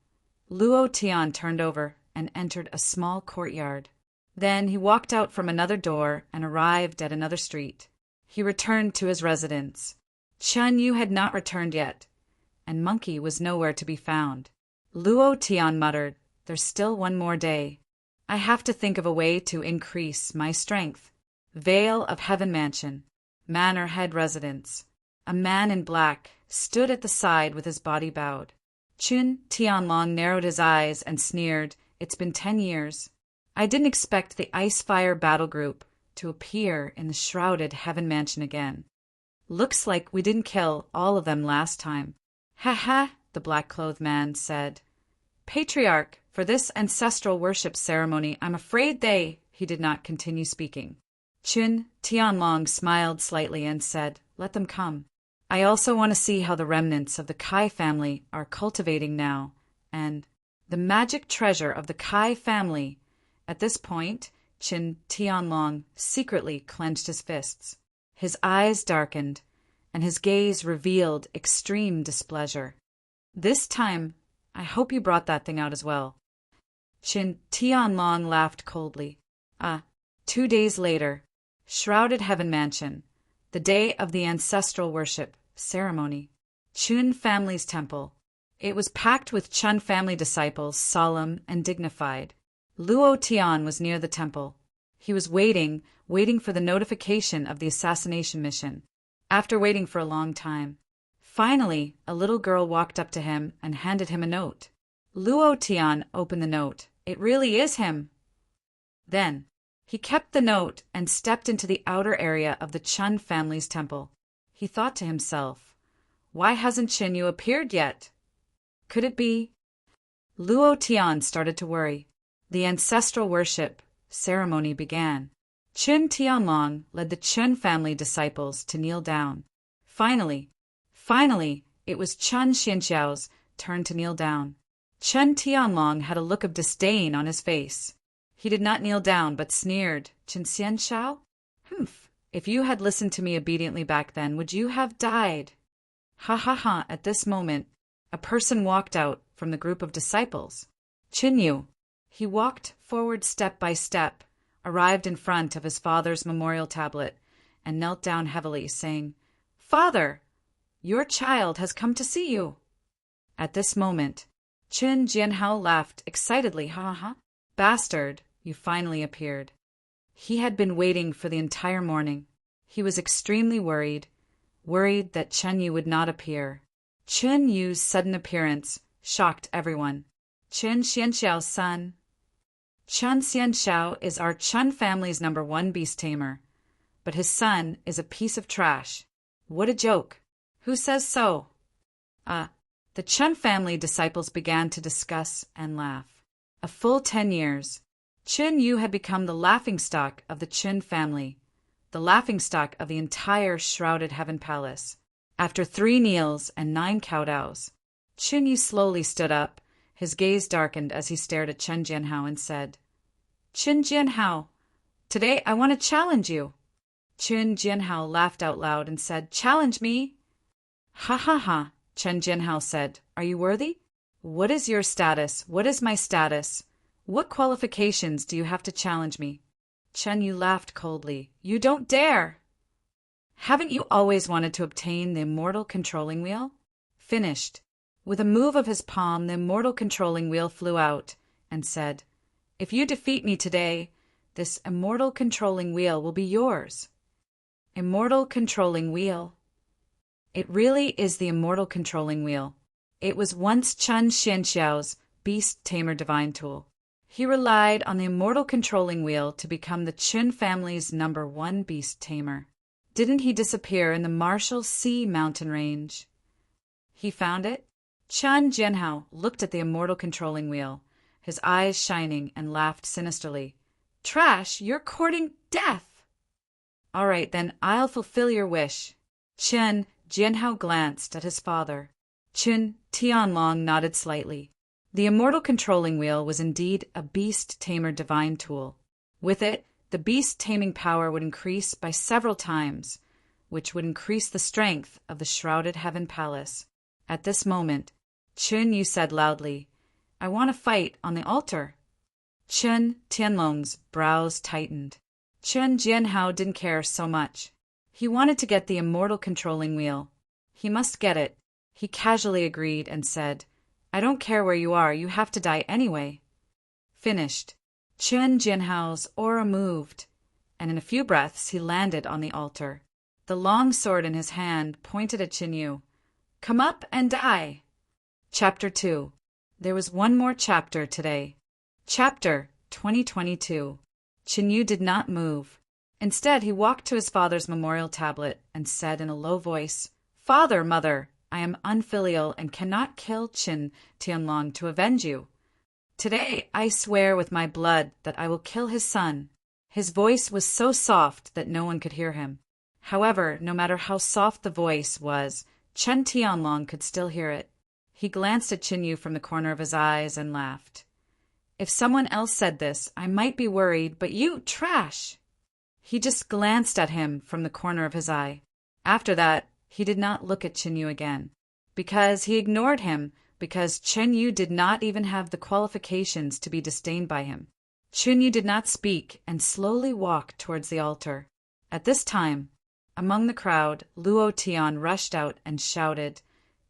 Luo Tian turned over and entered a small courtyard. Then he walked out from another door and arrived at another street. He returned to his residence. Qin Yu had not returned yet, and Monkey was nowhere to be found. Luo Tian muttered, "There's still one more day. I have to think of a way to increase my strength." Vale of Heaven Mansion, Manor Head Residence. A man in black stood at the side with his body bowed. Chun Tianlong narrowed his eyes and sneered, "It's been 10 years. I didn't expect the Ice Fire Battle Group to appear in the Shrouded Heaven Mansion again. Looks like we didn't kill all of them last time." "Ha ha," the black-clothed man said. "Patriarch, for this ancestral worship ceremony, I'm afraid they—" He did not continue speaking. Chun Tianlong smiled slightly and said, "Let them come. I also want to see how the remnants of the Kai family are cultivating now, and the magic treasure of the Kai family." At this point, Chun Tianlong secretly clenched his fists. His eyes darkened, and his gaze revealed extreme displeasure. "This time, I hope you brought that thing out as well." Chun Tianlong laughed coldly. 2 days later, Shrouded Heaven Mansion, the day of the ancestral worship ceremony. Chun family's temple. It was packed with Chun family disciples, solemn and dignified. Luo Tian was near the temple. He was waiting for the notification of the assassination mission. After waiting for a long time, finally, a little girl walked up to him and handed him a note. Luo Tian opened the note. "It really is him." Then, he kept the note and stepped into the outer area of the Chun family's temple. He thought to himself, "Why hasn't Qin Yu appeared yet? Could it be?" Luo Tian started to worry. The ancestral worship ceremony began. Chun Tianlong led the Chun family disciples to kneel down. Finally, it was Chun Xianxiao's turn to kneel down. Chun Tianlong had a look of disdain on his face. He did not kneel down, but sneered, "Chen Xianxiao? Humph! If you had listened to me obediently back then, would you have died?" Ha ha ha! At this moment, a person walked out from the group of disciples. Qin Yu. He walked forward step by step, arrived in front of his father's memorial tablet, and knelt down heavily, saying, "Father, your child has come to see you." At this moment, Qin Jianhao laughed excitedly, "Ha ha! Bastard, you finally appeared." He had been waiting for the entire morning. He was extremely worried that Chen Yu would not appear. Chen Yu's sudden appearance shocked everyone. Chen Xianxiao's son. Chen Xianxiao is our Chun family's #1 beast tamer, but his son is a piece of trash. What a joke! Who says so? The Chen family disciples began to discuss and laugh. A full 10 years. Chen Yu had become the laughingstock of the Chen family, the laughingstock of the entire shrouded heaven palace. After 3 kneels and 9 kowtows, Chen Yu slowly stood up. His gaze darkened as he stared at Chen Jianhao and said, "Chen Jianhao, today I want to challenge you." Chen Jianhao laughed out loud and said, "Challenge me?" "Ha ha ha," Chen Jianhao said. "Are you worthy? What is your status? What is my status? What qualifications do you have to challenge me?" Chen Yu laughed coldly. "You don't dare! Haven't you always wanted to obtain the immortal controlling wheel?" Finished. With a move of his palm, the immortal controlling wheel flew out and said, "If you defeat me today, this immortal controlling wheel will be yours." Immortal controlling wheel. It really is the immortal controlling wheel. It was once Chen Xianxiao's beast tamer divine tool. He relied on the immortal controlling wheel to become the Chen family's #1 beast tamer. Didn't he disappear in the Marshall Sea mountain range? He found it. Chen Jianhao looked at the immortal controlling wheel, his eyes shining, and laughed sinisterly. "Trash, you're courting death!" "All right, then I'll fulfill your wish." Chen Jianhao glanced at his father. Chen Tianlong nodded slightly. The immortal controlling wheel was indeed a beast tamer divine tool. With it, the beast taming power would increase by several times, which would increase the strength of the shrouded heaven palace. At this moment, Chen Yu said loudly, "I want to fight on the altar." Chen Tianlong's brows tightened. Chen Jianhao didn't care so much. He wanted to get the immortal controlling wheel. He must get it. He casually agreed and said, "I don't care where you are, you have to die anyway." Finished. Chen Jianhao's aura moved, and in a few breaths he landed on the altar. The long sword in his hand pointed at Chen Yu. "Come up and die." Chapter 2. There was one more chapter today. Chapter 2022. Chen Yu did not move. Instead, he walked to his father's memorial tablet and said in a low voice, "Father, mother, I am unfilial and cannot kill Chen Tianlong to avenge you. Today I swear with my blood that I will kill his son." His voice was so soft that no one could hear him. However, no matter how soft the voice was, Chen Tianlong could still hear it. He glanced at Chen Yu from the corner of his eyes and laughed. "If someone else said this, I might be worried, but you, trash!" He just glanced at him from the corner of his eye. After that, he did not look at Chen Yu again, because he ignored him, because Chen Yu did not even have the qualifications to be disdained by him. Chen Yu did not speak and slowly walked towards the altar. At this time, among the crowd, Luo Tian rushed out and shouted,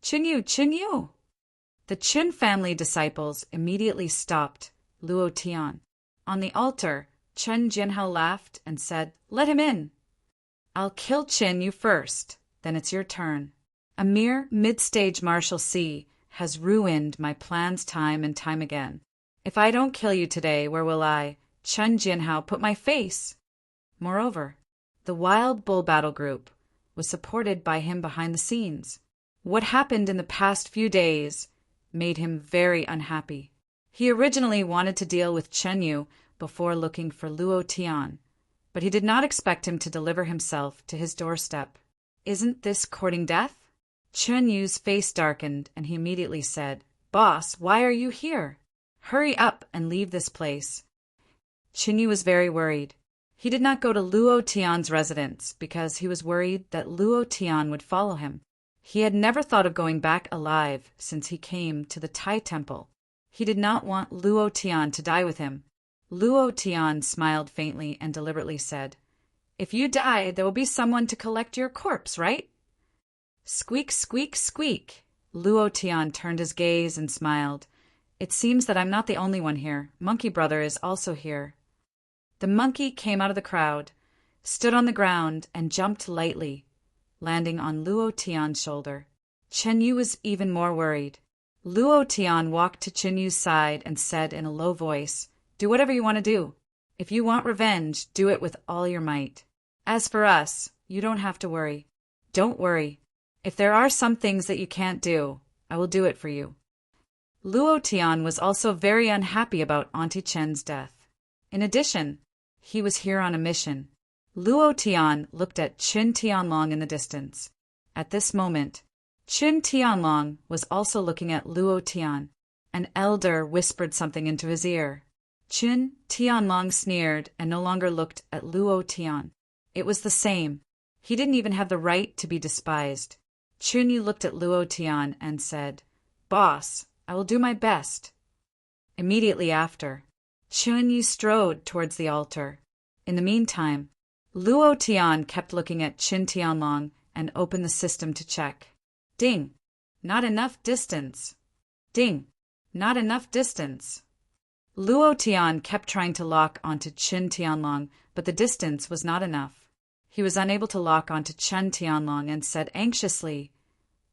"Chen Yu, Chen Yu!" The Chen family disciples immediately stopped Luo Tian. On the altar, Chen Jianhao laughed and said, "Let him in." "I'll kill Chen Yu first, then it's your turn. A mere mid-stage Marshall Sea has ruined my plans time and time again. If I don't kill you today, where will I, Chen Jianhao, put my face?" Moreover, the Wild Bull Battle Group was supported by him behind the scenes. What happened in the past few days made him very unhappy. He originally wanted to deal with Chen Yu before looking for Luo Tian, but he did not expect him to deliver himself to his doorstep. "Isn't this courting death?" Chen Yu's face darkened, and he immediately said, "Boss, why are you here? Hurry up and leave this place." Chen Yu was very worried. He did not go to Luo Tian's residence because he was worried that Luo Tian would follow him. He had never thought of going back alive since he came to the Tai Temple. He did not want Luo Tian to die with him. Luo Tian smiled faintly and deliberately said, "If you die, there will be someone to collect your corpse, right?" Squeak, squeak, squeak. Luo Tian turned his gaze and smiled. "It seems that I'm not the only one here. Monkey Brother is also here." The monkey came out of the crowd, stood on the ground, and jumped lightly, landing on Luo Tian's shoulder. Chen Yu was even more worried. Luo Tian walked to Chen Yu's side and said in a low voice, "Do whatever you want to do. If you want revenge, do it with all your might. As for us, you don't have to worry. Don't worry. If there are some things that you can't do, I will do it for you. Luo Tian was also very unhappy about Auntie Chen's death. In addition, he was here on a mission. Luo Tian looked at Qin Tianlong in the distance. At this moment, Qin Tianlong was also looking at Luo Tian. An elder whispered something into his ear. Qin Tianlong sneered and no longer looked at Luo Tian. It was the same. He didn't even have the right to be despised. Qin Yu looked at Luo Tian and said, "Boss, I will do my best." Immediately after, Qin Yu strode towards the altar. In the meantime, Luo Tian kept looking at Qin Tianlong and opened the system to check. Ding! Not enough distance. Ding! Not enough distance. Luo Tian kept trying to lock onto Qin Tianlong, but the distance was not enough. He was unable to lock onto Qin Tianlong and said anxiously,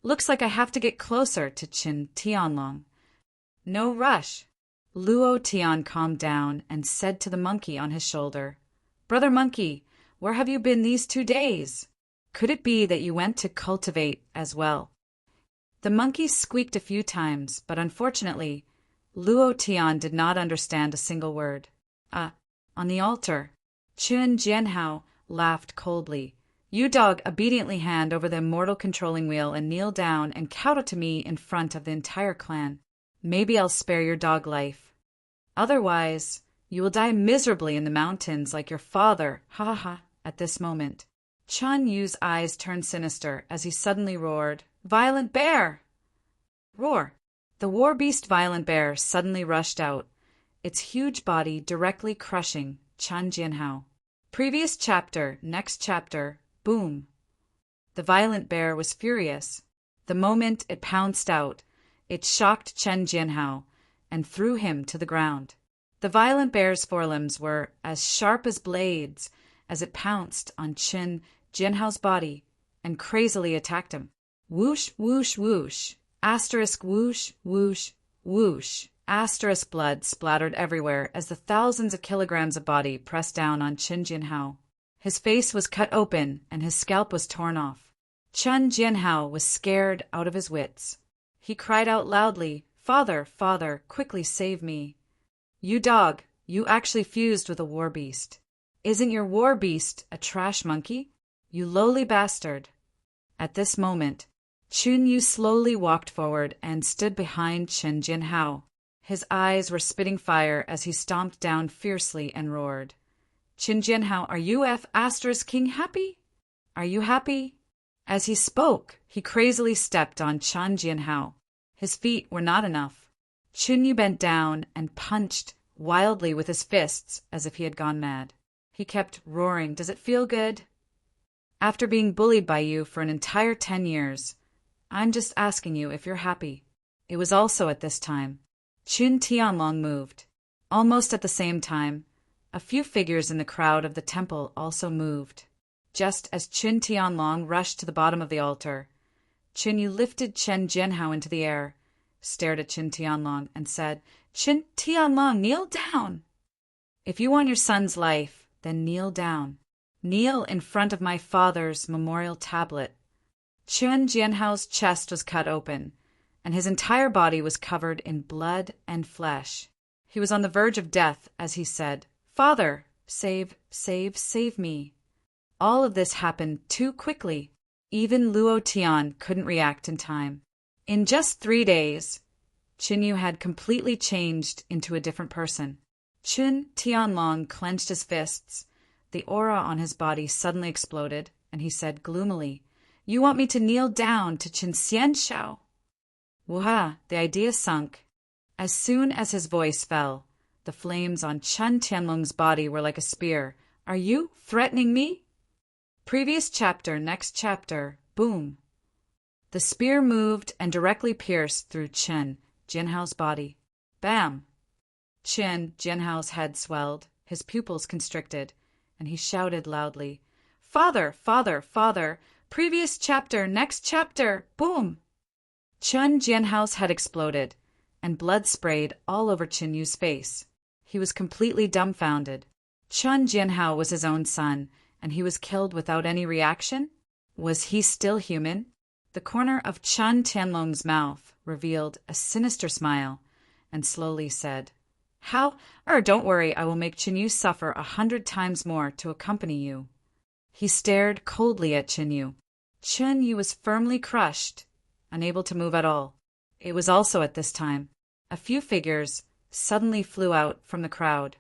"Looks like I have to get closer to Qin Tianlong." "No rush." Luo Tian calmed down and said to the monkey on his shoulder, "Brother Monkey, where have you been these 2 days? Could it be that you went to cultivate as well?" The monkey squeaked a few times, but unfortunately, Luo Tian did not understand a single word. On the altar, Qin Jianhao laughed coldly. "You dog obediently hand over the immortal controlling wheel and kneel down and kowtow to me in front of the entire clan. Maybe I'll spare your dog life. Otherwise, you will die miserably in the mountains like your father, ha ha ha." At this moment, Chun Yu's eyes turned sinister as he suddenly roared, "Violent bear!" Roar! The war beast Violent Bear suddenly rushed out, its huge body directly crushing Chun Jianhao. Previous chapter, next chapter, boom! The Violent Bear was furious. The moment it pounced out, it shocked Chen Jianhao and threw him to the ground. The Violent Bear's forelimbs were as sharp as blades as it pounced on Chen Jianhao's body and crazily attacked him. Whoosh, whoosh, whoosh. Asterisk whoosh, whoosh, whoosh. Asterisk blood splattered everywhere as the thousands of kilograms of body pressed down on Chen Jianhao. His face was cut open and his scalp was torn off. Chen Jianhao was scared out of his wits. He cried out loudly, "Father, father, quickly save me." "You dog, you actually fused with a war beast. Isn't your war beast a trash monkey? You lowly bastard." At this moment, Chun Yu slowly walked forward and stood behind Chen Jianhao. His eyes were spitting fire as he stomped down fiercely and roared, "Chen Jianhao, are you King happy? Are you happy?" As he spoke, he crazily stepped on Chen Jianhao. His feet were not enough. Chun Yu bent down and punched wildly with his fists as if he had gone mad. He kept roaring, "Does it feel good? After being bullied by you for an entire 10 years, I'm just asking you if you're happy." It was also at this time Qin Tianlong moved. Almost at the same time, a few figures in the crowd of the temple also moved. Just as Qin Tianlong rushed to the bottom of the altar, Qin Yu lifted Chen Jianhao into the air, stared at Qin Tianlong, and said, "Qin Tianlong, kneel down. If you want your son's life, then kneel down. Kneel in front of my father's memorial tablet." Chen Jianhao's chest was cut open, and his entire body was covered in blood and flesh. He was on the verge of death as he said, "Father, save me." All of this happened too quickly. Even Luo Tian couldn't react in time. In just 3 days, Qin Yu had completely changed into a different person. Qin Tianlong clenched his fists. The aura on his body suddenly exploded, and he said gloomily, "You want me to kneel down to Qin Xianshao?" Wuha! The idea sunk. As soon as his voice fell, the flames on Chen Tianlong's body were like a spear. "Are you threatening me?" Previous chapter, next chapter, boom! The spear moved and directly pierced through Chen Jianhao's body. Bam! Chen Jianhao's head swelled, his pupils constricted, and he shouted loudly, "Father, father, father! Previous chapter, next chapter, boom!" Chen Jianhao's head exploded, and blood sprayed all over Qin Yu's face. He was completely dumbfounded. Chen Jianhao was his own son, and he was killed without any reaction? Was he still human? The corner of Chen Tianlong's mouth revealed a sinister smile and slowly said, "How? Don't worry, I will make Chinyu suffer 100 times more to accompany you." He stared coldly at Chinyu. Chinyu was firmly crushed, unable to move at all. It was also at this time a few figures suddenly flew out from the crowd.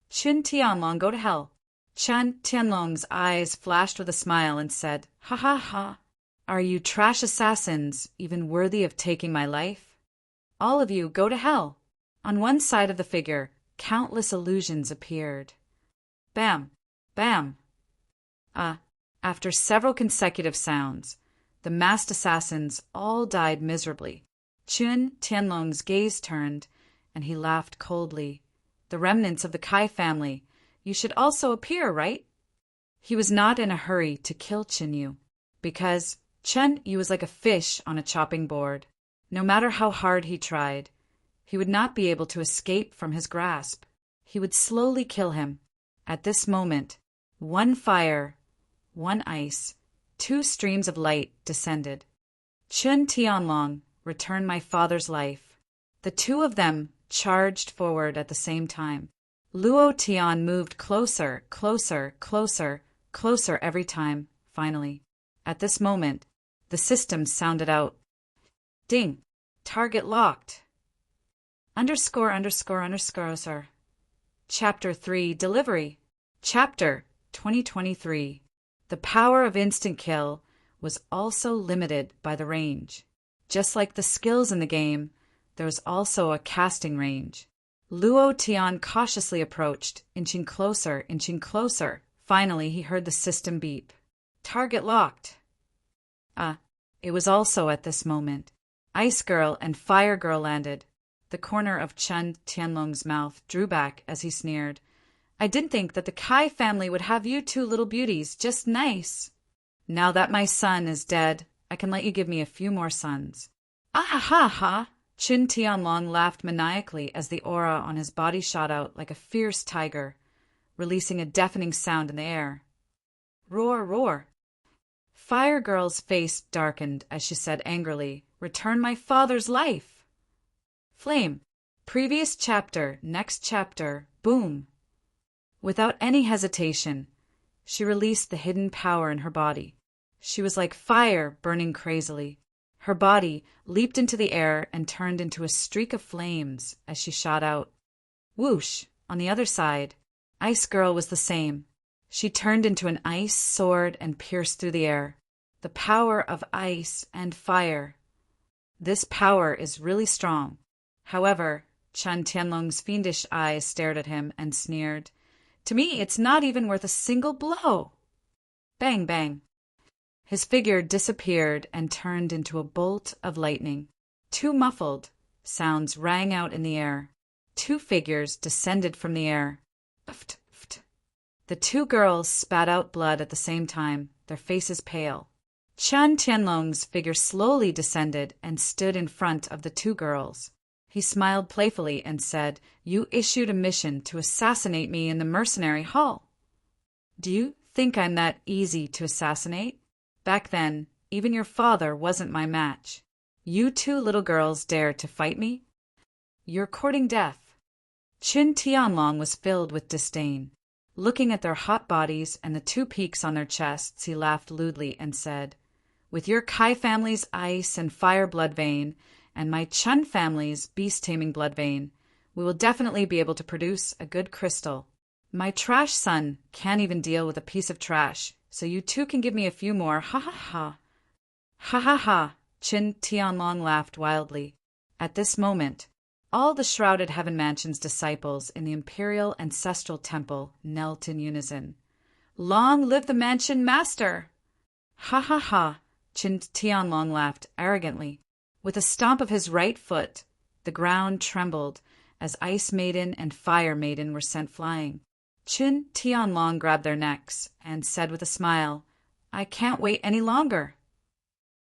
"Chen Tianlong, go to hell." Chen Tianlong's eyes flashed with a smile and said, "Ha ha ha. Are you trash assassins even worthy of taking my life? All of you go to hell." On one side of the figure, countless illusions appeared. Bam! Bam! After several consecutive sounds, the masked assassins all died miserably. Chen Tianlong's gaze turned, and he laughed coldly. "The remnants of the Kai family, you should also appear, right?" He was not in a hurry to kill Chinyu, because Chinyu was like a fish on a chopping board. No matter how hard he tried, he would not be able to escape from his grasp. He would slowly kill him. At this moment, one fire, one ice, two streams of light descended. "Chen Tianlong, return my father's life." The two of them charged forward at the same time. Luo Tian moved closer, closer, closer, closer every time, finally. At this moment, the system sounded out. "Ding! Target locked!" _____. Chapter 3 Delivery. Chapter 2023. The power of instant kill was also limited by the range. Just like the skills in the game, there was also a casting range. Luo Tian cautiously approached, inching closer, inching closer. Finally, he heard the system beep. "Target locked." It was also at this moment. Ice Girl and Fire Girl landed. The corner of Chen Tianlong's mouth drew back as he sneered. "I didn't think that the Kai family would have you two little beauties just nice. Now that my son is dead, I can let you give me a few more sons." "Ah ha ha!" Chen Tianlong laughed maniacally as the aura on his body shot out like a fierce tiger, releasing a deafening sound in the air. Roar, roar. Fire Girl's face darkened as she said angrily, "Return my father's life!" Flame. Previous chapter, next chapter, boom. Without any hesitation, she released the hidden power in her body. She was like fire burning crazily. Her body leaped into the air and turned into a streak of flames as she shot out. Whoosh! On the other side, Ice Girl was the same. She turned into an ice sword and pierced through the air. The power of ice and fire. This power is really strong. However, Chen Tianlong's fiendish eyes stared at him and sneered, "To me, it's not even worth a single blow." Bang, bang. His figure disappeared and turned into a bolt of lightning. Two muffled sounds rang out in the air. Two figures descended from the air. Ft, ft. The two girls spat out blood at the same time, their faces pale. Chen Tianlong's figure slowly descended and stood in front of the two girls. He smiled playfully and said, "You issued a mission to assassinate me in the mercenary hall. Do you think I'm that easy to assassinate? Back then, even your father wasn't my match. You two little girls dare to fight me? You're courting death." Chen Tianlong was filled with disdain. Looking at their hot bodies and the two peaks on their chests, he laughed lewdly and said, "With your Kai family's ice and fire blood vein, and my Chen family's beast-taming blood vein, we will definitely be able to produce a good crystal. My trash son can't even deal with a piece of trash, so you two can give me a few more, ha ha ha." Ha ha ha, Chen Tianlong laughed wildly. At this moment, all the shrouded Heaven Mansion's disciples in the Imperial Ancestral Temple knelt in unison. "Long live the Mansion Master!" Ha ha ha, Chen Tianlong laughed arrogantly. With a stomp of his right foot, the ground trembled as Ice Maiden and Fire Maiden were sent flying. Chen Tianlong grabbed their necks and said with a smile, "I can't wait any longer."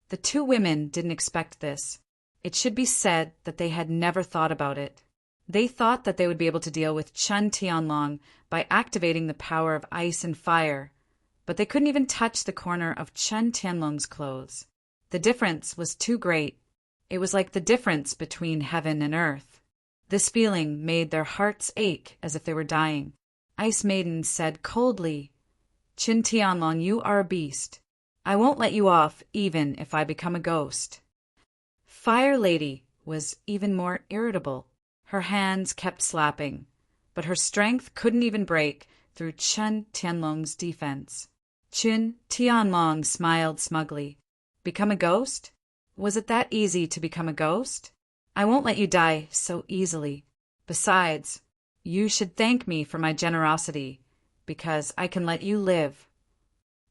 The two women didn't expect this. It should be said that they had never thought about it. They thought that they would be able to deal with Chen Tianlong by activating the power of ice and fire, but they couldn't even touch the corner of Chen Tianlong's clothes. The difference was too great. It was like the difference between heaven and earth. This feeling made their hearts ache as if they were dying. Ice Maiden said coldly, "Qin Tianlong, you are a beast. I won't let you off even if I become a ghost." Fire Lady was even more irritable. Her hands kept slapping, but her strength couldn't even break through Qin Tianlong's defense. Qin Tianlong smiled smugly. Become a ghost? Was it that easy to become a ghost? I won't let you die so easily. Besides, you should thank me for my generosity, because I can let you live.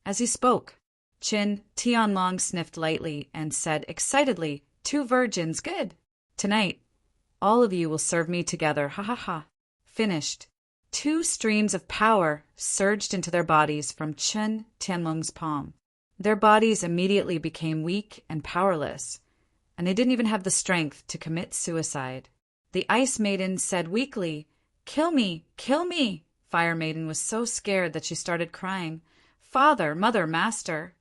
As he spoke, Qin Tianlong sniffed lightly and said excitedly, "2 virgins, good. Tonight, all of you will serve me together, ha ha ha." Finished. 2 streams of power surged into their bodies from Qin Tianlong's palm. Their bodies immediately became weak and powerless, and they didn't even have the strength to commit suicide. The Ice Maiden said weakly, "Kill me, kill me." Fire Maiden was so scared that she started crying, "Father, mother, master."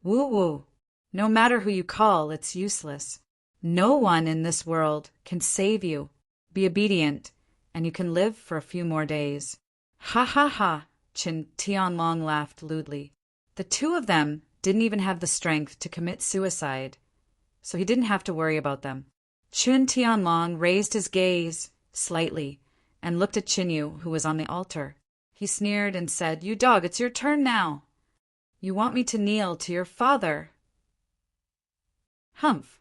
Woo-woo. No matter who you call, it's useless. No one in this world can save you. Be obedient, and you can live for a few more days. Ha ha ha, Qin Tianlong laughed lewdly. The 2 of them didn't even have the strength to commit suicide, so he didn't have to worry about them. Qin Tianlong raised his gaze slightly and looked at Qinyu, who was on the altar. He sneered and said, "You dog, it's your turn now. You want me to kneel to your father? Humph.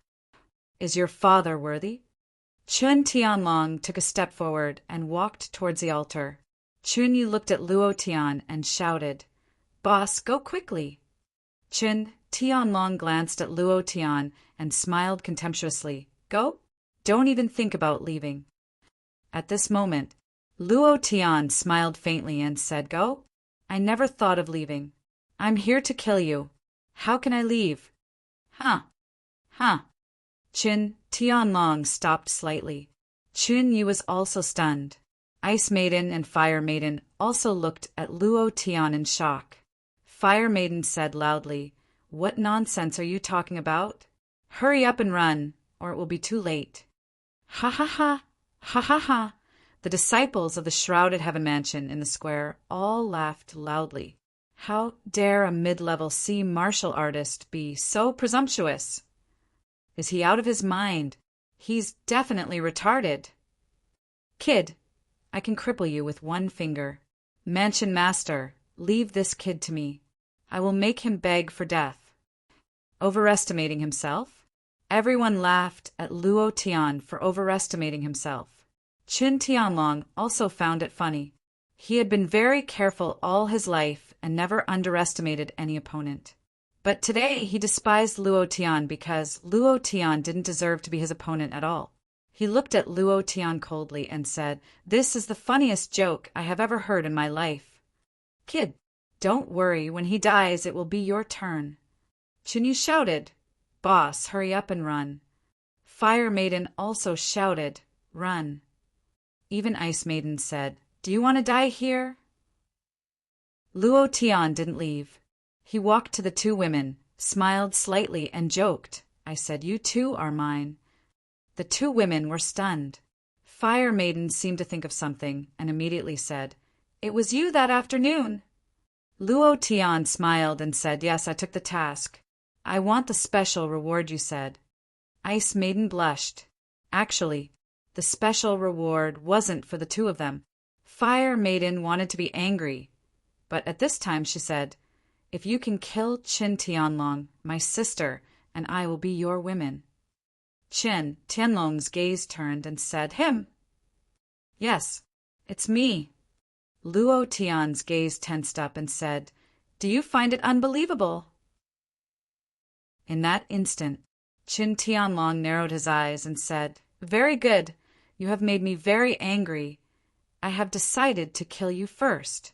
Is your father worthy?" Qin Tianlong took a step forward and walked towards the altar. Qinyu looked at Luo Tian and shouted, "Boss, go quickly." Qin Tianlong glanced at Luo Tian and smiled contemptuously. "Go? Don't even think about leaving." At this moment, Luo Tian smiled faintly and said, "Go? I never thought of leaving. I'm here to kill you. How can I leave?" Huh. Huh. Qin Tianlong stopped slightly. Qinyu was also stunned. Ice Maiden and Fire Maiden also looked at Luo Tian in shock. Fire Maiden said loudly, "What nonsense are you talking about? Hurry up and run, or it will be too late." Ha ha ha, ha ha ha. The disciples of the shrouded heaven mansion in the square all laughed loudly. How dare a mid-level sea martial artist be so presumptuous? Is he out of his mind? He's definitely retarded. Kid, I can cripple you with 1 finger. Mansion Master, leave this kid to me. I will make him beg for death. Overestimating himself? Everyone laughed at Luo Tian for overestimating himself. Qin Tianlong also found it funny. He had been very careful all his life and never underestimated any opponent. But today he despised Luo Tian because Luo Tian didn't deserve to be his opponent at all. He looked at Luo Tian coldly and said, "This is the funniest joke I have ever heard in my life. Kid, don't worry, when he dies it will be your turn." Qinyu shouted, "Boss, hurry up and run." Fire Maiden also shouted, "Run." Even Ice Maiden said, "Do you want to die here?" Luo Tian didn't leave. He walked to the 2 women, smiled slightly and joked, "I said, you 2 are mine." The 2 women were stunned. Fire Maiden seemed to think of something and immediately said, "It was you that afternoon." Luo Tian smiled and said, "Yes, I took the task. I want the special reward you said." Ice Maiden blushed. Actually, the special reward wasn't for the 2 of them. Fire Maiden wanted to be angry, but at this time she said, "If you can kill Qin Tianlong, my sister, and I will be your women." Qin Tianlong's gaze turned and said, "Him?" "Yes, it's me." Luo Tian's gaze tensed up and said, "Do you find it unbelievable?" In that instant, Qin Tianlong narrowed his eyes and said, "Very good. You have made me very angry. I have decided to kill you first."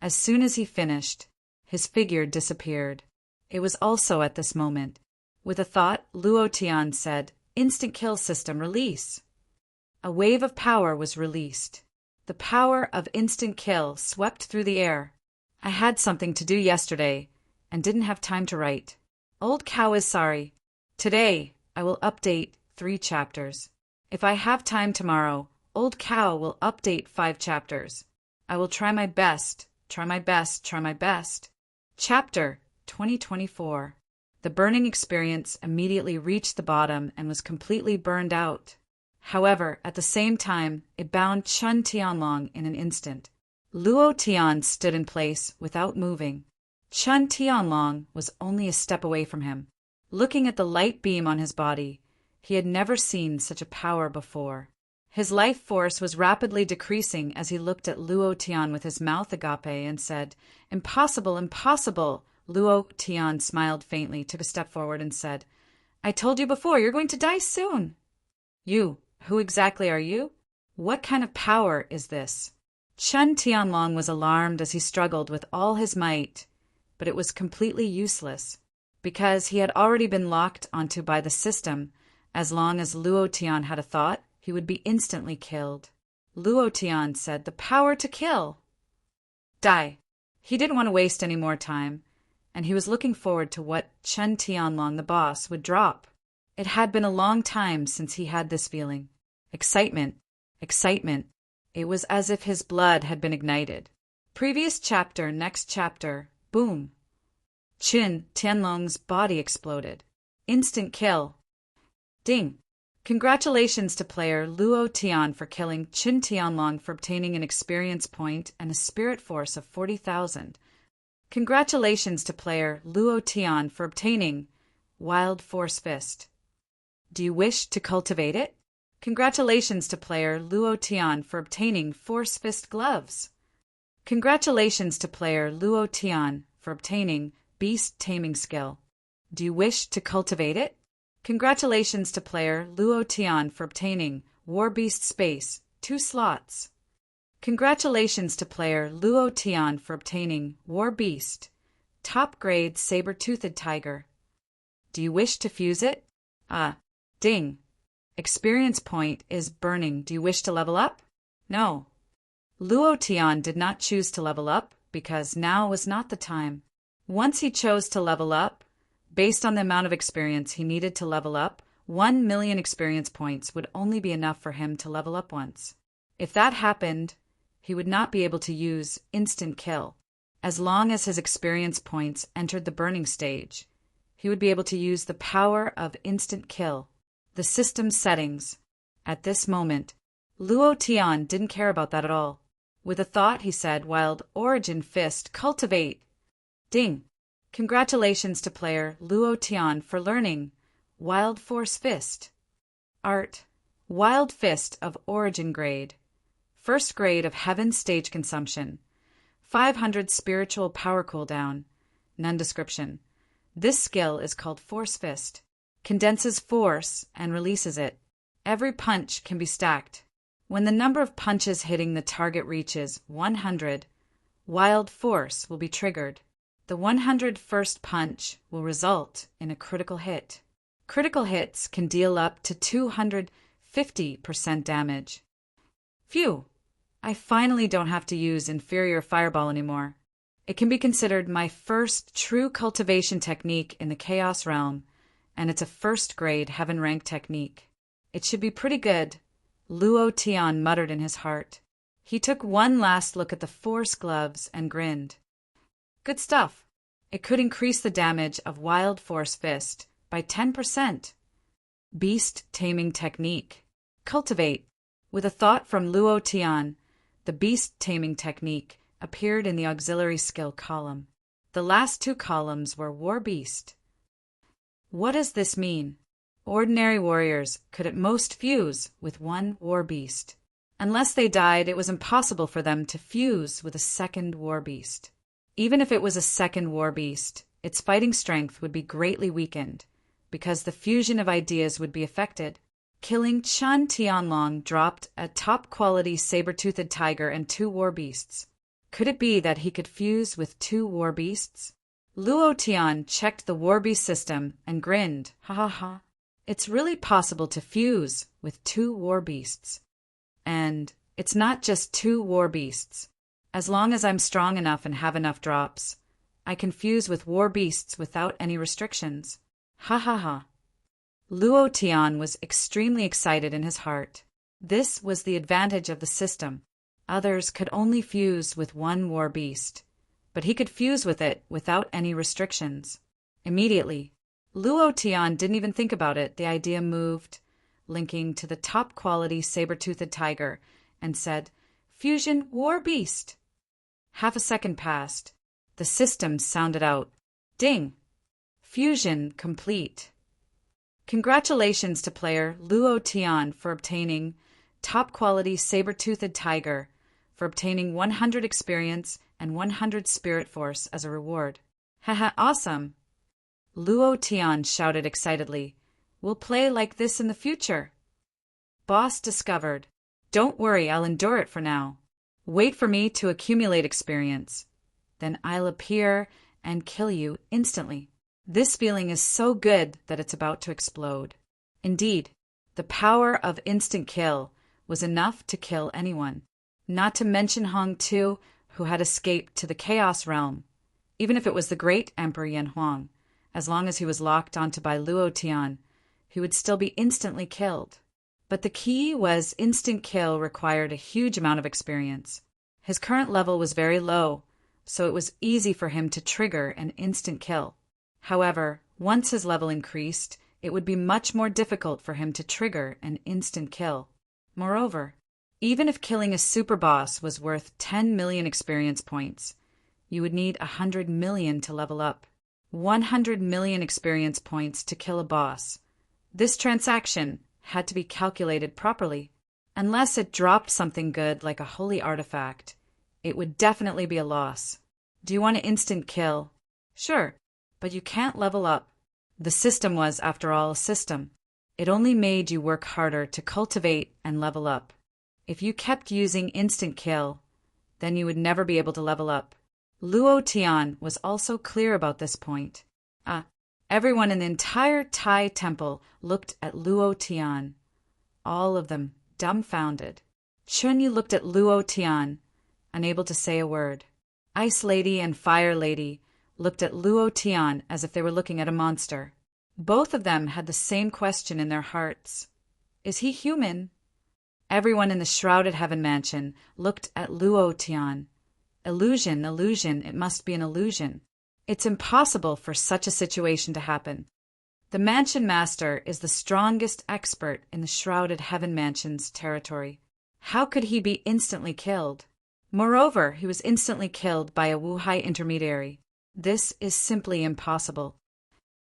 As soon as he finished, his figure disappeared. It was also at this moment. With a thought, Luo Tian said, "Instant kill system release." A wave of power was released. The power of instant kill swept through the air. "I had something to do yesterday and didn't have time to write. Old cow is sorry. Today, I will update 3 chapters. If I have time tomorrow, Old Cow will update 5 chapters. I will try my best, try my best, try my best. Chapter 2024. The burning experience immediately reached the bottom and was completely burned out. However, at the same time, it bound Chun Tianlong in an instant. Luo Tian stood in place without moving. Chun Tianlong was only a step away from him. Looking at the light beam on his body, he had never seen such a power before. His life force was rapidly decreasing as he looked at Luo Tian with his mouth agape and said, "Impossible, impossible!" Luo Tian smiled faintly, took a step forward and said, "I told you before, you're going to die soon." "You, who exactly are you? What kind of power is this?" Chun Tianlong was alarmed as he struggled with all his might, but it was completely useless, because he had already been locked onto by the system. As long as Luo Tian had a thought, he would be instantly killed. Luo Tian said, "The power to kill." Die. He didn't want to waste any more time, and he was looking forward to what Chun Tianlong, the boss, would drop. It had been a long time since he had this feeling. Excitement. Excitement. It was as if his blood had been ignited. Previous chapter, next chapter. Boom. Chun Tianlong's body exploded. Instant kill. Ding. Congratulations to player Luo Tian for killing Chun Tianlong for obtaining an experience point and a spirit force of 40,000. Congratulations to player Luo Tian for obtaining Wild Force Fist. Do you wish to cultivate it? Congratulations to player Luo Tian for obtaining Force Fist Gloves. Congratulations to player Luo Tian for obtaining Beast Taming Skill. Do you wish to cultivate it? Congratulations to player Luo Tian for obtaining War Beast Space, 2 slots. Congratulations to player Luo Tian for obtaining War Beast, top grade saber-toothed tiger. Do you wish to fuse it? Ding. Experience point is burning. Do you wish to level up? No. Luo Tian did not choose to level up because now was not the time. Once he chose to level up, based on the amount of experience he needed to level up, 1 million experience points would only be enough for him to level up once. If that happened, he would not be able to use instant kill. As long as his experience points entered the burning stage, he would be able to use the power of instant kill. The system settings. At this moment, Luo Tian didn't care about that at all. With a thought, he said, "Wild Origin Fist, cultivate." Ding. Congratulations to player Luo Tian for learning Wild Force Fist. Art. Wild Fist of Origin Grade. First grade of Heaven Stage Consumption. 500 Spiritual Power Cooldown. None description. This skill is called Force Fist. Condenses force and releases it. Every punch can be stacked. When the number of punches hitting the target reaches 100, Wild Force will be triggered. The 101st punch will result in a critical hit. Critical hits can deal up to 250% damage. Phew! I finally don't have to use Inferior Fireball anymore. It can be considered my first true cultivation technique in the Chaos Realm, and it's a first-grade Heaven rank technique. It should be pretty good, Luo Tian muttered in his heart. He took one last look at the Force Gloves and grinned. Good stuff. It could increase the damage of Wild Force Fist by 10%. Beast Taming Technique. Cultivate. With a thought from Luo Tian, the Beast Taming Technique appeared in the auxiliary skill column. The last 2 columns were War Beast. What does this mean? Ordinary warriors could at most fuse with 1 War Beast. Unless they died, it was impossible for them to fuse with a second War Beast. Even if it was a second War Beast, its fighting strength would be greatly weakened, because the fusion of ideas would be affected. Killing Chun Tianlong dropped a top-quality saber-toothed tiger and 2 War Beasts. Could it be that he could fuse with 2 War Beasts? Luo Tian checked the War Beast system and grinned. Ha ha ha. It's really possible to fuse with 2 War Beasts. And it's not just 2 War Beasts. As long as I'm strong enough and have enough drops, I can fuse with War Beasts without any restrictions. Ha ha ha. Luo Tian was extremely excited in his heart. This was the advantage of the system. Others could only fuse with one war beast, but he could fuse with it without any restrictions. Immediately, Luo Tian didn't even think about it. The idea moved, linking to the top-quality saber-toothed tiger, and said, "Fusion War Beast." Half a second passed. The system sounded out. Ding! Fusion complete. Congratulations to player Luo Tian for obtaining top-quality saber-toothed tiger, for obtaining 100 experience and 100 spirit force as a reward. Haha, awesome! Luo Tian shouted excitedly. We'll play like this in the future. Boss discovered. Don't worry, I'll endure it for now. Wait for me to accumulate experience. Then I'll appear and kill you instantly. This feeling is so good that it's about to explode. Indeed, the power of instant kill was enough to kill anyone. Not to mention Hong Tu, who had escaped to the Chaos Realm. Even if it was the great Emperor Yan Huang, as long as he was locked onto by Luo Tian, he would still be instantly killed. But the key was instant kill required a huge amount of experience. His current level was very low, so it was easy for him to trigger an instant kill. However, once his level increased, it would be much more difficult for him to trigger an instant kill. Moreover, even if killing a super boss was worth 10 million experience points, you would need 100 million to level up. 100 million experience points to kill a boss. This transaction had to be calculated properly. Unless it dropped something good like a holy artifact, it would definitely be a loss. Do you want an instant kill? Sure, but you can't level up. The system was, after all, a system. It only made you work harder to cultivate and level up. If you kept using instant kill, then you would never be able to level up. Luo Tian was also clear about this point. Everyone in the entire Tai temple looked at Luo Tian. All of them dumbfounded. Chunyu looked at Luo Tian, unable to say a word. Ice Lady and Fire Lady looked at Luo Tian as if they were looking at a monster. Both of them had the same question in their hearts. Is he human? Everyone in the Shrouded Heaven Mansion looked at Luo Tian. Illusion, it must be an illusion. It's impossible for such a situation to happen. The Mansion Master is the strongest expert in the Shrouded Heaven Mansion's territory. How could he be instantly killed? Moreover, he was instantly killed by a Wuhai intermediary. This is simply impossible.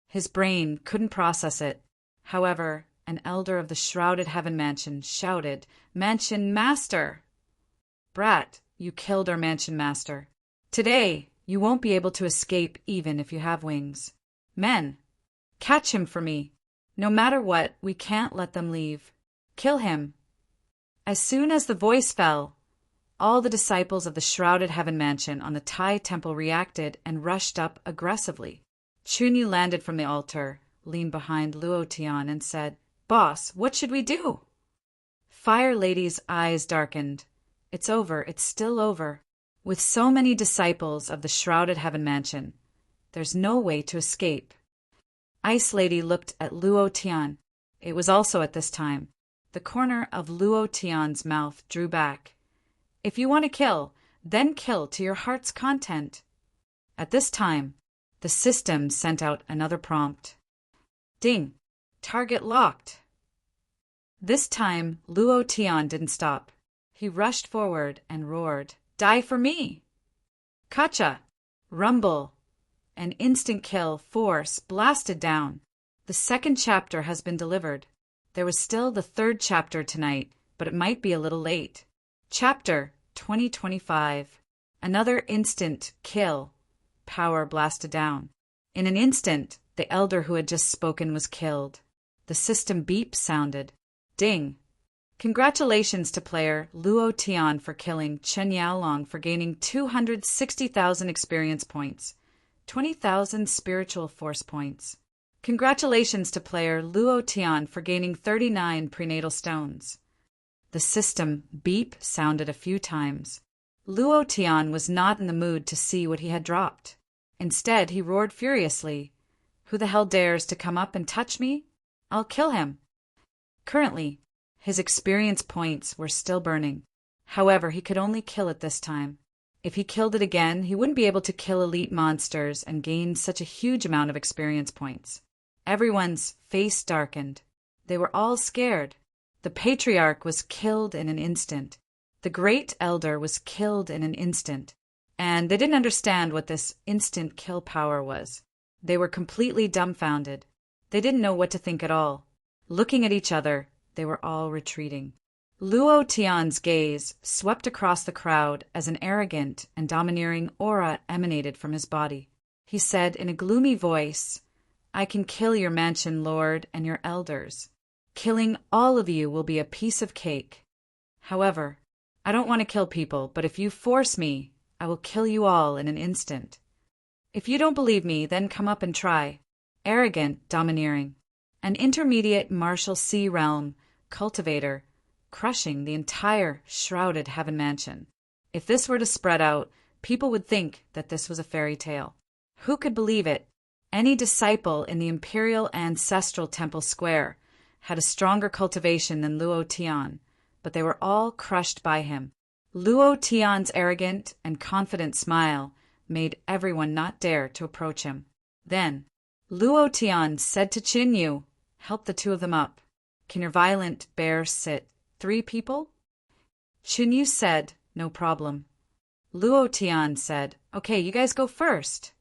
His brain couldn't process it. However, an elder of the Shrouded Heaven Mansion shouted, "Mansion Master!" "Brat, you killed our Mansion Master. Today, you won't be able to escape even if you have wings. Men, catch him for me. No matter what, we can't let them leave. Kill him." As soon as the voice fell, all the disciples of the Shrouded Heaven Mansion on the Tai Temple reacted and rushed up aggressively. Chunyu landed from the altar, leaned behind Luo Tian, and said, "Boss, what should we do?" Fire Lady's eyes darkened. It's over, it's still over. With so many disciples of the Shrouded Heaven Mansion, there's no way to escape. Ice Lady looked at Luo Tian. It was also at this time. The corner of Luo Tian's mouth drew back. If you want to kill, then kill to your heart's content. At this time, the system sent out another prompt. Ding! Target locked. This time, Luo Tian didn't stop. He rushed forward and roared, "Die for me!" Kacha! Rumble! An instant kill force blasted down. The second chapter has been delivered. There was still the third chapter tonight, but it might be a little late. Chapter 2025. Another instant kill. Power blasted down. In an instant, the elder who had just spoken was killed. The system beep sounded. Ding! Congratulations to player Luo Tian for killing Chen Yaolong for gaining 260,000 experience points, 20,000 spiritual force points. Congratulations to player Luo Tian for gaining 39 prenatal stones. The system beep sounded a few times. Luo Tian was not in the mood to see what he had dropped. Instead, he roared furiously. "Who the hell dares to come up and touch me? I'll kill him. Currently, his experience points were still burning. However, he could only kill it this time. If he killed it again, he wouldn't be able to kill elite monsters and gain such a huge amount of experience points. Everyone's face darkened. They were all scared. The patriarch was killed in an instant. The great elder was killed in an instant. And they didn't understand what this instant kill power was. They were completely dumbfounded. They didn't know what to think at all. Looking at each other, they were all retreating. Luo Tian's gaze swept across the crowd as an arrogant and domineering aura emanated from his body. He said in a gloomy voice, "I can kill your mansion lord and your elders. Killing all of you will be a piece of cake. However, I don't want to kill people, but if you force me, I will kill you all in an instant. If you don't believe me, then come up and try." Arrogant, domineering. An intermediate martial sea realm cultivator, crushing the entire shrouded heaven mansion. If this were to spread out, people would think that this was a fairy tale. Who could believe it? Any disciple in the Imperial Ancestral Temple Square had a stronger cultivation than Luo Tian, but they were all crushed by him. Luo Tian's arrogant and confident smile made everyone not dare to approach him. Then, Luo Tian said to Qin Yu, "Help the two of them up. Can your violent bear sit 3 people?" Qin Yu said, "No problem." Luo Tian said, "Okay, you guys go first."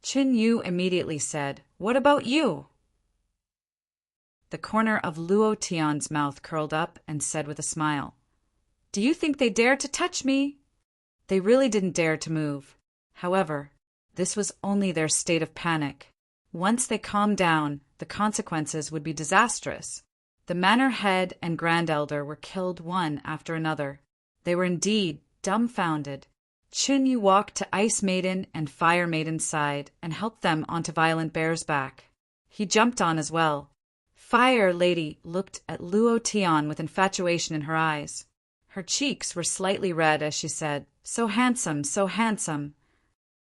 Qin Yu immediately said, "What about you?" The corner of Luo Tian's mouth curled up and said with a smile, "Do you think they dared to touch me?" They really didn't dare to move. However, this was only their state of panic. Once they calmed down, the consequences would be disastrous. The manor head and grand elder were killed one after another. They were indeed dumbfounded. Qin Yu walked to Ice Maiden and Fire Maiden's side and helped them onto Violent Bear's back. He jumped on as well. Fire Lady looked at Luo Tian with infatuation in her eyes. Her cheeks were slightly red as she said, "So handsome, so handsome."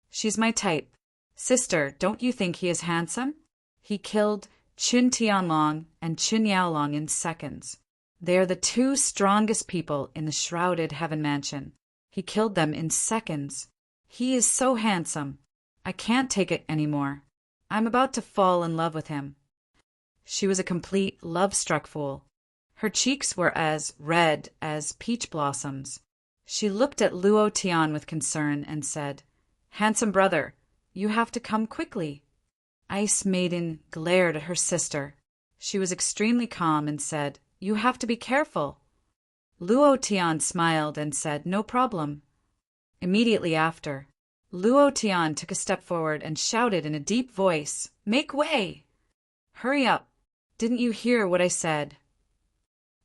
"She's my type. Sister, don't you think he is handsome?" He killed Qin Tianlong and Qin Yaolong in seconds. They are the 2 strongest people in the shrouded heaven mansion. He killed them in seconds. He is so handsome. I can't take it anymore. I'm about to fall in love with him. She was a complete love-struck fool. Her cheeks were as red as peach blossoms. She looked at Luo Tian with concern and said, "Handsome brother, you have to come quickly." Ice Maiden glared at her sister. She was extremely calm and said, "You have to be careful." Luo Tian smiled and said, "No problem." Immediately after, Luo Tian took a step forward and shouted in a deep voice, "Make way! Hurry up! Didn't you hear what I said?"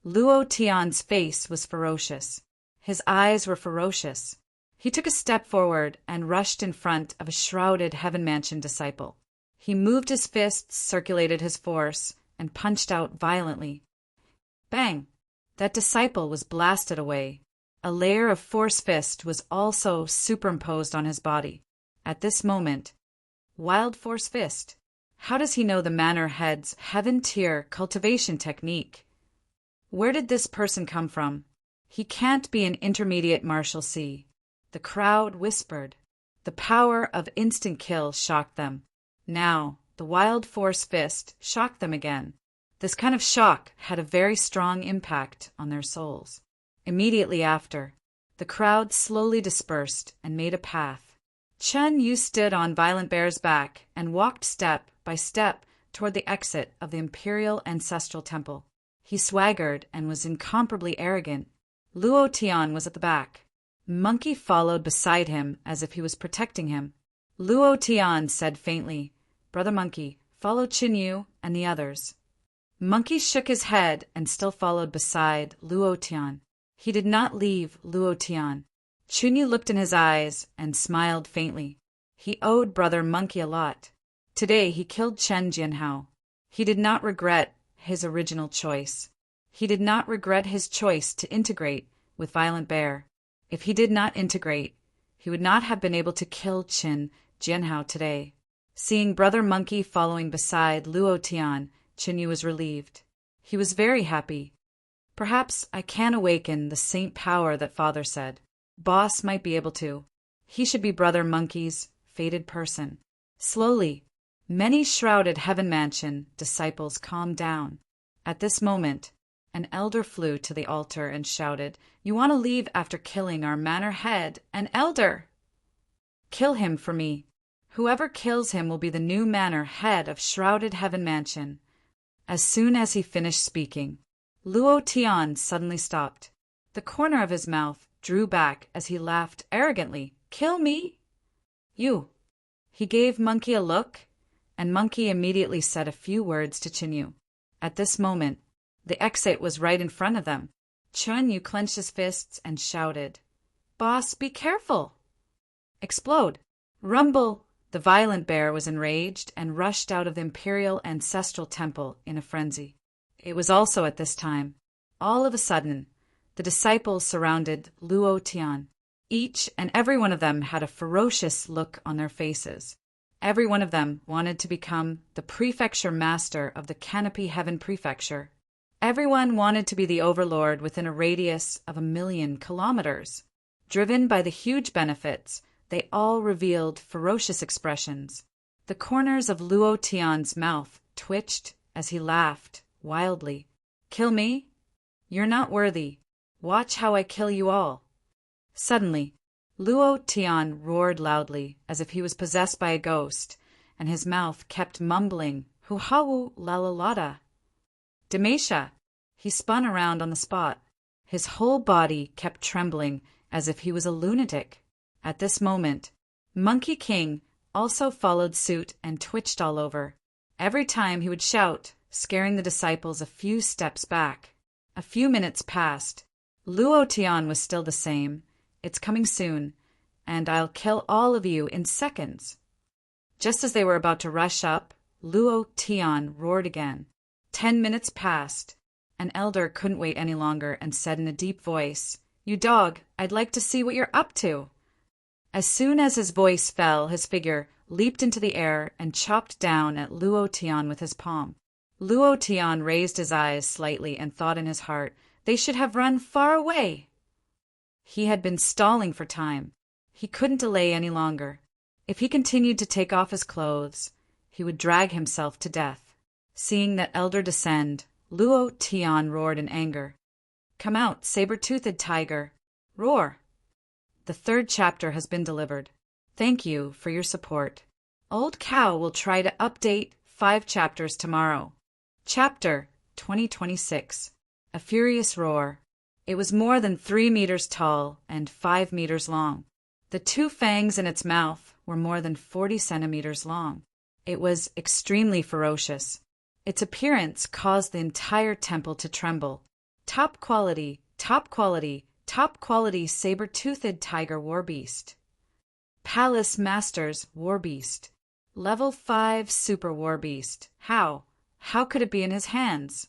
Luo Tian's face was ferocious. His eyes were ferocious. He took a step forward and rushed in front of a shrouded Heaven Mansion disciple. He moved his fists, circulated his force, and punched out violently. Bang! That disciple was blasted away. A layer of Force Fist was also superimposed on his body. At this moment, Wild Force Fist. How does he know the Manor Head's Heaven Tier cultivation technique? Where did this person come from? He can't be an intermediate Marshal C. The crowd whispered. The power of instant kill shocked them. Now, the Wild Force Fist shocked them again. This kind of shock had a very strong impact on their souls. Immediately after, the crowd slowly dispersed and made a path. Chen Yu stood on Violent Bear's back and walked step by step toward the exit of the Imperial Ancestral Temple. He swaggered and was incomparably arrogant. Luo Tian was at the back. Monkey followed beside him as if he was protecting him. Luo Tian said faintly, "Brother Monkey, follow Qin Yu and the others." Monkey shook his head and still followed beside Luo Tian. He did not leave Luo Tian. Qin Yu looked in his eyes and smiled faintly. He owed Brother Monkey a lot. Today he killed Chen Jianhao. He did not regret his original choice. He did not regret his choice to integrate with Violent Bear. If he did not integrate, he would not have been able to kill Chen Jianhao today. Seeing Brother Monkey following beside Luo Tian Chinyu was relieved. He was very happy. Perhaps I can awaken the saint power that father said. Boss might be able to. He should be Brother Monkey's fated person. Slowly, many shrouded Heaven Mansion disciples calmed down. At this moment, an elder flew to the altar and shouted, "You want to leave after killing our manor head, an elder! Kill him for me. Whoever kills him will be the new manor head of shrouded Heaven Mansion." As soon as he finished speaking, Luo Tian suddenly stopped. The corner of his mouth drew back as he laughed arrogantly. "Kill me? You." He gave Monkey a look, and Monkey immediately said a few words to Chinyu. At this moment, the exit was right in front of them. Chinyu clenched his fists and shouted, "Boss, be careful!" Explode! Rumble! The violent bear was enraged and rushed out of the imperial ancestral temple in a frenzy. It was also at this time, all of a sudden, the disciples surrounded Luo Tian. Each and every one of them had a ferocious look on their faces. Every one of them wanted to become the prefecture master of the Canopy Heaven Prefecture. Everyone wanted to be the overlord within a radius of 1,000,000 kilometers. Driven by the huge benefits, they all revealed ferocious expressions. The corners of Luo Tian's mouth twitched as he laughed wildly. "Kill me? You're not worthy. Watch how I kill you all." Suddenly, Luo Tian roared loudly as if he was possessed by a ghost, and his mouth kept mumbling, "Huhawu lalalada." Demasha! He spun around on the spot. His whole body kept trembling as if he was a lunatic. At this moment, Monkey King also followed suit and twitched all over. Every time he would shout, scaring the disciples a few steps back. A few minutes passed. Luo Tian was still the same. "It's coming soon, and I'll kill all of you in seconds." Just as they were about to rush up, Luo Tian roared again. 10 minutes passed. An elder couldn't wait any longer and said in a deep voice, "You dog, I'd like to see what you're up to." As soon as his voice fell, his figure leaped into the air and chopped down at Luo Tian with his palm. Luo Tian raised his eyes slightly and thought in his heart, "They should have run far away." He had been stalling for time. He couldn't delay any longer. If he continued to take off his clothes, he would drag himself to death. Seeing that elder descend, Luo Tian roared in anger. "Come out, saber-toothed tiger! Roar!" The 3rd chapter has been delivered. Thank you for your support. Old Cow will try to update 5 chapters tomorrow. Chapter 2026. A Furious Roar. It was more than 3 meters tall and 5 meters long. The 2 fangs in its mouth were more than 40 centimeters long. It was extremely ferocious. Its appearance caused the entire temple to tremble. Top quality, top quality, top quality saber-toothed tiger warbeast. Palace Masters warbeast. Level 5 super warbeast. How could it be in his hands?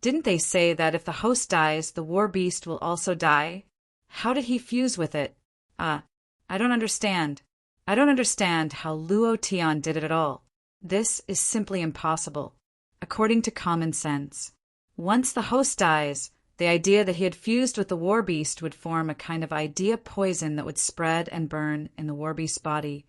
Didn't they say that if the host dies, the warbeast will also die? How did he fuse with it? I don't understand. I don't understand how Luo Tian did it at all. This is simply impossible. According to common sense, once the host dies, the idea that he had fused with the warbeast would form a kind of idea poison that would spread and burn in the warbeast's body,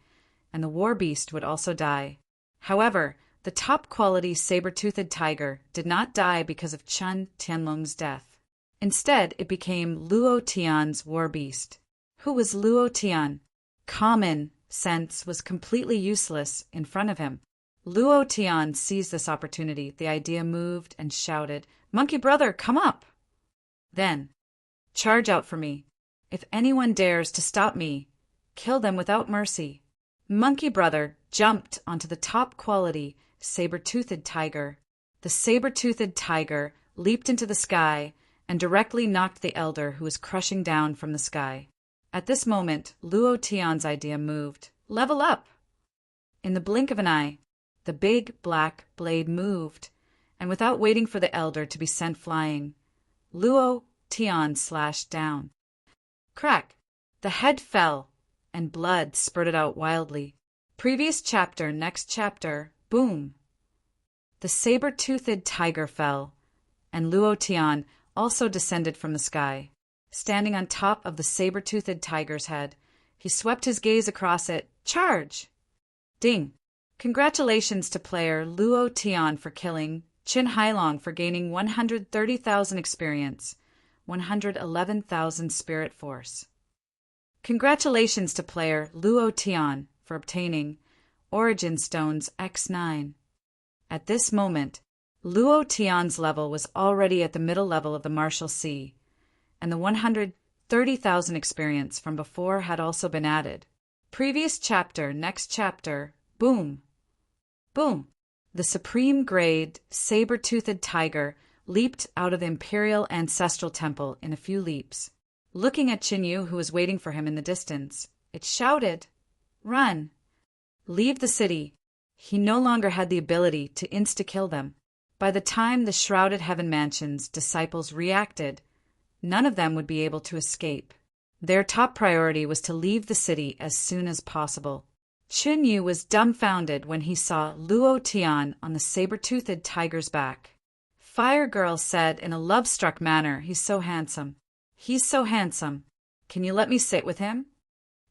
and the warbeast would also die. However, the top-quality saber-toothed tiger did not die because of Chun Tianlong's death. Instead, it became Luo Tian's warbeast. Who was Luo Tian? Common sense was completely useless in front of him. Luo Tian seized this opportunity. The idea moved and shouted, "Monkey brother, come up!" Then, "Charge out for me. If anyone dares to stop me, kill them without mercy." Monkey brother jumped onto the top-quality saber-toothed tiger. The saber-toothed tiger leaped into the sky and directly knocked the elder who was crushing down from the sky. At this moment, Luo Tian's idea moved. "Level up!" In the blink of an eye, the big black blade moved, and without waiting for the elder to be sent flying, Luo Tian slashed down. Crack! The head fell, and blood spurted out wildly. Previous chapter, next chapter, boom! The saber-toothed tiger fell, and Luo Tian also descended from the sky. Standing on top of the saber-toothed tiger's head, he swept his gaze across it. Charge! Ding! Congratulations to player Luo Tian for killing, Qin Hailong for gaining 130,000 experience, 111,000 spirit force. Congratulations to player Luo Tian for obtaining Origin Stones X9. At this moment, Luo Tian's level was already at the middle level of the Martial Sea, and the 130,000 experience from before had also been added. Previous chapter, next chapter, boom! Boom! The supreme grade, saber-toothed tiger leaped out of the Imperial Ancestral Temple in a few leaps. Looking at Qinyu, who was waiting for him in the distance, it shouted, "Run! Leave the city." He no longer had the ability to insta-kill them. By the time the Shrouded Heaven Mansion's disciples reacted, none of them would be able to escape. Their top priority was to leave the city as soon as possible. Qinyu was dumbfounded when he saw Luo Tian on the saber-toothed tiger's back. Fire Girl said in a love-struck manner, "He's so handsome. He's so handsome. Can you let me sit with him?"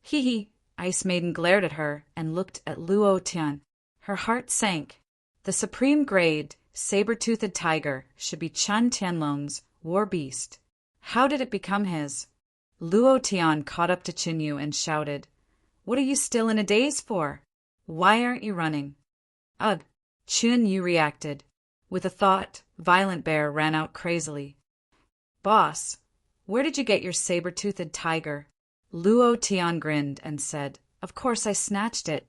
Hee hee. Ice Maiden glared at her and looked at Luo Tian. Her heart sank. The supreme grade, saber-toothed tiger should be Chen Tianlong's war beast. How did it become his? Luo Tian caught up to Qinyu and shouted, "What are you still in a daze for? Why aren't you running?" Ugh! Qinyu reacted. With a thought, Violent Bear ran out crazily. "Boss, where did you get your saber-toothed tiger?" Luo Tian grinned and said, "Of course I snatched it.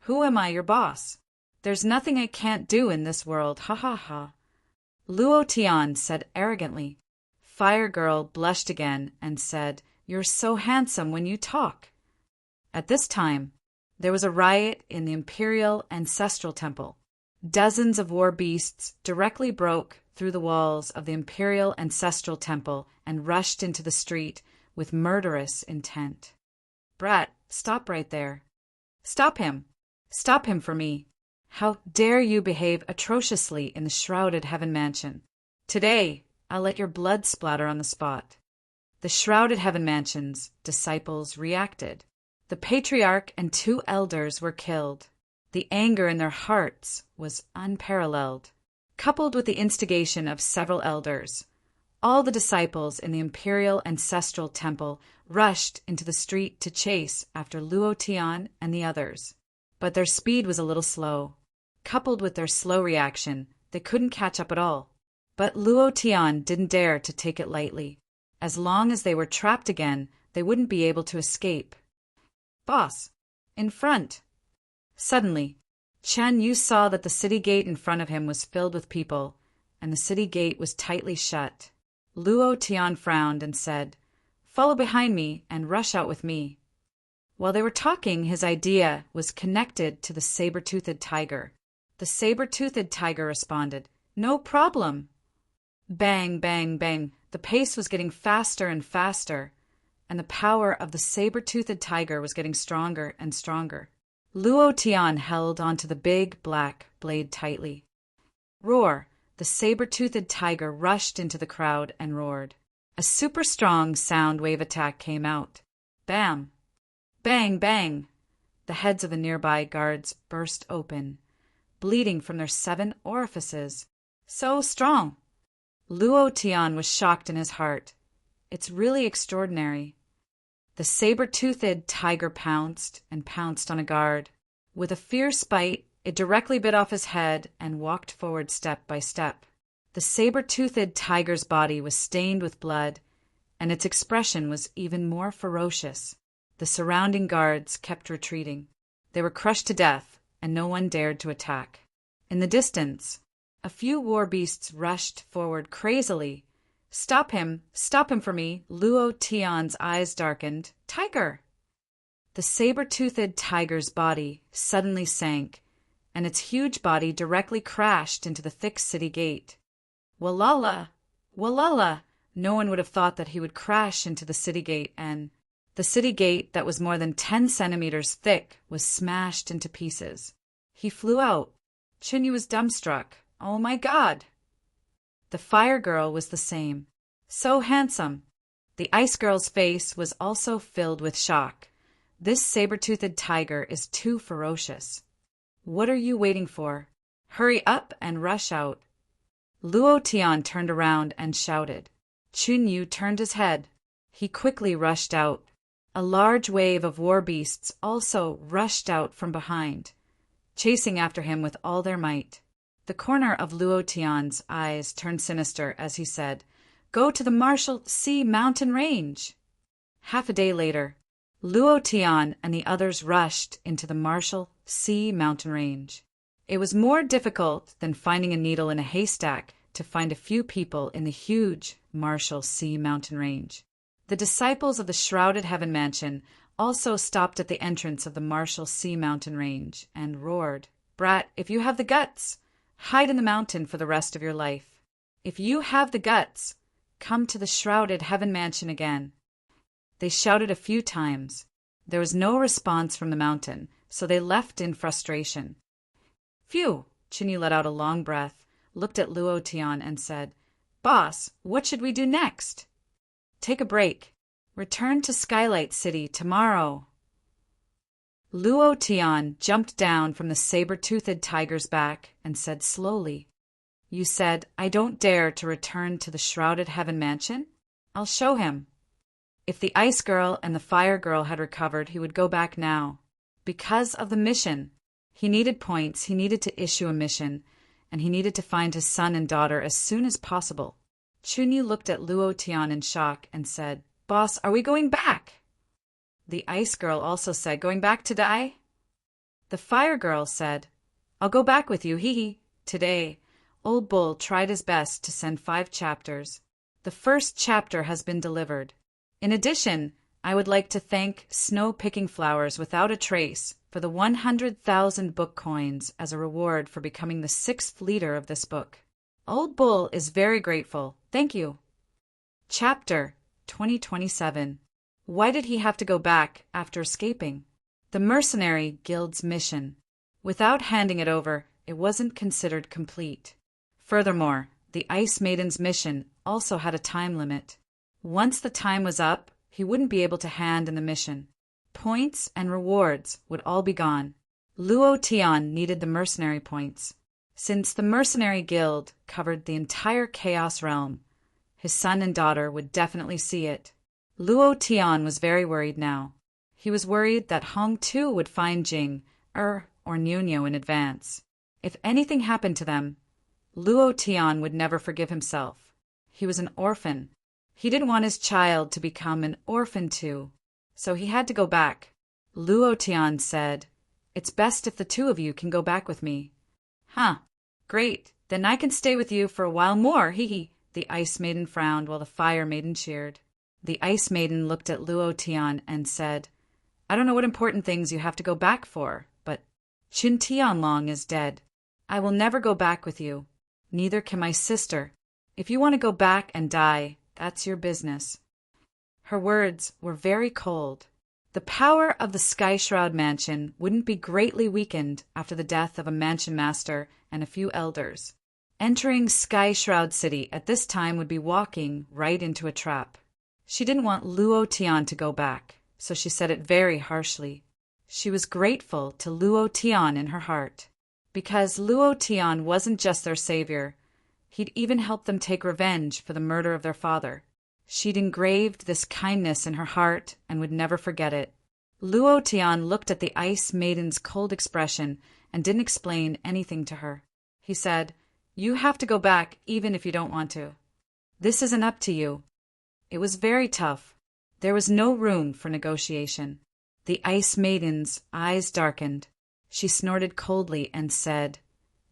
Who am I, your boss? There's nothing I can't do in this world, ha ha ha." Luo Tian said arrogantly. Fire Girl blushed again and said, "You're so handsome when you talk." At this time, there was a riot in the Imperial Ancestral Temple. Dozens of war beasts directly broke through the walls of the Imperial Ancestral Temple and rushed into the street with murderous intent. "Brat, stop right there. Stop him. Stop him for me. How dare you behave atrociously in the Shrouded Heaven Mansion? Today, I'll let your blood splatter on the spot." The Shrouded Heaven Mansion's disciples reacted. The Patriarch and 2 elders were killed. The anger in their hearts was unparalleled. Coupled with the instigation of several elders, all the disciples in the Imperial Ancestral Temple rushed into the street to chase after Luo Tian and the others. But their speed was a little slow. Coupled with their slow reaction, they couldn't catch up at all. But Luo Tian didn't dare to take it lightly. As long as they were trapped again, they wouldn't be able to escape. "Boss, in front!" Suddenly, Chen Yu saw that the city gate in front of him was filled with people, and the city gate was tightly shut. Luo Tian frowned and said, "Follow behind me and rush out with me." While they were talking, his idea was connected to the saber-toothed tiger. The saber-toothed tiger responded, "No problem." Bang, bang, bang. The pace was getting faster and faster, and the power of the saber-toothed tiger was getting stronger and stronger. Luo Tian held onto the big black blade tightly. Roar! The saber-toothed tiger rushed into the crowd and roared. A super strong sound wave attack came out. Bam! Bang, bang! The heads of the nearby guards burst open, bleeding from their 7 orifices. So strong! Luo Tian was shocked in his heart. It's really extraordinary. The saber-toothed tiger pounced and pounced on a guard. With a fierce bite, it directly bit off his head and walked forward step by step. The saber-toothed tiger's body was stained with blood, and its expression was even more ferocious. The surrounding guards kept retreating. They were crushed to death, and no one dared to attack. In the distance, a few war beasts rushed forward crazily. Stop him for me." Luo Tian's eyes darkened. "Tiger!" The saber-toothed tiger's body suddenly sank, and its huge body directly crashed into the thick city gate. Walala! Walala! No one would have thought that he would crash into the city gate, and the city gate that was more than 10 centimeters thick was smashed into pieces. He flew out, Chunyu was dumbstruck. Oh my God! The fire girl was the same. So handsome. The ice girl's face was also filled with shock. This saber-toothed tiger is too ferocious. What are you waiting for? Hurry up and rush out. Luo Tian turned around and shouted. Chunyu turned his head. He quickly rushed out. A large wave of war beasts also rushed out from behind, chasing after him with all their might. The corner of Luo Tian's eyes turned sinister as he said, "Go to the Marshall Sea mountain range." Half a day later, Luo Tian and the others rushed into the Marshall Sea mountain range. It was more difficult than finding a needle in a haystack to find a few people in the huge Marshall Sea mountain range. The disciples of the Shrouded Heaven Mansion also stopped at the entrance of the Marshall Sea mountain range and roared, "Brat, if you have the guts, hide in the mountain for the rest of your life. If you have the guts, come to the Shrouded Heaven Mansion again." They shouted a few times. There was no response from the mountain, so they left in frustration. Phew! Chunyu let out a long breath, looked at Luo Tian and said, "Boss, what should we do next?" "Take a break. Return to Skylight City tomorrow." Luo Tian jumped down from the saber-toothed tiger's back and said slowly, "You said I don't dare to return to the Shrouded Heaven Mansion? I'll show him." If the ice girl and the fire girl had recovered, he would go back now. Because of the mission. He needed points, he needed to issue a mission, and he needed to find his son and daughter as soon as possible. Chunyu looked at Luo Tian in shock and said, "Boss, are we going back?" The ice girl also said, "Going back to die?" The fire girl said, "I'll go back with you, hee hee." Today, Old Bull tried his best to send 5 chapters. The first chapter has been delivered. In addition, I would like to thank Snow Picking Flowers Without a Trace for the 100,000 book coins as a reward for becoming the 6th leader of this book. Old Bull is very grateful. Thank you. Chapter 2027. Why did he have to go back after escaping? The Mercenary Guild's mission. Without handing it over, it wasn't considered complete. Furthermore, the Ice Maiden's mission also had a time limit. Once the time was up, he wouldn't be able to hand in the mission. Points and rewards would all be gone. Luo Tian needed the mercenary points. Since the Mercenary Guild covered the entire Chaos Realm, his son and daughter would definitely see it. Luo Tian was very worried now. He was worried that Hong too would find Jing, or Nuno in advance. If anything happened to them, Luo Tian would never forgive himself. He was an orphan. He didn't want his child to become an orphan too, so he had to go back. Luo Tian said, "It's best if the 2 of you can go back with me." "Huh, great, then I can stay with you for a while more, hee hee." The Ice Maiden frowned while the Fire Maiden cheered. The Ice Maiden looked at Luo Tian and said, "I don't know what important things you have to go back for, but Qin Tianlong is dead. I will never go back with you. Neither can my sister. If you want to go back and die, that's your business." Her words were very cold. The power of the Sky Shroud Mansion wouldn't be greatly weakened after the death of a mansion master and a few elders. Entering Sky Shroud City at this time would be walking right into a trap. She didn't want Luo Tian to go back, so she said it very harshly. She was grateful to Luo Tian in her heart, because Luo Tian wasn't just their savior. He'd even helped them take revenge for the murder of their father. She'd engraved this kindness in her heart and would never forget it. Luo Tian looked at the Ice Maiden's cold expression and didn't explain anything to her. He said, "You have to go back even if you don't want to. This isn't up to you." It was very tough. There was no room for negotiation. The Ice Maiden's eyes darkened. She snorted coldly and said,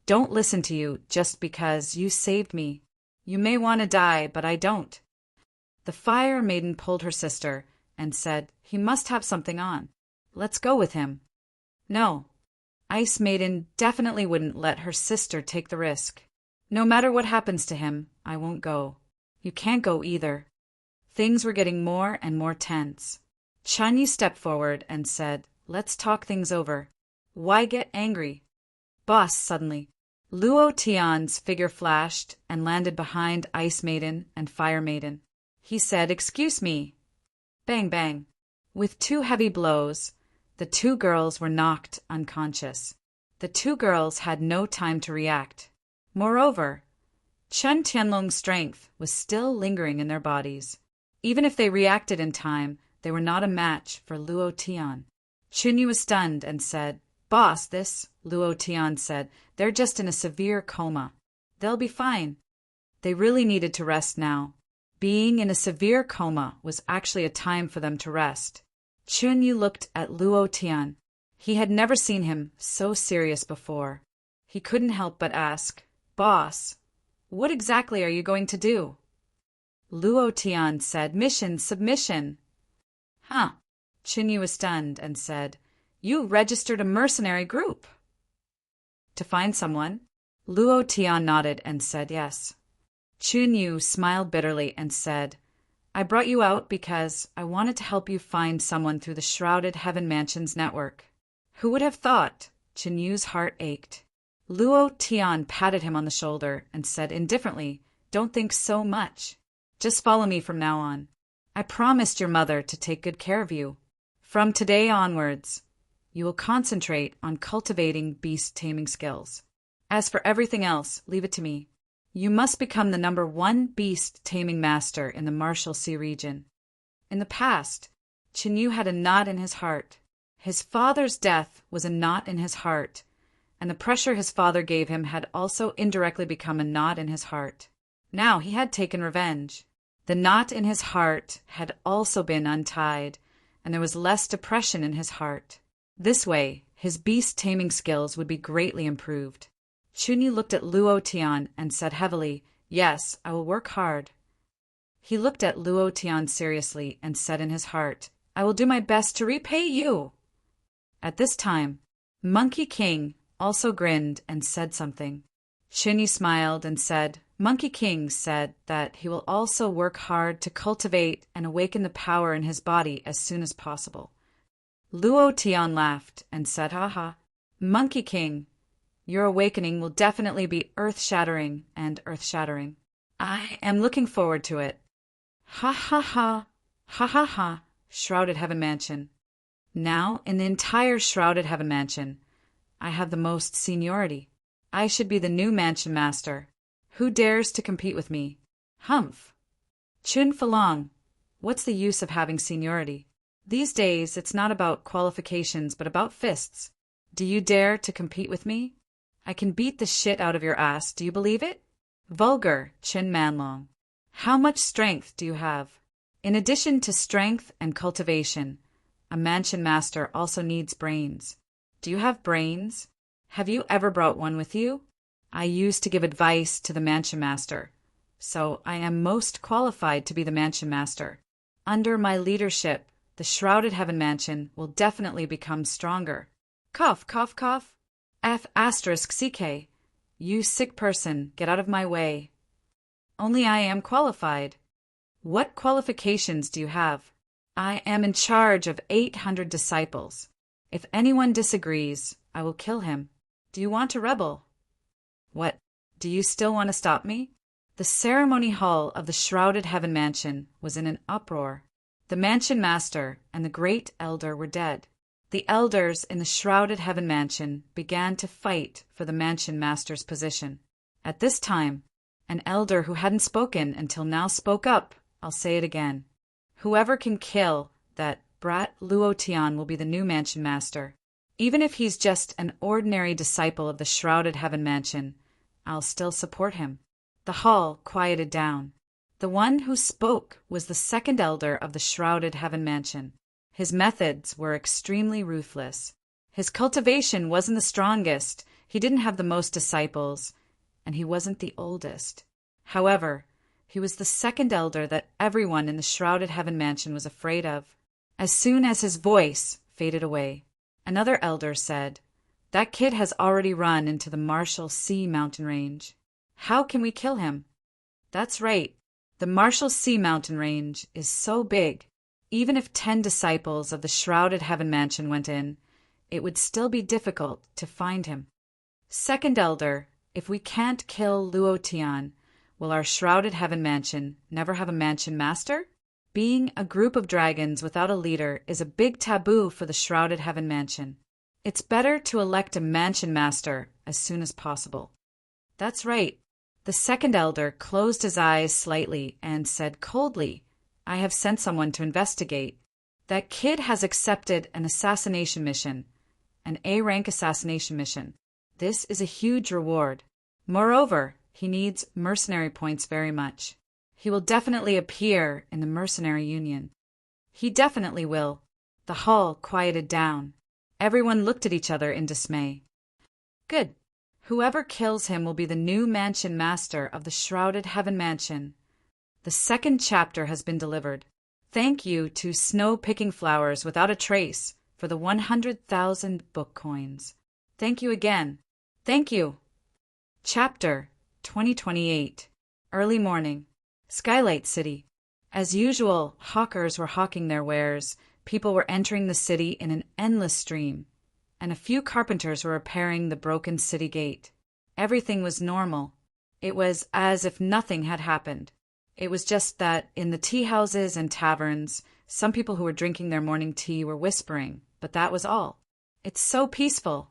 "Don't listen to you just because you saved me. You may want to die, but I don't." The Fire Maiden pulled her sister and said, "He must have something on. Let's go with him." No. Ice Maiden definitely wouldn't let her sister take the risk. "No matter what happens to him, I won't go. You can't go either." Things were getting more and more tense. Chanyi stepped forward and said, "Let's talk things over. Why get angry?" "Boss," suddenly, Luo Tian's figure flashed and landed behind Ice Maiden and Fire Maiden. He said, "Excuse me." Bang bang. With two heavy blows, the two girls were knocked unconscious. The two girls had no time to react. Moreover, Chen Tianlong's strength was still lingering in their bodies. Even if they reacted in time, they were not a match for Luo Tian. Chunyu was stunned and said, "Boss, Luo Tian said, "they're just in a severe coma. They'll be fine." They really needed to rest now. Being in a severe coma was actually a time for them to rest. Chunyu looked at Luo Tian. He had never seen him so serious before. He couldn't help but ask, "Boss, what exactly are you going to do?" Luo Tian said, "Mission submission." Huh. Chunyu was stunned and said, "You registered a mercenary group." To find someone? Luo Tian nodded and said yes. Chunyu smiled bitterly and said, "I brought you out because I wanted to help you find someone through the Shrouded Heaven Mansion's network." Who would have thought? Chunyu's heart ached. Luo Tian patted him on the shoulder and said indifferently, "Don't think so much. Just follow me from now on. I promised your mother to take good care of you. From today onwards, you will concentrate on cultivating beast-taming skills. As for everything else, leave it to me. You must become the #1 beast-taming master in the Martial Sea region." In the past, Chunyu had a knot in his heart. His father's death was a knot in his heart, and the pressure his father gave him had also indirectly become a knot in his heart. Now he had taken revenge. The knot in his heart had also been untied, and there was less depression in his heart. This way, his beast-taming skills would be greatly improved. Chunyu looked at Luo Tian and said heavily, "Yes, I will work hard." He looked at Luo Tian seriously and said in his heart, "I will do my best to repay you." At this time, Monkey King also grinned and said something. Chunyu smiled and said, "Monkey King said that he will also work hard to cultivate and awaken the power in his body as soon as possible." Luo Tian laughed and said, "Haha, Monkey King, your awakening will definitely be earth-shattering and earth-shattering. I am looking forward to it." Ha ha ha, ha ha ha, Shrouded Heaven Mansion. Now, in the entire Shrouded Heaven Mansion, I have the most seniority. I should be the new mansion master. Who dares to compete with me? Humph. Chun Falong, what's the use of having seniority? These days, it's not about qualifications, but about fists. Do you dare to compete with me? I can beat the shit out of your ass, do you believe it? Vulgar, Chin Manlong. How much strength do you have? In addition to strength and cultivation, a mansion master also needs brains. Do you have brains? Have you ever brought one with you? I used to give advice to the mansion master, so I am most qualified to be the mansion master. Under my leadership, the Shrouded Heaven Mansion will definitely become stronger. Cough, cough, cough. F***CK. You sick person, get out of my way. Only I am qualified. What qualifications do you have? I am in charge of 800 disciples. If anyone disagrees, I will kill him. Do you want to rebel? What? Do you still want to stop me? The ceremony hall of the Shrouded Heaven Mansion was in an uproar. The mansion master and the great elder were dead. The elders in the Shrouded Heaven Mansion began to fight for the mansion master's position. At this time, an elder who hadn't spoken until now spoke up. I'll say it again. Whoever can kill that brat Luo Tian will be the new mansion master. Even if he's just an ordinary disciple of the Shrouded Heaven Mansion, I'll still support him. The hall quieted down. The one who spoke was the second elder of the Shrouded Heaven Mansion. His methods were extremely ruthless. His cultivation wasn't the strongest, he didn't have the most disciples, and he wasn't the oldest. However, he was the second elder that everyone in the Shrouded Heaven Mansion was afraid of. As soon as his voice faded away, another elder said, "That kid has already run into the Martial Sea mountain range. How can we kill him?" That's right. The Martial Sea mountain range is so big, even if 10 disciples of the Shrouded Heaven Mansion went in, it would still be difficult to find him. Second elder, If we can't kill Luo Tian, will our shrouded heaven mansion never have a mansion master? Being a group of dragons without a leader is a big taboo for the shrouded heaven mansion. It's better to elect a mansion master as soon as possible. That's right. The second elder closed his eyes slightly and said coldly, I have sent someone to investigate. That kid has accepted an assassination mission, an A-rank assassination mission. This is a huge reward. Moreover, he needs mercenary points very much. He will definitely appear in the mercenary union. He definitely will. The hall quieted down. Everyone looked at each other in dismay. Good. Whoever kills him will be the new mansion master of the Shrouded Heaven Mansion. The second chapter has been delivered. Thank you to Snow-Picking Flowers Without a Trace for the 100,000 book coins. Thank you again. Thank you. Chapter 2028. Early morning. Skylight City. As usual, hawkers were hawking their wares. People were entering the city in an endless stream, and a few carpenters were repairing the broken city gate. Everything was normal. It was as if nothing had happened. It was just that in the tea houses and taverns, some people who were drinking their morning tea were whispering, but that was all. It's so peaceful.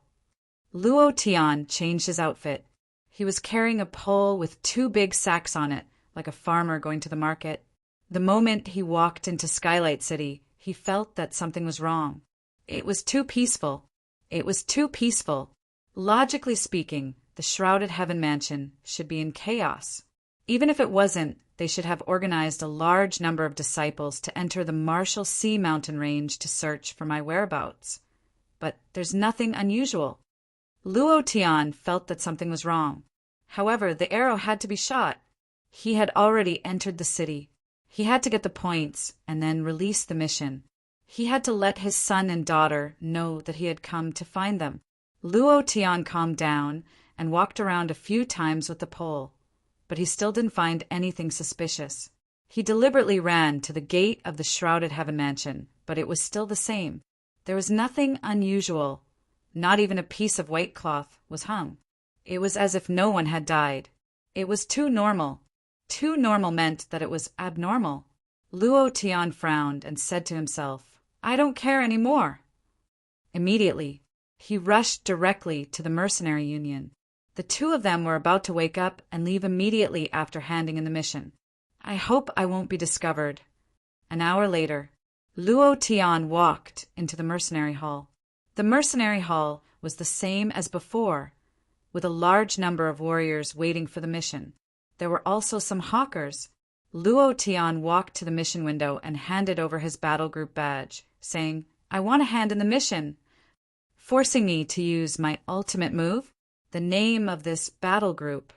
Luo Tian changed his outfit. He was carrying a pole with 2 big sacks on it, like a farmer going to the market. The moment he walked into Skylight City, he felt that something was wrong. It was too peaceful. It was too peaceful. Logically speaking, the Shrouded Heaven Mansion should be in chaos. Even if it wasn't, they should have organized a large number of disciples to enter the Marshall Sea mountain range to search for my whereabouts. But there's nothing unusual. Luo Tian felt that something was wrong. However, the arrow had to be shot. He had already entered the city. He had to get the points and then release the mission. He had to let his son and daughter know that he had come to find them. Luo Tian calmed down and walked around a few times with the pole, but he still didn't find anything suspicious. He deliberately ran to the gate of the Shrouded Heaven Mansion, but it was still the same. There was nothing unusual. Not even a piece of white cloth was hung. It was as if no one had died. It was too normal. Too normal meant that it was abnormal. Luo Tian frowned and said to himself, I don't care anymore. Immediately, he rushed directly to the mercenary union. The 2 of them were about to wake up and leave immediately after handing in the mission. I hope I won't be discovered. An hour later, Luo Tian walked into the mercenary hall. The mercenary hall was the same as before, with a large number of warriors waiting for the mission. There were also some hawkers. Luo Tian walked to the mission window and handed over his battle group badge, saying, I want a hand in the mission, forcing me to use my ultimate move, the name of this battle group.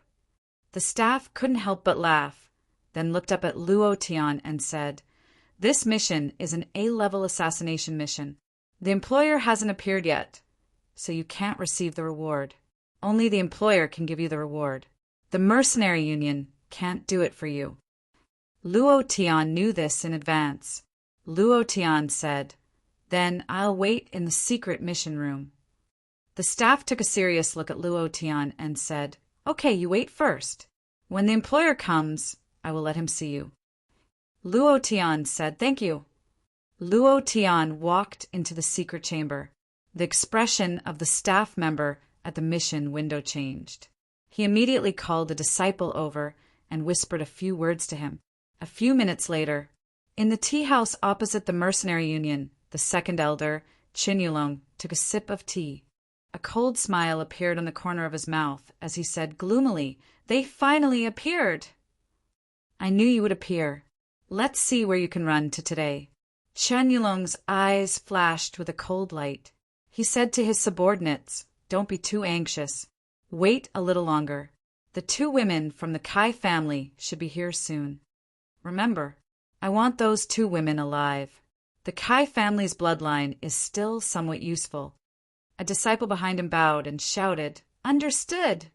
The staff couldn't help but laugh, then looked up at Luo Tian and said, This mission is an A-level assassination mission. The employer hasn't appeared yet, so you can't receive the reward. Only the employer can give you the reward. The mercenary union can't do it for you. Luo Tian knew this in advance. Luo Tian said, Then I'll wait in the secret mission room. The staff took a serious look at Luo Tian and said, Okay, you wait first. When the employer comes, I will let him see you. Luo Tian said, Thank you. Luo Tian walked into the secret chamber. The expression of the staff member at the mission window changed. He immediately called a disciple over and whispered a few words to him. A few minutes later, in the tea house opposite the mercenary union, the second elder, Qin Yulong, took a sip of tea. A cold smile appeared on the corner of his mouth as he said gloomily, They finally appeared! I knew you would appear. Let's see where you can run to today. Qin Yulong's eyes flashed with a cold light. He said to his subordinates, Don't be too anxious. Wait a little longer. The 2 women from the Kai family should be here soon. Remember, I want those 2 women alive. The Kai family's bloodline is still somewhat useful. A disciple behind him bowed and shouted, Understood!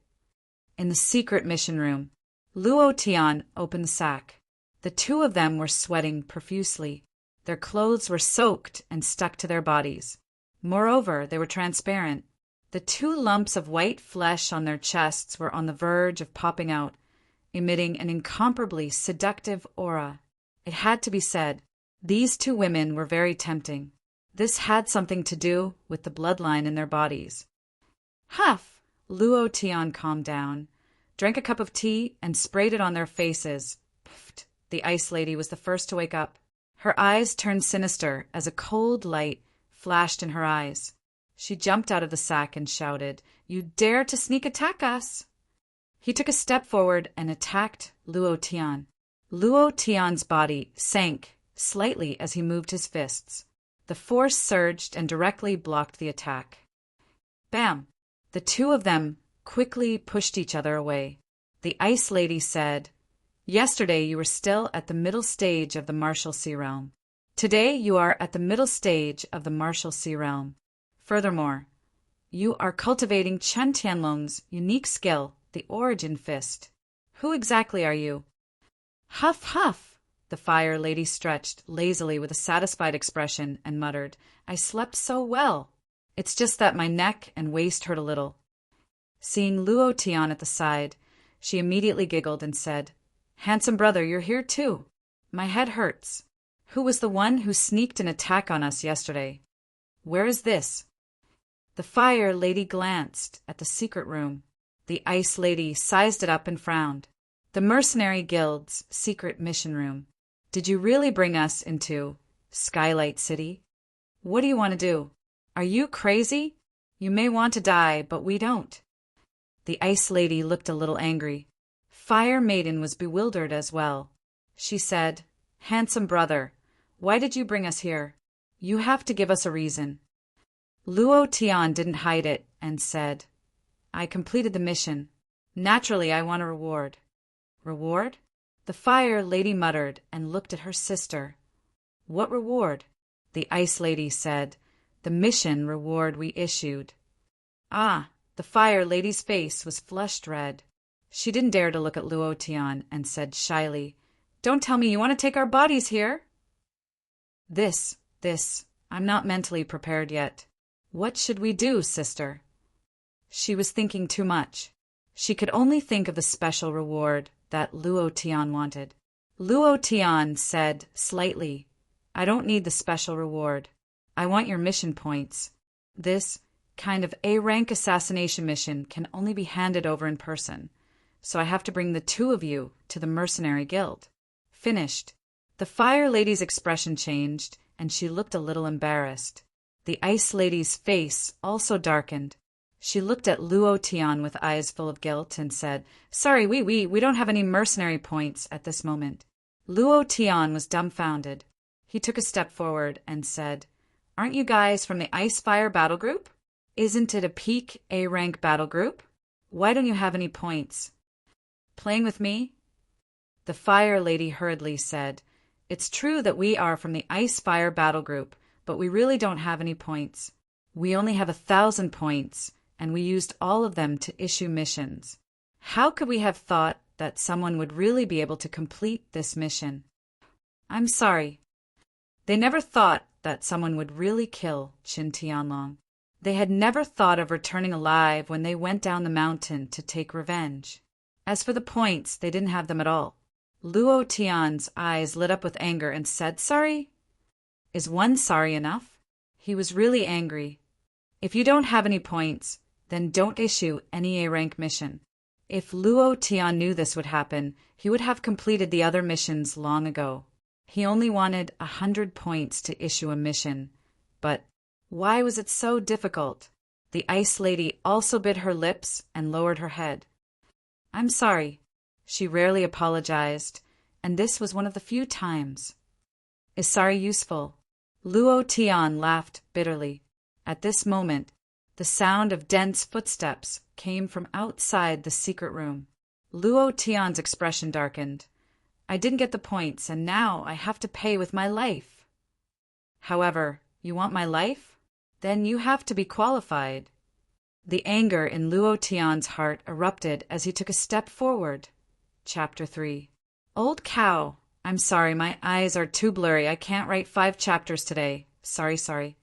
In the secret mission room, Luo Tian opened the sack. The 2 of them were sweating profusely. Their clothes were soaked and stuck to their bodies. Moreover, they were transparent. The two lumps of white flesh on their chests were on the verge of popping out, emitting an incomparably seductive aura. It had to be said, these two women were very tempting. This had something to do with the bloodline in their bodies. Huff! Luo Tian calmed down, drank a cup of tea, and sprayed it on their faces. Pfft! The ice lady was the first to wake up. Her eyes turned sinister as a cold light flashed in her eyes. She jumped out of the sack and shouted, "You dare to sneak attack us!" He took a step forward and attacked Luo Tian. Luo Tian's body sank slightly as he moved his fists. The force surged and directly blocked the attack. Bam! The two of them quickly pushed each other away. The ice lady said, "Yesterday you were still at the middle stage of the Marshalsea realm. Today you are at the middle stage of the Marshalsea realm. Furthermore, you are cultivating Chen Tianlong's unique skill, the Origin Fist. Who exactly are you?" Huff, huff! The fire lady stretched lazily with a satisfied expression and muttered, "I slept so well. It's just that my neck and waist hurt a little." Seeing Luo Tian at the side, she immediately giggled and said, "Handsome brother, you're here too. My head hurts. Who was the one who sneaked an attack on us yesterday? Where is this?" The fire lady glanced at the secret room. The ice lady sized it up and frowned. "The Mercenary Guild's secret mission room. Did you really bring us into Skylight City? What do you want to do? Are you crazy? You may want to die, but we don't." The ice lady looked a little angry. Fire Maiden was bewildered as well. She said, "Handsome brother, why did you bring us here? You have to give us a reason." Luo Tian didn't hide it and said, "I completed the mission. Naturally, I want a reward." "Reward?" The fire lady muttered and looked at her sister. "What reward?" The ice lady said, "The mission reward we issued." Ah, the fire lady's face was flushed red. She didn't dare to look at Luo Tian and said shyly, "Don't tell me you want to take our bodies here." This, I'm not mentally prepared yet. What should we do, sister?" She was thinking too much. She could only think of the special reward that Luo Tian wanted. Luo Tian said slightly, "I don't need the special reward. I want your mission points. This kind of A-rank assassination mission can only be handed over in person, so I have to bring the two of you to the Mercenary Guild." Finished. The fire lady's expression changed, and she looked a little embarrassed. The ice lady's face also darkened. She looked at Luo Tian with eyes full of guilt and said, "Sorry, we don't have any mercenary points at this moment." Luo Tian was dumbfounded. He took a step forward and said, "Aren't you guys from the Ice Fire Battle Group? Isn't it a peak A-rank battle group? Why don't you have any points?" "Playing with me?" The fire lady hurriedly said, "It's true that we are from the Ice Fire Battle Group, but we really don't have any points. We only have 1,000 points, and we used all of them to issue missions. How could we have thought that someone would really be able to complete this mission?" "I'm sorry." They never thought that someone would really kill Qin Tianlong. They had never thought of returning alive when they went down the mountain to take revenge. As for the points, they didn't have them at all. Luo Tian's eyes lit up with anger and said, "Sorry? Is one sorry enough?" He was really angry. "If you don't have any points, then don't issue any A-rank mission." If Luo Tian knew this would happen, he would have completed the other missions long ago. He only wanted 100 points to issue a mission. But why was it so difficult? The ice lady also bit her lips and lowered her head. "I'm sorry." She rarely apologized, and this was one of the few times. "Is sorry useful?" Luo Tian laughed bitterly. At this moment, the sound of dense footsteps came from outside the secret room. Luo Tian's expression darkened. "I didn't get the points, and now I have to pay with my life." "However, you want my life? Then you have to be qualified." The anger in Luo Tian's heart erupted as he took a step forward. Chapter 3. "Old cow, I'm sorry, my eyes are too blurry. I can't write 5 chapters today. Sorry.